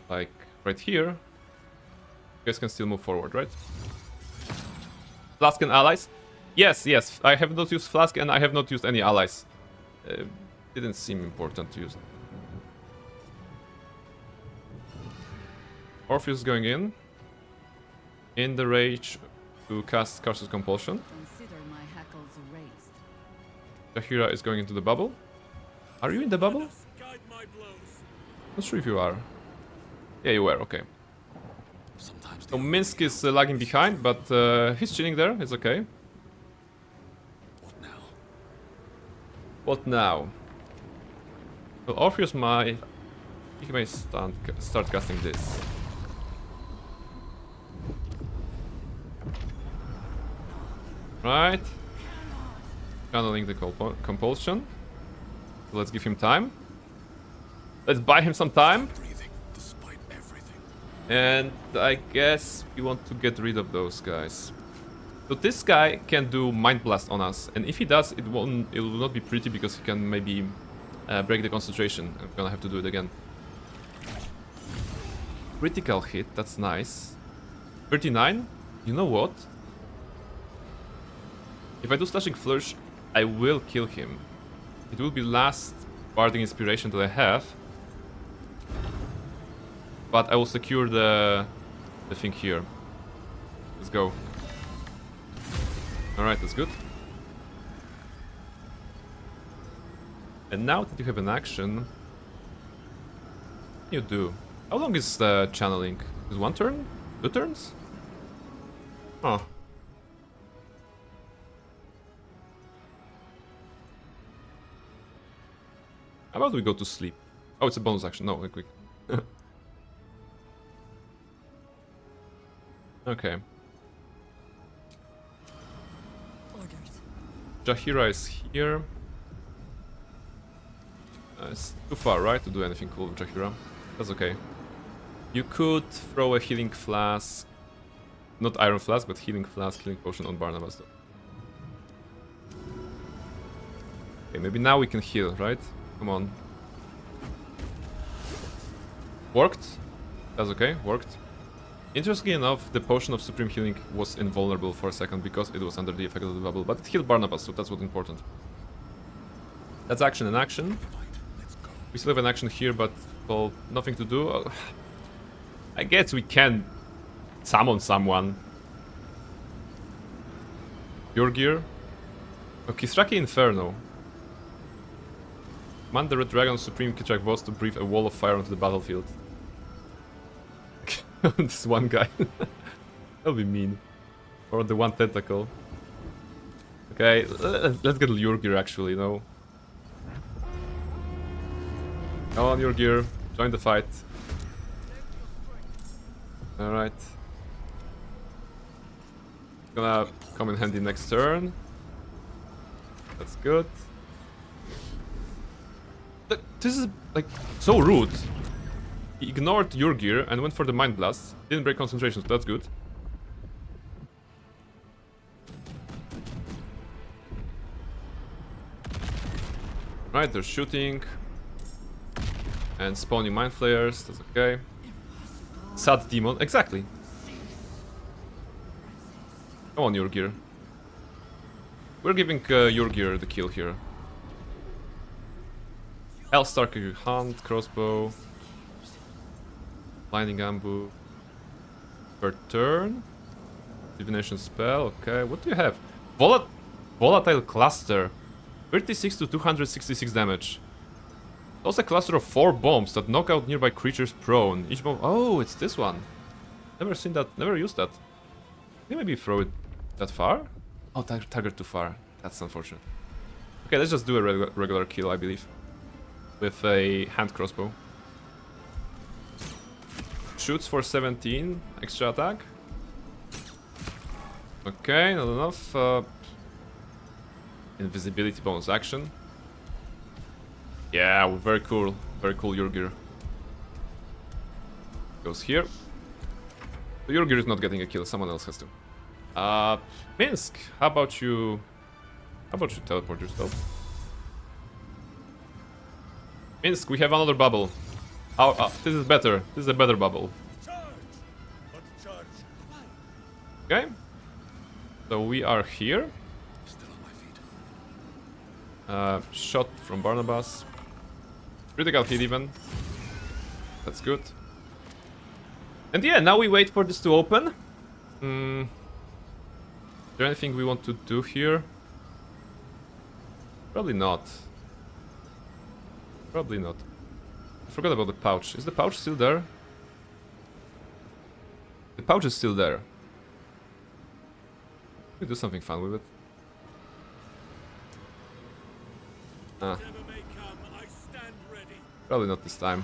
Like, right here... You guys can still move forward, right? Flask and allies? Yes, I have not used Flask and I have not used any allies. Didn't seem important to use. Orpheus going in the rage to cast Curse's Compulsion. Consider my hackles raised. Jahira is going into the bubble. Are you in the bubble? Not sure if you are. Yeah, you were, okay. So Minsk is lagging behind, but he's chilling there, it's okay. What now? So Orpheus might... He may start casting this. Right. Channeling the compulsion. So let's give him time. Let's buy him some time. And I guess we want to get rid of those guys. So this guy can do Mind Blast on us, and if he does, it will not be pretty because he can maybe break the concentration. I'm gonna have to do it again. Critical hit, that's nice. 39. You know what? If I do Slashing Flourish, I will kill him. It will be last Bardic Inspiration that I have. But I will secure the thing here. Let's go. Alright, that's good. And now that you have an action, what do you do? How long is the channeling? Is 1 turn? 2 turns? Huh. How about we go to sleep? Oh, it's a bonus action. No, quick. Okay. Orders. Jahira is here. It's too far, right, to do anything cool with Jahira? That's okay. You could throw a healing flask. Not iron flask, but healing flask, healing potion on Barnabas though. Okay, maybe now we can heal, right? Come on. Worked. That's okay, worked. Interestingly enough, the potion of supreme healing was invulnerable for a second because it was under the effect of the bubble, but it healed Barnabas, so that's what's important. That's action and action. We still have an action here, but well, nothing to do. I guess we can summon someone. Your gear. Oh, Kisraki Inferno. Command the Red Dragon Supreme Kitrak Voss to breathe a wall of fire onto the battlefield. This one guy. That'll be mean. Or the one tentacle. Okay, let's get your gear actually, you know. Come on, your gear. Join the fight. Alright. Gonna come in handy next turn. That's good. Look, this is like so rude. He ignored your gear and went for the Mind Blast. Didn't break concentration, so that's good. Right, they're shooting. And spawning Mind Flayers, that's okay. Sad Demon, exactly. Come on, your gear. We're giving your gear the kill here. Hellstarker Hunt, Crossbow. Blinding Ambush. Per turn. Divination Spell, okay. What do you have? Volatile Cluster. 36 to 266 damage. Also a cluster of 4 bombs that knock out nearby creatures prone. Each bomb... Oh, it's this one. Never seen that, never used that. Can you maybe throw it that far? Oh, target too far. That's unfortunate. Okay, let's just do a regular kill, I believe. With a hand crossbow. Shoots for 17 extra attack. Okay, not enough. Invisibility bonus action. Yeah, very cool. Very cool, Yurgir. Goes here. So Yurgir is not getting a kill, someone else has to. Minsk, how about you teleport yourself? Minsk, we have another bubble. This is better. This is a better bubble. Okay. So we are here. Shot from Barnabas. Critical hit even. That's good. And yeah, now we wait for this to open. Is there anything we want to do here? Probably not. Probably not. I forgot about the pouch. Is the pouch still there? The pouch is still there. We do something fun with it. Ah. Probably not this time.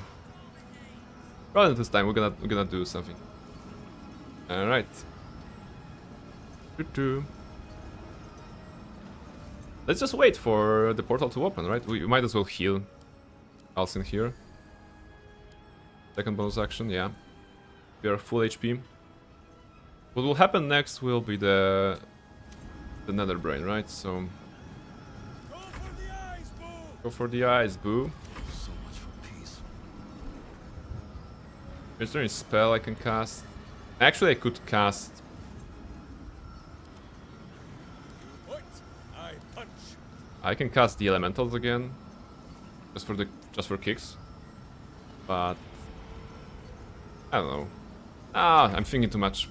Probably not this time. We're gonna do something. All right. Let's just wait for the portal to open, right? We might as well heal Alcin here. Second bonus action, yeah. We are full HP. What will happen next will be the Nether Brain, right? So go for the eyes, boo. So much for peace. Is there any spell I can cast? Actually, I could cast. I can cast the elementals again, just for kicks. But I don't know. I'm thinking too much.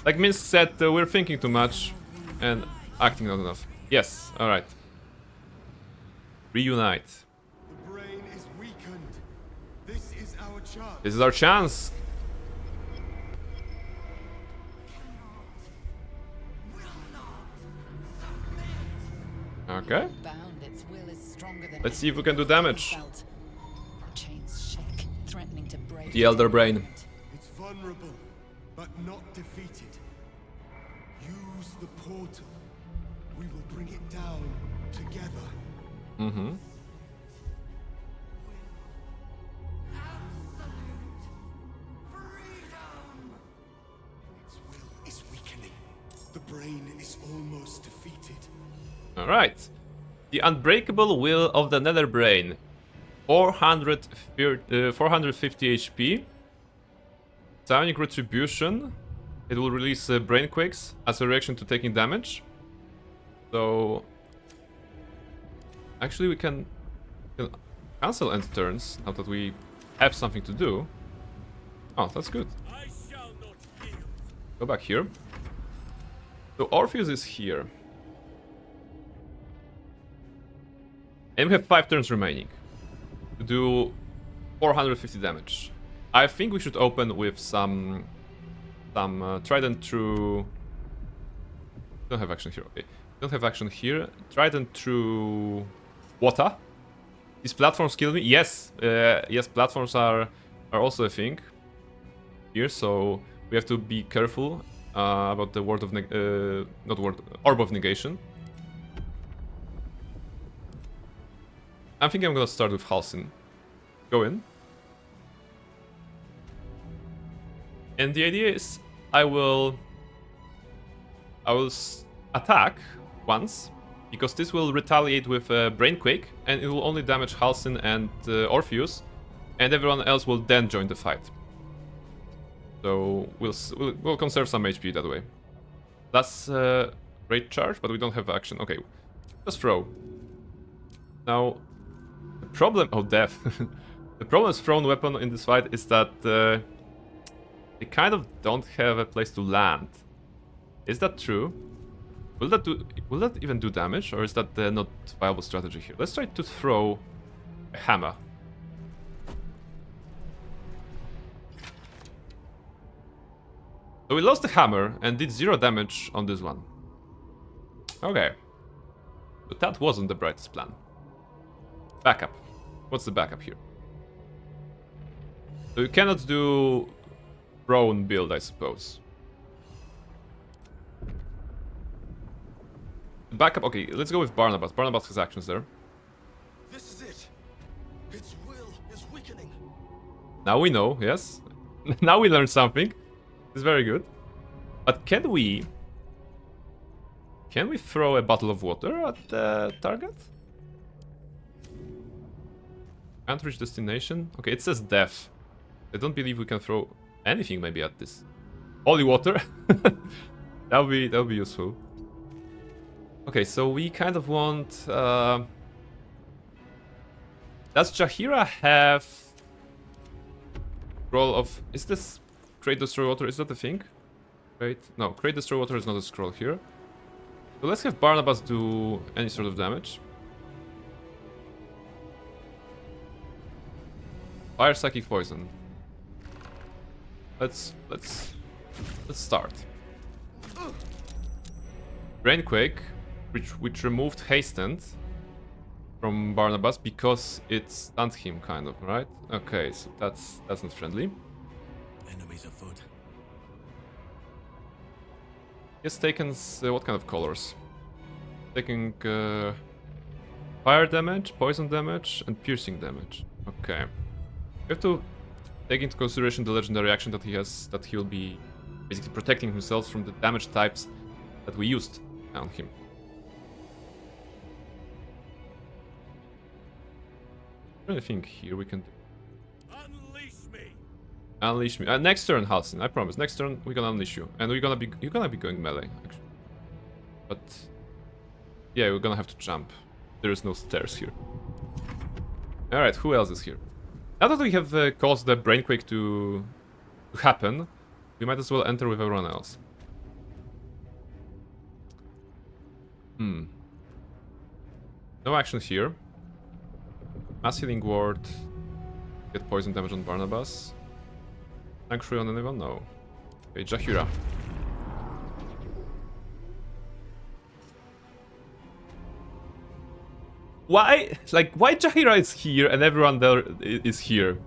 Like Minsk said, we're thinking too much and acting not enough. Yes, all right. Reunite. The brain is weakened. This is our chance. This is our chance. Okay. Let's see if we can do damage. The Elder Brain. It's vulnerable, but not defeated. Use the portal. We will bring it down together. Mm-hmm. Its will is weakening. The brain is almost defeated. Alright. The Unbreakable Will of the Nether Brain. 450 HP. Psionic Retribution. It will release Brain Quakes as a reaction to taking damage. So actually we can cancel end turns now that we have something to do. Oh, that's good. Go back here. So Orpheus is here. And we have 5 turns remaining to do 450 damage. I think we should open with some Trident through. Don't have action here. Okay, don't have action here. Trident through water. These platforms kill me. Yes, yes, platforms are also a thing here. So we have to be careful about the word of orb of negation. I think I'm gonna start with Halsin. Go in. And the idea is I will attack once, because this will retaliate with Brainquake, and it will only damage Halsin and Orpheus, and everyone else will then join the fight. So we'll conserve some HP that way. That's great charge, but we don't have action. Okay, just throw. Now, the problem... Oh, death. The problem with thrown weapon in this fight is that they kind of don't have a place to land. Is that true? Will that even do damage, or is that not viable strategy here? Let's try to throw a hammer. So we lost the hammer and did 0 damage on this one. Okay. But that wasn't the brightest plan. Backup. What's the backup here? So you cannot do prone build, I suppose. Backup, okay, let's go with Barnabas. Barnabas has actions there. This is it. Its will is weakening. Now we know, yes. Now we learned something. It's very good. But can we throw a bottle of water at the target? Can't reach destination. Okay, it says death. I don't believe we can throw anything maybe at this. Holy water. That'll be useful. Okay, so we kind of want Does Jaheira have scroll of... Is this create destroy water? Is that a thing? Right? No, create destroy water is not a scroll here. So let's have Barnabas do any sort of damage. Fire psychic poison. Let's start. Brainquake, which removed hastened from Barnabas because it stunned him, kind of, right? Okay, so that's not friendly. Enemies afoot. He has taken what kind of colors? Taking fire damage, poison damage, and piercing damage. Okay. We have to take into consideration the legendary action that he has, that he'll be basically protecting himself from the damage types that we used on him. I think here we can unleash me. Next turn, Halsin, I promise. Next turn we're gonna unleash you, and you're gonna be going melee, actually. But yeah, we're gonna have to jump. There is no stairs here. All right, who else is here? Now that we have caused the brainquake to happen, we might as well enter with everyone else. No action here. Mass healing ward. Get poison damage on Barnabas. Sanctuary on anyone? No. Okay, Jaheira. Why? Like, why Jaheira is here and everyone there is here?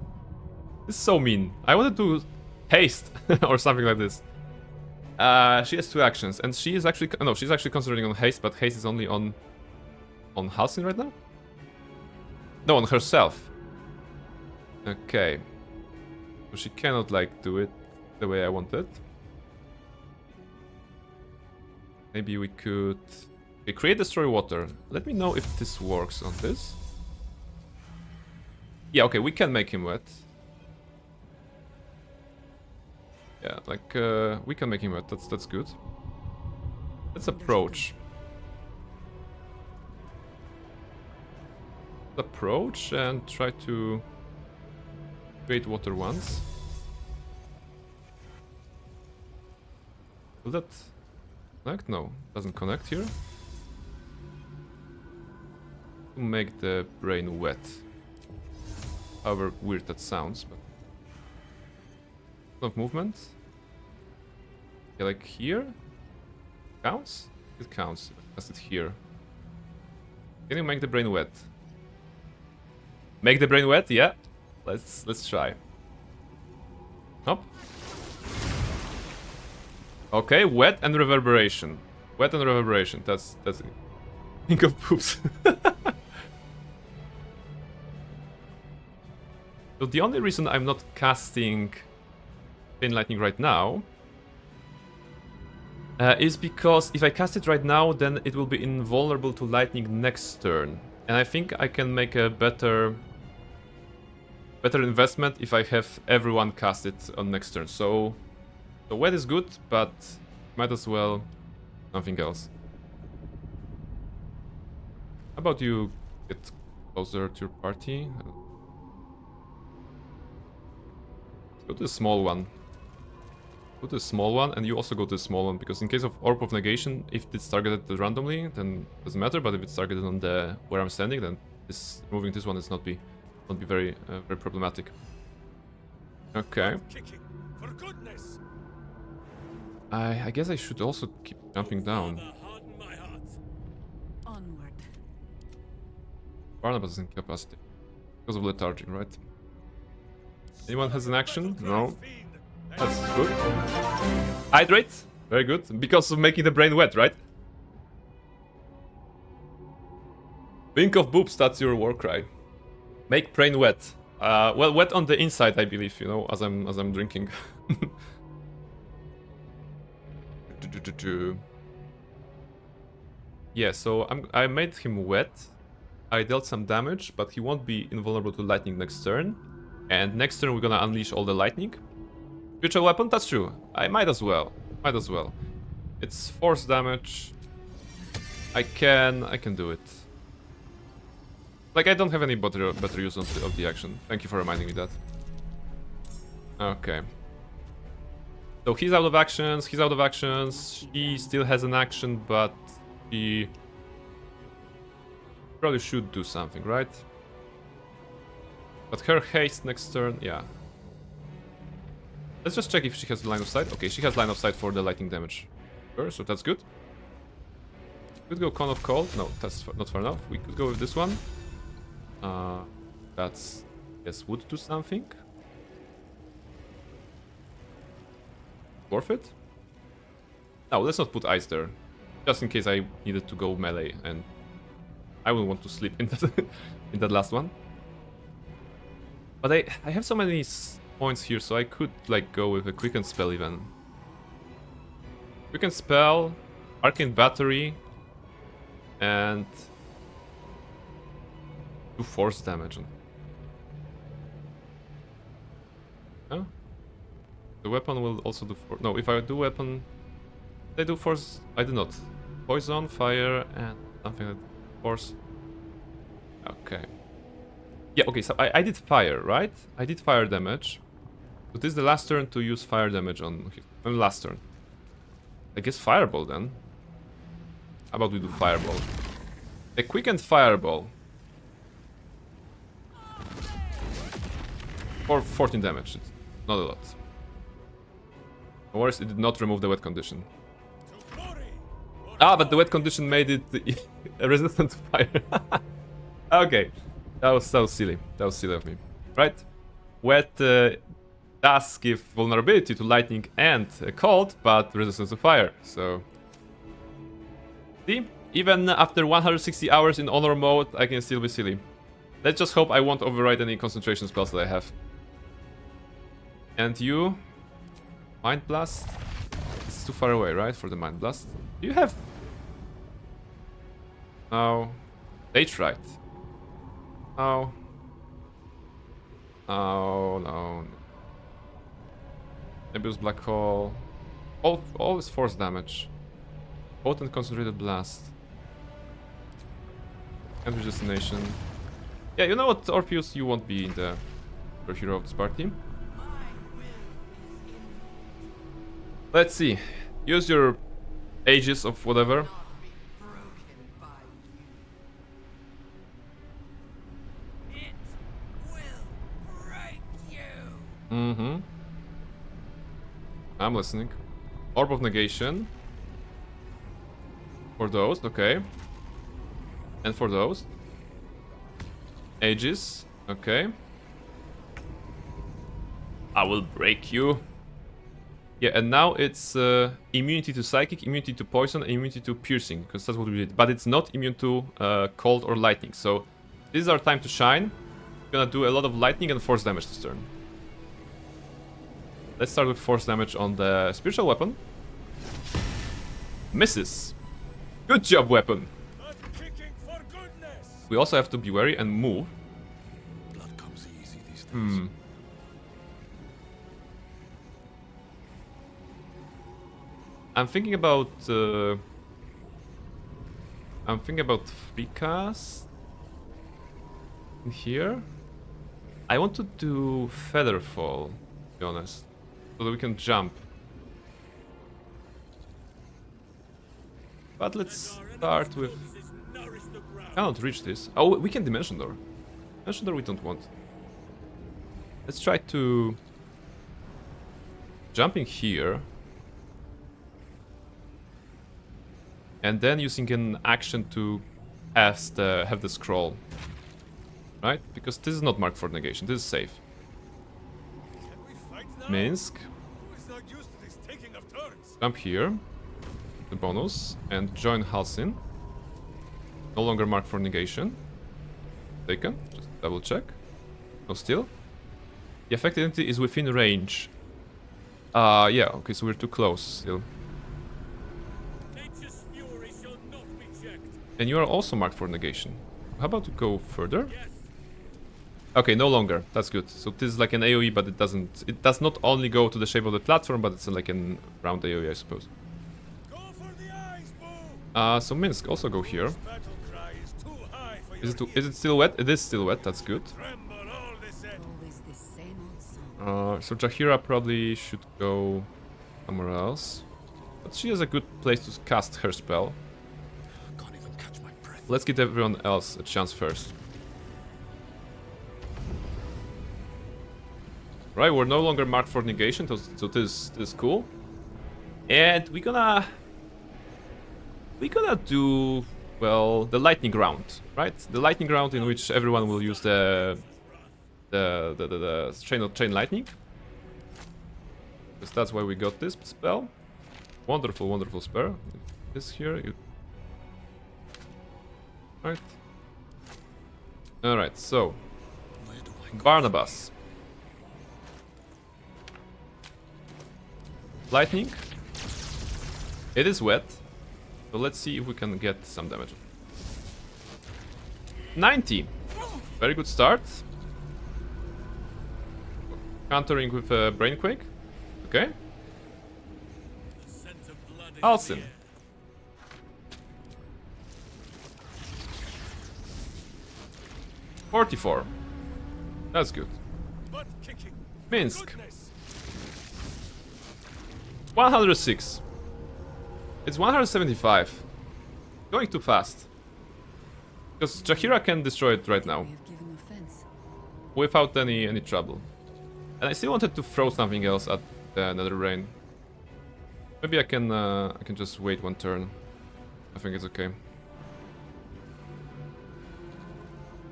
This is so mean. I wanted to haste or something like this. She has 2 actions, and she is actually... No, she's actually concentrating on haste, but haste is only on Halsin right now? No, on herself. Okay. So she cannot, like, do it the way I wanted. Maybe we could... Okay, create destroy water. Let me know if this works on this. Yeah, okay, we can make him wet. Yeah, like, we can make him wet. That's good. Let's approach. Approach and try to create water once. Will that connect? No, doesn't connect here. To make the brain wet. However weird that sounds, but of movement. Yeah, like here counts. It counts. Cast it here. Can you make the brain wet? Make the brain wet? Yeah. Let's try. Hop. Okay, wet and reverberation. Wet and reverberation. That's it. Think of poops. So the only reason I'm not casting Chain Lightning right now is because if I cast it right now, then it will be invulnerable to lightning next turn. And I think I can make a better investment if I have everyone cast it on next turn. So the wet is good, but might as well something else. How about you get closer to your party? Go to the small one. Go to the small one, and you also go to the small one, because in case of Orb of Negation, if it's targeted randomly, then it doesn't matter, but if it's targeted on the where I'm standing, then moving this one is not be very very problematic. Okay. I guess I should also keep jumping down. Onward. Barnabas is in capacity. Because of lethargy, right? Anyone has an action? No. That's good. Hydrate. Very good. Because of making the brain wet, right? Think of boobs, that's your war cry. Make brain wet. Well, wet on the inside, I believe, you know, as I'm drinking. Yeah, so I made him wet. I dealt some damage, but he won't be invulnerable to lightning next turn. And next turn we're gonna unleash all the lightning. Future weapon? That's true. I might as well. Might as well. It's force damage. I can do it. Like, I don't have any better use of the action. Thank you for reminding me that. Okay. So he's out of actions, he's out of actions. She still has an action, but she probably should do something, right? But her haste next turn, yeah. Let's just check if she has line of sight. Okay, she has line of sight for the lightning damage. Sure, so that's good. Could go Cone of Cold. No, that's not far enough. We could go with this one. That's... yes, would do something. Worth it? No, let's not put ice there. Just in case I needed to go melee and I wouldn't want to sleep in that, in that last one. But I have so many points here, so I could like go with a Quicken Spell even. Quicken Spell, Arcane Battery, and do force damage. Huh? The weapon will also do force. No, if I do weapon, they do force. I do not. Poison, fire, and something like force. Okay. Yeah, okay, so I did fire, right? I did fire damage. So this is the last turn to use fire damage on last turn. I guess Fireball then. How about we do Fireball? A quickened Fireball. For 14 damage. It's not a lot. No worries, it did not remove the wet condition. Ah, but the wet condition made it resistant to fire. Okay. That was so silly. That was silly of me. Right? Wet does give vulnerability to lightning and cold, but resistance to fire. So... see? Even after 160 hours in honor mode, I can still be silly. Let's just hope I won't override any concentration spells that I have. And you... Mind Blast? It's too far away, right? For the Mind Blast. Do you have... no... Stage Fright. Oh. Oh, no. Maybe it was Black Hole. All is force damage. Potent Concentrated Blast. And Destination. Yeah, you know what, Orpheus, you won't be in the hero of this party. Let's see. Use your Aegis of whatever. Mm-hmm. I'm listening. Orb of Negation. For those, okay. And for those. Aegis, okay. I will break you. Yeah, and now it's immunity to Psychic, immunity to Poison, and immunity to Piercing, because that's what we did. But it's not immune to Cold or Lightning, so this is our time to shine. We're gonna do a lot of Lightning and Force damage this turn. Let's start with Force damage on the Spiritual Weapon. Misses. Good job, weapon. We also have to be wary and move. Blood comes easy these days. I'm thinking about free cast in here. I want to do Featherfall, to be honest, so that we can jump. But let's start with... I cannot reach this. Oh, we can Dimension Door. Dimension Door we don't want. Let's try to... jumping here. And then using an action to have the scroll. Right? Because this is not marked for negation, this is safe. Minsk. Jump here. The bonus. And join Halcyon. No longer marked for negation. Taken. Just double check. No steal. The affected entity is within range. Yeah, okay, so we're too close still. And you are also marked for negation. How about to go further? Okay, no longer. That's good. So this is like an AoE, but it doesn't... it does not only go to the shape of the platform, but it's like an round AoE, I suppose. So Minsk, also go here. Is it still wet? It is still wet, that's good. So Jaheira probably should go somewhere else. But she has a good place to cast her spell. Let's give everyone else a chance first. Right, we're no longer marked for negation, so this is cool. And we're gonna do, well, the lightning round, right? The lightning round in which everyone will use the chain lightning. Because that's why we got this spell. Wonderful, wonderful spell. This here, right. Alright, so Barnabas. Lightning. It is wet. So let's see if we can get some damage. 90. Very good start. Countering with a Brainquake. Okay. Halsin. $44. That's good. Minsk. 106. It's 175. Going too fast. Because Jaheira can destroy it right now. Without any trouble. And I still wanted to throw something else at the Nether Rain. Maybe I can just wait one turn. I think it's okay.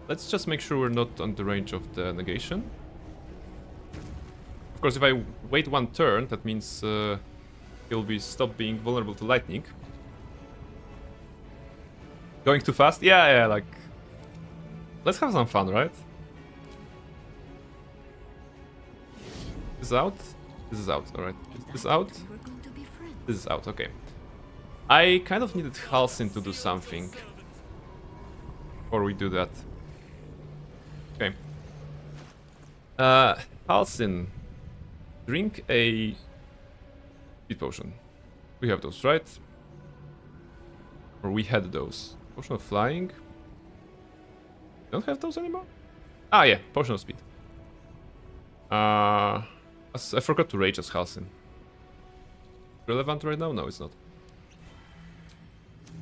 Let's just make sure we're not on the range of the negation. Of course, if I wait one turn, that means he'll be stopped being vulnerable to lightning. Going too fast? Yeah, like... Let's have some fun, right? This is out? This is out, alright. This is out? This is out, okay. I kind of needed Halsin to do something. Before we do that. Okay. Halsin. Drink a speed potion. We have those, right? Or we had those. Potion of flying. Don't have those anymore? Ah, yeah, potion of speed. I forgot to rage as Halsin. Relevant right now? No, it's not.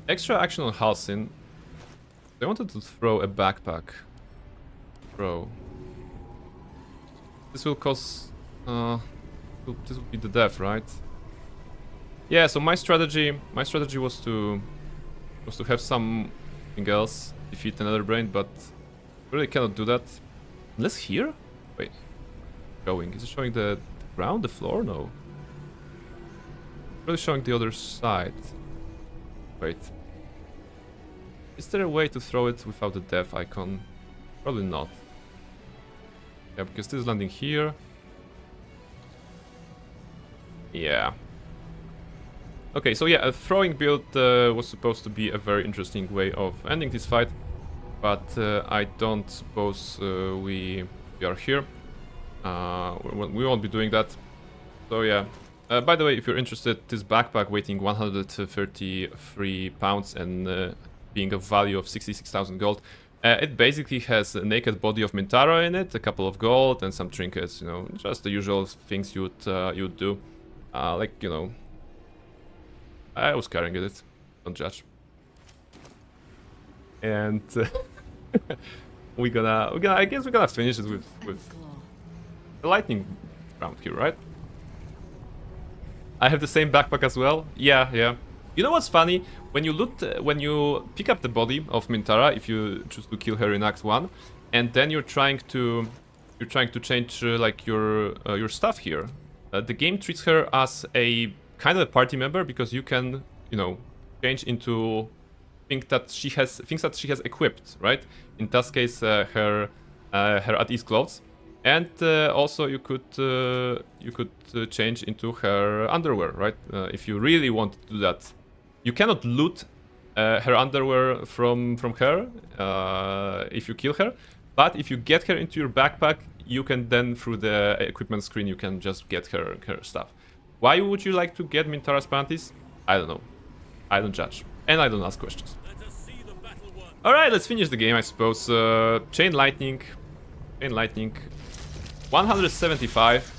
Extra action on Halsin. I wanted to throw a backpack. Throw. This will cause... this will be the death, right? Yeah, so my strategy was to have something else defeat another brain, but really cannot do that. Unless here? Wait. Going. Is it showing the ground, the floor? No. Really showing the other side. Wait. Is there a way to throw it without the death icon? Probably not. Yeah, because this is landing here. Yeah. Okay, so yeah, a throwing build was supposed to be a very interesting way of ending this fight, but I don't suppose we are here. We won't be doing that. So yeah. By the way, if you're interested, this backpack weighing 133 pounds and being a value of 66,000 gold, it basically has a naked body of Mintara in it, a couple of gold and some trinkets, you know, just the usual things you'd do. Like, you know, I was carrying it, don't judge. And I guess we're gonna finish it with the lightning round here, right? I have the same backpack as well. Yeah. You know what's funny? When you pick up the body of Mintara, if you choose to kill her in Act 1, and then you're trying to change like your stuff here, the game treats her as a kind of a party member because you can, you know, change into things that she has equipped, right? In this case, her at-ease clothes, and also you could change into her underwear, right? If you really want to do that. You cannot loot her underwear from her if you kill her, but if you get her into your backpack, you can then, through the equipment screen, you can just get her stuff. Why would you like to get Mintara's panties? I don't know. I don't judge. And I don't ask questions. Alright, let's finish the game, I suppose. Chain Lightning. Chain Lightning. 175.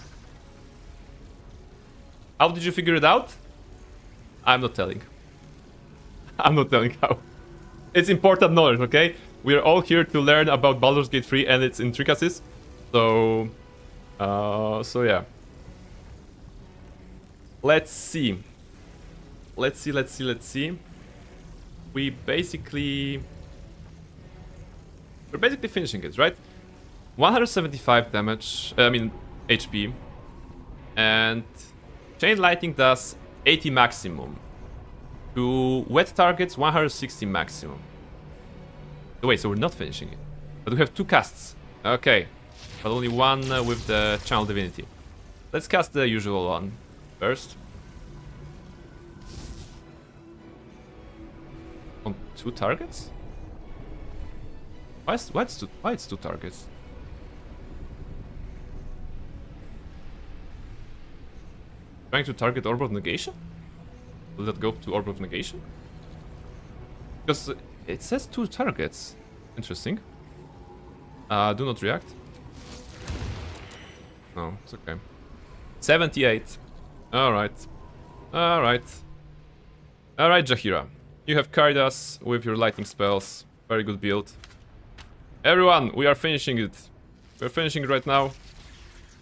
How did you figure it out? I'm not telling. I'm not telling how. It's important knowledge, okay? We're all here to learn about Baldur's Gate 3 and its intricacies. So yeah. Let's see. Let's see. We're basically finishing it, right? 175 damage, HP. And Chain Lightning does 80 maximum. To wet targets, 160 maximum. Wait, so we're not finishing it. But we have 2 casts. Okay. But only one with the Channel Divinity. Let's cast the usual one first. On 2 targets? Why it's 2 targets? Trying to target Orb of Negation? Will that go to Orb of Negation? Because it says 2 targets. Interesting. Do not react. No, it's okay. 78. Alright. Alright. Alright, Jaheira. You have carried us with your lightning spells. Very good build. Everyone, we are finishing it. We're finishing it right now.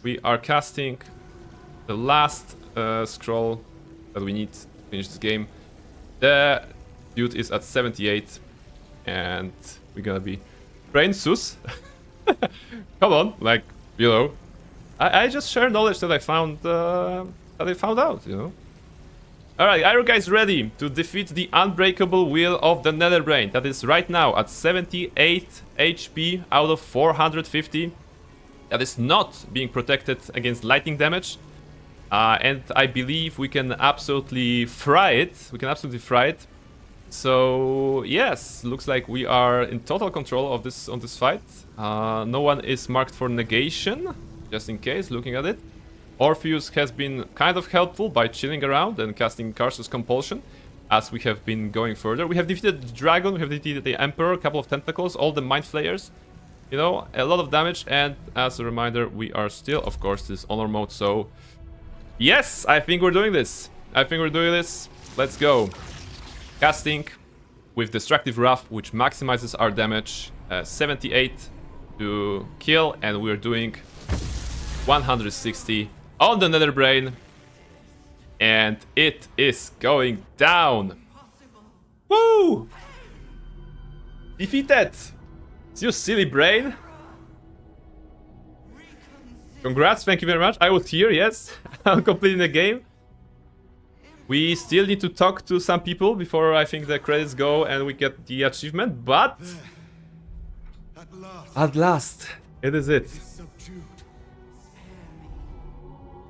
We are casting the last scroll that we need to finish this game. The dude is at 78. And we're gonna be Brain Sus. Come on, like, you know. I just share knowledge that I found out, you know. Alright, are you guys ready to defeat the unbreakable will of the Netherbrain? That is right now at 78 HP out of 450. That is not being protected against lightning damage. And I believe we can absolutely fry it. So yes, looks like we are in total control of this fight. No one is marked for negation, just in case, looking at it. Orpheus has been kind of helpful by chilling around and casting Karsus Compulsion as we have been going further. We have defeated the dragon, we have defeated the Emperor, a couple of tentacles, all the Mind Flayers. You know, a lot of damage, and as a reminder, we are still, of course, this honor mode, so... Yes, I think we're doing this. Let's go. Casting with Destructive Wrath, which maximizes our damage. 78 to kill, and we're doing 160 on the Netherbrain. And it is going down. Woo! Defeated! You silly brain. Congrats, thank you very much. I was here, yes. I'm completing the game. We still need to talk to some people before I think the credits go and we get the achievement, but... At last, it is it.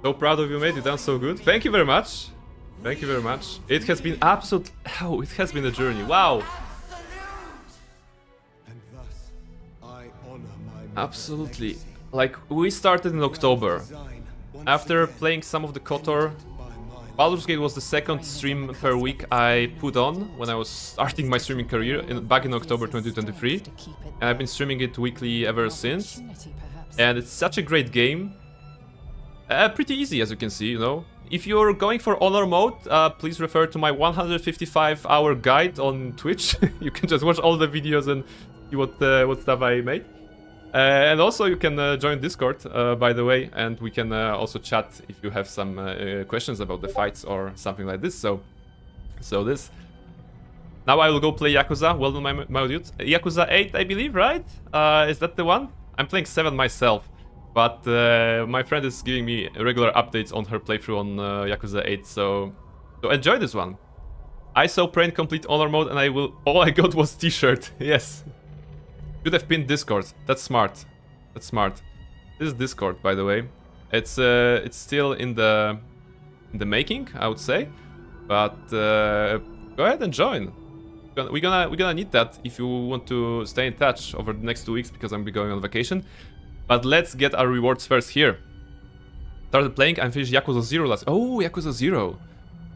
So proud of you, mate. You've done so good. Thank you very much. Thank you very much. It has been absolute... Oh, it has been a journey. Wow. Absolutely. Like, we started in October. After playing some of the KOTOR, Baldur's Gate was the second stream per week I put on when I was starting my streaming career back in October 2023. And I've been streaming it weekly ever since. And it's such a great game. Pretty easy, as you can see, you know. If you're going for honor mode, please refer to my 155-hour guide on Twitch. You can just watch all the videos and see what stuff I made. And also you can join Discord, by the way, and we can also chat if you have some questions about the fights or something like this. So this. Now I will go play Yakuza. Well done, my dude. Yakuza 8, I believe, right? Is that the one? I'm playing 7 myself, but my friend is giving me regular updates on her playthrough on Yakuza 8. So enjoy this one. I saw Prain complete honor mode, and all I got was T-shirt. Yes. Should have pinned Discord. That's smart. This is Discord, by the way. It's still in the making, I would say. But go ahead and join. We're gonna need that if you want to stay in touch over the next 2 weeks, because I'm going on vacation. But let's get our rewards first here. Started playing and finished Yakuza 0 last. Oh, Yakuza 0.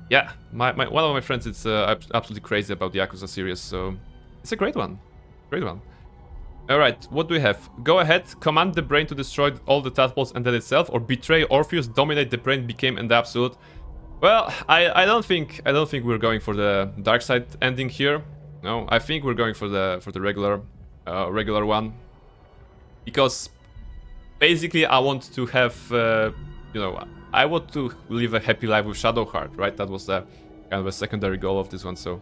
Yeah, one of my friends is absolutely crazy about the Yakuza series, so it's a great one. Great one. Alright, what do we have? Go ahead, command the brain to destroy all the tadpoles and then itself, or betray Orpheus, dominate the brain, became and the absolute. Well, I don't think we're going for the dark side ending here. No, I think we're going for the regular one. Because basically I want to have you know, I want to live a happy life with Shadowheart, right? That was the kind of a secondary goal of this one, so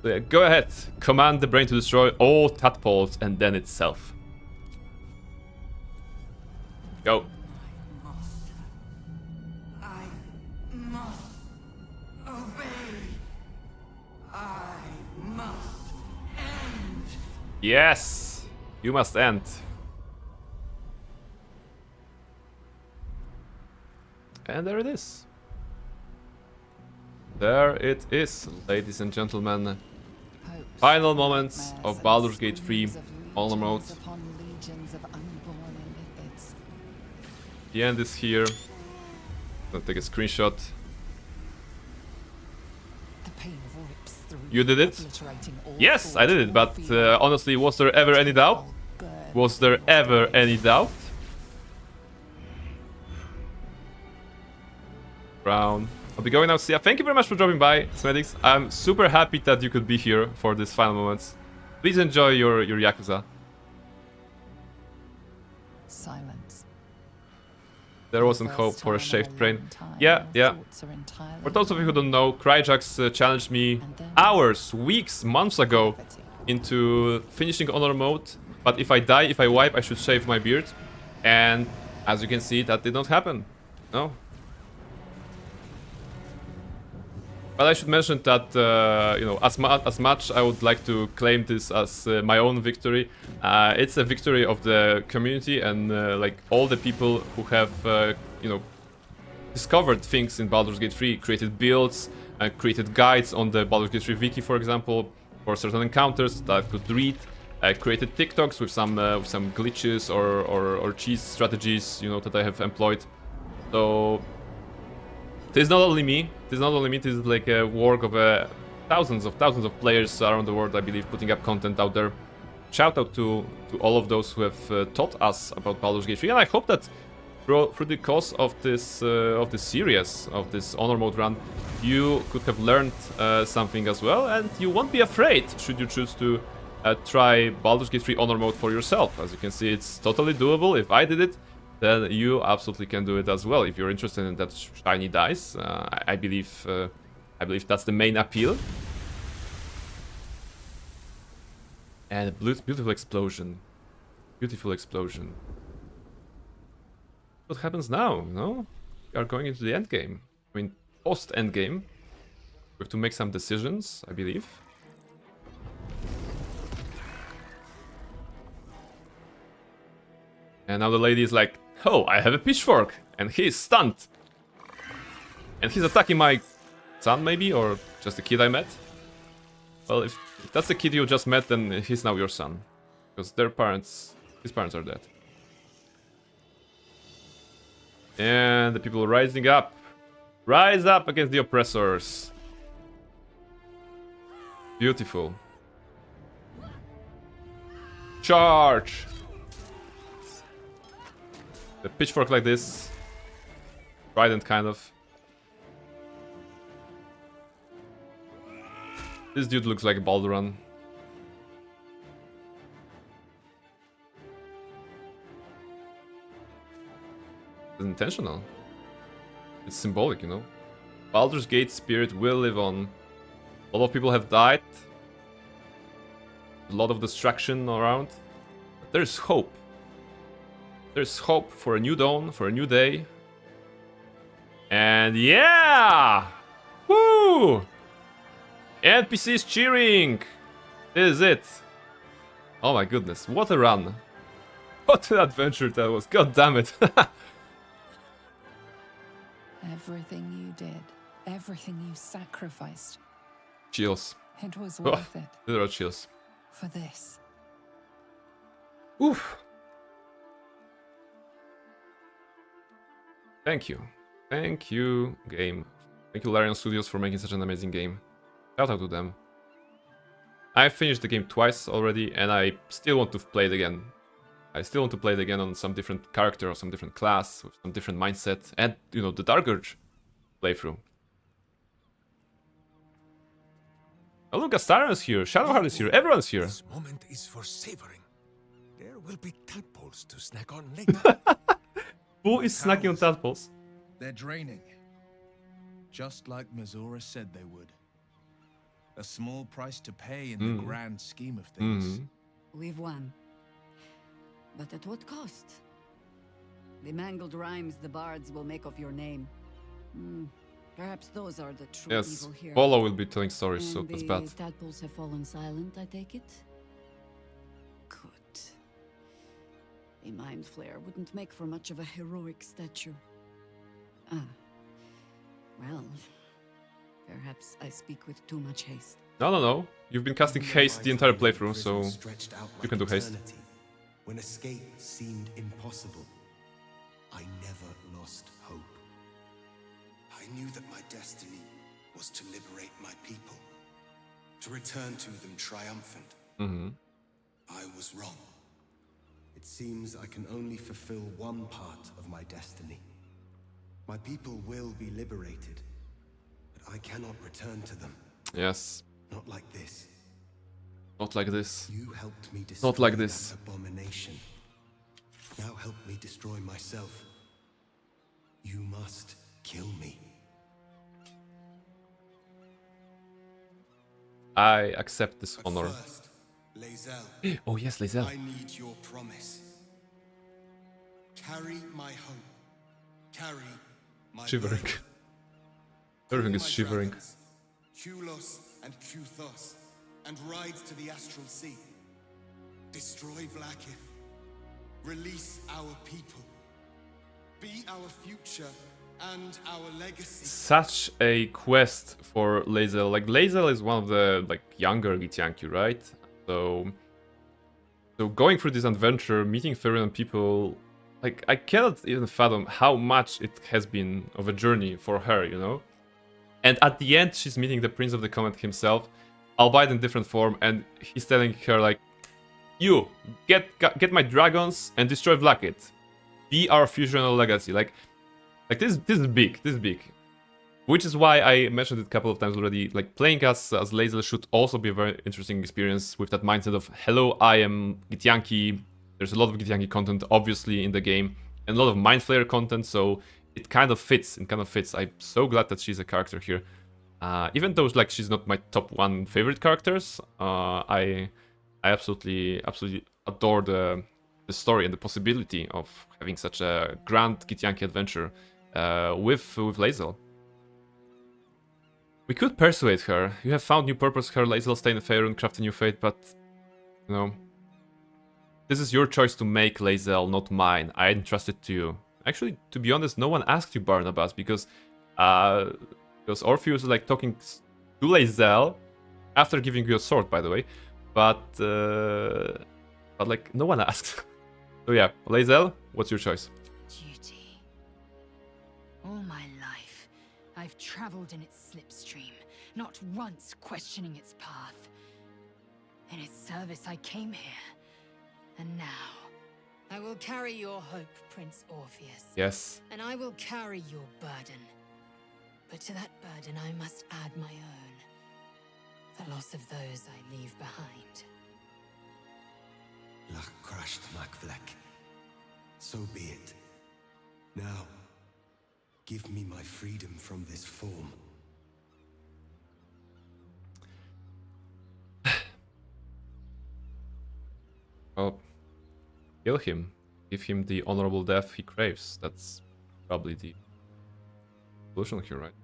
yeah, go ahead, command the brain to destroy all tadpoles and then itself. Go. I must obey. I must end. Yes, you must end. And there it is. There it is, ladies and gentlemen. Final moments of Baldur's Gate 3 Honor Mode. The end is here. I'll take a screenshot. You did it? Yes, I did it, but honestly, was there ever any doubt? Was there ever any doubt? Brown. I'll be going now. See ya. Thank you very much for dropping by, Smedix. I'm super happy that you could be here for these final moments. Please enjoy your Yakuza. Silence. There wasn't hope for a shaved brain. Yeah. For those of you who don't know, Cryjax challenged me hours, weeks, months ago into finishing Honor Mode. But if I die, if I wipe, I should shave my beard. And as you can see, that did not happen. No. But I should mention that, you know, as much I would like to claim this as my own victory, it's a victory of the community and like all the people who have, you know, discovered things in Baldur's Gate 3, created builds, created guides on the Baldur's Gate 3 wiki, for example, for certain encounters that I could read, created TikToks with some glitches or cheese strategies, you know, that I have employed. So this is not only me. This is like a work of thousands of players around the world, I believe, putting up content out there. Shout out to all of those who have taught us about Baldur's Gate 3, and I hope that through the course of this series, of this Honor Mode run, you could have learned something as well, and you won't be afraid should you choose to try Baldur's Gate 3 Honor Mode for yourself. As you can see, it's totally doable. If I did it, then you absolutely can do it as well. If you're interested in that shiny dice, I believe that's the main appeal. And a beautiful explosion. Beautiful explosion. What happens now, you know? We are going into the end game. I mean, post-end game. We have to make some decisions, I believe. And now the lady is like, oh, I have a pitchfork, and he's stunned. And he's attacking my son, maybe, or just a kid I met. Well, if that's the kid you just met, then he's now your son. Because his parents are dead. And the people rising up. Rise up against the oppressors. Beautiful. Charge! The pitchfork like this. Trident, kind of. This dude looks like a Baldur. It's intentional. It's symbolic, you know. Baldur's Gate spirit will live on. A lot of people have died. A lot of destruction around. But there's hope. There's hope for a new dawn, for a new day. And yeah! Woo! NPCs cheering! This is it. Oh my goodness, what a run. What an adventure that was, god damn it. Everything you did, everything you sacrificed. Chills. It was worth it. There are chills. For this. Oof. Thank you. Thank you, game. Thank you, Larian Studios, for making such an amazing game. Shout out to them. I finished the game twice already, and I still want to play it again. I still want to play it again on some different character or some different class, with some different mindset, and, you know, the Dark Urge playthrough. Oh look, Astarion's here, Shadowheart is here, everyone's here. This moment is for savoring. There will be tadpoles to snack on later. Who is snacking on tadpoles? They're draining. Just like Mazora said they would. A small price to pay in the grand scheme of things. We've won. But at what cost? The mangled rhymes the bards will make of your name. Perhaps those are the true evil here. Polo will be telling stories, And so that's bad. the tadpoles have fallen silent, I take it? Good. A mind flare wouldn't make for much of a heroic statue. Well, perhaps I speak with too much haste. No. You've been casting haste the entire playthrough, so you can do haste. When escape seemed impossible, I never lost hope. I knew that my destiny was to liberate my people, to return to them triumphant. I was wrong. It seems I can only fulfill one part of my destiny. My people will be liberated, but I cannot return to them. Yes. Not like this. Not like this. You helped me destroy Not like this. that abomination. Now help me destroy myself. You must kill me. I accept this honor. First, Lae'zel. Oh yes, Lae'zel. I need your promise. Carry my hope. Carry my Shivering. burden. Everything is Call my shivering. dragons, Kulos and Kuthos, and ride to the Astral Sea. Destroy Vlaakith. Release our people. Be our future and our legacy. Such a quest for Lae'zel. Like, Lae'zel is one of the younger Githyanki, right? So going through this adventure, meeting Therian people, I cannot even fathom how much it has been of a journey for her, you know? And at the end, she's meeting the Prince of the Comet himself, albeit in different form, and he's telling her, you, get my dragons and destroy Vlaakith. Be our fusional legacy. This is big. This is big. Which is why I mentioned it a couple of times already. Playing as Lae'zel should also be a very interesting experience with that mindset of, hello, I am Githyanki. There's a lot of Githyanki content, obviously, in the game, and a lot of Mind Flayer content, so it kind of fits. I'm so glad that she's a character here. Even though she's not my top 1 favorite characters, I absolutely adore the story and the possibility of having such a grand Githyanki adventure with Lae'zel. We could persuade her. You have found new purpose, her Lae'zel, stay in Faerun, craft a new fate, but, you know, this is your choice to make, Lae'zel, not mine. I entrust it to you. Actually, to be honest, no one asked you, Barnabas, because Orpheus is talking to Lae'zel after giving you a sword, by the way, but no one asked. So yeah, Lae'zel, what's your choice? Duty. All my life, I've traveled in its slipstream, not once questioning its path. In its service, I came here. And now, I will carry your hope, Prince Orpheus. Yes. And I will carry your burden. But to that burden, I must add my own. The loss of those I leave behind. Lach crashed Macvlek. So be it. Now, give me my freedom from this form. Well, kill him. Give him the honorable death he craves. That's probably the solution here, right?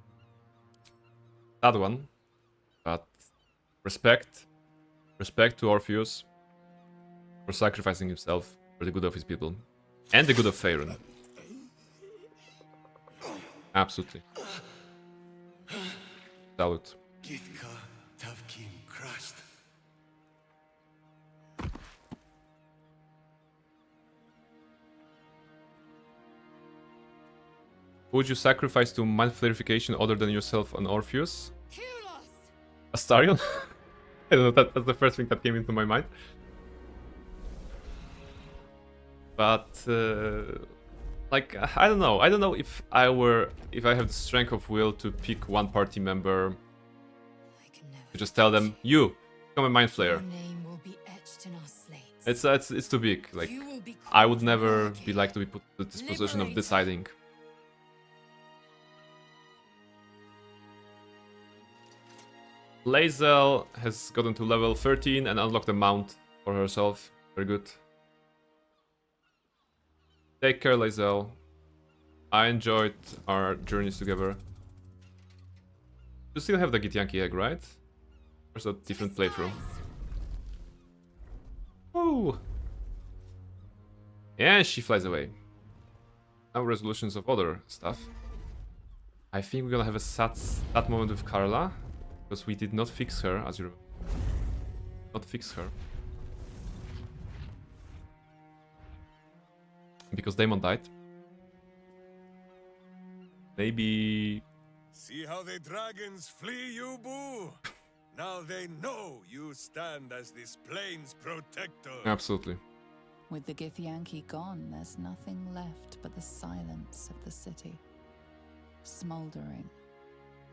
That one. But respect. Respect to Orpheus for sacrificing himself for the good of his people. And the good of Faerun. Absolutely. Salute. Githka Tavkim crashed. Would you sacrifice to mind clarification other than yourself and Orpheus? Astarion? I don't know, that's the first thing that came into my mind. But like I don't know if I have the strength of will to pick one party member to just tell them, you become a mind flayer. It's too big. Like I would never be like to be put to this position of deciding. Lae'zel has gotten to level 13 and unlocked a mount for herself. Very good. Take care, Lae'zel. I enjoyed our journeys together. You still have the Githyanki egg, right? Or is that a different playthrough? Woo! Yeah, she flies away. Now resolutions of other stuff. I think we're gonna have a sad moment with Carla. Because we did not fix her, as you remember. Not fix her. Because Daemon died. Maybe... See how the dragons flee you, Boo? Now they know you stand as this plane's protector. Absolutely. With the Githyanki gone, there's nothing left but the silence of the city. Smoldering,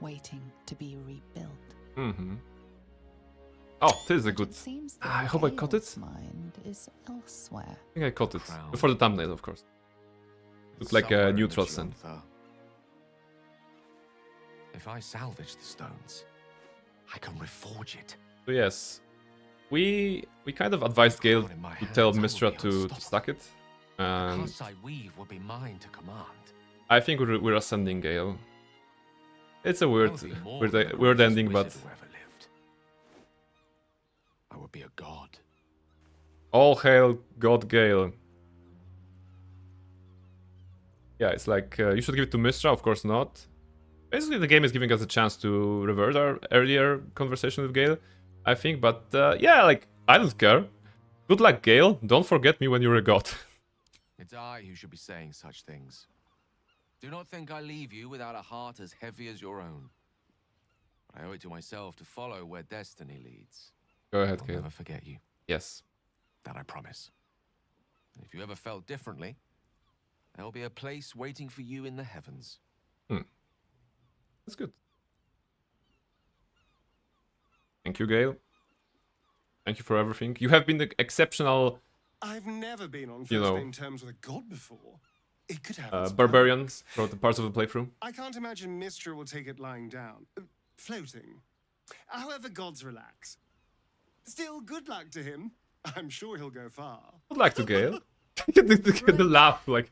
waiting to be rebuilt. Mm-hmm. Oh, this is a good... I hope I caught it. Mind is elsewhere. I think I caught it. Before the thumbnail, of course. Looks like a neutral send. If I salvage the stones, I can reforge it. So yes, we kind of advised Gale to tell Mystra to stack it. And I weave would be mine to command. I think we're ascending Gale. It's a weird ending, but I would be a god. All hail God Gale. Yeah, it's like you should give it to Mystra, of course not. Basically, the game is giving us a chance to revert our earlier conversation with Gale, I think. But yeah, like I don't care. Good luck, Gale. Don't forget me when you're a god. It's I who should be saying such things. Do not think I leave you without a heart as heavy as your own. I owe it to myself to follow where destiny leads. Go ahead, I'll Gale. never forget you. Yes. That I promise. And if you ever felt differently, there will be a place waiting for you in the heavens. That's good. Thank you, Gale. Thank you for everything. You have been the exceptional... I've never been on first-name terms with a god before. It could have barbarians throughout the parts of the playthrough. I can't imagine Mystra will take it lying down. Floating. However gods relax. Still, good luck to him. I'm sure he'll go far. Good luck to Gale. the laugh, like...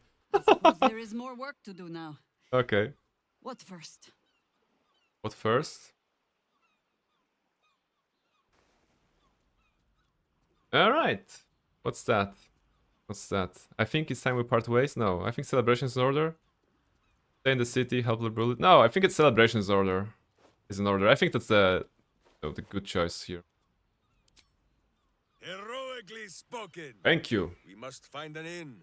There is more work to do now. Okay. What first? What first? Alright. What's that? What's that? I think it's time we part ways? No, I think celebrations in order. Stay in the city, help the bullet. No, I think it's celebrations order. Is in order. I think that's the good choice here. Heroically spoken. Thank you. We must find an inn.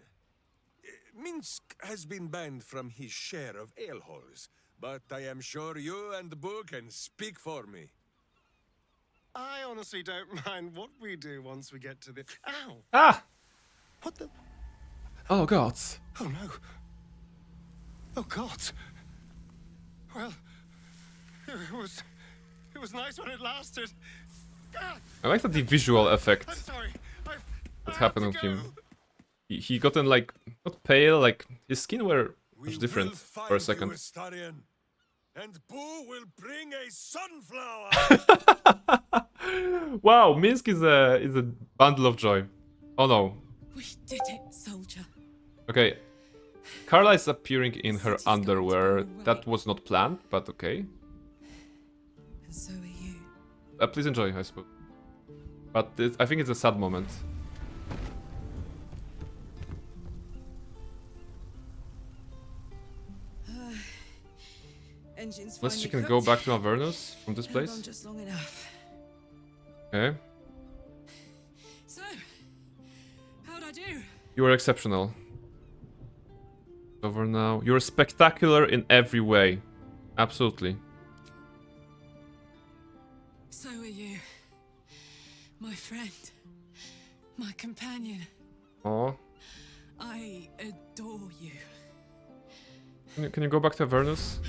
Minsk has been banned from his share of ale halls, but I am sure you and Boo can speak for me. I honestly don't mind what we do once we get to the... Ow! Ah! What the... Oh, God. Oh, no. Oh, God. Well, it was nice when it lasted. Ah! I like the visual effect I'm sorry. that happened with him. He gotten like, not pale, like his skin were much different for a second. And Boo will bring a sunflower. Wow, Minsk is a bundle of joy. Oh no. We did it, soldier. Okay. Carla is appearing in her underwear. That was not planned, but okay. And so are you. Please enjoy, I suppose. But I think it's a sad moment. Unless she can go back to Avernus from this place. Just long enough. Okay. So, how'd I do? You were exceptional. Over now. You're spectacular in every way. Absolutely. So are you. My friend. My companion. Oh. I adore you. Can you go back to Avernus?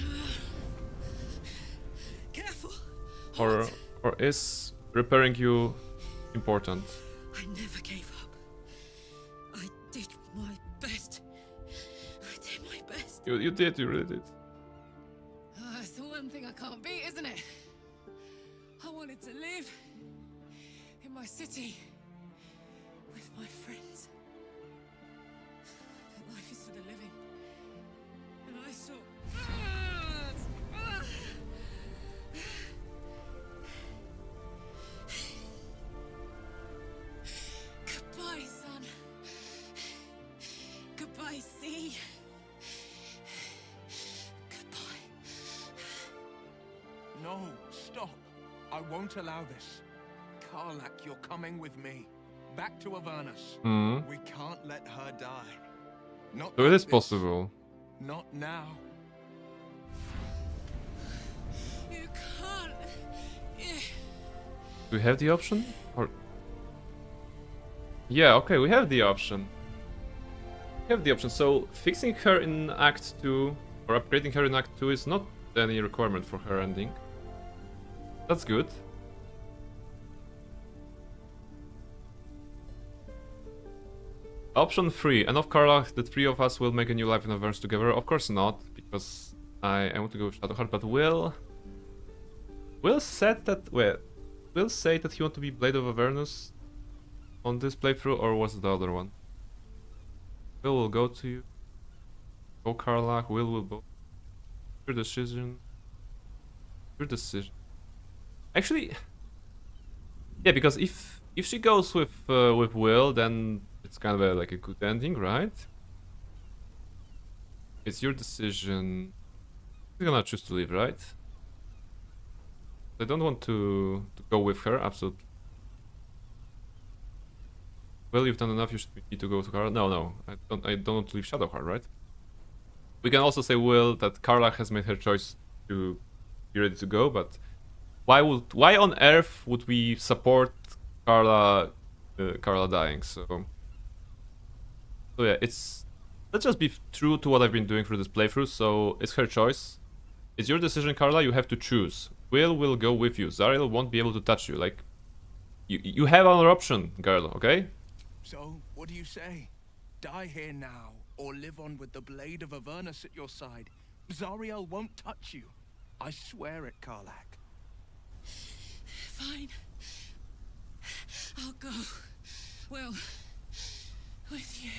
Careful. Or is repairing you important? I never gave up. I did my best. I did my best. You really did. It's the one thing I can't beat, isn't it? I wanted to live in my city with my friends. But life is for the living. And I saw... Goodbye, son. Goodbye, sea. Goodbye. No, stop. I won't allow this. Karlach, you're coming with me. Back to Avernus. We can't let her die. Not So it like is this. possible. Not now. You can't. Do we have the option? Or yeah, okay, we have the option. We have the option. So fixing her in Act 2 or upgrading her in Act 2 is not any requirement for her ending. That's good. Option 3. And of Karlach, the three of us will make a new life in Avernus together. Of course not, because I want to go with Shadowheart, but will set that... Wait. Will say that he wants to be Blade of Avernus on this playthrough, or was it the other one? Will go to you. Go Karlach, will both. Your decision. Your decision. Actually... Yeah, because if she goes with Will, then it's kind of like a good ending, right? It's your decision. You're gonna choose to leave, right? I don't want to go with her, absolutely. Well, you've done enough, you should need to go to Karlach. No, I don't want to leave Shadowheart, right? We can also say, Will, that Karlach has made her choice to be ready to go, but why on earth would we support Karla dying? So yeah, let's just be true to what I've been doing through this playthrough. So it's her choice. It's your decision, Karla. You have to choose. Will go with you. Zariel won't be able to touch you. Like, you have another option, girl. Okay? So, what do you say? Die here now, or live on with the Blade of Avernus at your side. Zariel won't touch you. I swear it, Karlach. Fine. I'll go. Well, with you.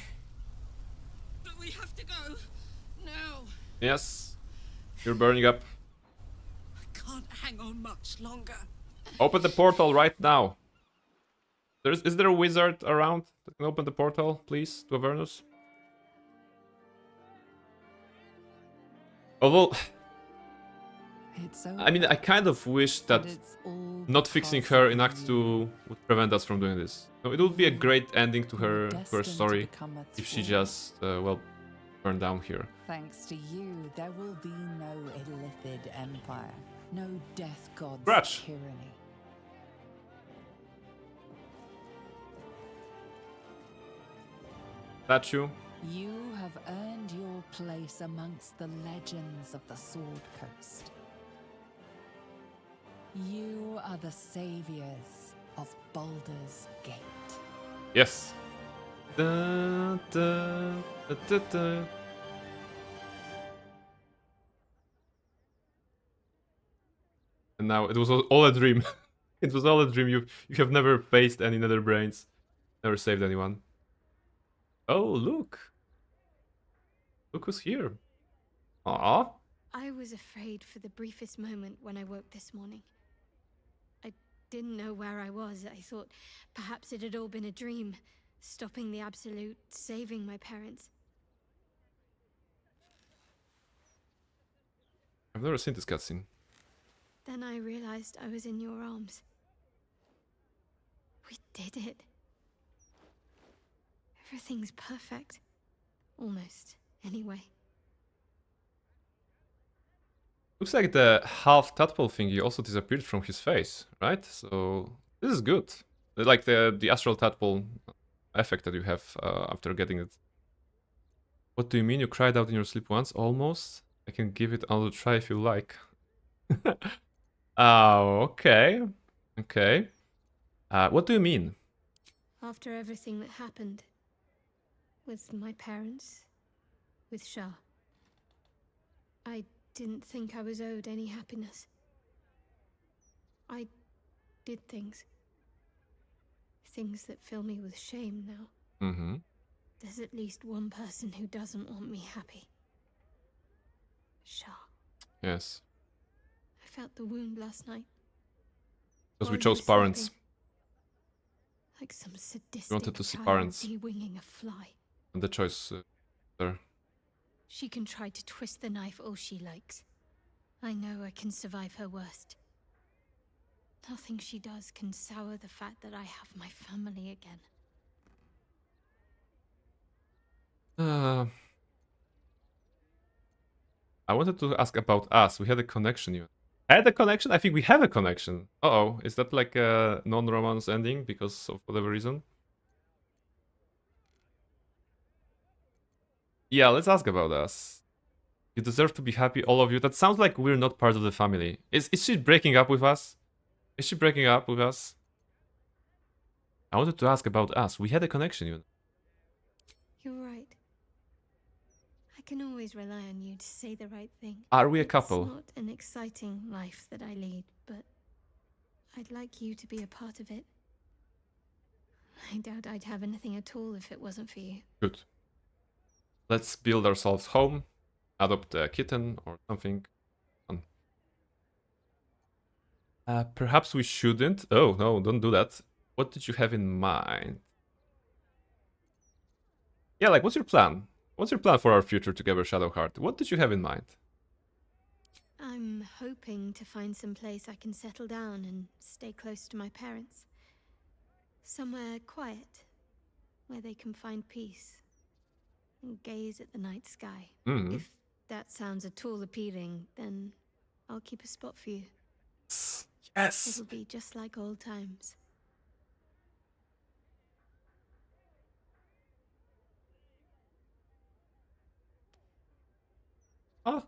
But we have to go now. Yes. You're burning up. I can't hang on much longer. Open the portal right now. Is there a wizard around that can open the portal, please, to Avernus? Although, I mean, I kind of wish that not fixing her in Act 2 would prevent us from doing this. So it would be a great ending to her story if she just, well, burned down here. Thanks to you, there will be no Illithid Empire, no death god's Scratch. tyranny. Statue. You have earned your place amongst the legends of the Sword Coast. You are the saviors of Baldur's Gate. Yes. Da, da, da, da, da. And now it was all a dream. It was all a dream. You have never faced any nether brains, never saved anyone. Oh, look. Look who's here. Aww. I was afraid for the briefest moment when I woke this morning. I didn't know where I was. I thought perhaps it had all been a dream, stopping the Absolute, saving my parents. I've never seen this cutscene. Then I realized I was in your arms. We did it. Everything's perfect. Almost, anyway. Looks like the half tadpole thingy also disappeared from his face, right? So this is good. Like the astral tadpole effect that you have after getting it. What do you mean you cried out in your sleep once? Almost? I can give it another try if you like. Oh, okay. Okay. What do you mean? After everything that happened, with my parents, with Shah, I didn't think I was owed any happiness. I did things that fill me with shame now. Mm-hmm. There's at least one person who doesn't want me happy. Shah. Yes. I felt the wound last night. Because we While you chose were parents. sleeping. Like some sadistic We wanted to see child parents. de-winging a fly. And the choice there. She can try to twist the knife all she likes. I know I can survive her worst. Nothing she does can sour the fact that I have my family again. I wanted to ask about us. We had a connection. You had a connection? I think we have a connection. Uh-oh. Is that like a non-romance ending because of whatever reason? Yeah, let's ask about us. You deserve to be happy, all of you. That sounds like we're not part of the family. Is she breaking up with us? Is she breaking up with us? I wanted to ask about us. We had a connection, you know. You're right. I can always rely on you to say the right thing. Are we a couple? It's not an exciting life that I lead, but I'd like you to be a part of it. I doubt I'd have anything at all if it wasn't for you. Good. Let's build ourselves home, adopt a kitten or something. Perhaps we shouldn't. Oh, no, don't do that. What did you have in mind? Yeah, like, what's your plan? What's your plan for our future together, Shadowheart? What did you have in mind? I'm hoping to find some place I can settle down and stay close to my parents. Somewhere quiet, where they can find peace and gaze at the night sky. Mm. If that sounds at all appealing, then I'll keep a spot for you. Yes! It'll be just like old times. Oh.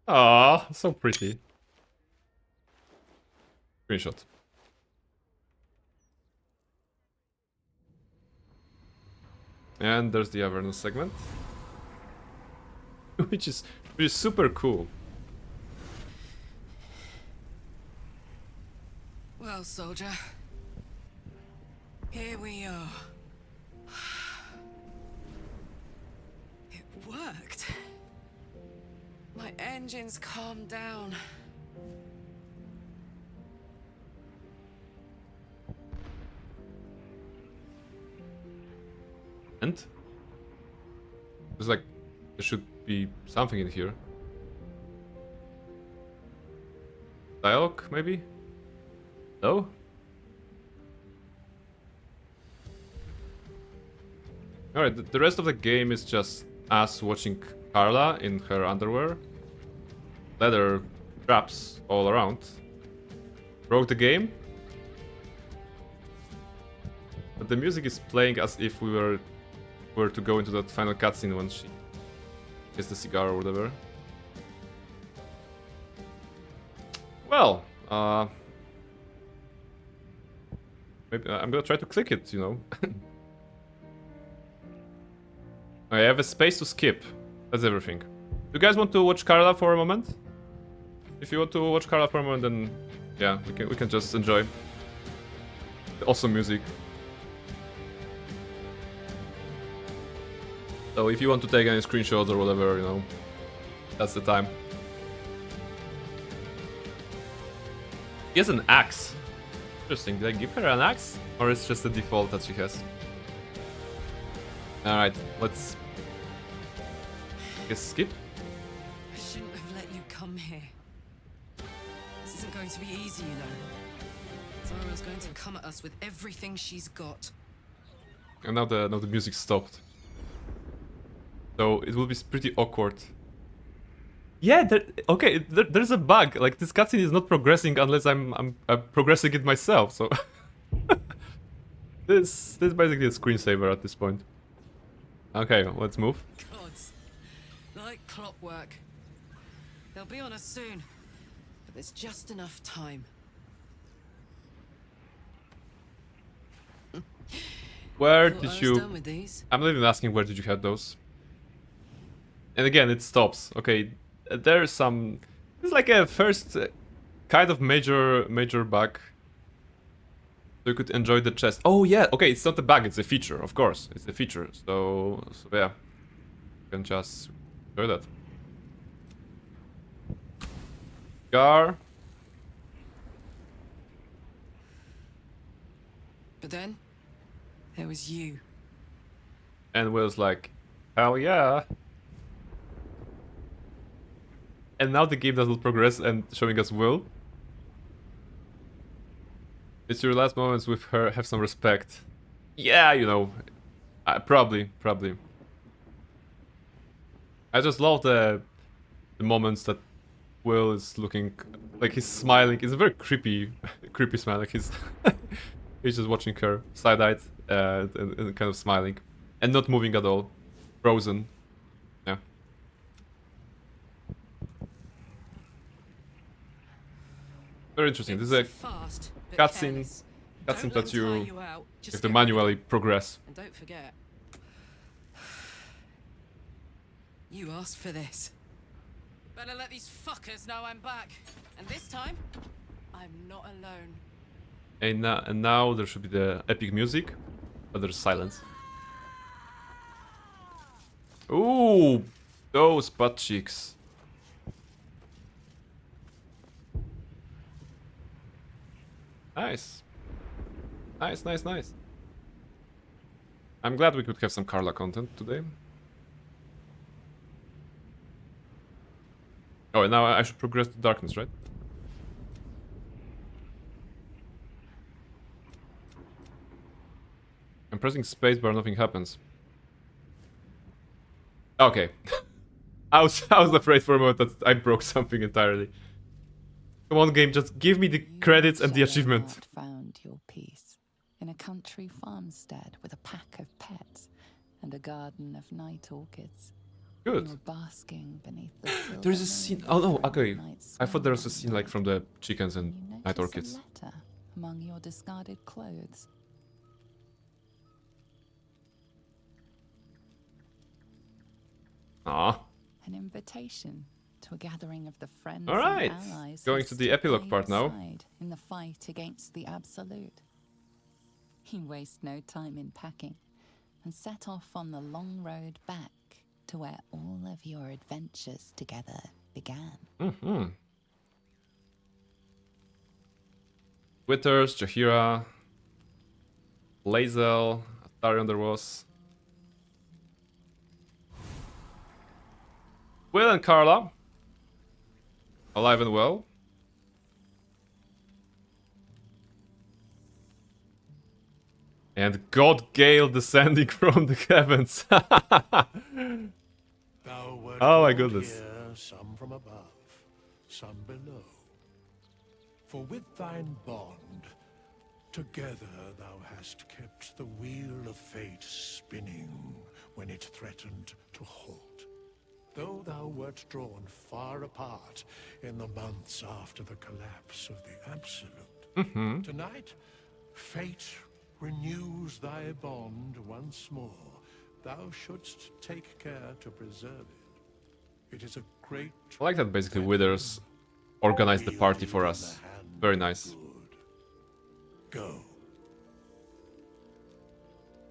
Ah, so pretty. Screenshot. And there's the Avernus segment. which is super cool. Well, soldier. Here we are. It worked. My engines calmed down. And? There's like, there should be something in here. Dialogue, maybe? No? Alright, the rest of the game is just us watching Carla in her underwear. Leather traps all around. Broke the game. But the music is playing as if we were to go into that final cutscene when she gets the cigar or whatever. Well, maybe I'm gonna try to click it, you know. I have a space to skip. That's everything. You guys want to watch Carla for a moment? If you want to watch Carla for a moment, then yeah, we can just enjoy the awesome music. So if you want to take any screenshots or whatever, you know, that's the time. He has an axe. Interesting. Did I give her an axe? Or it's just the default that she has? Alright, let's... guess skip? I shouldn't have let you come here. This isn't going to be easy, you know. Zara's going to come at us with everything she's got. And now the music stopped. So it will be pretty awkward Yeah, there's a bug. Like, this cutscene is not progressing unless I'm progressing it myself, so... This is basically a screensaver at this point. Okay, let's move. Gods, like clockwork. They'll be on us soon, but there's just enough time. Where Thought did I was you... done with these. I'm not even asking where did you have those. And again, it stops. Okay, there's some... It's like a first kind of major bug. So you could enjoy the chest. Oh yeah, okay, it's not a bug, it's a feature, of course. It's a feature, so yeah. You can just enjoy that. Gar. But then, there was you. And Will's like, hell yeah. And now the game doesn't progress and showing us Will. It's your last moments with her, have some respect. Yeah, you know, probably. I just love the moments that Will is looking, like he's smiling. It's a very creepy smile, like he's he's just watching her side-eyed and kind of smiling. And not moving at all. Frozen. Yeah. Very interesting. This is a cutscene that you have to manually progress. And don't forget, you asked for this. Better let these fuckers know I'm back. And this time, I'm not alone. And now there should be the epic music, but there's silence. Ooh, those butt cheeks. Nice. Nice. I'm glad we could have some Carla content today. Oh, and now I should progress to darkness, right? I'm pressing spacebar, nothing happens. Okay. I was afraid for a moment that I broke something entirely. Come on, game, just give me the credits and the achievement. Found your peace in a country farmstead with a pack of pets and a garden of night orchids. Good. You're basking beneath the silver There's a scene. Oh no, okay. I thought there was a scene like from the chickens and night orchids. A letter among your discarded clothes. Ah. An invitation to a gathering of the friends All right. and allies. Going to the epilogue part now. In the fight against the Absolute. You waste no time in packing and set off on the long road back to where all of your adventures together began. Mm-hmm. Withers, Jaheira, Lae'zel, Astarion there was. Will and Carla. Alive and well. And God Gale descending from the heavens. Oh my goodness. Here, some from above, some below. For with thine bond, together thou hast kept the wheel of fate spinning when it threatened to halt. Though thou wert drawn far apart in the months after the collapse of the Absolute, tonight, fate renews thy bond once more. Thou shouldst take care to preserve it. It is a great... I like that basically Withers organized the party for us. Very nice. Go.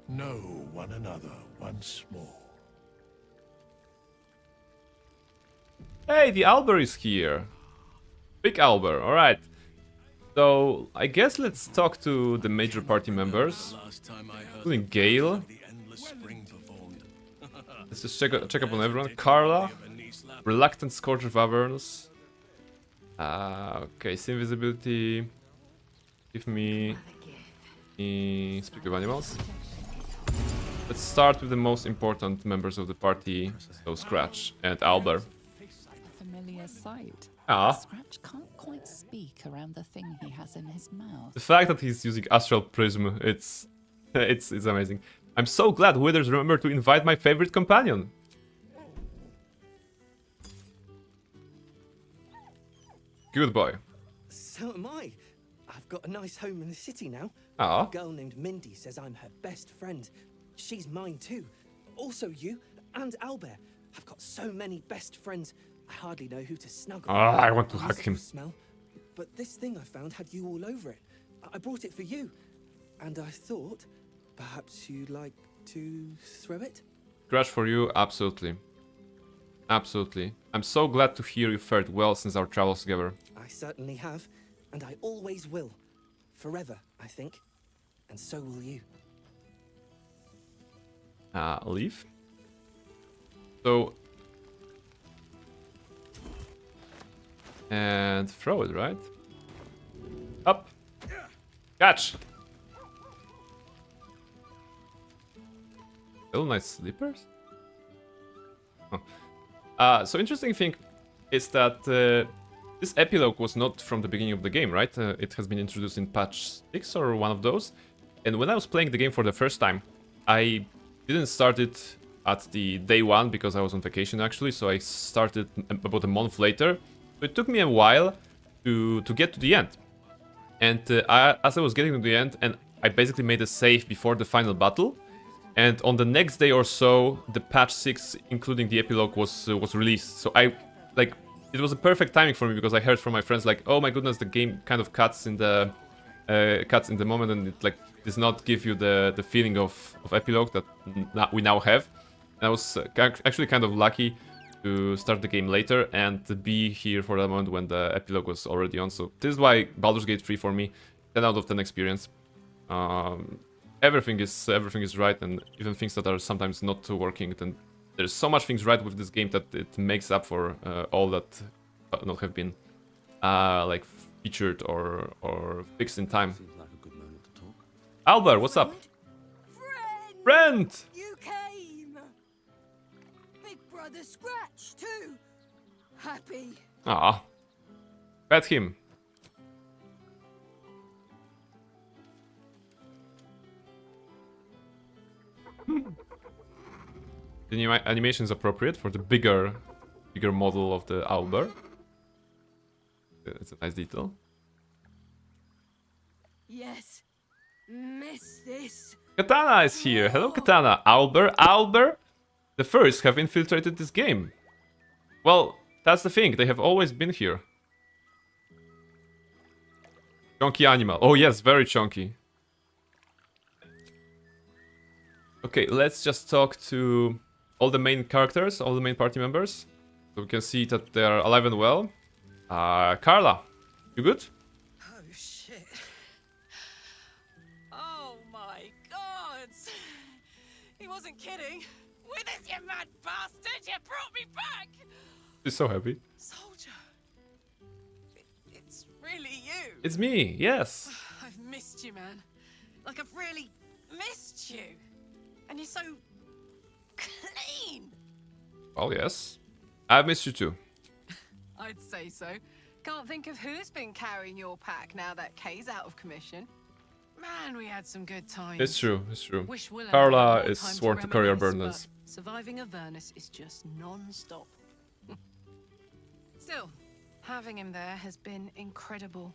Know one another once more. Hey, the Albert is here. Big Albert, alright. So, I guess let's talk to the major party members, including Gale. Let's just check up on everyone. Carla, Reluctant Scourge of Averns. Okay, see invisibility. Give me Speak with Animals. Let's start with the most important members of the party, so Scratch and Albert. sight. Ah. Scratch can't quite speak around the thing he has in his mouth. The fact that he's using Astral Prism, it's amazing. I'm so glad Withers remembered to invite my favorite companion. Good boy. So am I. I've got a nice home in the city now. Ah. A girl named Mindy says I'm her best friend. She's mine too. Also you and Albert. I've got so many best friends. I hardly know who to snuggle. Ah, I want to hug Musical him. Smell. But this thing I found had you all over it. I brought it for you. And I thought perhaps you'd like to throw it? Crash for you, absolutely. Absolutely. I'm so glad to hear you fared well since our travels together. I certainly have, and I always will. Forever, I think. And so will you. Leave. So... And throw it, right? Up. Catch! Still nice slippers? Oh. So interesting thing is that this epilogue was not from the beginning of the game, right? It has been introduced in patch 6 or one of those. And when I was playing the game for the first time, I didn't start it at the day one because I was on vacation actually, so I started about a month later. So it took me a while to get to the end. And as I was getting to the end, and I basically made a save before the final battle. And on the next day or so, the patch 6, including the epilogue, was released. So it was a perfect timing for me because I heard from my friends like, "Oh my goodness, the game kind of cuts in the moment, and it does not give you the feeling of epilogue that we now have." And I was actually kind of lucky to start the game later and to be here for the moment when the epilogue was already on. So this is why Baldur's Gate 3 for me, 10 out of 10 experience. Everything is right, and even things that are sometimes not working, then there's so much things right with this game that it makes up for all that not have been featured or fixed in time. Seems like a good moment to talk. Albert, what's up? Friend! You came! Big brother Scratch too! Happy. Ah. Pet him. The new animation is appropriate for the bigger model of the Albert. It's a nice detail. Yes. Miss this. Katana is here. Hello, Katana. Albert. The first have infiltrated this game. Well, that's the thing. They have always been here. Chunky animal. Oh yes, very chunky. Okay, let's just talk to all the main characters, all the main party members. So we can see that they are alive and well. Carla, you good? Oh, shit. Oh, my God. He wasn't kidding. Withers, you mad bastard! You brought me back! She's so happy. Soldier. It's really you. It's me, yes. I've missed you, man. Like, I've really missed you. And you're so clean. Well, yes. I've missed you too. I'd say so. Can't think of who's been carrying your pack now that Kay's out of commission. Man, we had some good times. It's true, it's true. Wish Will and I Carla had more is time sworn to carry our reminisce, burdens. but surviving Avernus is just non-stop. Still, having him there has been incredible.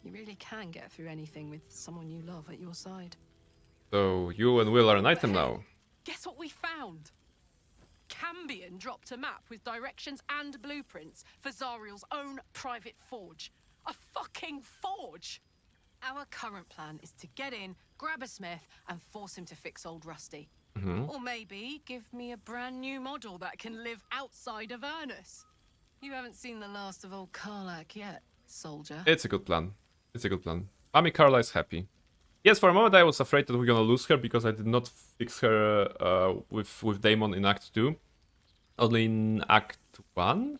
You really can get through anything with someone you love at your side. So you and Will are an item now. Guess what we found? Cambion dropped a map with directions and blueprints for Zariel's own private forge. A fucking forge! Our current plan is to get in, grab a smith, and force him to fix old Rusty. Or maybe give me a brand new model that can live outside of Avernus. You haven't seen the last of old Karlak yet, soldier. It's a good plan. It's a good plan. Mommy Carla is happy. Yes, for a moment I was afraid that we're gonna lose her because I did not fix her with Daemon in Act 2. Only in Act 1?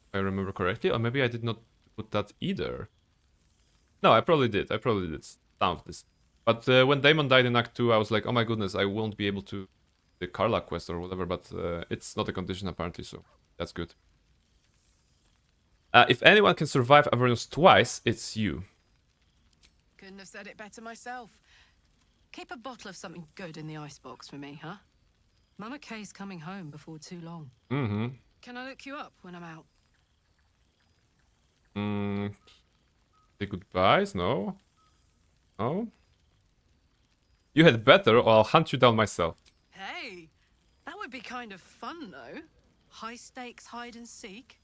If I remember correctly. Or maybe I did not put that either. No, I probably did. Some of this. But when Daemon died in Act 2, I was like, oh my goodness, I won't be able to the Karla quest or whatever, but it's not a condition apparently, so that's good. If anyone can survive Avernus twice, it's you. Couldn't have said it better myself. Keep a bottle of something good in the icebox for me, huh? Mama Kay's coming home before too long. Mm-hmm. Can I look you up when I'm out? Say goodbyes? No. No. You had better, or I'll hunt you down myself. Hey, that would be kind of fun, though. High stakes hide and seek.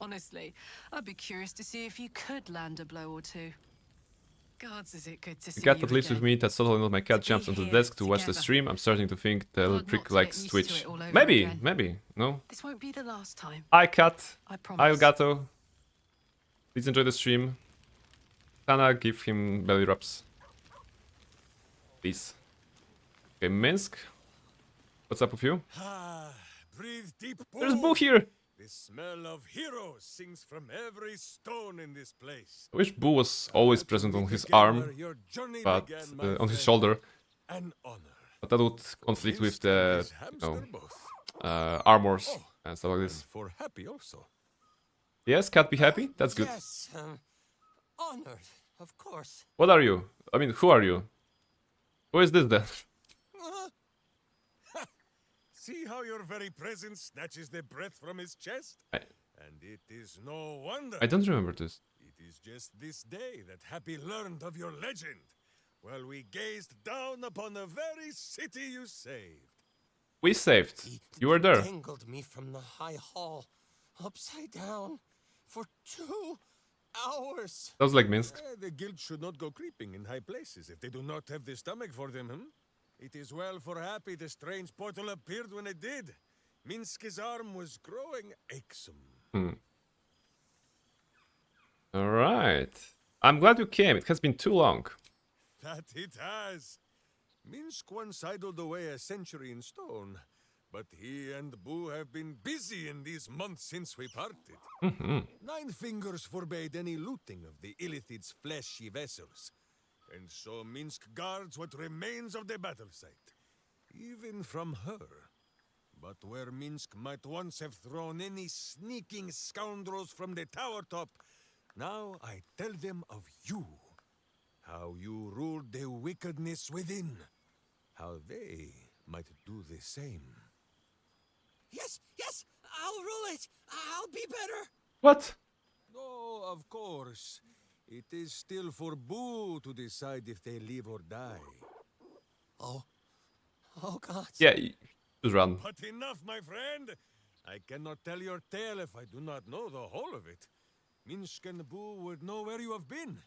Honestly, I'd be curious to see if you could land a blow or two. Gods, is it good to see The cat you that lives again. with me, that's totally not my cat, jumps onto the desk to watch the together. stream. I'm starting to think the little Hard prick not to likes get used to Twitch. it all over Maybe, again. maybe. No? This won't be the last time. Hi, cat. I promise. Hi, Gato. Please enjoy the stream. Tana, give him belly rubs. Please. Okay, Minsk. What's up with you? Breathe deep, There's Boo here! The smell of heroes sings from every stone in this place. I wish Boo was always present on his arm, but on his shoulder. An honor. But that would conflict with the, you know, armors and stuff like this. For happy also. Yes, cat be happy? That's good. Yes, honored, of course. What are you? I mean, who are you? Who is this then? See how your very presence snatches the breath from his chest? And it is no wonder. I don't remember this. It is just this day that Happy learned of your legend, while we gazed down upon the very city you saved. We saved. You were there. Tangled me from the high hall, upside down, for 2 hours. That was like Minsk. The guild should not go creeping in high places if they do not have the stomach for them, It is well for Happy the strange portal appeared when it did. Minsk's arm was growing achesome. Alright. I'm glad you came. It has been too long. That it has. Minsk once idled away a century in stone, but he and Boo have been busy in these months since we parted. Nine Fingers forbade any looting of the Illithid's fleshy vessels, and so Minsk guards what remains of the battle site, even from her. But where Minsk might once have thrown any sneaking scoundrels from the tower top, now I tell them of you. How you ruled the wickedness within. How they might do the same. Yes, yes, I'll rule it. I'll be better. What? No, of course. It is still for Boo to decide if they live or die. Oh God. Yeah, just run. But enough, my friend. I cannot tell your tale if I do not know the whole of it. Minsk and Boo would know where you have been,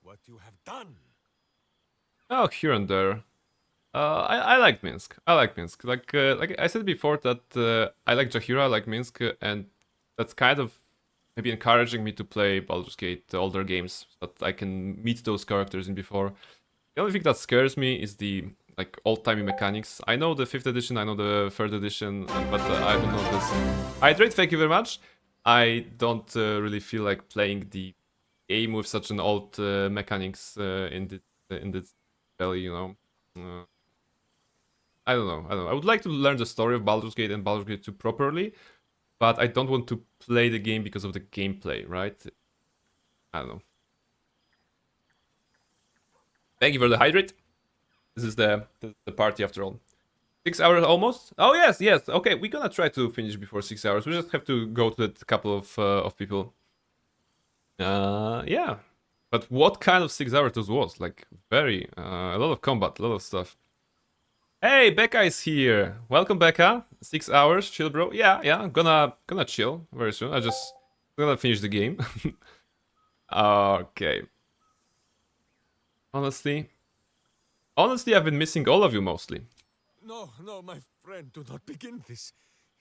what you have done. Oh, here and there. I like Minsk. I like Minsk. Like I said before that I like Jaheira, I like Minsk, and that's kind of maybe encouraging me to play Baldur's Gate, the older games, so that I can meet those characters in before. The only thing that scares me is the like old-timey mechanics. I know the 5th edition, I know the 3rd edition, but I don't know this. Hydrate, thank you very much. I don't really feel like playing the game with such an old mechanics in this belly, you know. I don't know. I would like to learn the story of Baldur's Gate and Baldur's Gate 2 properly, but I don't want to play the game because of the gameplay, right? I don't know. Thank you for the hydrate. This is the party after all. 6 hours almost? Oh yes, yes. Okay, we're gonna try to finish before 6 hours. We just have to go to that couple of people. Yeah. But what kind of 6 hours this was? Like very a lot of combat, a lot of stuff. Hey, Becca is here. Welcome, Becca. 6 hours, chill, bro. Yeah, I'm gonna chill very soon. I'm gonna finish the game. Okay. Honestly, I've been missing all of you mostly. No, my friend, do not begin this.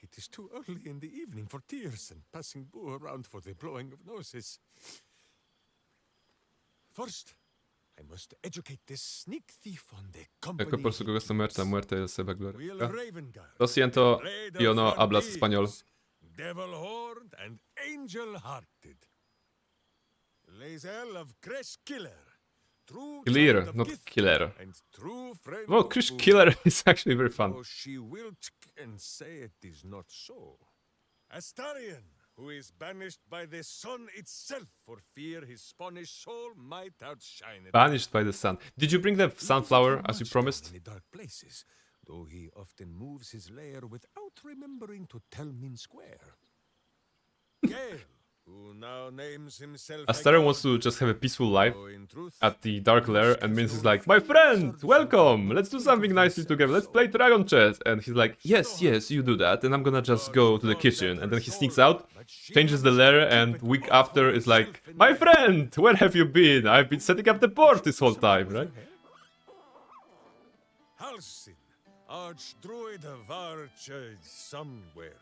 It is too early in the evening for tears and passing Boo around for the blowing of noses. First, I must educate this sneak thief on the company. Por su gusto muerte se va gloria. Will Ravengard, Lo siento, Blade yo of no hablas Frontiers, español. Devil-horned and angel-hearted. Lae'zel of Kresh Killer. True Killer, child of not Gith killer. and true friend Well, of Chris Boo. Killer is actually very fun. Though she will and say it is not so. Astarion, who is banished by the sun itself for fear his Spanish soul might outshine it. Banished by the sun. Did you bring the sunflower as you promised? In the dark places, though he often moves his lair without remembering to tell Min Square. Gale, who now names himself Astera wants to just have a peaceful life at the Dark Lair, and Mince is like, my friend, welcome! Let's do something nicely together, let's play Dragon Chess! And he's like, yes, yes, you do that, and I'm gonna just go to the kitchen. And then he sneaks out, changes the lair, and week after is like, my friend, where have you been? I've been setting up the board this whole time, right? Halsin, Archdruid of Arch somewhere.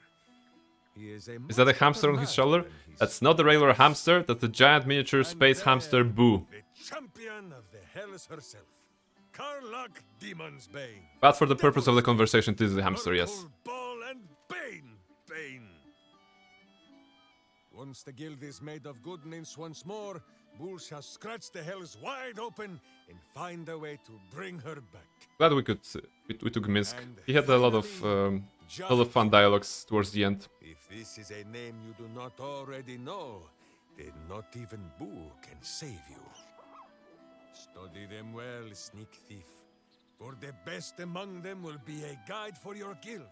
Is that a hamster on his shoulder? That's not a regular hamster, that's a giant miniature space hamster Boo. The champion of the hells herself, Karlach Demon's Bane. But for the purpose of the conversation, this is a hamster, yes. Ball and Bane. Once the guild is made of good nymphs once more, Bull shall scratch the hells wide open and find a way to bring her back. Glad we took Minsk. He had a lot of fun dialogues towards the end. If this is a name you do not already know, then not even Boo can save you. Study them well, sneak thief, for the best among them will be a guide for your guild.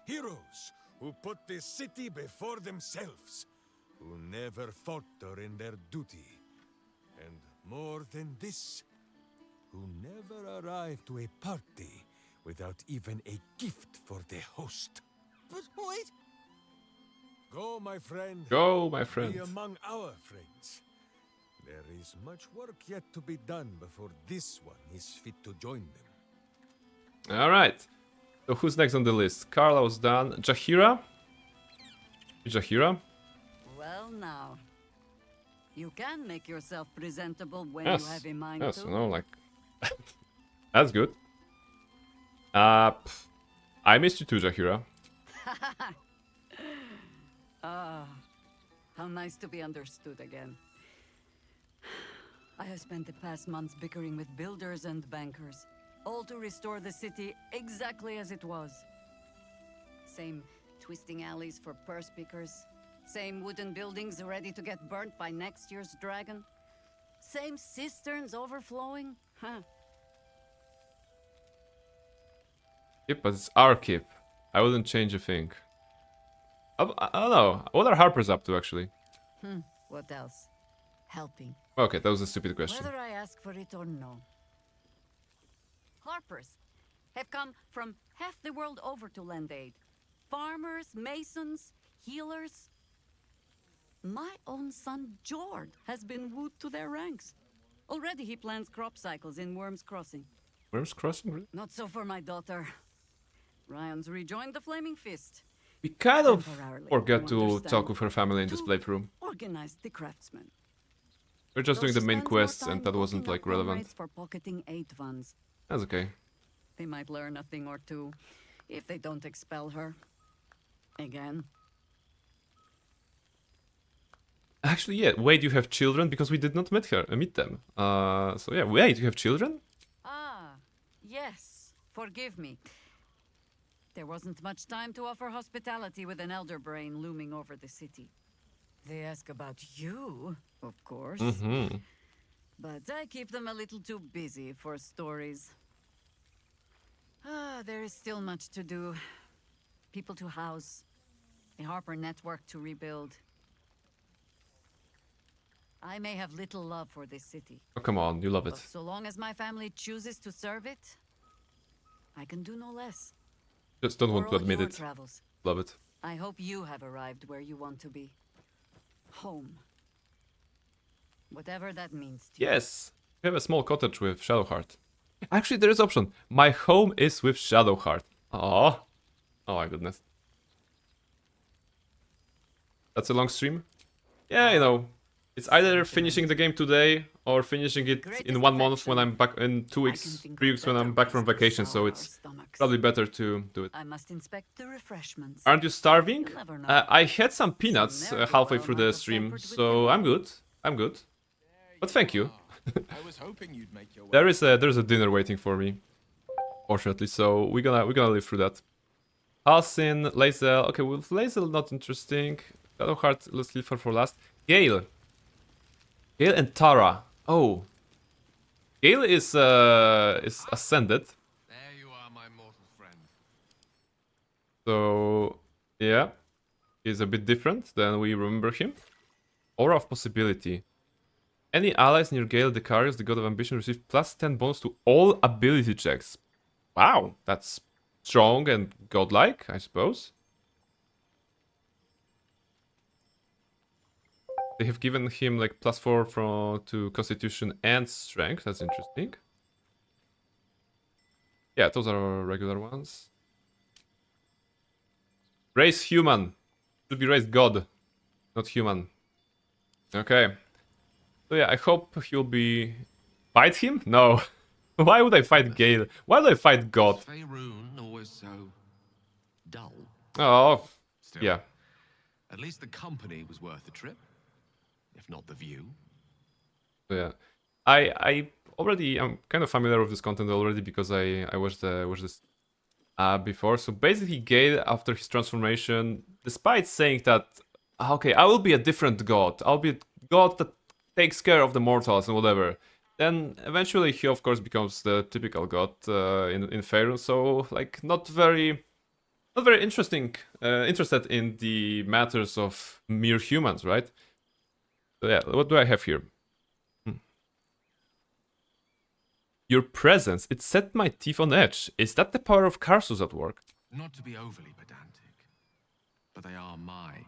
Heroes who put the city before themselves, who never falter in their duty, and more than this, who never arrive to a party without even a gift for the host. But wait! Go, my friend. Go, my friend. Be among our friends. There is much work yet to be done before this one is fit to join them. Alright. So who's next on the list? Carla was done. Jaheira? Jaheira? Well now. You can make yourself presentable when Yes. you have a mind Yes, to. no, like... That's good. I missed you too, Jaheira. Ah, how nice to be understood again. I have spent the past months bickering with builders and bankers, all to restore the city exactly as it was. Same twisting alleys for purse pickers, same wooden buildings ready to get burnt by next year's dragon, same cisterns overflowing. Huh. Yep, but it's our keep. I wouldn't change a thing. I don't know. What are Harpers up to, actually? What else? Helping. Okay, that was a stupid question. Whether I ask for it or no. Harpers have come from half the world over to lend aid. Farmers, masons, healers. My own son, Jord, has been wooed to their ranks. Already he plans crop cycles in Worm's Crossing. Worm's Crossing, really? Not so for my daughter. Ryan's rejoined the Flaming Fist. We kind of Temporarily, forgot you to understand. talk with her family in this playthrough. Organized the craftsmen. We're just Though doing the she main spends more quests, and time that wasn't cooking like up relevant. comrades for pocketing aid funds. That's okay. They might learn a thing or two if they don't expel her. Again. Actually, yeah. Wait, you have children because we did not meet them. So yeah. Wait, you have children? Ah, yes. Forgive me. There wasn't much time to offer hospitality with an elder brain looming over the city. They ask about you, of course. Mm-hmm. But I keep them a little too busy for stories. Ah, there is still much to do. People to house. A Harper network to rebuild. I may have little love for this city. Oh, come on, you love But it. so long as my family chooses to serve it, I can do no less. Just don't For want to all admit your it. travels, Love it. I hope you have arrived where you want to be. Home. Whatever that means to you. Yes, we have a small cottage with Shadowheart. Actually, there is option. My home is with Shadowheart. Oh, oh my goodness. That's a long stream. Yeah, you know, it's either finishing the game today or finishing it in 1 month when I'm back, in 2 weeks, 3 weeks when I'm back from vacation. So it's probably better to do it. I must inspect the refreshments. Aren't you starving? You'll never know. I had some peanuts halfway through the stream, so I'm good. I'm good. But thank you. I was hoping you'd make your way. There's a dinner waiting for me, fortunately. So we're gonna live through that. Halcyon, Lae'zel. Okay, with Lae'zel not interesting. Shadowheart, let's leave her for last. Gale. Gale and Tara. Oh. Gale is ascended. There you are, my mortal friend. So yeah. He's a bit different than we remember him. Aura of Possibility. Any allies near Gale Decarius, the God of Ambition, receive plus 10 bonus to all ability checks. Wow, that's strong and godlike, I suppose. They have given him like +4 to Constitution and Strength. That's interesting. Yeah, those are regular ones. Raise human. Should be raised God, not human. Okay. So yeah, I hope he'll be... Fight him? No. Why would I fight Gale? Why would I fight God? Faerun always so dull. Oh, Still, yeah. At least the company was worth the trip, if not the view. So yeah, I'm kind of familiar with this content already because I watched this before. So basically, Gale, after his transformation, despite saying that, okay, I will be a different god. I'll be a god that takes care of the mortals and whatever. Then eventually he of course becomes the typical god in Faerun. So like not very interested in the matters of mere humans, right? So yeah, what do I have here? Your presence, it set my teeth on edge. Is that the power of Karsus at work? Not to be overly pedantic, but they are my.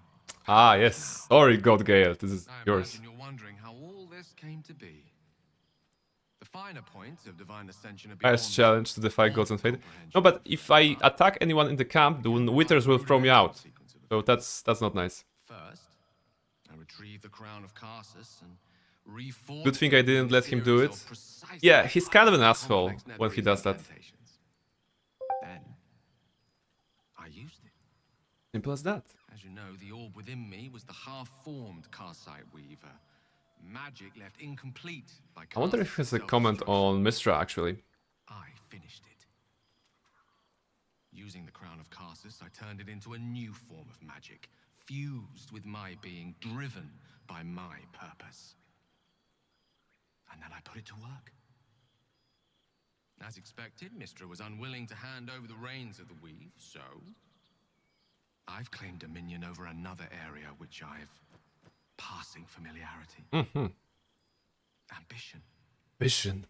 Ah, yes. Sorry, God Gale, this is yours. You're wondering how all this came to be. The finer points of divine ascension are beyond Highest challenge to defy gods and fate. No, but if I attack anyone in the camp, the Withers will throw me out. So that's not nice. First, I retrieve the crown of Karsus and reform. Good thing I didn't let him do it. Yeah, he's kind of an asshole when he does that. Then I used it. Simple as that. As you know, the orb within me was the half-formed Karsite Weaver. Magic left incomplete by I wonder if he has a comment on Mistra, actually. I finished it. Using the crown of Karsus, I turned it into a new form of magic, fused with my being, driven by my purpose. And then I put it to work. As expected, Mistra was unwilling to hand over the reins of the weave, so I've claimed dominion over another area which I've passing familiarity. Ambition. Ambition.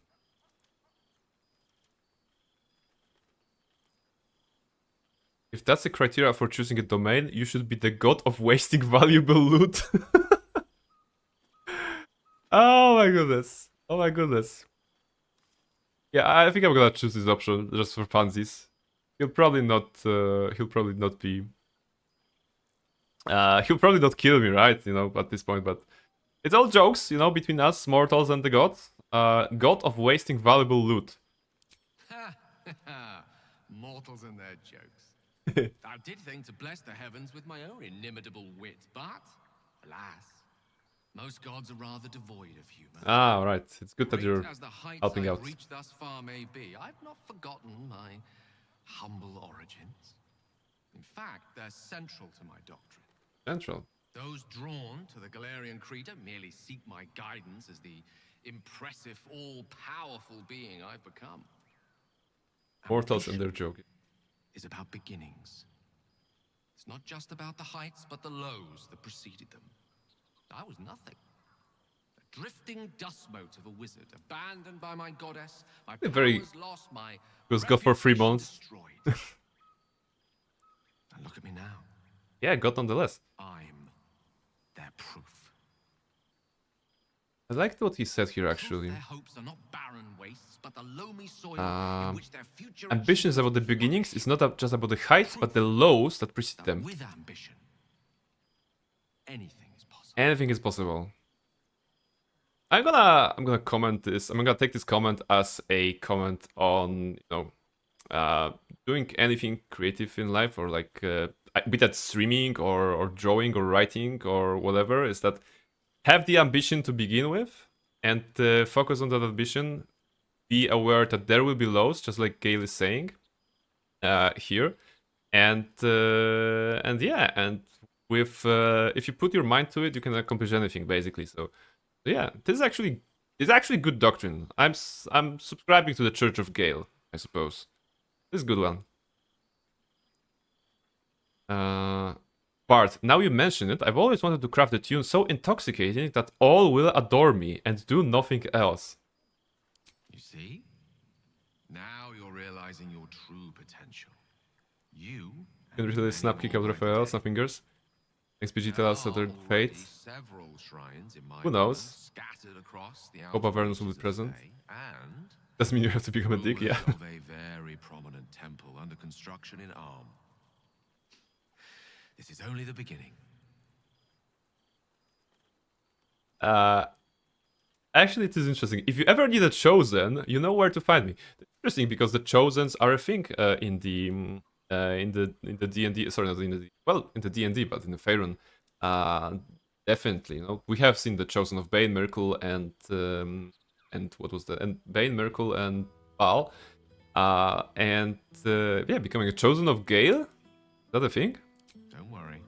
If that's the criteria for choosing a domain, you should be the god of wasting valuable loot. Oh my goodness. Oh my goodness. Yeah, I think I'm gonna choose this option just for funsies. He'll probably not be... he'll probably not kill me, right? You know, at this point, but it's all jokes, you know, between us mortals and the gods. God of wasting valuable loot. Mortals and their jokes. I did think to bless the heavens with my own inimitable wit, but alas, most gods are rather devoid of humor. Ah, right. It's good that Great you're as the heights helping I've out. reached thus far may be, I've not forgotten my humble origins. In fact, they're central to my doctrine. Central. Those drawn to the Galarian Creed don't merely seek my guidance as the impressive, all-powerful being I've become. Mortals and their joke. Is about beginnings. It's not just about the heights, but the lows that preceded them. I was nothing. A drifting dust mote of a wizard, abandoned by my goddess, my Very powers lost, my was God for 3 months. and look at me now. Yeah, God nonetheless. I'm their proof. I liked what he said here actually. Their hopes are not barren wastes, but the loamy soil in which their future Ambition is about the beginnings. It's not just about the heights, but the lows that precede them. with ambition, anything is possible. Anything is possible. I'm gonna comment this. I'm gonna take this comment as a comment on, you know, doing anything creative in life, or like be that streaming or drawing or writing or whatever. Is that have the ambition to begin with and focus on that ambition. Be aware that there will be lows, just like Gale is saying here, and yeah, and with if you put your mind to it, you can accomplish anything basically. So yeah, this is actually good doctrine. I'm subscribing to the Church of Gale, I suppose. This is a good one. Bart, now you mention it, I've always wanted to craft a tune so intoxicating that all will adore me and do nothing else. You see? Now you're realizing your true potential. You can really snap kick out Raphael, snap fingers. XPG tell us their fate. Who knows? Hope awareness will be present. Doesn't mean you have to become a dick, yeah. Of a very prominent temple under construction in Arm. This is only the beginning. Actually, it is interesting. If you ever need a chosen, you know where to find me. It's interesting because the chosens are a thing in the D&D. Sorry, not in the in the D&D, but in the Faerun. Definitely, you know, we have seen the chosen of Bane, Myrkul, and what was that? And Bane, Myrkul, and Baal. Yeah, becoming a chosen of Gale. Is that a thing? Don't worry.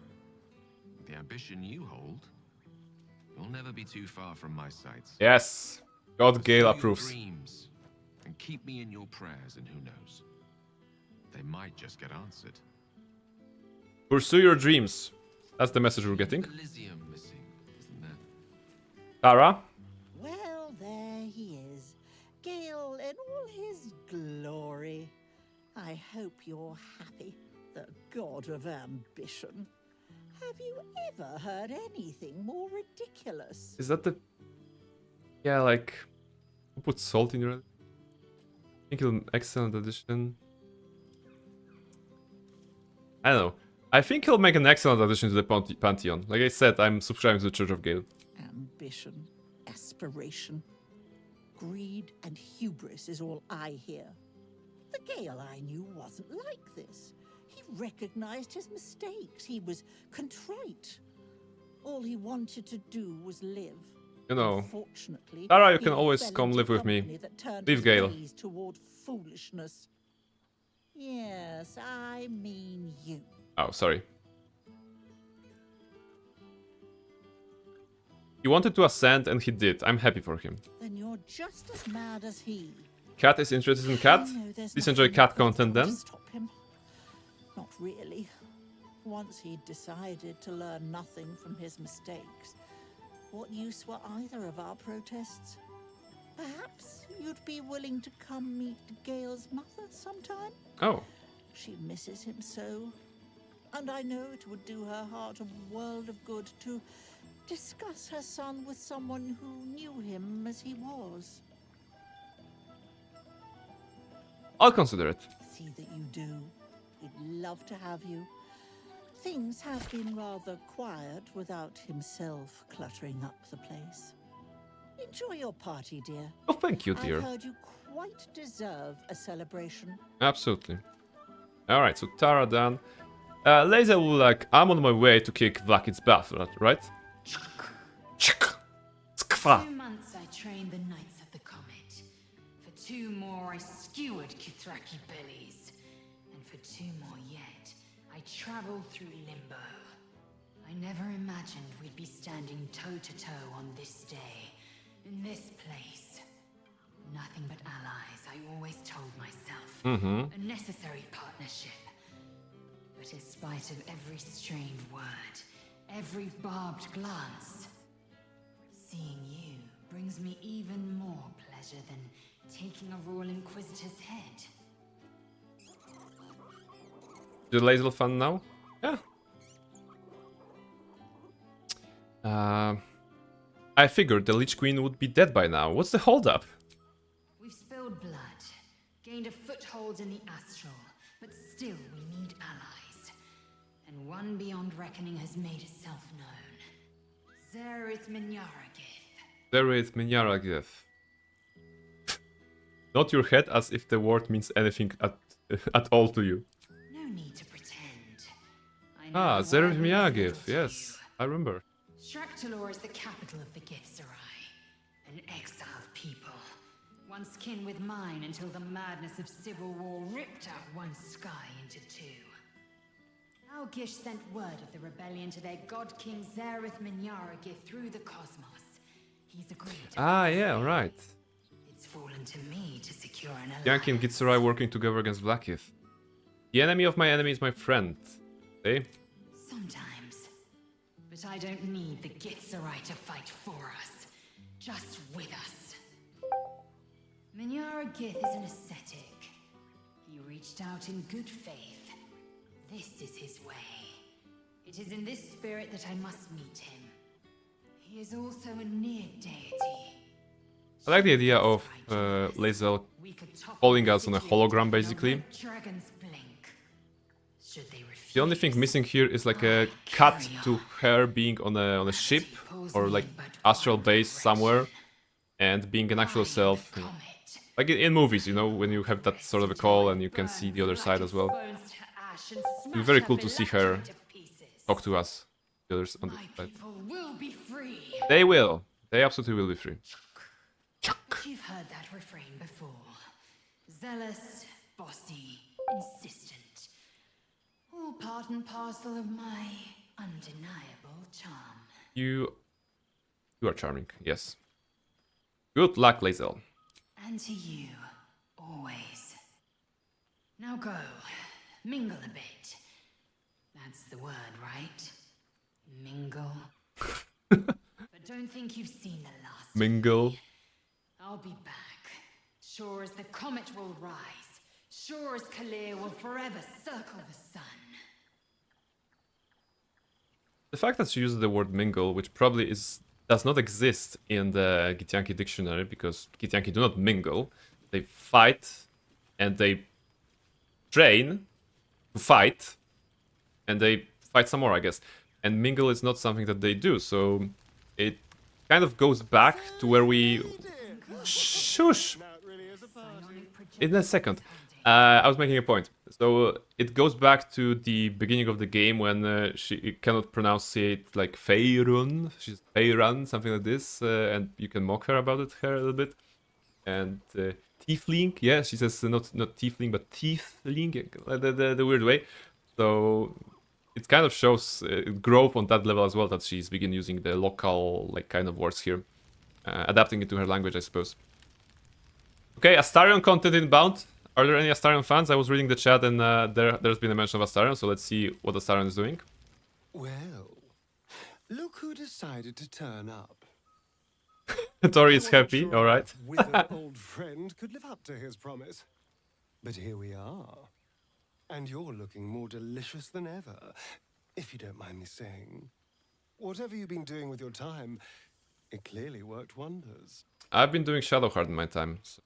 With the ambition you hold, you'll never be too far from my sights. Yes, God Gale approves. Dreams and keep me in your prayers, and who knows, they might just get answered. Pursue your dreams. That's the message we're getting. Elysium missing, isn't there? Tara? Well, there he is. Gale in all his glory. I hope you're happy, the god of ambition. Have you ever heard anything more ridiculous? Is that the... Yeah, like... Who put salt in your... I think it'll excellent addition. I don't know. I think he'll make an excellent addition to the Pantheon. Like I said, I'm subscribing to the Church of Gale. Ambition, aspiration, greed and hubris is all I hear. The Gale I knew wasn't like this. He recognized his mistakes. He was contrite. All he wanted to do was live. You know, Unfortunately, Tara, you he can always fell come into live with me. company that turned Leave his Gale. gaze toward foolishness. Yes, I mean you. Oh, sorry. He wanted to ascend and he did. I'm happy for him. Then you're just as mad as he. Cat is interested in cat? No, there's Please enjoy nothing cat you can content do to then. Stop him. Not really. Once he'd decided to learn nothing from his mistakes, what use were either of our protests? Perhaps you'd be willing to come meet Gale's mother sometime? Oh. She misses him so. And I know it would do her heart a world of good to discuss her son with someone who knew him as he was. I'll consider it. See that you do. We'd love to have you. Things have been rather quiet without himself cluttering up the place. Enjoy your party, dear. Oh, thank you, dear. I've heard you quite deserve a celebration. Absolutely. Alright, so Tara done. Laser will like, I'm on my way to kick Vlakit's butt, right? 2 months I trained the Knights of the Comet. For 2 more I skewered Kithraki bellies. And for 2 more yet, I traveled through Limbo. I never imagined we'd be standing toe-to-toe on this day, in this place. Nothing but allies, I always told myself. A necessary partnership. But in spite of every strained word, every barbed glance, seeing you brings me even more pleasure than taking a Royal Inquisitor's head. The laser fun now? Yeah. I figured the Lich Queen would be dead by now. What's the holdup? We've spilled blood, gained a foothold in the astral, but still we need allies. And one beyond reckoning has made itself known. Zerith Minyaragith. Zerith Minyaragith. Not your head as if the word means anything at all to you. No need to pretend. Ah, Zerith Minyaragith, yes, I remember. Shraktalor is the capital of the Githzerai, an exiled people, once kin with mine until the madness of civil war ripped out one sky into 2. Algish sent word of the rebellion to their god king Zareth Minyaragith through the cosmos. He's agreed. Ah, yeah, right. It's fallen to me to secure an alliance. Yankee and Gitsurai working together against Blackith. The enemy of my enemy is my friend. Eh? Sometimes. But I don't need the Gitsurai to fight for us. Just with us. Minyaragith is an ascetic. He reached out in good faith. This is his way. It is in this spirit that I must meet him. He is also a near deity. I like the idea of Lae'zel calling us on a hologram, basically. The only thing missing here is like a cut to her being on a ship or like astral base somewhere and being an actual self. Like in movies, you know, when you have that sort of a call and you can see the other side as well. It'd be very cool to see her talk to us, the others on the side. They will. They absolutely will be free. You've heard that refrain before. Zealous, bossy, insistent. All part and parcel of my undeniable charm. You are charming, yes. Good luck, Lae'zel. And to you, always. Now go. Mingle a bit. That's the word, right? Mingle. But don't think you've seen the last. Mingle. I'll be back. Sure as the comet will rise. Sure as Kalir will forever circle the sun. The fact that she uses the word mingle, which probably does not exist in the Githyanki dictionary, because Githyanki do not mingle. They fight and they train to fight, and they fight some more, I guess. And mingle is not something that they do, so it kind of goes back to where we... Shush! In a second. I was making a point. So it goes back to the beginning of the game when she cannot pronounce it like Feyrun. She's Feyran, something like this, and you can mock her about it a little bit. And Tiefling, yeah, she says not Tiefling but Tiefling, the weird way. So it kind of shows growth on that level as well, that she's begin using the local like kind of words here, adapting it to her language, I suppose. Okay, Astarion content inbound. Are there any Astarion fans? I was reading the chat and there's been a mention of Astarion, so let's see what Astarion is doing. Well, look who decided to turn up. Tori is happy, alright. With an old friend could live up to his promise. But here we are. And you're looking more delicious than ever, if you don't mind me saying. Whatever you've been doing with your time, it clearly worked wonders. I've been doing Shadowheart in my time. So.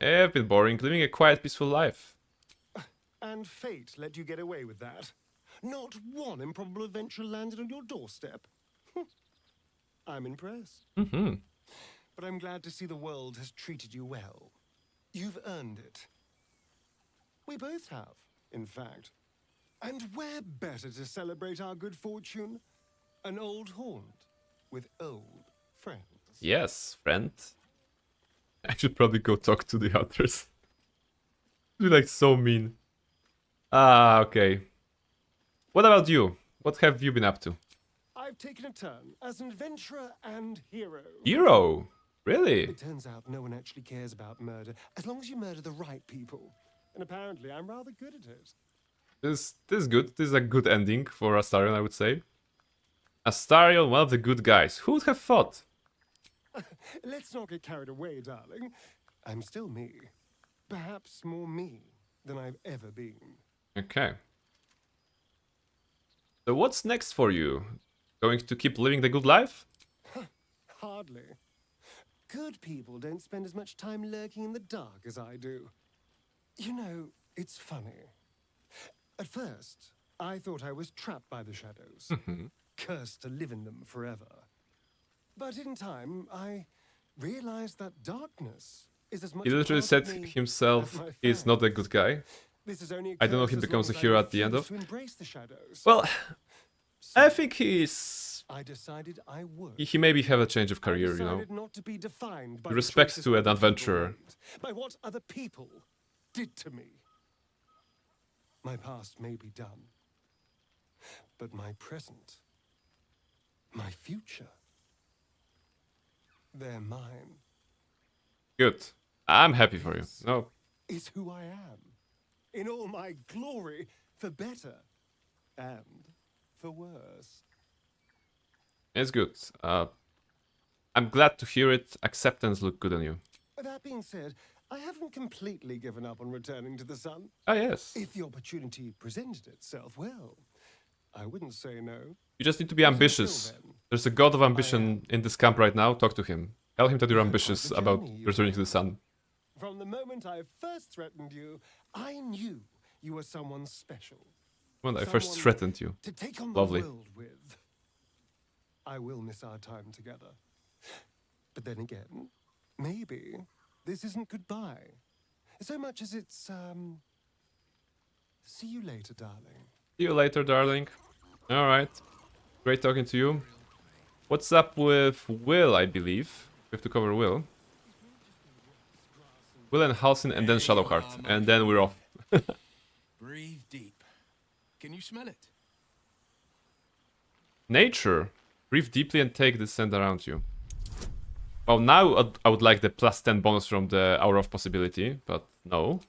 I've been boring, living a quiet, peaceful life. And fate let you get away with that. Not one improbable adventure landed on your doorstep. I'm impressed. Mm-hmm. But I'm glad to see the world has treated you well. You've earned it. We both have, in fact. And where better to celebrate our good fortune? An old haunt with old friends. Yes, friend. I should probably go talk to the others. You're like so mean. Ah, okay. What about you? What have you been up to? I've taken a turn as an adventurer and hero. Hero? Really? It turns out no one actually cares about murder, as long as you murder the right people. And apparently I'm rather good at it. This is good. This is a good ending for Astarion, I would say. Astarion, one of the good guys. Who would have thought? Let's not get carried away, darling. I'm still me. Perhaps more me than I've ever been. Okay. So what's next for you? Going to keep living the good life? Hardly. Good people don't spend as much time lurking in the dark as I do. You know, it's funny. At first, I thought I was trapped by the shadows. Cursed to live in them forever. But in time, I realized that darkness is as much. He literally said himself he's not a good guy. I don't know if he becomes a hero at the end of. Well, I think I decided I would. He maybe have a change of career, you know. Not to be defined by he respects to an adventurer. By what other people did to me. My past may be done, but my present, my future, they're mine. Good. I'm happy for you. No. Is who I am, in all my glory, for better and for worse. It's good. I'm glad to hear it. Acceptance look good on you. That being said, I haven't completely given up on returning to the sun. Ah, yes. If the opportunity presented itself, well, I wouldn't say no. You just need to be ambitious. There's a god of ambition in this camp right now. Talk to him. Tell him that you're ambitious about returning to the sun. From the moment I first threatened you, I knew you were someone special. When I first threatened you. To take on Lovely. the world with. I will miss our time together. But then again, maybe this isn't goodbye. So much as it's, see you later, darling. See you later, darling. Alright. Great talking to you. What's up with Will, I believe? We have to cover Will. Will and Halcyon and then Shadowheart. And then we're off. Breathe deep. Can you smell it? Nature. Breathe deeply and take the scent around you. Well, now I would like the +10 bonus from the Hour of Possibility, but no.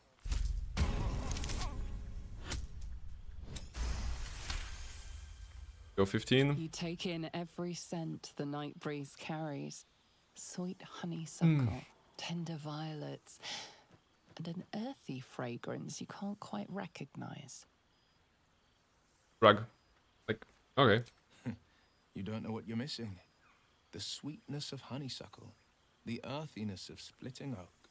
Go 15. You take in every scent the night breeze carries. Sweet honeysuckle, tender violets, and an earthy fragrance you can't quite recognize. Rug. Like, okay. You don't know what you're missing. The sweetness of honeysuckle, the earthiness of splitting oak.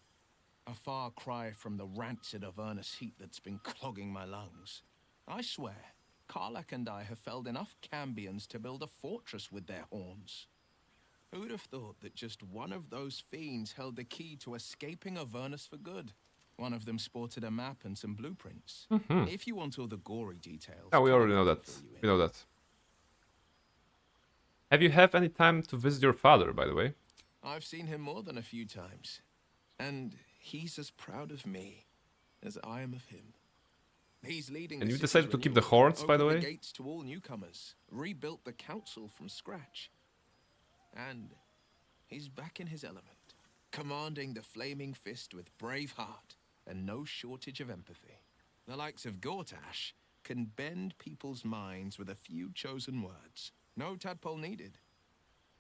A far cry from the rancid Avernus heat that's been clogging my lungs. I swear, Karlach and I have felled enough Cambions to build a fortress with their horns. Who'd have thought that just one of those fiends held the key to escaping Avernus for good? One of them sported a map and some blueprints. If you want all the gory details... Yeah, we already know that. We know that. Have you had any time to visit your father, by the way? I've seen him more than a few times. And he's as proud of me as I am of him. He's leading. And you decided to keep the horns, by the way? Gates to all newcomers, rebuilt the council from scratch. And he's back in his element, commanding the flaming fist with brave heart and no shortage of empathy. The likes of Gortash can bend people's minds with a few chosen words. No tadpole needed.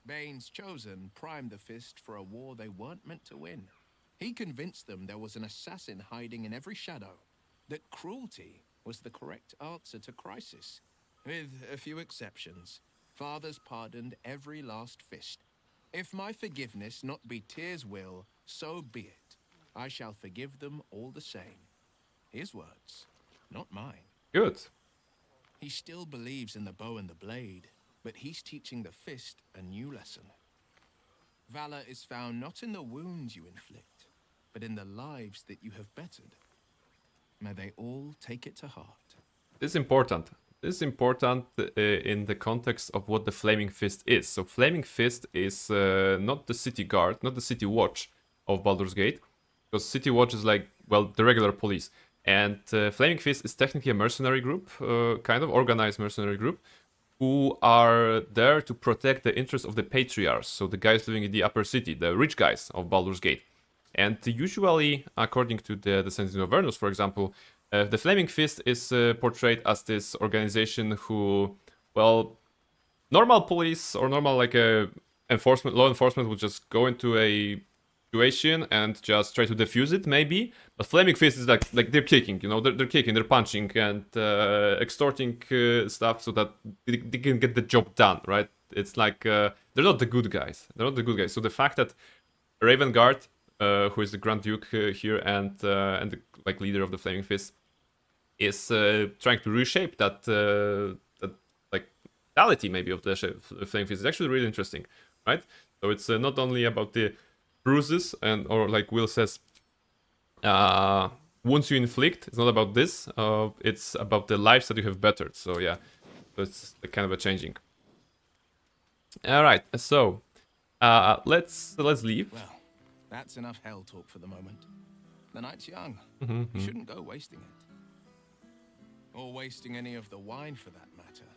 Bane's chosen primed the fist for a war they weren't meant to win. He convinced them there was an assassin hiding in every shadow, that cruelty was the correct answer to crisis. With a few exceptions, fathers pardoned every last fist. If my forgiveness not be tears' will, so be it. I shall forgive them all the same. His words, not mine. Good. He still believes in the bow and the blade, but he's teaching the fist a new lesson. Valor is found not in the wounds you inflict, but in the lives that you have bettered. May they all take it to heart. This is important. This is important in the context of what the Flaming Fist is. So Flaming Fist is not the city guard, not the city watch of Baldur's Gate. Because city watch is like, well, the regular police. And Flaming Fist is technically a mercenary group, kind of organized mercenary group, who are there to protect the interests of the patriarchs, so the guys living in the upper city, the rich guys of Baldur's Gate. And usually, according to the Descendants of Avernus, for example, the Flaming Fist is portrayed as this organization who, well, normal police or normal like law enforcement would just go into a situation and just try to defuse it, maybe. But Flaming Fist is like they're kicking, you know, they're kicking, they're punching and extorting stuff so that they can get the job done, right? It's like they're not the good guys. They're not the good guys. So the fact that Raven Guard, who is the Grand Duke here and the like leader of the Flaming Fist, is trying to reshape that like mentality maybe of the Flaming Fist is actually really interesting, right? So it's not only about the bruises and or like Will says, wounds you inflict. It's not about this. It's about the lives that you have bettered. So yeah, it's kind of a changing. All right, so let's leave. Well, that's enough hell talk for the moment. The night's young. Mm-hmm. You shouldn't go wasting it. Or wasting any of the wine for that matter.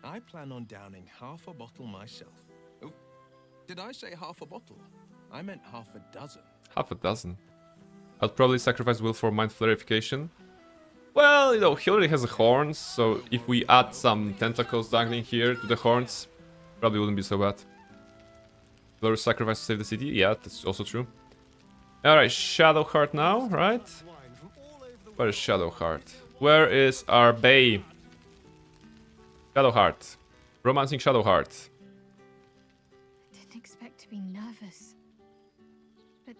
I plan on downing half a bottle myself. Oh, did I say half a bottle? I meant half a dozen. Half a dozen. I'd probably sacrifice Will for mind clarification. Well, you know, he already has the horns, so if we add some tentacles dangling here to the horns, probably wouldn't be so bad. Lower sacrifice to save the city? Yeah, that's also true. Alright, Shadowheart now, right? Where is Shadowheart? Where is our bae? Shadowheart. Romancing Shadowheart. I didn't expect to be nervous. But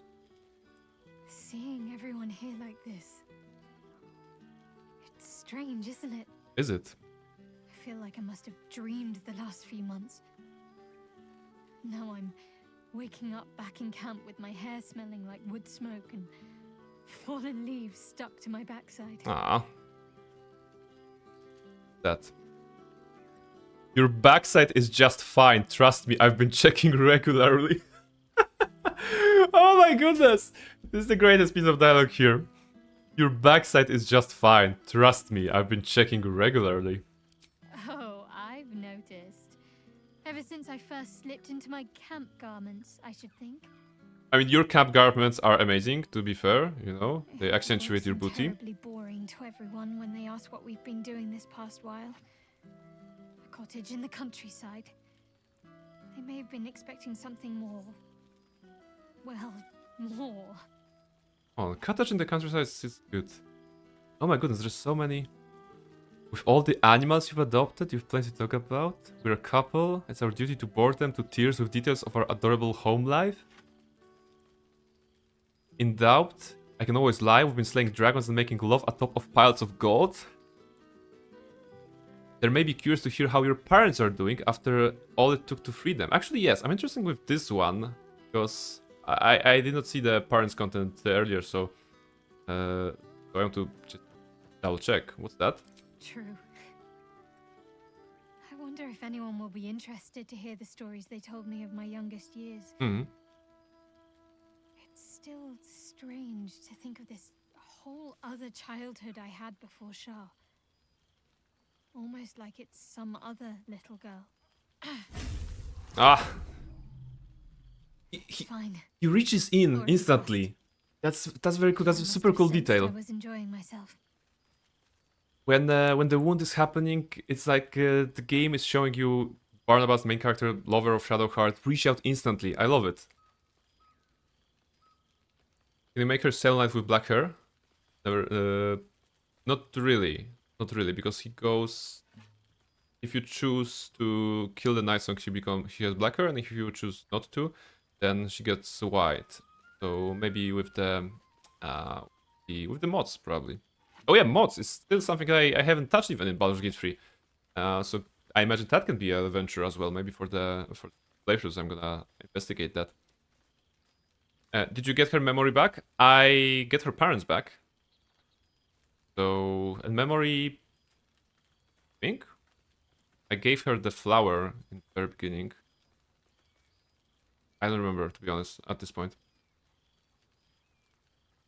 seeing everyone here like this, it's strange, isn't it? Is it? I feel like I must have dreamed the last few months. Now I'm waking up back in camp with my hair smelling like wood smoke and fallen leaves stuck to my backside. Ah. That. Your backside is just fine. Trust me, I've been checking regularly. Oh my goodness. This is the greatest piece of dialogue here. Your backside is just fine. Trust me, I've been checking regularly. Oh, I've noticed. Ever since I first slipped into my camp garments, I should think. I mean, your camp garments are amazing, to be fair, you know. They accentuate your booty. Terribly boring to everyone when they ask what we've been doing this past while. A cottage in the countryside. They may have been expecting something more. Well, more. Oh, the cottage in the countryside is good. Oh my goodness, there's so many. With all the animals you've adopted, you've plenty to talk about. We're a couple. It's our duty to bore them to tears with details of our adorable home life. In doubt, I can always lie. We've been slaying dragons and making love atop of piles of gold. They may be curious to hear how your parents are doing after all it took to free them. Actually, yes, I'm interested with this one because I did not see the parents content earlier, so I want to just double check. What's that? True. I wonder if anyone will be interested to hear the stories they told me of my youngest years. Hmm. It's still strange to think of this whole other childhood I had before Shah. Almost like it's some other little girl. Ah. Fine. He reaches in instantly. That's very cool. That's a super cool detail. I was enjoying myself. When the wound is happening, it's like the game is showing you Barnabas, main character, lover of Shadowheart, reach out instantly. I love it. Can you make her Selenite with black hair? Never, not really. Not really, because he goes... If you choose to kill the Night Song, she has black hair, and if you choose not to, then she gets white. So maybe with the mods, probably. Oh yeah, mods is still something I haven't touched even in Baldur's Gate 3. So I imagine that can be an adventure as well. Maybe for playthroughs, I'm gonna investigate that. Did you get her memory back? I get her parents back. So, in memory, I think I gave her the flower in the very beginning. I don't remember, to be honest, at this point.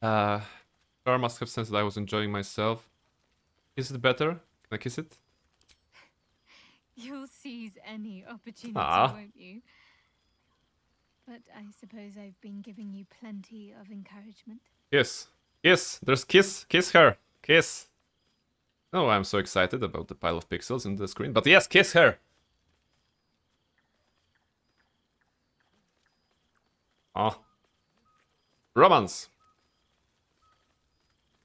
Clara must have sensed that I was enjoying myself. Is it better? Can I kiss it? You'll seize any opportunity, Ah. won't you? But I suppose I've been giving you plenty of encouragement. Yes. Yes, there's kiss. Kiss her. Kiss. Oh, I'm so excited about the pile of pixels in the screen. But yes, kiss her. Ah. Romance.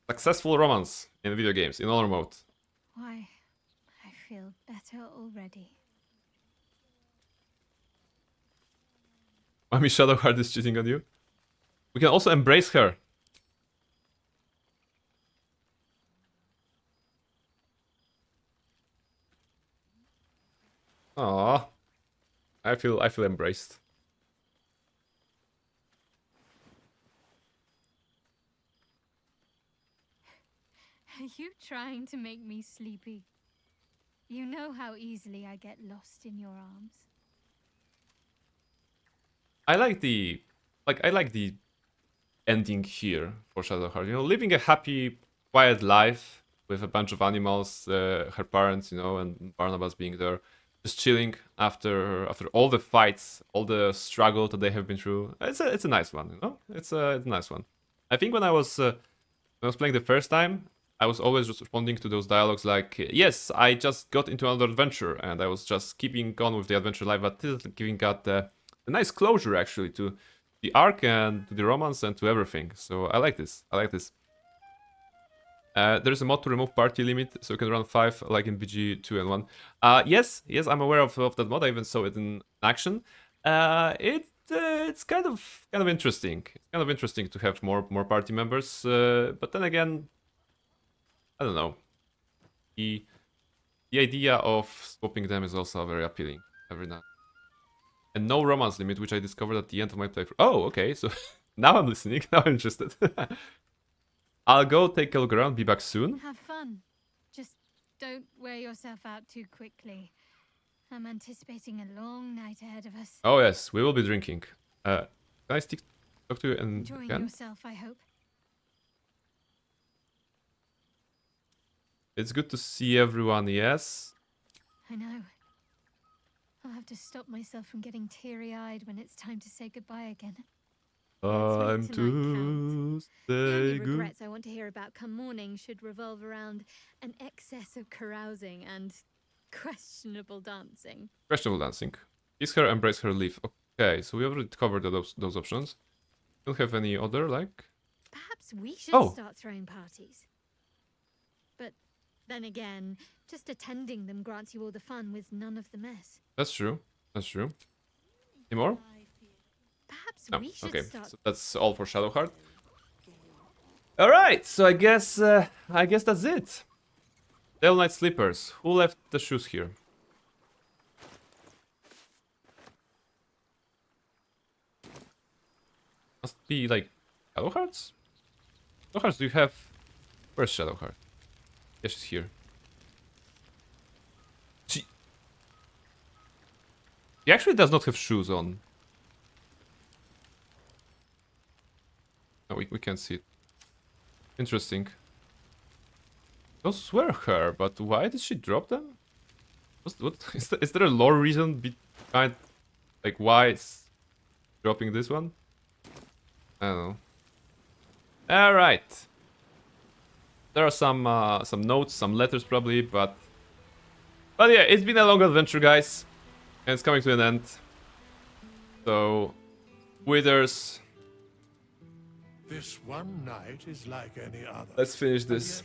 Successful romance in video games, in honor mode. Why, I feel better already. Mommy Shadowheart is cheating on you. We can also embrace her. Aww. I feel embraced. Are you trying to make me sleepy? You know how easily I get lost in your arms. I like the ending here for Shadowheart. You know, living a happy, quiet life with a bunch of animals, her parents, you know, and Barnabas being there, just chilling after all the fights, all the struggle that they have been through. It's a nice one, you know. It's a nice one. I think when I was playing the first time, I was always just responding to those dialogues like, yes, I just got into another adventure, and I was just keeping on with the adventure life, but still giving that a nice closure actually to the arc and to the romance and to everything. So I like this. I like this. There's a mod to remove party limit, so you can run 5 like in BG 2 and 1. Yes, I'm aware of that mod. I even saw it in action. It's kind of interesting. It's kind of interesting to have more party members. But then again, I don't know. The idea of swapping them is also very appealing every now. And no romance limit, which I discovered at the end of my playthrough. Oh, okay. So now I'm listening. Now I'm interested. I'll go take a look around. Be back soon. Have fun. Just don't wear yourself out too quickly. I'm anticipating a long night ahead of us. Oh yes, we will be drinking. Can I talk to you and enjoying yourself, I hope. It's good to see everyone. Yes. I know. I'll have to stop myself from getting teary-eyed when it's time to say goodbye again. Time to say The only regrets I want to hear about come morning should revolve around an excess of carousing and questionable dancing. Questionable dancing. Kiss her, embrace her, leave. Okay, so we already covered those options. Don't have any other, like? Perhaps we should start throwing parties. But then again, just attending them grants you all the fun with none of the mess. That's true. That's true. Any more? Perhaps we should start. So that's all for Shadowheart. All right, so I guess that's it. Dale Knight slippers. Who left the shoes here? Must be like Shadowhearts? Shadowhearts, do you have? Where's Shadowheart? Yes, she's here. She actually does not have shoes on. No, we can't see it. Interesting. Those were her, but why did she drop them? What is there a lore reason behind, like, why it's dropping this one? I don't know. All right. There are some notes, some letters probably, but yeah, it's been a long adventure, guys, and it's coming to an end. So, Withers. This one night is like any other. Let's finish this.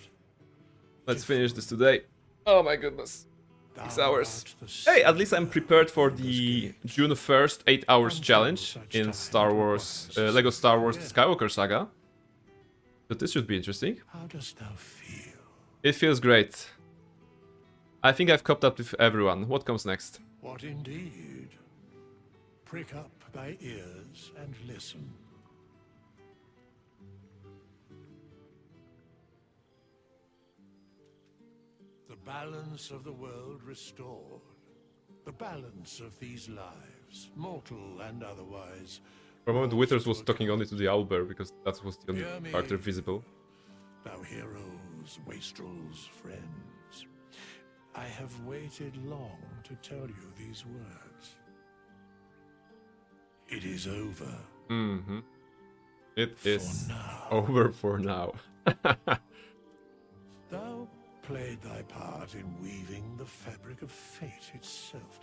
Let's finish this today. Oh my goodness. 6 hours. Hey, at least I'm prepared for the June 1st 8 hours challenge in Star Wars, Lego Star Wars Skywalker Saga. So this should be interesting. How dost thou feel? It feels great. I think I've caught up with everyone. What comes next? What indeed? Prick up thy ears and listen. The balance of the world restored. The balance of these lives, mortal and otherwise. For a moment, Withers was talking only to the owlbear because that was the only character visible. Thou heroes, wastrels, friends. I have waited long to tell you these words. It is over. Mm-hmm. It is over for now. Thou played thy part in weaving the fabric of fate itself,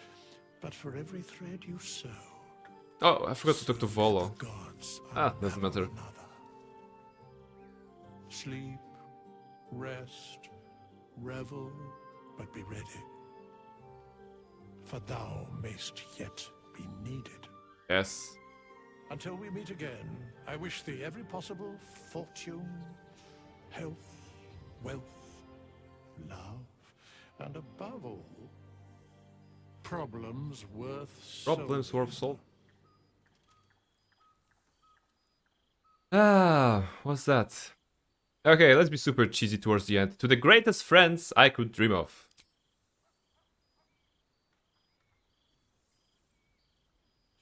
but for every thread you sewed. Oh, I forgot to talk to Volo. Doesn't matter. Sleep, rest, revel, but be ready. For thou mayst yet be needed. Yes. Until we meet again, I wish thee every possible fortune, health, wealth, love, and above all, problems worth solving. What's that? Okay, let's be super cheesy towards the end. To the greatest friends I could dream of.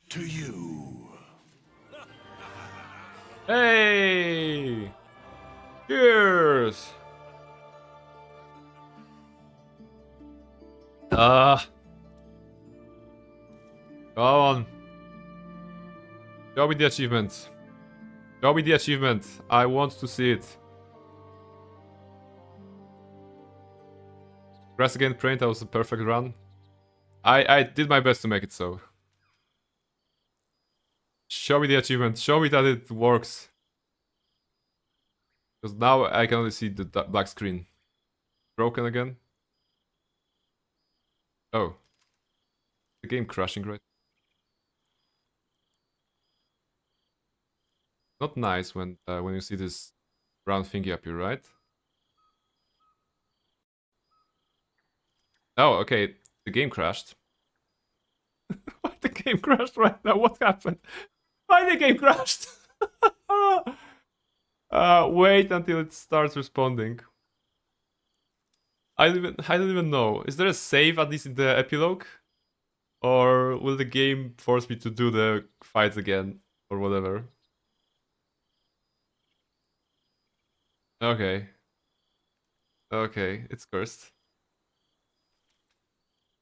To you. Hey! Cheers! Come on. Show me the achievement. Show me the achievement. I want to see it. Press again, print. That was a perfect run. I did my best to make it so. Show me the achievement. Show me that it works. Because now I can only see the black screen. Broken again. Oh. The game crashing, right? Not nice when you see this round thingy up here, right? Oh, okay. The game crashed. Why the game crashed right now? What happened? Why the game crashed? Wait until it starts responding. I don't even know. Is there a save at least in the epilogue? Or will the game force me to do the fights again? Or whatever? Okay. Okay, it's cursed.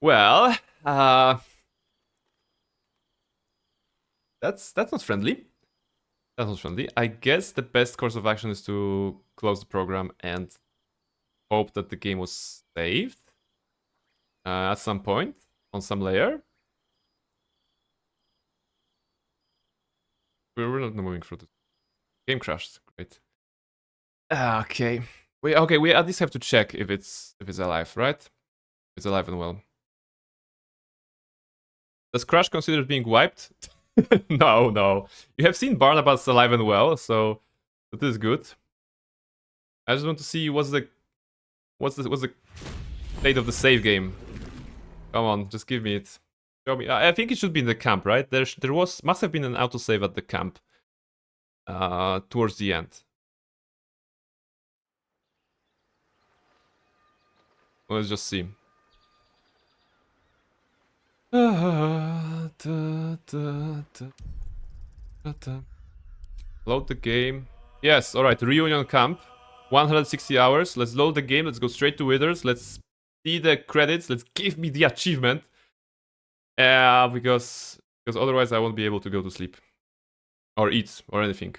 Well, that's not friendly. That's not friendly. I guess the best course of action is to close the program and hope that the game was saved at some point on some layer. We're not moving through the game crashed. Great. Okay. We at least have to check if it's alive, right? It's alive and well. Does Crash consider being wiped? No. You have seen Barnabas alive and well, so that is good. I just want to see what's the state of the save game. Come on, just give me it. Show me. I think it should be in the camp, right? There must have been an autosave at the camp towards the end. Let's just see. Load the game. Yes, alright, reunion camp. 160 hours. Let's load the game. Let's go straight to Withers. Let's see the credits. Let's give me the achievement. Because otherwise I won't be able to go to sleep. Or eat, or anything.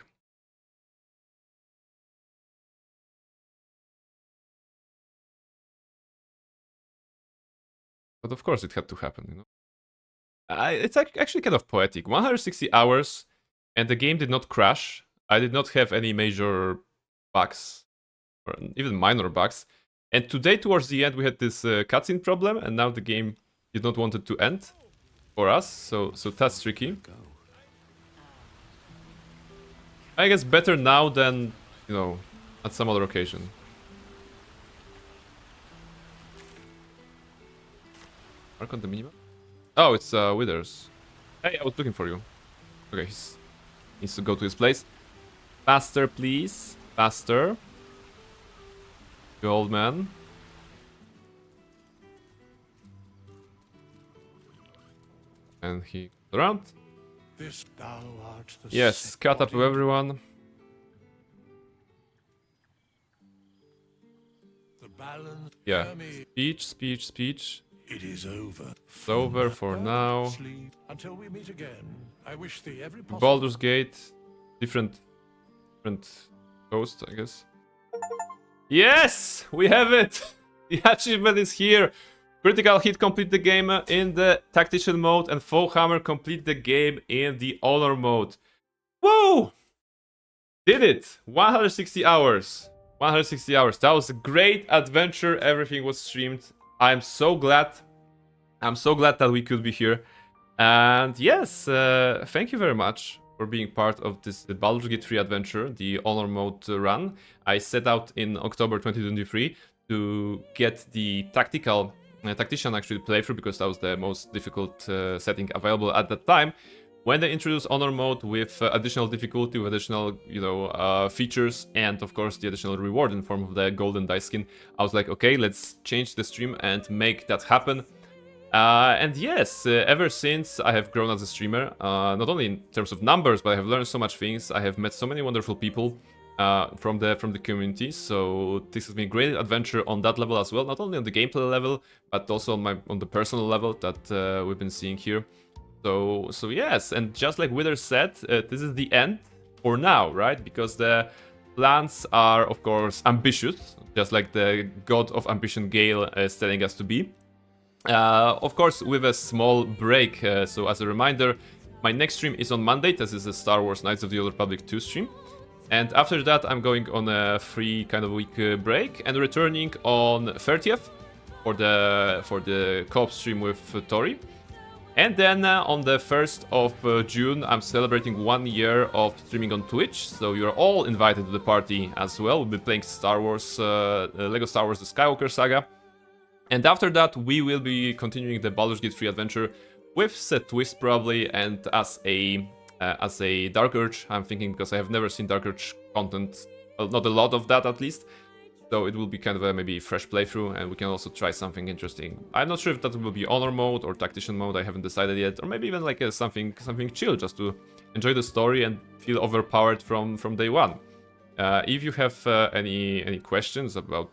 But of course it had to happen, you know. It's actually kind of poetic. 160 hours, and the game did not crash. I did not have any major bugs, or even minor bugs. And today, towards the end, we had this cutscene problem, and now the game did not want it to end for us, so that's tricky. I guess better now than, you know, at some other occasion. Mark on the minimap? Oh, it's Withers. Hey, I was looking for you. Okay, he needs to go to his place. Faster, please. Faster. You old man. And he goes around. Yes, cut up to everyone. Yeah, speech. It is over. It's over for now. Until we meet again, I wish thee every possible... Baldur's Gate. Different coast, I guess. Yes! We have it! The achievement is here. Critical Hit complete the game in the Tactician mode, and Foehammer complete the game in the Honor mode. Woo! Did it! 160 hours. 160 hours. That was a great adventure. Everything was streamed. I'm so glad. I'm so glad that we could be here. And yes, thank you very much for being part of this Baldur's Gate 3 adventure, the Honor mode run. I set out in October 2023 to get the tactician actually playthrough, because that was the most difficult setting available at that time. When they introduced Honor mode with additional difficulty, with additional, you know, features, and of course the additional reward in form of the golden dice skin, I was like, okay, let's change the stream and make that happen. And yes, ever since I have grown as a streamer, not only in terms of numbers, but I have learned so much things. I have met so many wonderful people, from the community. So this has been a great adventure on that level as well, not only on the gameplay level, but also on the personal level that we've been seeing here. So yes, and just like Wither said, this is the end for now, right? Because the plans are, of course, ambitious, just like the god of ambition Gale is telling us to be. Of course, with a small break. So as a reminder, my next stream is on Monday. This is a Star Wars Knights of the Old Republic 2 stream. And after that, I'm going on a free kind of week break and returning on 30th for the co-op stream with Tori. And then on the 1st of June, I'm celebrating 1 year of streaming on Twitch. So you're all invited to the party as well. We'll be playing Star Wars, Lego Star Wars: The Skywalker Saga. And after that, we will be continuing the Baldur's Gate 3 adventure with set twist probably, and as a Dark Urge, I'm thinking, because I have never seen Dark Urge content, well, not a lot of that at least. So it will be kind of a maybe fresh playthrough, and we can also try something interesting. I'm not sure if that will be honor mode or tactician mode, I haven't decided yet, or maybe even like something chill, just to enjoy the story and feel overpowered from day one. If you have any questions about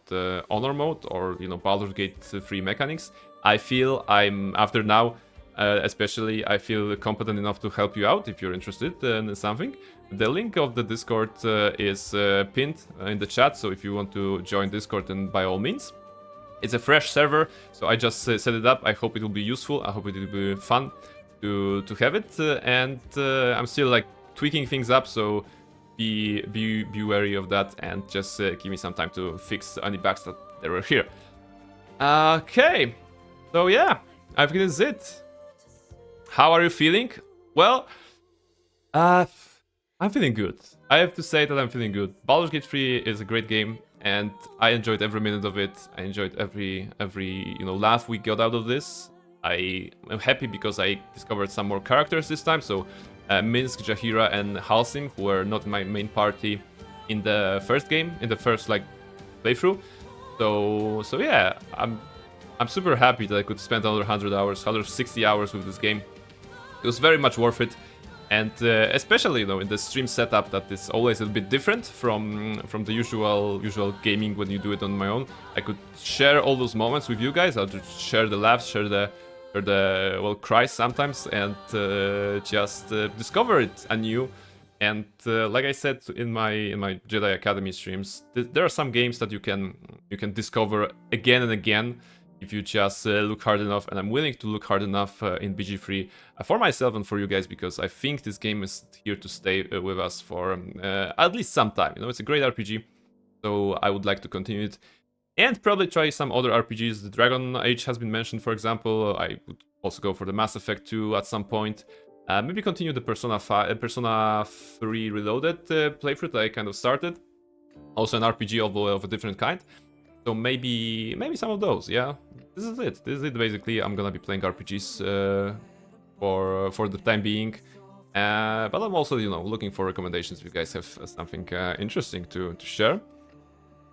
honor mode or Baldur's Gate 3 mechanics, I feel I'm after now. Especially, I feel competent enough to help you out if you're interested in something. The link of the Discord is pinned in the chat, so if you want to join Discord, then by all means. It's a fresh server, so I just set it up. I hope it will be useful. I hope it will be fun to have it, and I'm still like tweaking things up, so be wary of that, and just give me some time to fix any bugs that there were here. Okay, so yeah, I think this is it. How are you feeling? Well, I'm feeling good. I have to say that I'm feeling good. Baldur's Gate 3 is a great game, and I enjoyed every minute of it. I enjoyed every laugh we got out of this. I am happy because I discovered some more characters this time. So Minsk, Jaheira, and Halsim, who were not my main party in the first game, in the first playthrough. So yeah, I'm super happy that I could spend another 100 hours, 160 hours with this game. It was very much worth it, and especially in the stream setup that is always a bit different from the usual gaming when you do it on my own. I could share all those moments with you guys. I'll just share the laughs, share the cries sometimes, and just discover it anew. And like I said in my Jedi Academy streams, there are some games that you can discover again and again if you just look hard enough, and I'm willing to look hard enough in BG3 for myself and for you guys, because I think this game is here to stay with us for at least some time. It's a great RPG, so I would like to continue it, and probably try some other RPGs. The Dragon Age has been mentioned, for example. I would also go for the Mass Effect 2 at some point. Maybe continue the Persona 3 Reloaded playthrough that I kind of started. Also an RPG, although of a different kind. So maybe some of those, yeah. This is it basically. I'm gonna be playing RPGs for the time being. But I'm also, looking for recommendations if you guys have something interesting to share.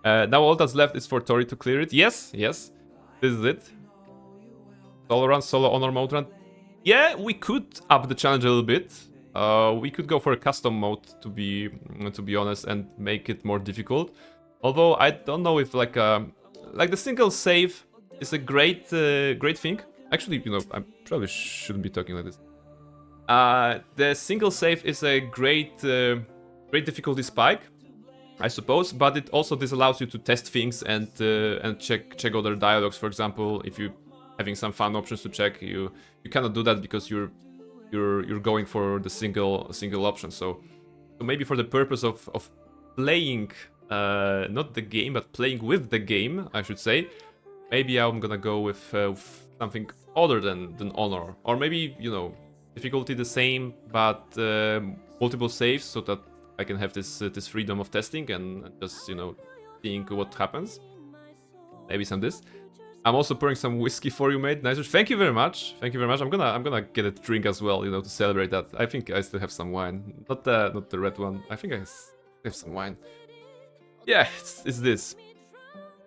Now all that's left is for Tori to clear it. Yes, this is it. Solo run, solo honor mode run. Yeah, we could up the challenge a little bit. We could go for a custom mode, to be honest, and make it more difficult. Although I don't know if like the single save is a great thing. Actually, I probably shouldn't be talking like this. The single save is a great difficulty spike, I suppose, but it also disallows you to test things and check other dialogues. For example, if you having some fun options to check, you cannot do that because you're going for the single option. So maybe for the purpose of playing. Not the game, but playing with the game, I should say. Maybe I'm gonna go with something other than honor, or maybe difficulty the same, but multiple saves, so that I can have this freedom of testing and just seeing what happens. Maybe some this. I'm also pouring some whiskey for you, mate. Nice. Thank you very much. Thank you very much. I'm gonna get a drink as well, to celebrate that. I think I still have some wine, not the red one. I think I have some wine. Yeah, it's this.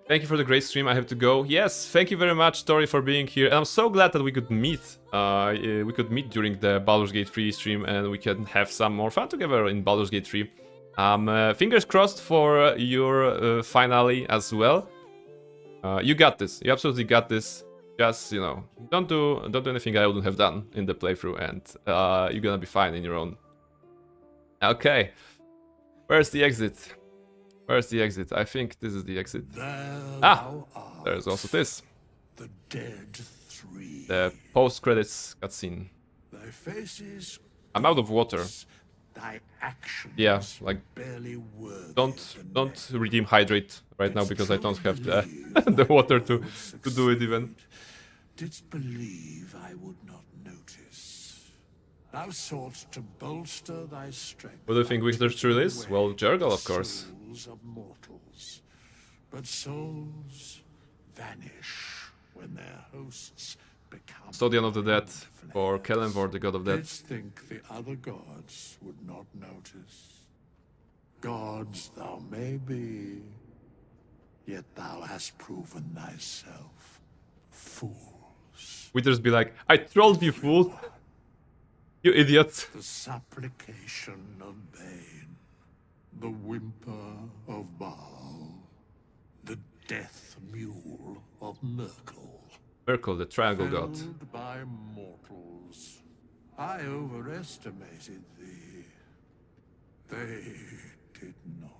Thank you for the great stream. I have to go. Yes, thank you very much, Tori, for being here. And I'm so glad that we could meet. We could meet during the Baldur's Gate 3 stream, and we can have some more fun together in Baldur's Gate 3. Fingers crossed for your finale as well. You got this. You absolutely got this. Just, you know, don't do anything I wouldn't have done in the playthrough, and you're gonna be fine in your own. Okay. Where's the exit? Where's the exit? I think this is the exit. There's also this. The dead three. The post-credits cutscene. Thy faces, I'm out of water. thy actions, Yeah, like barely worthy don't redeem hydrate right now because I don't have the the water to do it even. Didst believe I would not notice. Thou sought to bolster thy strength. What do you think Victor's truth is? Well, Jurgle, of course. Souls of mortals. But souls vanish when their hosts become Custodian of the Dead for Kellenvor, the god of death. Didst think the other gods would not notice. Gods thou may be, yet thou hast proven thyself fool. Withers be like, I trolled you, fool! You idiot! The supplication of Bane, the whimper of Baal, the death mule of Merkel. Merkel, the triangle god. Felled by mortals, I overestimated thee. They did not.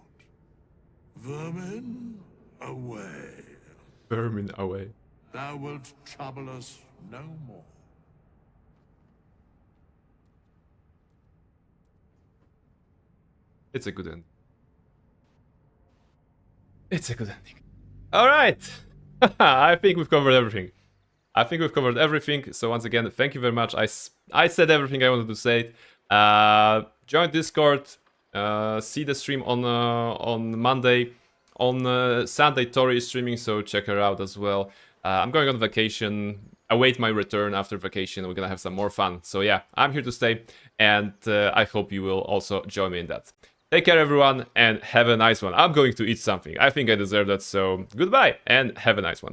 Vermin, away. Vermin away. Thou wilt trouble us no more. It's a good end. It's a good ending. Alright! I think we've covered everything. So once again, thank you very much. I said everything I wanted to say. Join Discord. See the stream on Monday. On Sunday, Tori is streaming, so check her out as well. I'm going on vacation. Await my return after vacation. We're gonna have some more fun. So yeah, I'm here to stay, and I hope you will also join me in that. Take care, everyone, and have a nice one. I'm going to eat something. I think I deserve that, so goodbye, and have a nice one.